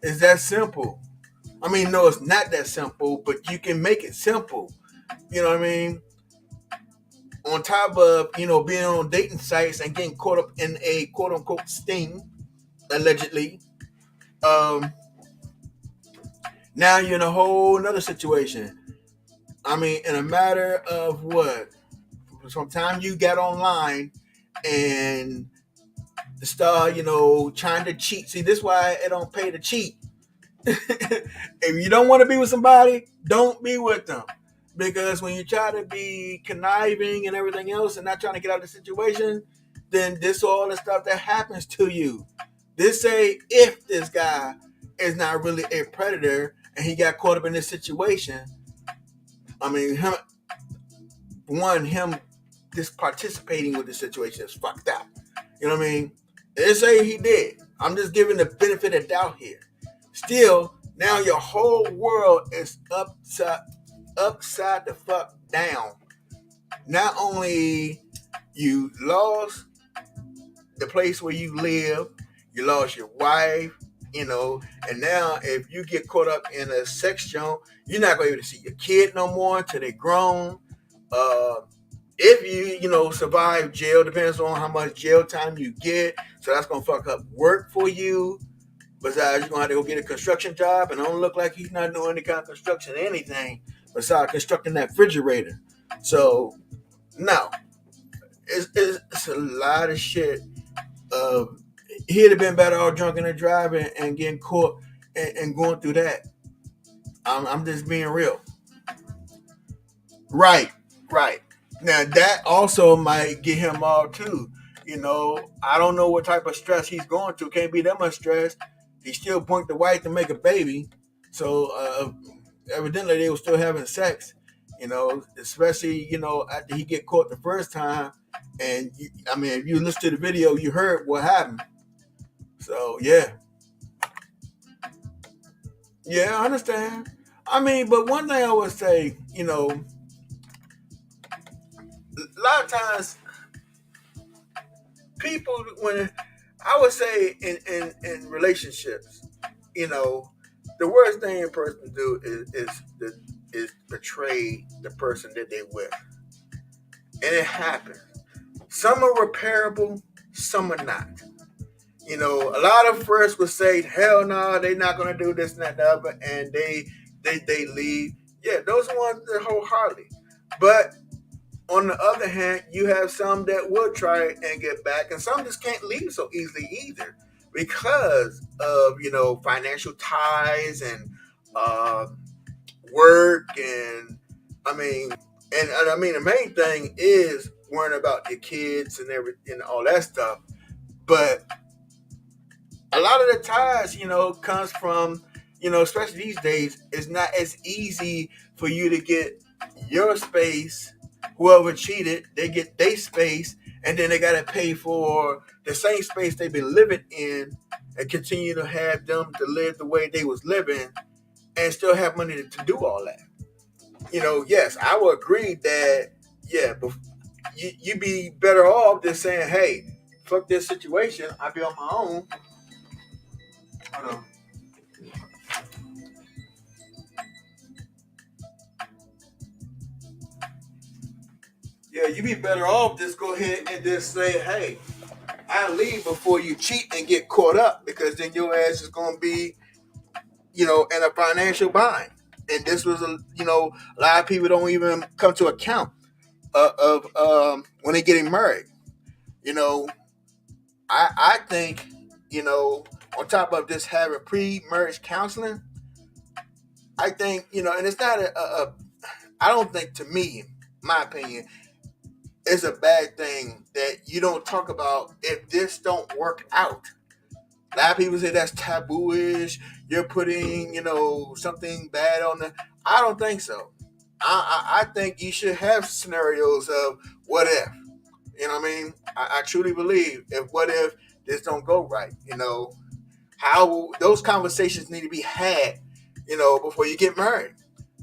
[SPEAKER 1] It's that simple. I mean, no, it's not that simple, but you can make it simple. You know what I mean? On top of, being on dating sites and getting caught up in a quote-unquote sting, allegedly, now you're in a whole nother situation. I mean, in a matter of what? From time you got online and start, trying to cheat. See, this is why it don't pay to cheat. If you don't want to be with somebody, don't be with them. Because when you try to be conniving and everything else and not trying to get out of the situation, then this all the stuff that happens to you. This say if this guy is not really a predator and he got caught up in this situation, I mean, him just participating with the situation is fucked up. You know what I mean? They say he did. I'm just giving the benefit of doubt here. Still, now your whole world is upside the fuck down. Not only you lost the place where you live, you lost your wife, and now if you get caught up in a sex joint, you're not going to be able to see your kid no more until they're grown. If you, survive jail, depends on how much jail time you get. So that's going to fuck up work for you. Besides, you're going to have to go get a construction job, and it don't look like he's not doing any kind of construction or anything besides constructing that refrigerator. So, no. It's a lot of shit. He'd have been better off drunk and driving and getting caught and going through that. I'm just being real. Right. Now, that also might get him off too. I don't know what type of stress he's going through. Can't be that much stress. He still boinked the wife to make a baby. So, evidently they were still having sex, especially, after he get caught the first time. And, if you listen to the video, you heard what happened. So, yeah. Yeah, I understand. But one thing I would say, a lot of times people, when I would say in relationships, the worst thing a person do is betray the person that they're with. And it happens. Some are repairable, some are not. A lot of first would say, hell no, they're not going to do this and that and the other, and they leave. Yeah, those ones that wholeheartedly. But on the other hand, you have some that will try and get back, and some just can't leave so easily either because of, financial ties and work. And the main thing is worrying about your kids and everything, and all that stuff. But a lot of the ties, comes from, especially these days, it's not as easy for you to get your space. Whoever cheated, they get their space, and then they got to pay for the same space they've been living in, and continue to have them to live the way they was living, and still have money to do all that. Yes, I would agree that, yeah, but you'd be better off just saying, hey, fuck this situation, I'll be on my own. Hold on. Yeah, you'd be better off just go ahead and just say, hey, I'll leave before you cheat and get caught up, because then your ass is going to be, in a financial bind. And this was, a lot of people don't even come to account of when they're getting married. I think, on top of just having pre-marriage counseling, I think, and it's not I don't think, to me, my opinion, it's a bad thing that you don't talk about if this don't work out. A lot of people say that's taboo-ish. You're putting, something bad on the. I don't think so. I think you should have scenarios of what if. You know what I mean? I truly believe what if this don't go right? How those conversations need to be had, before you get married.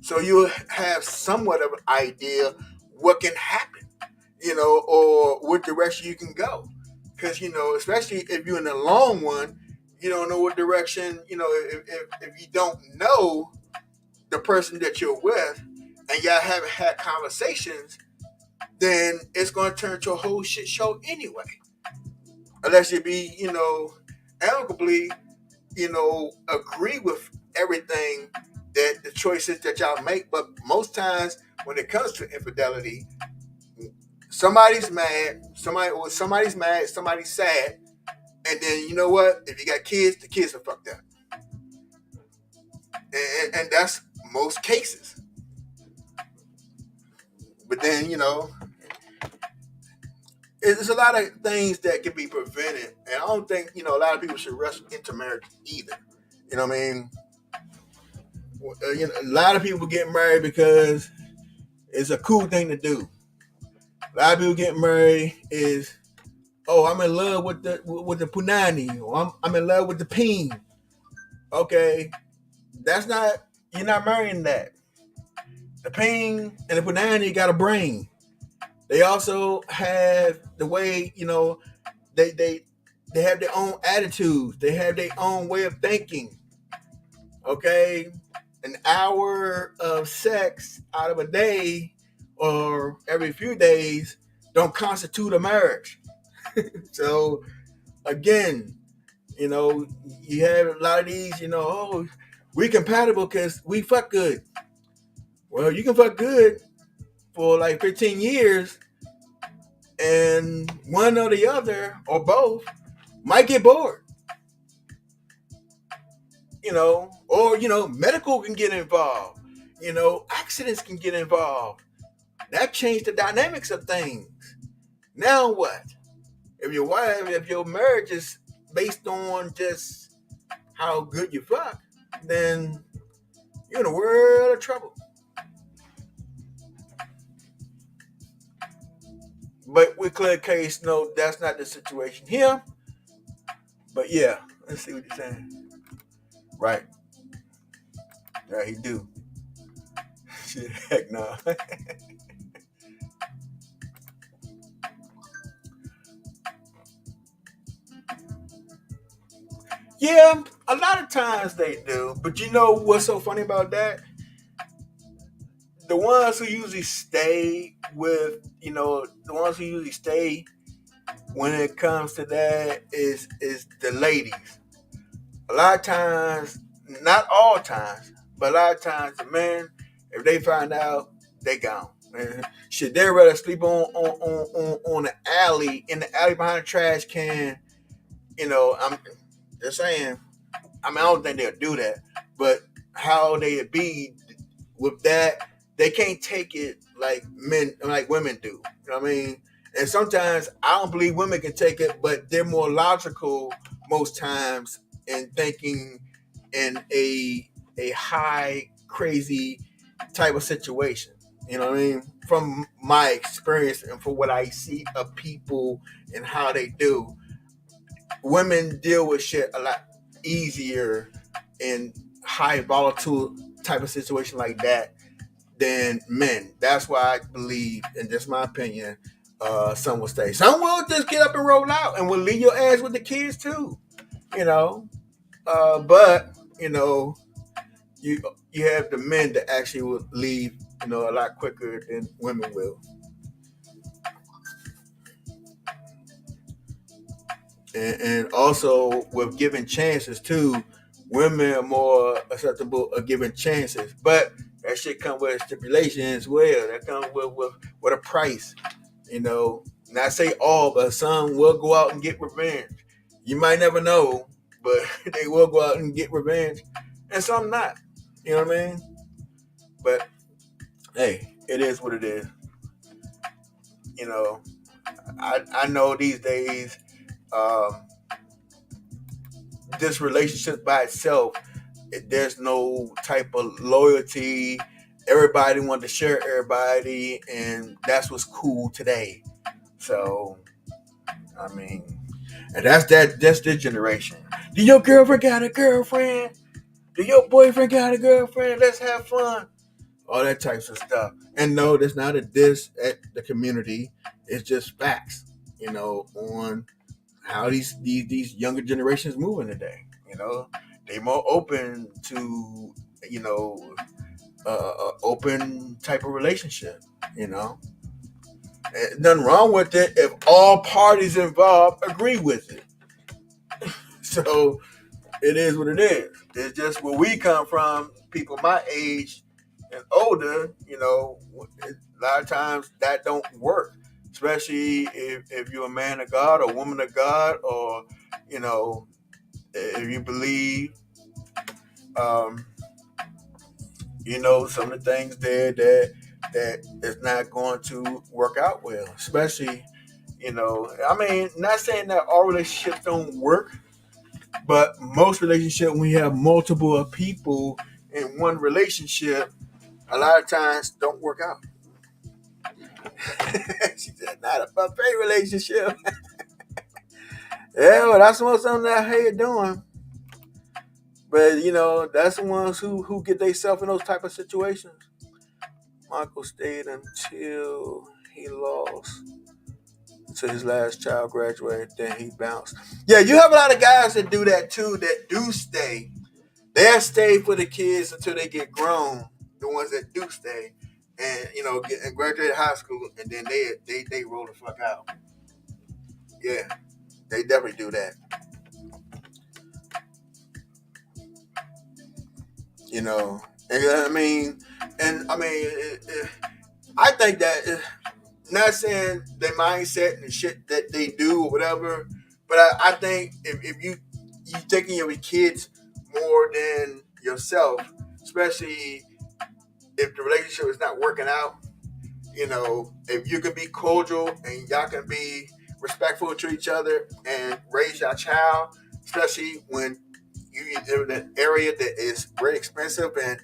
[SPEAKER 1] So you have somewhat of an idea what can happen, or what direction you can go. Because, especially if you're in the long one, you don't know what direction, if you don't know the person that you're with and y'all haven't had conversations, then it's going to turn to a whole shit show anyway. Unless you be, amicably, agree with everything that the choices that y'all make. But most times when it comes to infidelity, somebody's mad, somebody's mad, somebody's sad, and then you know what? If you got kids, the kids are fucked up, and that's most cases. But then there's a lot of things that can be prevented, and I don't think a lot of people should rush into marriage either. You know what I mean? A lot of people get married because it's a cool thing to do. A lot of people get married is, oh, I'm in love with the punani, or I'm in love with the peen. Okay, you're not marrying that. The peen and the punani got a brain. They also have the way, they have their own attitudes. They have their own way of thinking. Okay, an hour of sex out of a day or every few days don't constitute a marriage. So again, you have a lot of these, oh, we compatible because we fuck good. Well, you can fuck good for like 15 years, and one or the other or both might get bored. Or medical can get involved. Accidents can get involved. That changed the dynamics of things. Now what? If your marriage is based on just how good you fuck, then you're in a world of trouble. But with clear case, no, that's not the situation here. But yeah, let's see what you're saying. Right. Yeah, he do. Shit, heck no. Yeah, a lot of times they do. But you know what's so funny about that? The ones who usually stay with, the ones who usually stay when it comes to that is the ladies. A lot of times, not all times, but a lot of times the men, if they find out, they gone. Man. Shit, they'd rather sleep on the alley, in the alley behind the trash can. I'm just saying. I don't think they'll do that, but how they be with that, they can't take it like women do. You know what I mean? And sometimes I don't believe women can take it, but they're more logical most times in thinking in a high crazy type of situation. You know what I mean? From my experience and from what I see of people and how they do, women deal with shit a lot easier in high volatile type of situation like that than men. That's why I believe, and just my opinion, some will stay. Some will just get up and roll out and will leave your ass with the kids too. You know, but you know, you you have the men that actually will leave, you know, a lot quicker than women will. And also with giving chances too, women are more acceptable of giving chances, but that shit come with stipulations as well. That comes with a price, you know. Not say all, but some will go out and get revenge. You might never know, but they will go out and get revenge, and some not. You know what I mean? But hey, it is what it is. You know, I know these days, um, this relationship by itself, there's no type of loyalty. Everybody want to share everybody, and that's what's cool today. So, I mean, and that's this generation. Do your girlfriend got a girlfriend? Do your boyfriend got a girlfriend? Let's have fun. All that types of stuff. And no, that's not a diss at the community. It's just facts, you know, on how these younger generations moving today. You know, they more open to, you know, open type of relationship. You know, nothing wrong with it if all parties involved agree with it. So it is what it is. It's just where we come from, people my age and older, you know, a lot of times that don't work, especially if you're a man of God or woman of God, or, you know, if you believe, um, you know, some of the things there that is not going to work out well, especially, you know, I mean, not saying that all relationships don't work, but most relationships, when you have multiple people in one relationship, a lot of times don't work out. She said, not a buffet relationship. Yeah, well, that's something that how you doing. But you know, that's the ones who get themselves in those type of situations. Michael stayed until he lost, until his last child graduated, then he bounced. Yeah, you have a lot of guys that do that too, that do stay. They'll stay for the kids until they get grown. The ones that do stay, and you know, get and graduate high school, and then they roll the fuck out. Yeah, they definitely do that. You know, and I mean, I think that not saying their mindset and the shit that they do or whatever, but I think if you taking your kids more than yourself, especially if the relationship is not working out, you know, if you can be cordial and y'all can be respectful to each other and raise your child, especially when you in an area that is very expensive and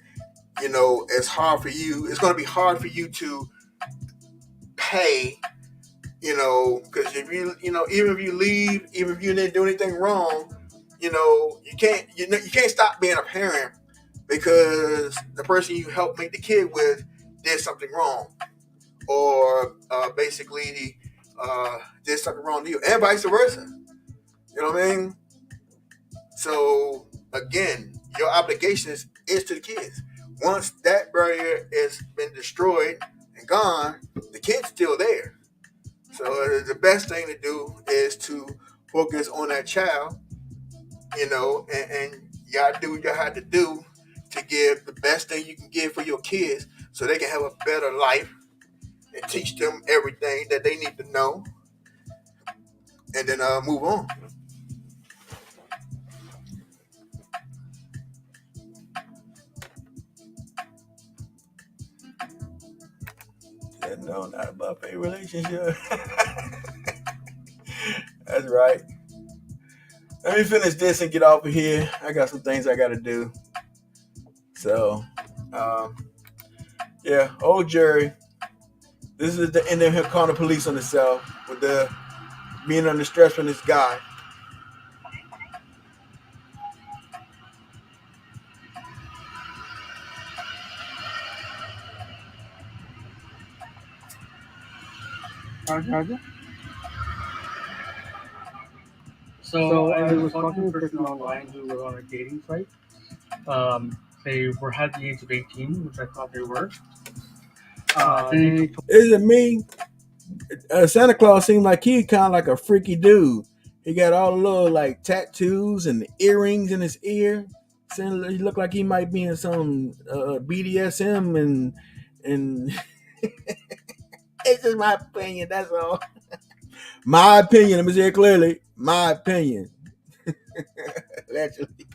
[SPEAKER 1] you know it's hard for you. It's going to be hard for you to pay. You know, because if you know, even if you leave, even if you didn't do anything wrong, you know, you can't stop being a parent because the person you helped make the kid with did something wrong, or basically did something wrong to you, and vice versa. You know what I mean? So again, your obligation is to the kids. Once that barrier has been destroyed and gone, the kid's still there. So the best thing to do is to focus on that child, you know, and y'all do what y'all have to do to give the best thing you can give for your kids so they can have a better life and teach them everything that they need to know and then move on. And No, not a buffet relationship. That's right. Let me finish this and get off of here. I got some things I got to do. So, yeah, old Jerry. This is the end of him calling the police on himself with the being under stress from this guy.
[SPEAKER 8] So I was talking to a person online who was on a dating site. They were had the age of 18, which I thought they were.
[SPEAKER 1] Is it me? Santa Claus seemed like he kind of like a freaky dude. He got all the little like tattoos and earrings in his ear. He looked like he might be in some BDSM and it's just my opinion. That's all. My opinion. Let me say it clearly. My opinion. Allegedly.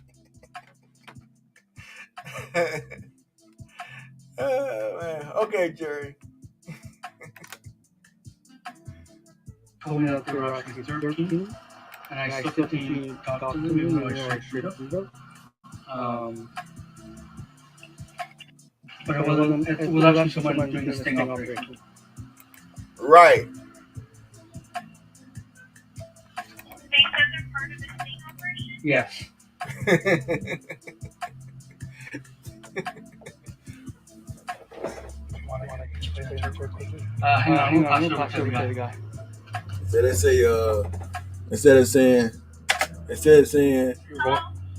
[SPEAKER 1] Oh, man. Okay, Jerry.
[SPEAKER 8] Told me that they were actually 13, and I still think you talked to them even though I straight up. But it was actually someone doing the sting operation.
[SPEAKER 1] Right.
[SPEAKER 9] They said they're part of the sting operation?
[SPEAKER 8] Yes. Hang on, I'm gonna pass it over to the guy.
[SPEAKER 1] Instead of saying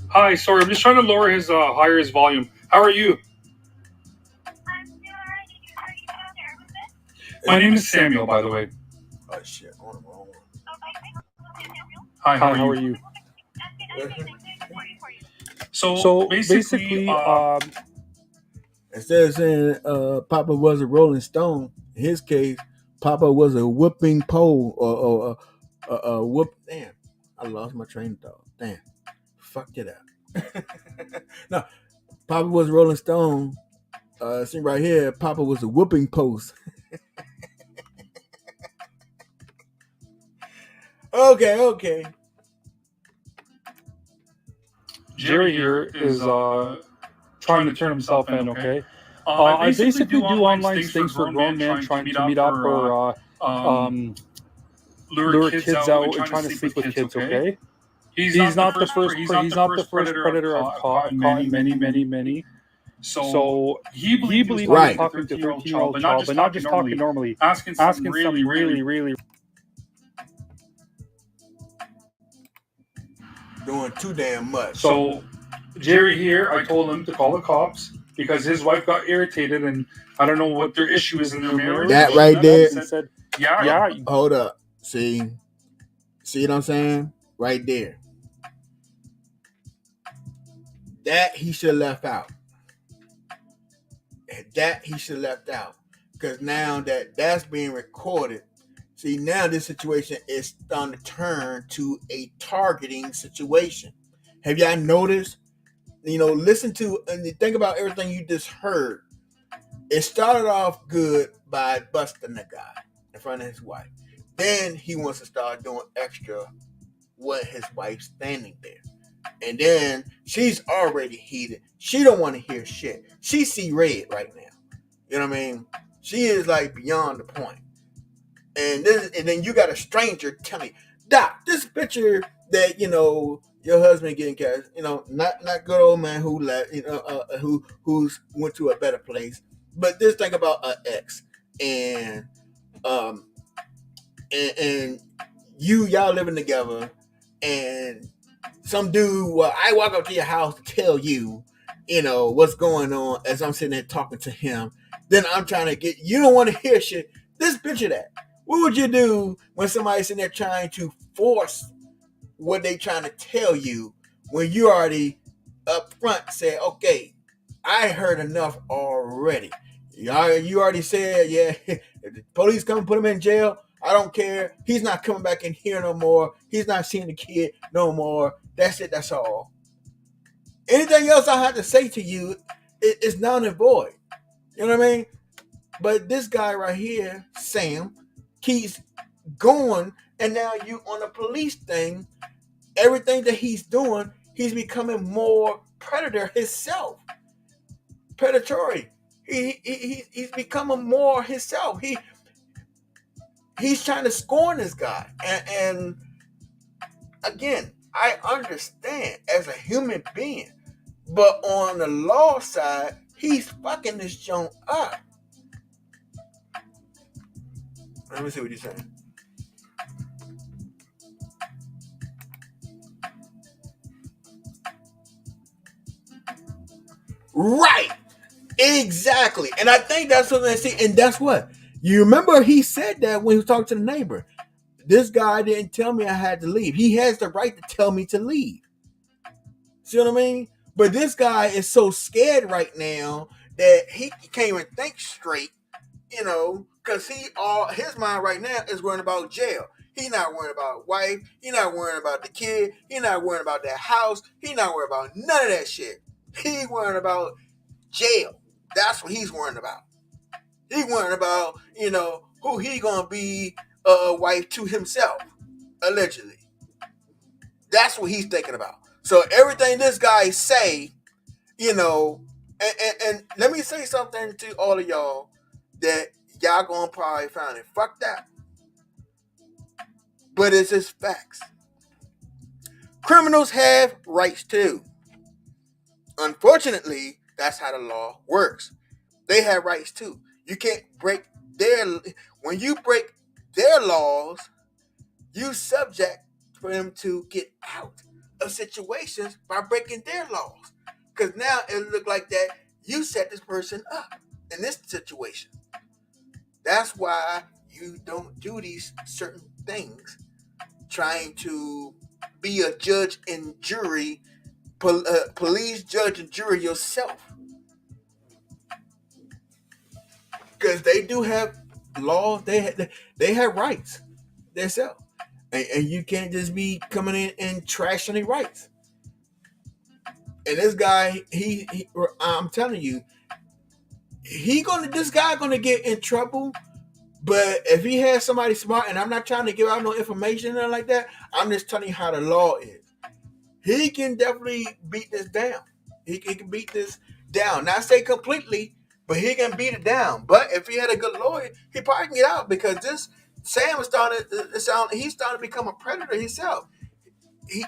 [SPEAKER 6] Hi, sorry, I'm just trying to lower his higher his volume. How are you?
[SPEAKER 9] I'm doing alright. Did you already get out there with this?
[SPEAKER 6] My name is Samuel, by the way.
[SPEAKER 1] oh shit, on the wrong one.
[SPEAKER 9] Okay.
[SPEAKER 6] Hi, how are you? So basically,
[SPEAKER 1] Instead of saying Papa was a Rolling Stone, in his case, Papa was a whooping pole or a whoop. Damn, I lost my train of thought. Damn, fucked it up. No, Papa was a Rolling Stone. See right here, Papa was a whooping post. Okay.
[SPEAKER 6] Jerry here is trying to turn himself in, okay? I basically do online things for grown men trying to meet up or lure kids out and trying to sleep with kids, okay? He's not the first predator I've caught, many. So he believes
[SPEAKER 1] Right.
[SPEAKER 6] I'm talking to a 13-year-old child, but not just talking normally, asking some really
[SPEAKER 1] Doing too damn much.
[SPEAKER 6] So Jerry here, I told him to call the cops because his wife got irritated and I don't know what their issue is in their marriage.
[SPEAKER 1] That right there.
[SPEAKER 6] And said, yeah.
[SPEAKER 1] Hold up. See what I'm saying? Right there. That he should have left out. Because now that's being recorded. See, now this situation is starting to turn to a targeting situation. Have y'all noticed? Listen to and think about everything you just heard. It started off good by busting the guy in front of his wife. Then he wants to start doing extra with his wife standing there. And then she's already heated. She don't want to hear shit. She see red right now. You know what I mean? She is like beyond the point. And then you got a stranger telling you, Doc, this picture that your husband getting cash, not good old man who left, who's went to a better place, but this thing about an ex and y'all living together, and some dude, I walk up to your house to tell you, what's going on as I'm sitting there talking to him. Then I'm trying to get, you don't want to hear shit. This picture that. What would you do when somebody's sitting there trying to force what they trying to tell you when you already up front said, okay, I heard enough already. You already said, yeah, if the police come and put him in jail, I don't care. He's not coming back in here no more. He's not seeing the kid no more. That's it. That's all. Anything else I have to say to you is null and void. You know what I mean? But this guy right here, Sam, keeps going, and now you on a police thing. Everything that he's doing, he's becoming more predator himself, predatory. He's becoming more himself. He's trying to scorn this guy, and again, I understand as a human being, but on the law side, he's fucking this joint up. Let me see what he's saying. Right. Exactly. And I think that's what they see. And that's what. You remember he said that when he was talking to the neighbor. This guy didn't tell me I had to leave. He has the right to tell me to leave. See what I mean? But this guy is so scared right now that he can't even think straight, because his mind right now is worrying about jail. He's not worrying about wife. He's not worrying about the kid. He's not worrying about that house. He's not worrying about none of that shit. He's worrying about jail. That's what he's worrying about. He's worrying about, who he gonna be a wife to himself, allegedly. That's what he's thinking about. So everything this guy say, and let me say something to all of y'all that y'all gonna probably find it fucked up. But it's just facts. Criminals have rights too. Unfortunately, that's how the law works. They have rights too. You can't break when you break their laws, you subject for them to get out of situations by breaking their laws. Because now it look like that you set this person up in this situation. That's why you don't do these certain things, trying to be a judge and jury, police, judge, and jury yourself. Because they do have laws, they have rights themselves. And you can't just be coming in and trashing their rights. And this guy, I'm telling you, this guy gonna get in trouble. But if he has somebody smart, and I'm not trying to give out no information or like that, I'm just telling you how the law is. He can definitely beat this down. He can beat this down. Not say completely, but he can beat it down. But if he had a good lawyer, he probably can get out, because this Sam is he's starting to become a predator himself.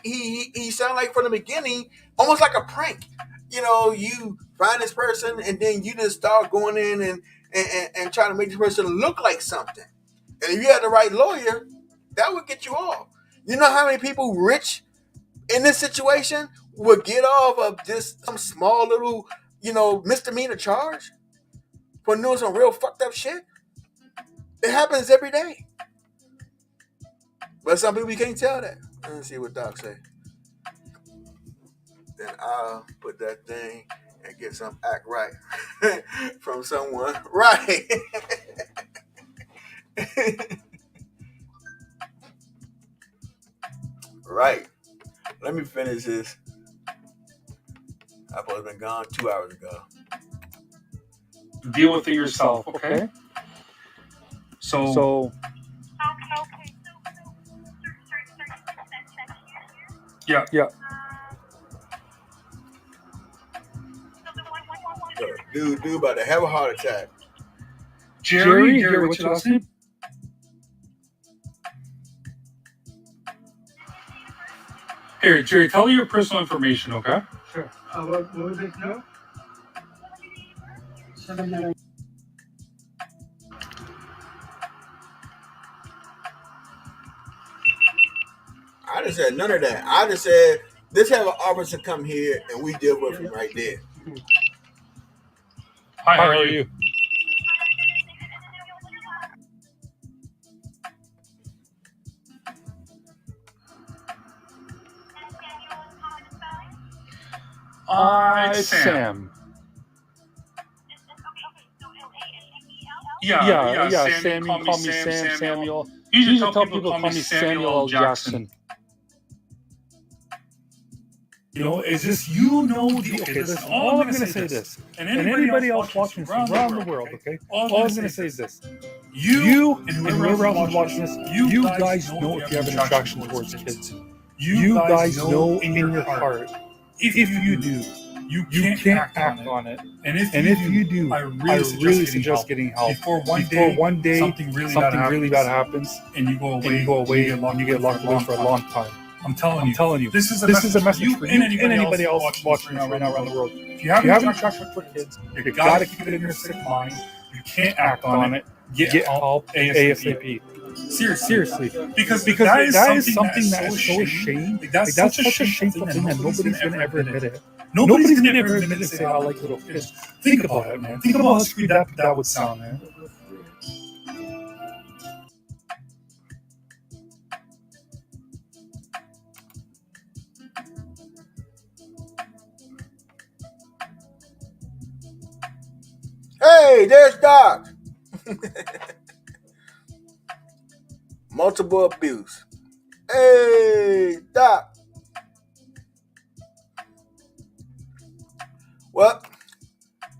[SPEAKER 1] He sounded like from the beginning, almost like a prank. You find this person and then you just start going in and trying to make this person look like something. And if you had the right lawyer, that would get you off. You know how many people rich in this situation would get off of just some small little, misdemeanor charge for doing some real fucked up shit? It happens every day. But some people, you can't tell that. Let's see what Doc say. Then I'll put that thing and get some act right from someone. Right. Right. Let me finish this. I supposed to have been gone 2 hours ago.
[SPEAKER 6] Deal with it yourself, okay? So yeah.
[SPEAKER 1] Dude about to have a heart attack.
[SPEAKER 6] Jerry, what's your last name? Here, Jerry, tell me your personal information, okay?
[SPEAKER 8] Sure. What was it now?
[SPEAKER 1] I just said none of that. I just said, let's have an officer come here and we deal with him right there.
[SPEAKER 6] Hi, how are you? Sam. Yeah, Sam, you call me Samuel. You usually tell people call me Samuel L. Jackson. Is this okay? Listen, all I'm gonna say this, and anybody else watching this around the world, okay? All I'm gonna say is this: you and whoever else is watching this, you guys know if you have an attraction towards kids. You guys know in your heart if you do. You can't act on it. And if you do, I really suggest getting help. Before one day something really bad happens, and you go away, and you get locked away for a long time. I'm telling you. This is a message for you and anybody else watching this right now around the world. If you have an attraction for kids, you gotta keep it in your sick mind. You can't act on it. Get help ASAP. Seriously, because that is something that is so ashamed. That's such a shameful thing that nobody's gonna ever admit it. Nobody's gonna ever admit it. Say, I like little kids. Think about it, man. Think about how screwed that would sound, man.
[SPEAKER 1] Hey, there's Doc. Multiple abuse. Hey, Doc. Well,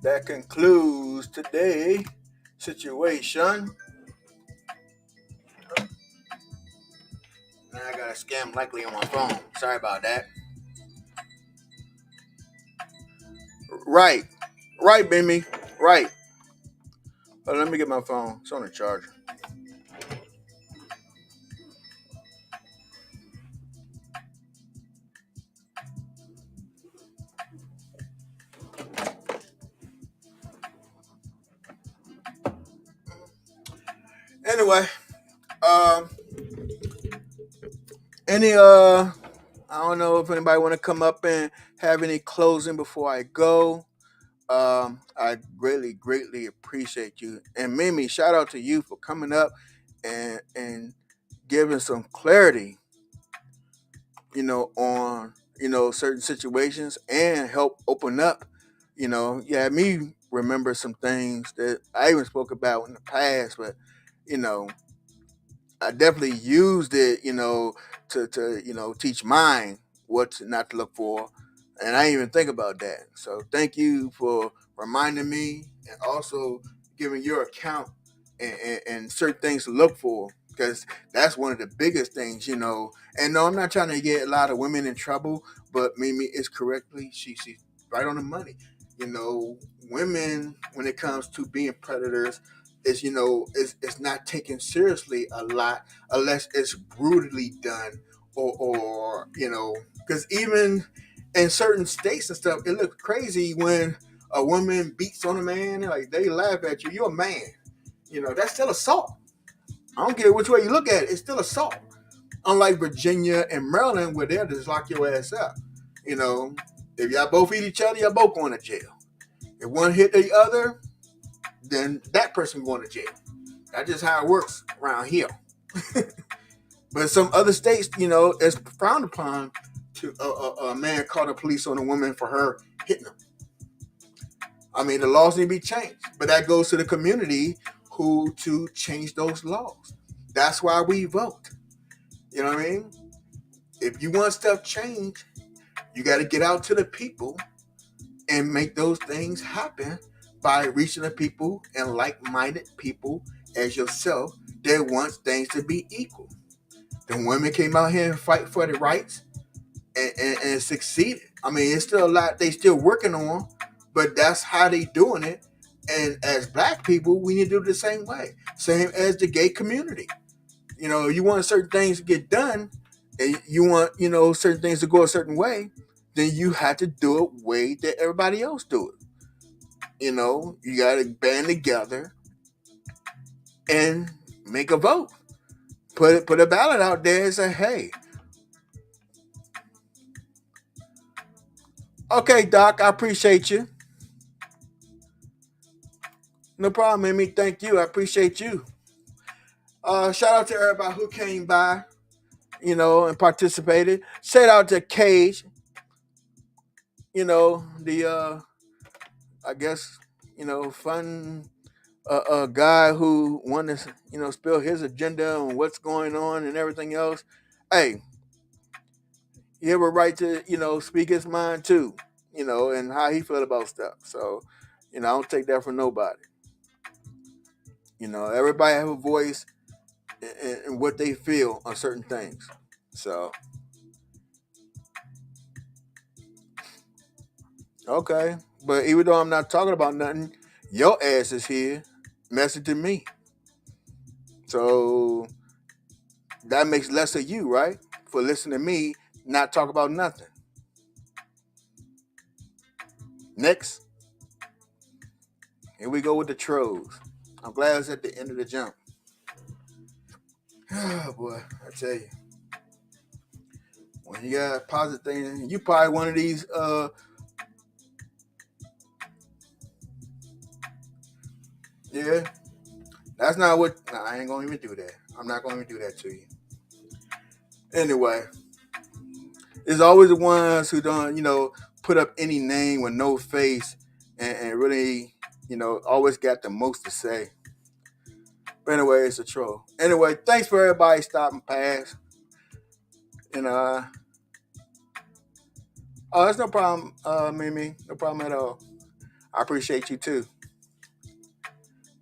[SPEAKER 1] that concludes today's situation. Now I got a scam likely on my phone. Sorry about that. Right, Bimmy. Right. Oh, let me get my phone. It's on the charger. Anyway, I don't know if anybody want to come up and have any closing before I go. I greatly appreciate you. And Mimi, shout out to you for coming up and giving some clarity, on, certain situations and help open up, yeah, me remember some things that I even spoke about in the past, but, I definitely used it, to teach mine what not to look for. And I didn't even think about that. So thank you for reminding me and also giving your account and certain things to look for. Because that's one of the biggest things, And no, I'm not trying to get a lot of women in trouble, but Mimi is correctly, she's right on the money. Women, when it comes to being predators, it's not taken seriously a lot unless it's brutally done or because even in certain states and stuff, it looks crazy when a woman beats on a man and like they laugh at you. You're a man. That's still assault. I don't care which way you look at it, it's still assault. Unlike Virginia and Maryland, where they'll just lock your ass up. If y'all both eat each other, y'all both going to jail. If one hit the other, then that person going to jail. That's just how it works around here. But some other states, it's frowned upon to a man call the police on a woman for her hitting him. I mean, the laws need to be changed, but that goes to the community who to change those laws. That's why we vote. You know what I mean? If you want stuff changed, you got to get out to the people and make those things happen by reaching the people and like-minded people as yourself that wants things to be equal. The women came out here and fight for the rights and succeeded. I mean, it's still a lot they still working on, but that's how they doing it. And as black people, we need to do it the same way. Same as the gay community. You want certain things to get done, and you want, certain things to go a certain way, then you have to do it way that everybody else do it. You got to band together and make a vote. Put a ballot out there and say, hey. Okay, Doc, I appreciate you. No problem, Mimi. Thank you. I appreciate you. Shout out to everybody who came by, and participated. Shout out to Cage, the I guess, fun a guy who wanted to, spill his agenda on what's going on and everything else. Hey, he have a right to, speak his mind too, and how he feel about stuff. So, I don't take that from nobody. Everybody have a voice and what they feel on certain things. So, okay. But even though I'm not talking about nothing, your ass is here messaging me. So that makes less of you, right? For listening to me not talk about nothing. Next, here we go with the trolls. I'm glad it's at the end of the jump. Oh boy, I tell you. When you got positive things, you probably one of these yeah. That's not what I ain't gonna even do that. I'm not gonna even do that to you. Anyway, there's always the ones who don't, put up any name with no face and really, always got the most to say. But anyway, it's a troll. Anyway, thanks for everybody stopping past. And oh, that's no problem, Mimi. No problem at all. I appreciate you too.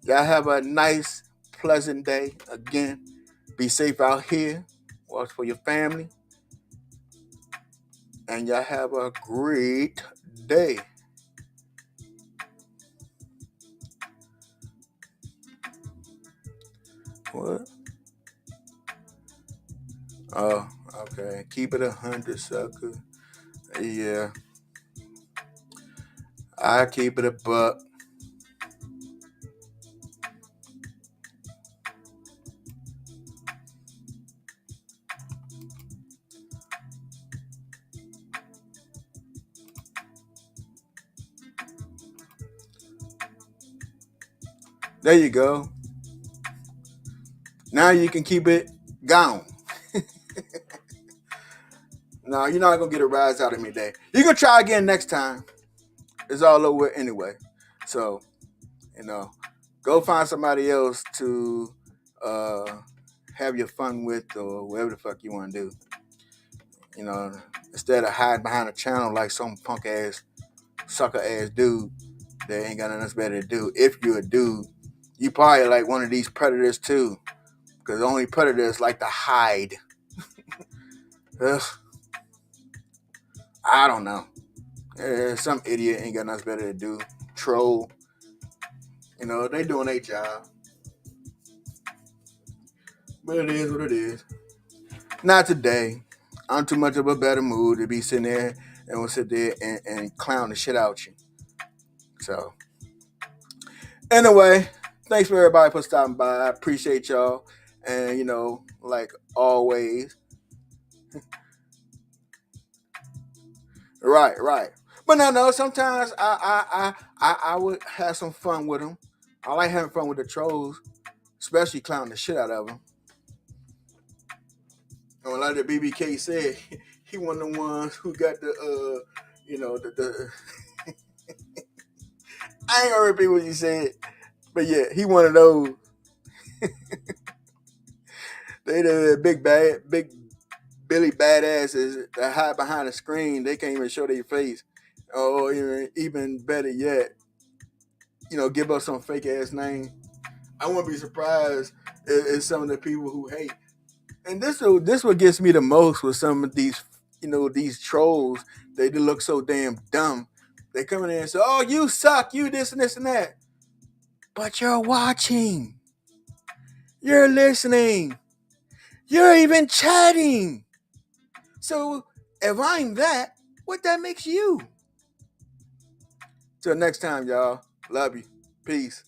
[SPEAKER 1] Y'all have a nice, pleasant day. Again, be safe out here. Watch for your family. And y'all have a great day. What? Oh, okay. Keep it 100, sucker. Yeah. I keep it a buck. There you go. Now you can keep it gone. No, you're not going to get a rise out of me today. You can try again next time. It's all over anyway. So, go find somebody else to have your fun with or whatever the fuck you want to do. Instead of hiding behind a channel like some punk ass, sucker ass dude that ain't got nothing else better to do. If you're a dude, you probably like one of these predators too. Because only predators like to hide. Ugh. I don't know. Some idiot ain't got nothing better to do. Troll. They doing their job. But it is what it is. Not today. I'm too much of a better mood to be sitting there and we'll sit there and clown the shit out you. So, anyway, thanks for everybody for stopping by. I appreciate y'all. And, like always. Right. But no, sometimes I would have some fun with them. I like having fun with the trolls, especially clowning the shit out of them. And like the BBK said, he one of the ones who got the the I ain't gonna repeat what you said, but yeah, he one of those. They the big Billy badasses that hide behind the screen. They can't even show their face. Or even better yet, give us some fake ass name. I wouldn't be surprised if some of the people who hate. And this what gets me the most with some of these, these trolls. They look so damn dumb. They come in there and say, "Oh, you suck, you this and this and that." But you're watching. You're listening. You're even chatting. So if I'm that, what that makes you? Till next time, y'all. Love you. Peace.